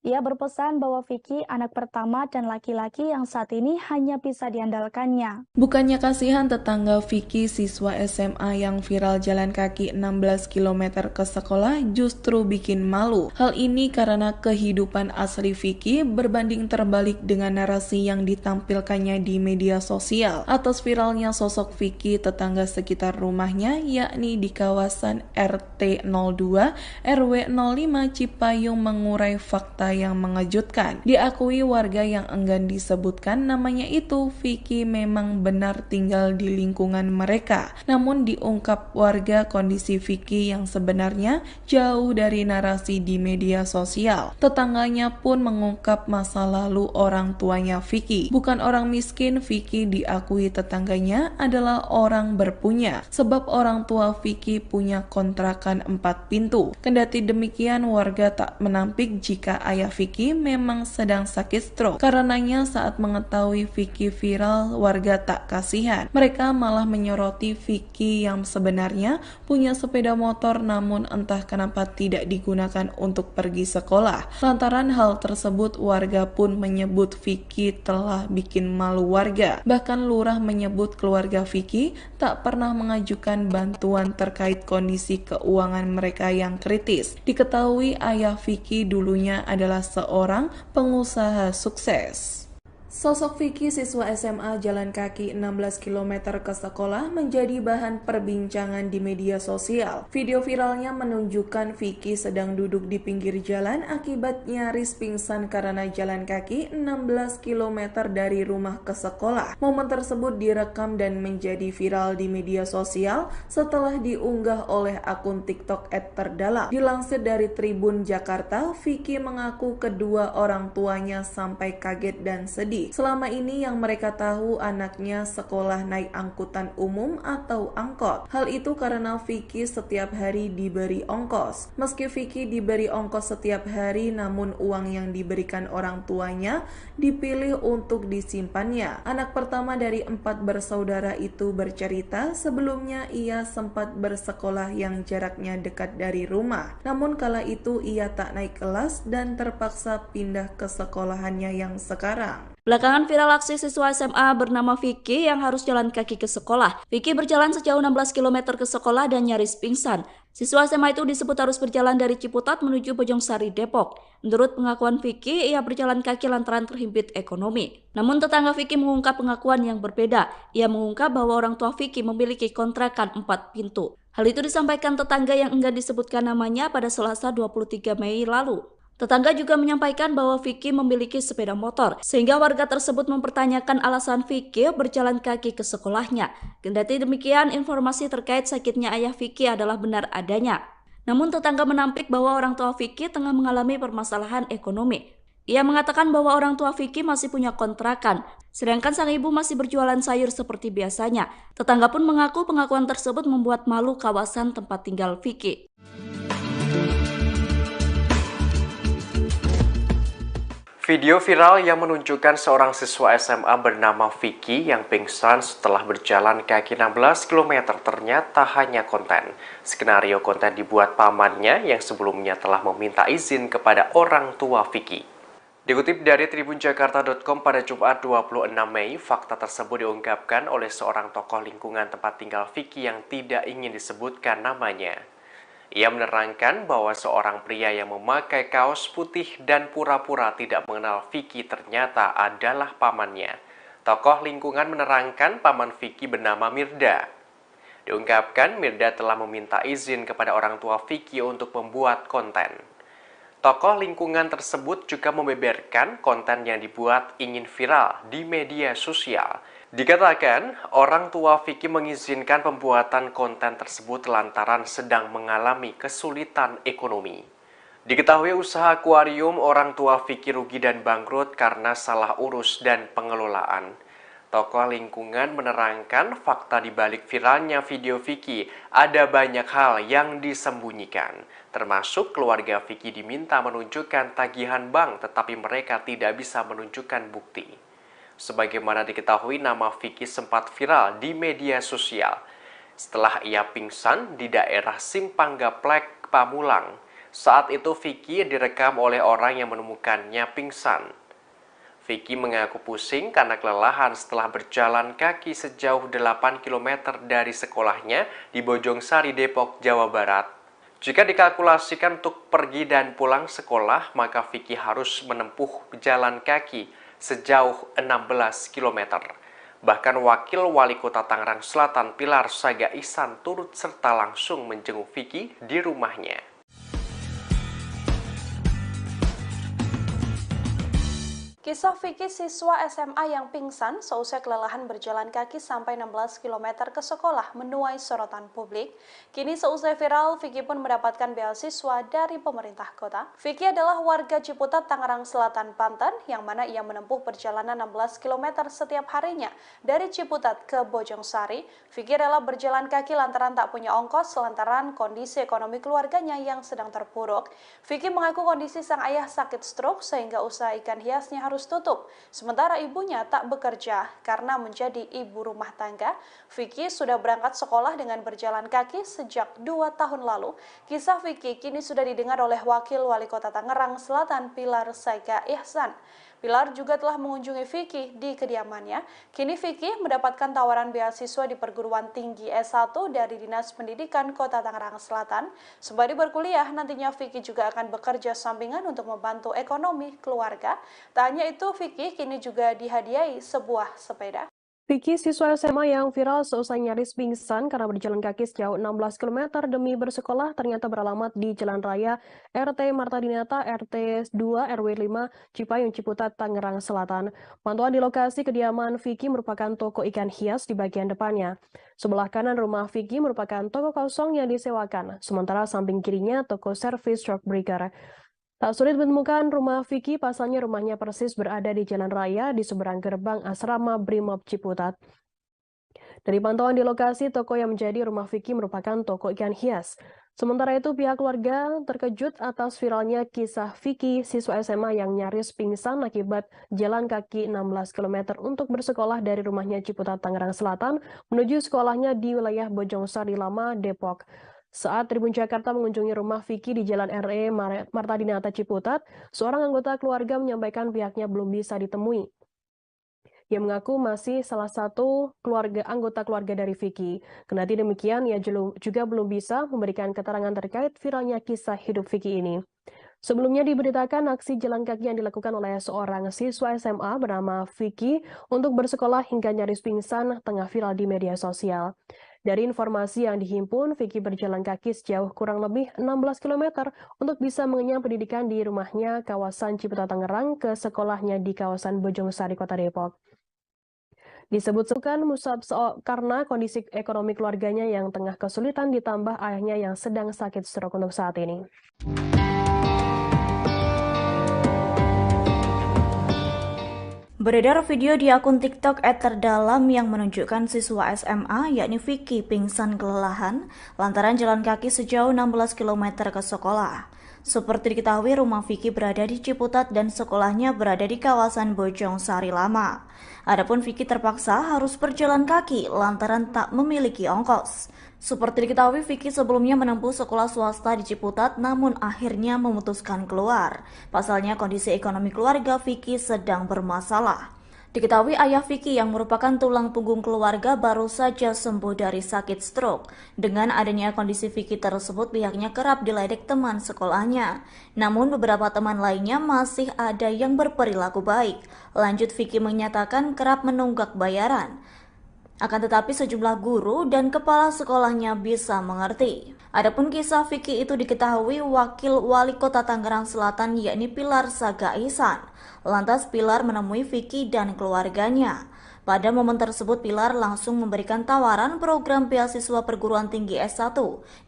Speaker 1: Ia berpesan bahwa Vicky anak pertama dan laki-laki yang saat ini hanya bisa diandalkannya.
Speaker 4: Bukannya kasihan tetangga Vicky siswa SMA yang viral jalan kaki 16 km ke sekolah justru bikin malu. Hal ini karena kehidupan asli Vicky berbanding terbalik dengan narasi yang ditampilkannya di media sosial. Atas viralnya sosok Vicky tetangga sekitar rumahnya yakni di kawasan RT 02 RW 05 Cipayung mengurai fakta yang mengejutkan. Diakui warga yang enggan disebutkan namanya itu, Vicky memang benar tinggal di lingkungan mereka. Namun diungkap warga kondisi Vicky yang sebenarnya jauh dari narasi di media sosial. Tetangganya pun mengungkap masa lalu orang tuanya Vicky. Bukan orang miskin, Vicky diakui tetangganya adalah orang berpunya. Sebab orang tua Vicky punya kontrakan 4 pintu. Kendati demikian, warga tak menampik jika ayah Vicky memang sedang sakit stroke. Karenanya saat mengetahui Vicky viral, warga tak kasihan. Mereka malah menyoroti Vicky yang sebenarnya punya sepeda motor namun entah kenapa tidak digunakan untuk pergi sekolah. Lantaran hal tersebut, warga pun menyebut Vicky telah bikin malu warga. Bahkan lurah menyebut keluarga Vicky tak pernah mengajukan bantuan terkait kondisi keuangan mereka yang kritis. Diketahui ayah Vicky dulunya adalah seorang pengusaha sukses. Sosok Vicky siswa SMA jalan kaki 16 km ke sekolah menjadi bahan perbincangan di media sosial. Video viralnya menunjukkan Vicky sedang duduk di pinggir jalan akibat nyaris pingsan karena jalan kaki 16 km dari rumah ke sekolah. Momen tersebut direkam dan menjadi viral di media sosial setelah diunggah oleh akun TikTok @terdalam. Dilansir dari Tribun Jakarta, Vicky mengaku kedua orang tuanya sampai kaget dan sedih. Selama ini yang mereka tahu anaknya sekolah naik angkutan umum atau angkot. Hal itu karena Vicky setiap hari diberi ongkos. Meski Vicky diberi ongkos setiap hari, namun uang yang diberikan orang tuanya dipilih untuk disimpannya. Anak pertama dari 4 bersaudara itu bercerita sebelumnya ia sempat bersekolah yang jaraknya dekat dari rumah. Namun kala itu ia tak naik kelas dan terpaksa pindah ke sekolahannya yang sekarang.
Speaker 10: Belakangan viral aksi siswa SMA bernama Vicky yang harus jalan kaki ke sekolah. Vicky berjalan sejauh 16 km ke sekolah dan nyaris pingsan. Siswa SMA itu disebut harus berjalan dari Ciputat menuju Bojongsari, Depok. Menurut pengakuan Vicky, ia berjalan kaki lantaran terhimpit ekonomi. Namun tetangga Vicky mengungkap pengakuan yang berbeda. Ia mengungkap bahwa orang tua Vicky memiliki kontrakan 4 pintu. Hal itu disampaikan tetangga yang enggan disebutkan namanya pada Selasa 23 Mei lalu. Tetangga juga menyampaikan bahwa Vicky memiliki sepeda motor, sehingga warga tersebut mempertanyakan alasan Vicky berjalan kaki ke sekolahnya. Kendati demikian, informasi terkait sakitnya ayah Vicky adalah benar adanya. Namun tetangga menampik bahwa orang tua Vicky tengah mengalami permasalahan ekonomi. Ia mengatakan bahwa orang tua Vicky masih punya kontrakan, sedangkan sang ibu masih berjualan sayur seperti biasanya. Tetangga pun mengaku pengakuan tersebut membuat malu kawasan tempat tinggal Vicky.
Speaker 5: Video viral yang menunjukkan seorang siswa SMA bernama Vicky yang pingsan setelah berjalan kaki 16 km ternyata hanya konten. Skenario konten dibuat pamannya yang sebelumnya telah meminta izin kepada orang tua Vicky. Dikutip dari tribunjakarta.com pada Jumat 26 Mei, fakta tersebut diungkapkan oleh seorang tokoh lingkungan tempat tinggal Vicky yang tidak ingin disebutkan namanya. Ia menerangkan bahwa seorang pria yang memakai kaos putih dan pura-pura tidak mengenal Vicky ternyata adalah pamannya. Tokoh lingkungan menerangkan paman Vicky bernama Mirda. Diungkapkan Mirda telah meminta izin kepada orang tua Vicky untuk membuat konten. Tokoh lingkungan tersebut juga membeberkan konten yang dibuat ingin viral di media sosial. Dikatakan, orang tua Vicky mengizinkan pembuatan konten tersebut lantaran sedang mengalami kesulitan ekonomi. Diketahui usaha akuarium orang tua Vicky rugi dan bangkrut karena salah urus dan pengelolaan. Tokoh lingkungan menerangkan fakta di balik viralnya video Vicky ada banyak hal yang disembunyikan. Termasuk keluarga Vicky diminta menunjukkan tagihan bank tetapi mereka tidak bisa menunjukkan bukti. Sebagaimana diketahui, nama Vicky sempat viral di media sosial setelah ia pingsan di daerah Simpang Gaplek, Pamulang. Saat itu Vicky direkam oleh orang yang menemukannya pingsan. Vicky mengaku pusing karena kelelahan setelah berjalan kaki sejauh 8 km dari sekolahnya di Bojongsari, Depok, Jawa Barat. Jika dikalkulasikan untuk pergi dan pulang sekolah, maka Vicky harus menempuh jalan kaki sejauh 16 km. Bahkan Wakil Wali Kota Tangerang Selatan Pilar Saga Ihsan turut serta langsung menjenguk Vicky di rumahnya.
Speaker 6: Kisah Vicky siswa SMA yang pingsan seusai kelelahan berjalan kaki sampai 16 km ke sekolah menuai sorotan publik. Kini seusai viral, Vicky pun mendapatkan beasiswa dari pemerintah kota. Vicky adalah warga Ciputat, Tangerang Selatan, Banten, yang mana ia menempuh perjalanan 16 km setiap harinya dari Ciputat ke Bojongsari. Vicky rela berjalan kaki lantaran tak punya ongkos lantaran kondisi ekonomi keluarganya yang sedang terpuruk. Vicky mengaku kondisi sang ayah sakit stroke sehingga usaha ikan hiasnya harus tutup. Sementara ibunya tak bekerja karena menjadi ibu rumah tangga. Vicky sudah berangkat sekolah dengan berjalan kaki sejak 2 tahun lalu. Kisah Vicky kini sudah didengar oleh Wakil Wali Kota Tangerang Selatan Pilar Saga Ihsan. Pilar juga telah mengunjungi Vicky di kediamannya. Kini Vicky mendapatkan tawaran beasiswa di perguruan tinggi S1 dari Dinas Pendidikan Kota Tangerang Selatan. Sembari berkuliah, nantinya Vicky juga akan bekerja sampingan untuk membantu ekonomi keluarga. Tak hanya itu, Vicky kini juga dihadiahi sebuah sepeda.
Speaker 2: Vicky, siswa SMA yang viral seusai nyaris pingsan karena berjalan kaki sejauh 16 km demi bersekolah ternyata beralamat di Jalan Raya RT Marta Dinata, RT 2 RW 5, Cipayung, Ciputat, Tangerang Selatan. Pantauan di lokasi kediaman Vicky merupakan toko ikan hias di bagian depannya. Sebelah kanan rumah Vicky merupakan toko kosong yang disewakan, sementara samping kirinya toko servis truck breaker. Tak sulit menemukan rumah Vicky, pasalnya rumahnya persis berada di jalan raya di seberang gerbang asrama Brimob Ciputat. Dari pantauan di lokasi, toko yang menjadi rumah Vicky merupakan toko ikan hias. Sementara itu, pihak keluarga terkejut atas viralnya kisah Vicky, siswa SMA yang nyaris pingsan akibat jalan kaki 16 km untuk bersekolah dari rumahnya Ciputat, Tangerang Selatan, menuju sekolahnya di wilayah Bojongsari Lama, Depok. Saat Tribun Jakarta mengunjungi rumah Vicky di Jalan RE Marta Dinata Ciputat, seorang anggota keluarga menyampaikan pihaknya belum bisa ditemui. Ia mengaku masih salah satu anggota keluarga dari Vicky. Kendati demikian, ia juga belum bisa memberikan keterangan terkait viralnya kisah hidup Vicky ini. Sebelumnya diberitakan aksi jalan kaki yang dilakukan oleh seorang siswa SMA bernama Vicky untuk bersekolah hingga nyaris pingsan tengah viral di media sosial. Dari informasi yang dihimpun, Vicky berjalan kaki sejauh kurang lebih 16 km untuk bisa mengenyam pendidikan di rumahnya kawasan Ciputat Tangerang ke sekolahnya di kawasan Bojongsari, Kota Depok. Disebut-sebutkan Musab karena kondisi ekonomi keluarganya yang tengah kesulitan ditambah ayahnya yang sedang sakit stroke untuk saat ini.
Speaker 7: Beredar video di akun TikTok @terdalam yang menunjukkan siswa SMA yakni Vicky pingsan kelelahan lantaran jalan kaki sejauh 16 km ke sekolah. Seperti diketahui, rumah Vicky berada di Ciputat dan sekolahnya berada di kawasan Bojong Sari Lama. Adapun Vicky terpaksa harus berjalan kaki lantaran tak memiliki ongkos. Seperti diketahui, Vicky sebelumnya menempuh sekolah swasta di Ciputat namun akhirnya memutuskan keluar. Pasalnya kondisi ekonomi keluarga Vicky sedang bermasalah. Diketahui ayah Vicky yang merupakan tulang punggung keluarga baru saja sembuh dari sakit stroke. Dengan adanya kondisi Vicky tersebut, pihaknya kerap diledek teman sekolahnya. Namun beberapa teman lainnya masih ada yang berperilaku baik. Lanjut, Vicky menyatakan kerap menunggak bayaran. Akan tetapi sejumlah guru dan kepala sekolahnya bisa mengerti. Adapun kisah Vicky itu diketahui Wakil Wali Kota Tangerang Selatan yakni Pilar Saga Ihsan. Lantas Pilar menemui Vicky dan keluarganya. Pada momen tersebut Pilar langsung memberikan tawaran program beasiswa perguruan tinggi S1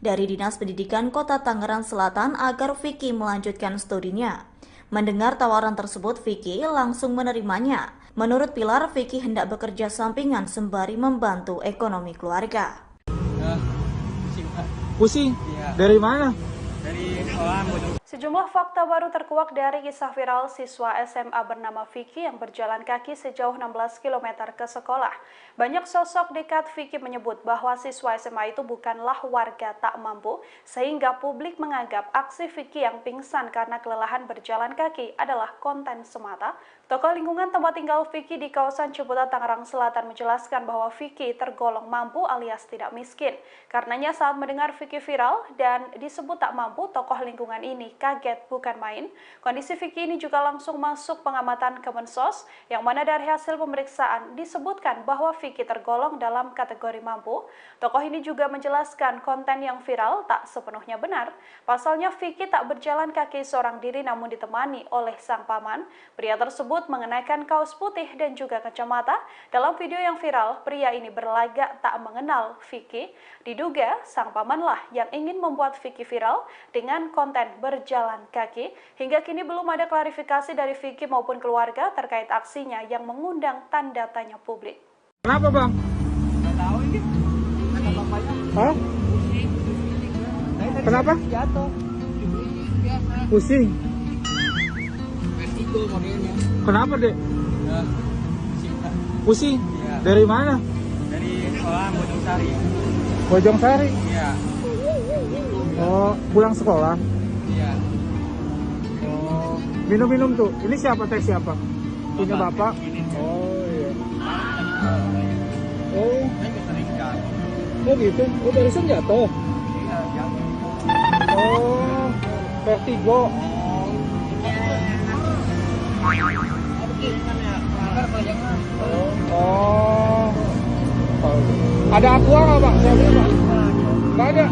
Speaker 7: dari Dinas Pendidikan Kota Tangerang Selatan agar Vicky melanjutkan studinya. Mendengar tawaran tersebut, Vicky langsung menerimanya. Menurut Pilar, Vicky hendak bekerja sampingan sembari membantu ekonomi keluarga.
Speaker 8: Pusing?
Speaker 9: Iya.
Speaker 8: Dari mana?
Speaker 9: Dari sekolah.
Speaker 6: Sejumlah fakta baru terkuak dari kisah viral siswa SMA bernama Vicky yang berjalan kaki sejauh 16 km ke sekolah. Banyak sosok dekat Vicky menyebut bahwa siswa SMA itu bukanlah warga tak mampu, sehingga publik menganggap aksi Vicky yang pingsan karena kelelahan berjalan kaki adalah konten semata. Tokoh lingkungan tempat tinggal Vicky di kawasan Ciputat, Tangerang Selatan menjelaskan bahwa Vicky tergolong mampu alias tidak miskin. Karenanya saat mendengar Vicky viral dan disebut tak mampu, tokoh lingkungan ini kaget bukan main. Kondisi Vicky ini juga langsung masuk pengamatan Kemensos, yang mana dari hasil pemeriksaan disebutkan bahwa Vicky tergolong dalam kategori mampu. Tokoh ini juga menjelaskan konten yang viral tak sepenuhnya benar. Pasalnya Vicky tak berjalan kaki seorang diri namun ditemani oleh sang paman. Pria tersebut mengenakan kaos putih dan juga kacamata. Dalam video yang viral, pria ini berlagak tak mengenal Vicky. Diduga sang pamanlah yang ingin membuat Vicky viral dengan konten berjalan kaki. Hingga kini belum ada klarifikasi dari Vicky maupun keluarga terkait aksinya yang mengundang tanda tanya publik.
Speaker 8: Kenapa bang?
Speaker 9: Nggak tahu ini. Kata bapaknya.
Speaker 8: Hah? Kenapa?
Speaker 9: Jatuh.
Speaker 8: Pusing?
Speaker 9: Vertigo modelnya.
Speaker 8: Kenapa dek?
Speaker 9: Pusing.
Speaker 8: Pusing?
Speaker 9: Iya.
Speaker 8: Dari mana?
Speaker 9: Dari sekolah Bojong Sari.
Speaker 8: Bojong Sari?
Speaker 9: Iya.
Speaker 8: Oh, pulang sekolah?
Speaker 9: Iya.
Speaker 8: Oh, minum-minum tuh. Ini siapa teh siapa? Punya bapak? Oh iya. Oh,
Speaker 9: Saya sering jatuh.
Speaker 8: oh gitu. Oh barusan jatuh.
Speaker 9: Iya, jatuh.
Speaker 8: Oh, vertigo. Oh. Ada aqua nggak bang? Saya beli bang. Nggak ada.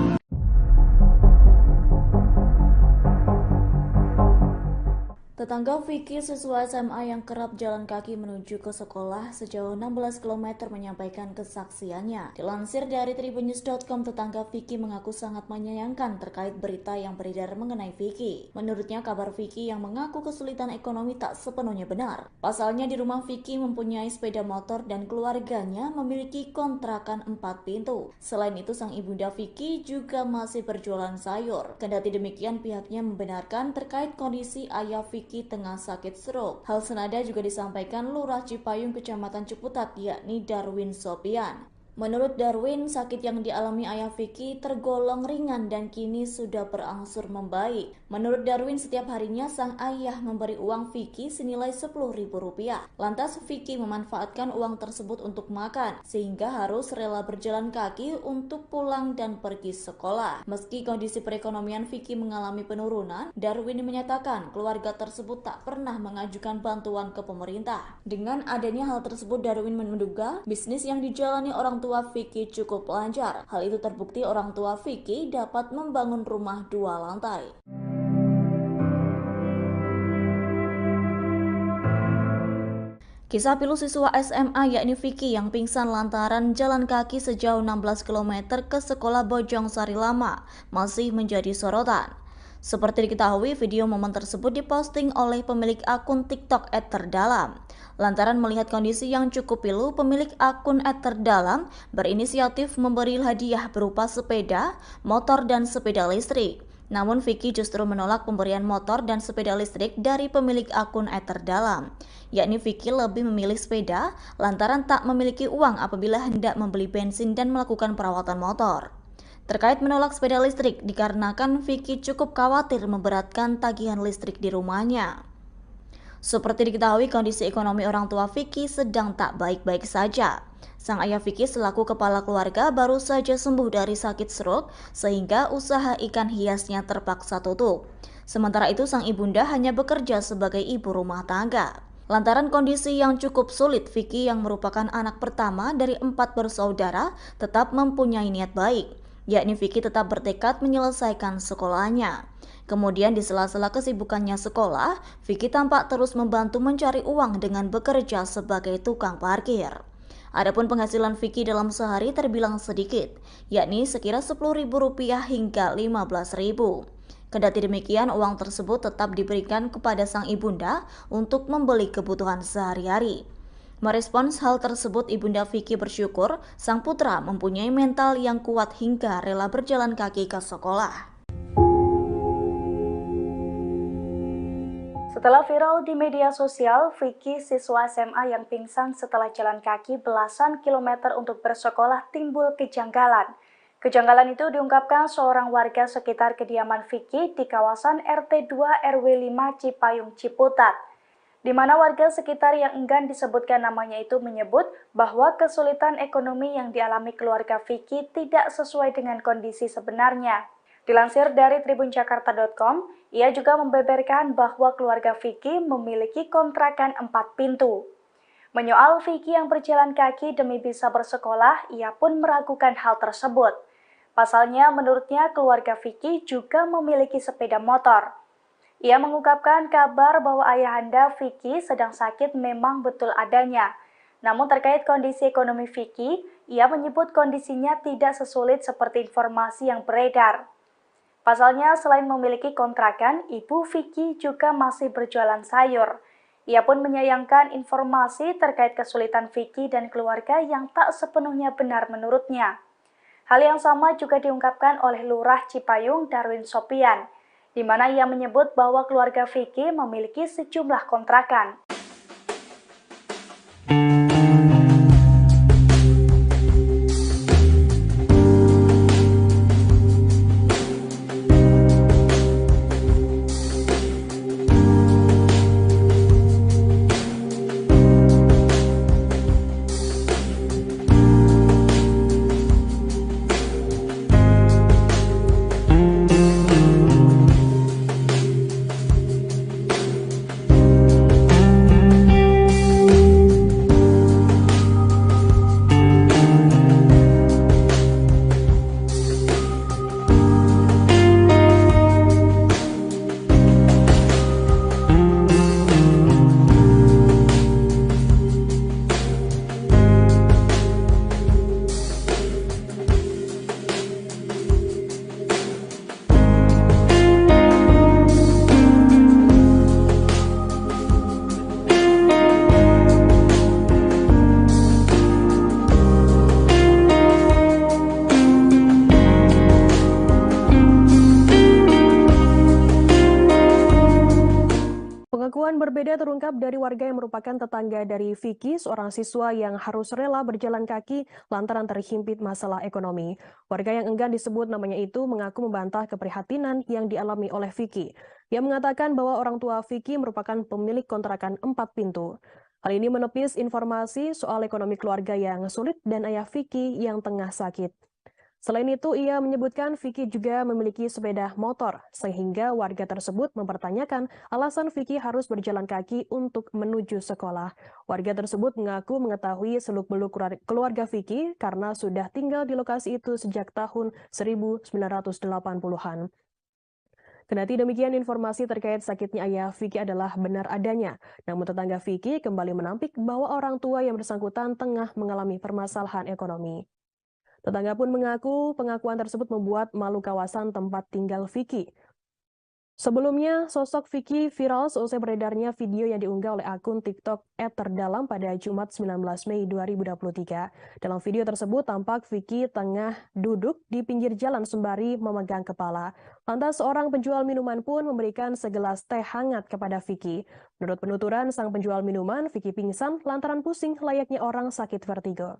Speaker 7: Tetangga Vicky, siswa SMA yang kerap jalan kaki menuju ke sekolah sejauh 16 km menyampaikan kesaksiannya. Dilansir dari tribunnews.com, tetangga Vicky mengaku sangat menyayangkan terkait berita yang beredar mengenai Vicky. Menurutnya, kabar Vicky yang mengaku kesulitan ekonomi tak sepenuhnya benar. Pasalnya di rumah Vicky mempunyai sepeda motor dan keluarganya memiliki kontrakan 4 pintu. Selain itu, sang ibunda Vicky juga masih berjualan sayur. Kendati demikian, pihaknya membenarkan terkait kondisi ayah Vicky tengah sakit stroke. Hal senada juga disampaikan Lurah Cipayung, Kecamatan Ciputat, yakni Darwin Sopian. Menurut Darwin, sakit yang dialami ayah Vicky tergolong ringan dan kini sudah berangsur membaik. Menurut Darwin, setiap harinya sang ayah memberi uang Vicky senilai Rp10.000. Lantas Vicky memanfaatkan uang tersebut untuk makan, sehingga harus rela berjalan kaki untuk pulang dan pergi sekolah. Meski kondisi perekonomian Vicky mengalami penurunan, Darwin menyatakan keluarga tersebut tak pernah mengajukan bantuan ke pemerintah. Dengan adanya hal tersebut, Darwin menduga bisnis yang dijalani orang tua Vicky cukup lancar. Hal itu terbukti orang tua Vicky dapat membangun rumah 2 lantai. Kisah pilu siswa SMA yakni Vicky yang pingsan lantaran jalan kaki sejauh 16 km ke sekolah Bojong Sari Lama masih menjadi sorotan. Seperti diketahui, video momen tersebut diposting oleh pemilik akun TikTok @terdalam. Lantaran melihat kondisi yang cukup pilu, pemilik akun @terdalam berinisiatif memberi hadiah berupa sepeda, motor, dan sepeda listrik. Namun Vicky justru menolak pemberian motor dan sepeda listrik dari pemilik akun @terdalam. Yakni Vicky lebih memilih sepeda lantaran tak memiliki uang apabila hendak membeli bensin dan melakukan perawatan motor. Terkait menolak sepeda listrik dikarenakan Vicky cukup khawatir memberatkan tagihan listrik di rumahnya. Seperti diketahui, kondisi ekonomi orang tua Vicky sedang tak baik-baik saja. Sang ayah Vicky selaku kepala keluarga baru saja sembuh dari sakit stroke sehingga usaha ikan hiasnya terpaksa tutup. Sementara itu sang ibunda hanya bekerja sebagai ibu rumah tangga. Lantaran kondisi yang cukup sulit, Vicky yang merupakan anak pertama dari 4 bersaudara tetap mempunyai niat baik, yakni Vicky tetap bertekad menyelesaikan sekolahnya. Kemudian di sela-sela kesibukannya sekolah, Vicky tampak terus membantu mencari uang dengan bekerja sebagai tukang parkir. Adapun penghasilan Vicky dalam sehari terbilang sedikit, yakni sekira Rp10.000 hingga Rp15.000. Kendati demikian, uang tersebut tetap diberikan kepada sang ibunda untuk membeli kebutuhan sehari-hari. Merespons hal tersebut, ibunda Vicky bersyukur sang putra mempunyai mental yang kuat hingga rela berjalan kaki ke sekolah.
Speaker 1: Setelah viral di media sosial, Vicky, siswa SMA yang pingsan setelah jalan kaki belasan kilometer untuk bersekolah, timbul kejanggalan. Kejanggalan itu diungkapkan seorang warga sekitar kediaman Vicky di kawasan RT 2 RW 5 Cipayung, Ciputat, di mana warga sekitar yang enggan disebutkan namanya itu menyebut bahwa kesulitan ekonomi yang dialami keluarga Vicky tidak sesuai dengan kondisi sebenarnya. Dilansir dari tribunjakarta.com, ia juga membeberkan bahwa keluarga Vicky memiliki kontrakan 4 pintu. Menyoal Vicky yang berjalan kaki demi bisa bersekolah, ia pun meragukan hal tersebut. Pasalnya, menurutnya keluarga Vicky juga memiliki sepeda motor. Ia mengungkapkan kabar bahwa ayahanda Vicky sedang sakit memang betul adanya. Namun terkait kondisi ekonomi Vicky, ia menyebut kondisinya tidak sesulit seperti informasi yang beredar. Pasalnya, selain memiliki kontrakan, ibu Vicky juga masih berjualan sayur. Ia pun menyayangkan informasi terkait kesulitan Vicky dan keluarga yang tak sepenuhnya benar menurutnya. Hal yang sama juga diungkapkan oleh Lurah Cipayung Darwin Sopian, di mana ia menyebut bahwa keluarga Vicky memiliki sejumlah kontrakan.
Speaker 2: Pengakuan berbeda terungkap dari warga yang merupakan tetangga dari Vicky, seorang siswa yang harus rela berjalan kaki lantaran terhimpit masalah ekonomi. Warga yang enggan disebut namanya itu mengaku membantah keprihatinan yang dialami oleh Vicky. Ia mengatakan bahwa orang tua Vicky merupakan pemilik kontrakan 4 pintu. Hal ini menepis informasi soal ekonomi keluarga yang sulit dan ayah Vicky yang tengah sakit. Selain itu, ia menyebutkan Vicky juga memiliki sepeda motor, sehingga warga tersebut mempertanyakan alasan Vicky harus berjalan kaki untuk menuju sekolah. Warga tersebut mengaku mengetahui seluk-beluk keluarga Vicky karena sudah tinggal di lokasi itu sejak tahun 1980-an. Kendati demikian, informasi terkait sakitnya ayah Vicky adalah benar adanya. Namun tetangga Vicky kembali menampik bahwa orang tua yang bersangkutan tengah mengalami permasalahan ekonomi. Tetangga pun mengaku pengakuan tersebut membuat malu kawasan tempat tinggal Vicky. Sebelumnya, sosok Vicky viral seusai beredarnya video yang diunggah oleh akun TikTok @terdalam pada Jumat 19 Mei 2023. Dalam video tersebut tampak Vicky tengah duduk di pinggir jalan sembari memegang kepala. Lantas seorang penjual minuman pun memberikan segelas teh hangat kepada Vicky. Menurut penuturan sang penjual minuman, Vicky pingsan lantaran pusing layaknya orang sakit vertigo.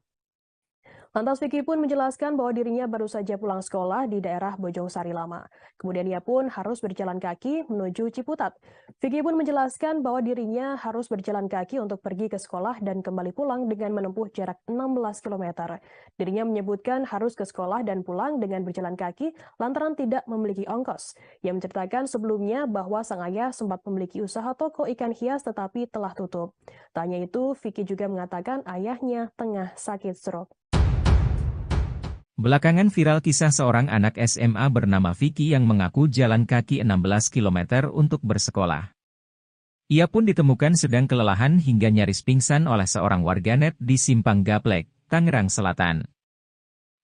Speaker 2: Lantas Vicky pun menjelaskan bahwa dirinya baru saja pulang sekolah di daerah Bojong Sari Lama. Kemudian ia pun harus berjalan kaki menuju Ciputat. Vicky pun menjelaskan bahwa dirinya harus berjalan kaki untuk pergi ke sekolah dan kembali pulang dengan menempuh jarak 16 km. Dirinya menyebutkan harus ke sekolah dan pulang dengan berjalan kaki lantaran tidak memiliki ongkos. Ia menceritakan sebelumnya bahwa sang ayah sempat memiliki usaha toko ikan hias tetapi telah tutup. Tak hanya itu, Vicky juga mengatakan ayahnya tengah sakit stroke.
Speaker 3: Belakangan viral kisah seorang anak SMA bernama Vicky yang mengaku jalan kaki 16 km untuk bersekolah. Ia pun ditemukan sedang kelelahan hingga nyaris pingsan oleh seorang warganet di Simpang Gaplek, Tangerang Selatan.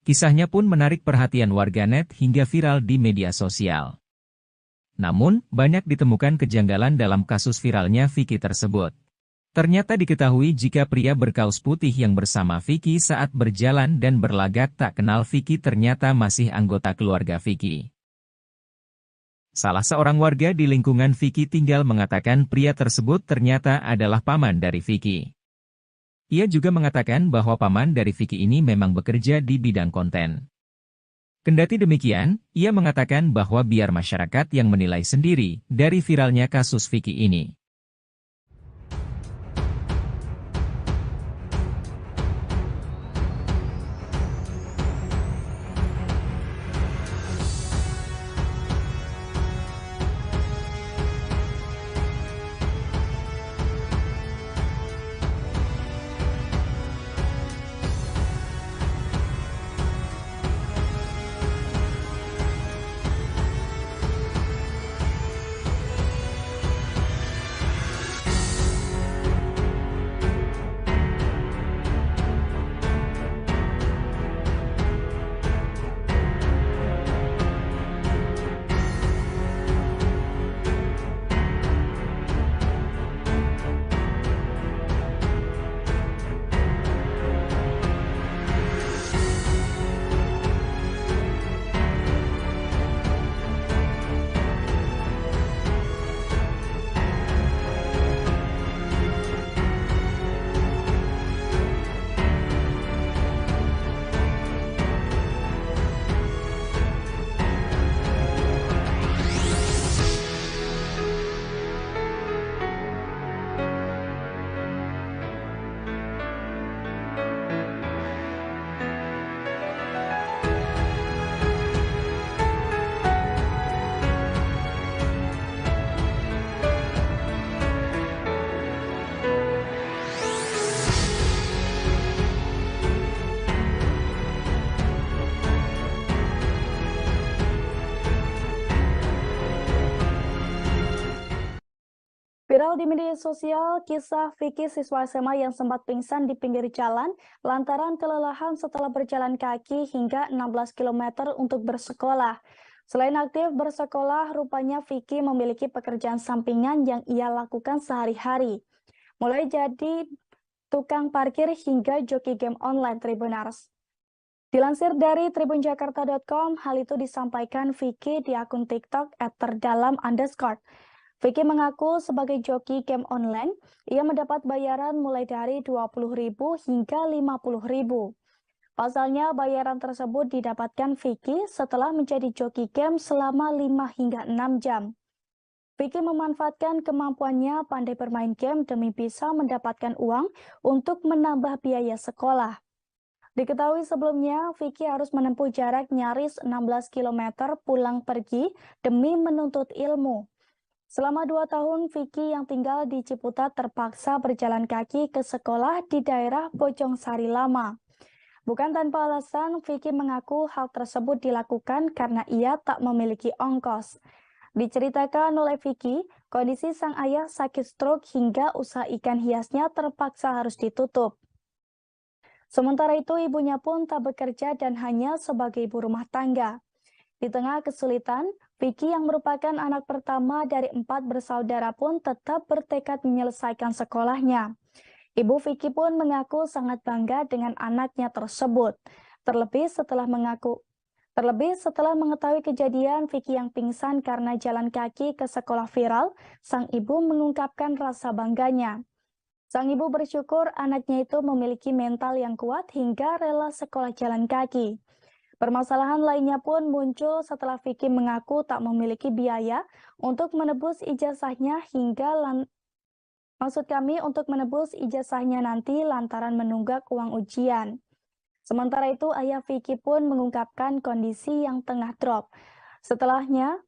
Speaker 3: Kisahnya pun menarik perhatian warganet hingga viral di media sosial. Namun, banyak ditemukan kejanggalan dalam kasus viralnya Vicky tersebut. Ternyata diketahui jika pria berkaus putih yang bersama Vicky saat berjalan dan berlagak tak kenal Vicky ternyata masih anggota keluarga Vicky. Salah seorang warga di lingkungan Vicky tinggal mengatakan pria tersebut ternyata adalah paman dari Vicky. Ia juga mengatakan bahwa paman dari Vicky ini memang bekerja di bidang konten. Kendati demikian, ia mengatakan bahwa biar masyarakat yang menilai sendiri dari viralnya kasus Vicky ini.
Speaker 1: Viral di media sosial, kisah Vicky siswa SMA yang sempat pingsan di pinggir jalan lantaran kelelahan setelah berjalan kaki hingga 16 km untuk bersekolah. Selain aktif bersekolah, rupanya Vicky memiliki pekerjaan sampingan yang ia lakukan sehari-hari. Mulai jadi tukang parkir hingga joki game online Tribuners. Dilansir dari tribunjakarta.com, hal itu disampaikan Vicky di akun TikTok @terdalam_. Vicky mengaku sebagai joki game online, ia mendapat bayaran mulai dari 20.000 hingga 50.000. Pasalnya, bayaran tersebut didapatkan Vicky setelah menjadi joki game selama 5 hingga 6 jam. Vicky memanfaatkan kemampuannya pandai bermain game demi bisa mendapatkan uang untuk menambah biaya sekolah. Diketahui sebelumnya, Vicky harus menempuh jarak nyaris 16 km pulang pergi demi menuntut ilmu. Selama 2 tahun, Vicky yang tinggal di Ciputat terpaksa berjalan kaki ke sekolah di daerah Bojong Sari Lama. Bukan tanpa alasan, Vicky mengaku hal tersebut dilakukan karena ia tak memiliki ongkos. Diceritakan oleh Vicky, kondisi sang ayah sakit stroke hingga usaha ikan hiasnya terpaksa harus ditutup. Sementara itu, ibunya pun tak bekerja dan hanya sebagai ibu rumah tangga. Di tengah kesulitan, Vicky yang merupakan anak pertama dari 4 bersaudara pun tetap bertekad menyelesaikan sekolahnya. Ibu Vicky pun mengaku sangat bangga dengan anaknya tersebut. Terlebih setelah mengetahui kejadian Vicky yang pingsan karena jalan kaki ke sekolah viral, sang ibu mengungkapkan rasa bangganya. Sang ibu bersyukur anaknya itu memiliki mental yang kuat hingga rela sekolah jalan kaki. Permasalahan lainnya pun muncul setelah Vicky mengaku tak memiliki biaya untuk menebus ijazahnya untuk menebus ijazahnya nanti lantaran menunggak uang ujian. Sementara itu, ayah Vicky pun mengungkapkan kondisi yang tengah drop. Setelahnya,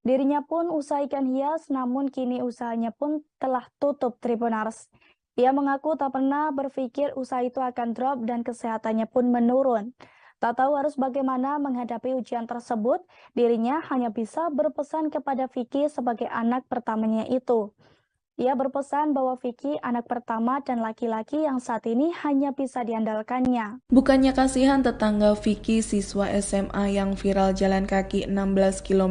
Speaker 1: dirinya pun usaha ikan hias, namun kini usahanya pun telah tutup Tribuners. Ia mengaku tak pernah berpikir usaha itu akan drop dan kesehatannya pun menurun. Tak tahu harus bagaimana menghadapi ujian tersebut, dirinya hanya bisa berpesan kepada Vicky sebagai anak pertamanya itu. Ia berpesan bahwa Vicky anak pertama dan laki-laki yang saat ini hanya bisa diandalkannya.
Speaker 4: Bukannya kasihan tetangga Vicky siswa SMA yang viral jalan kaki 16 km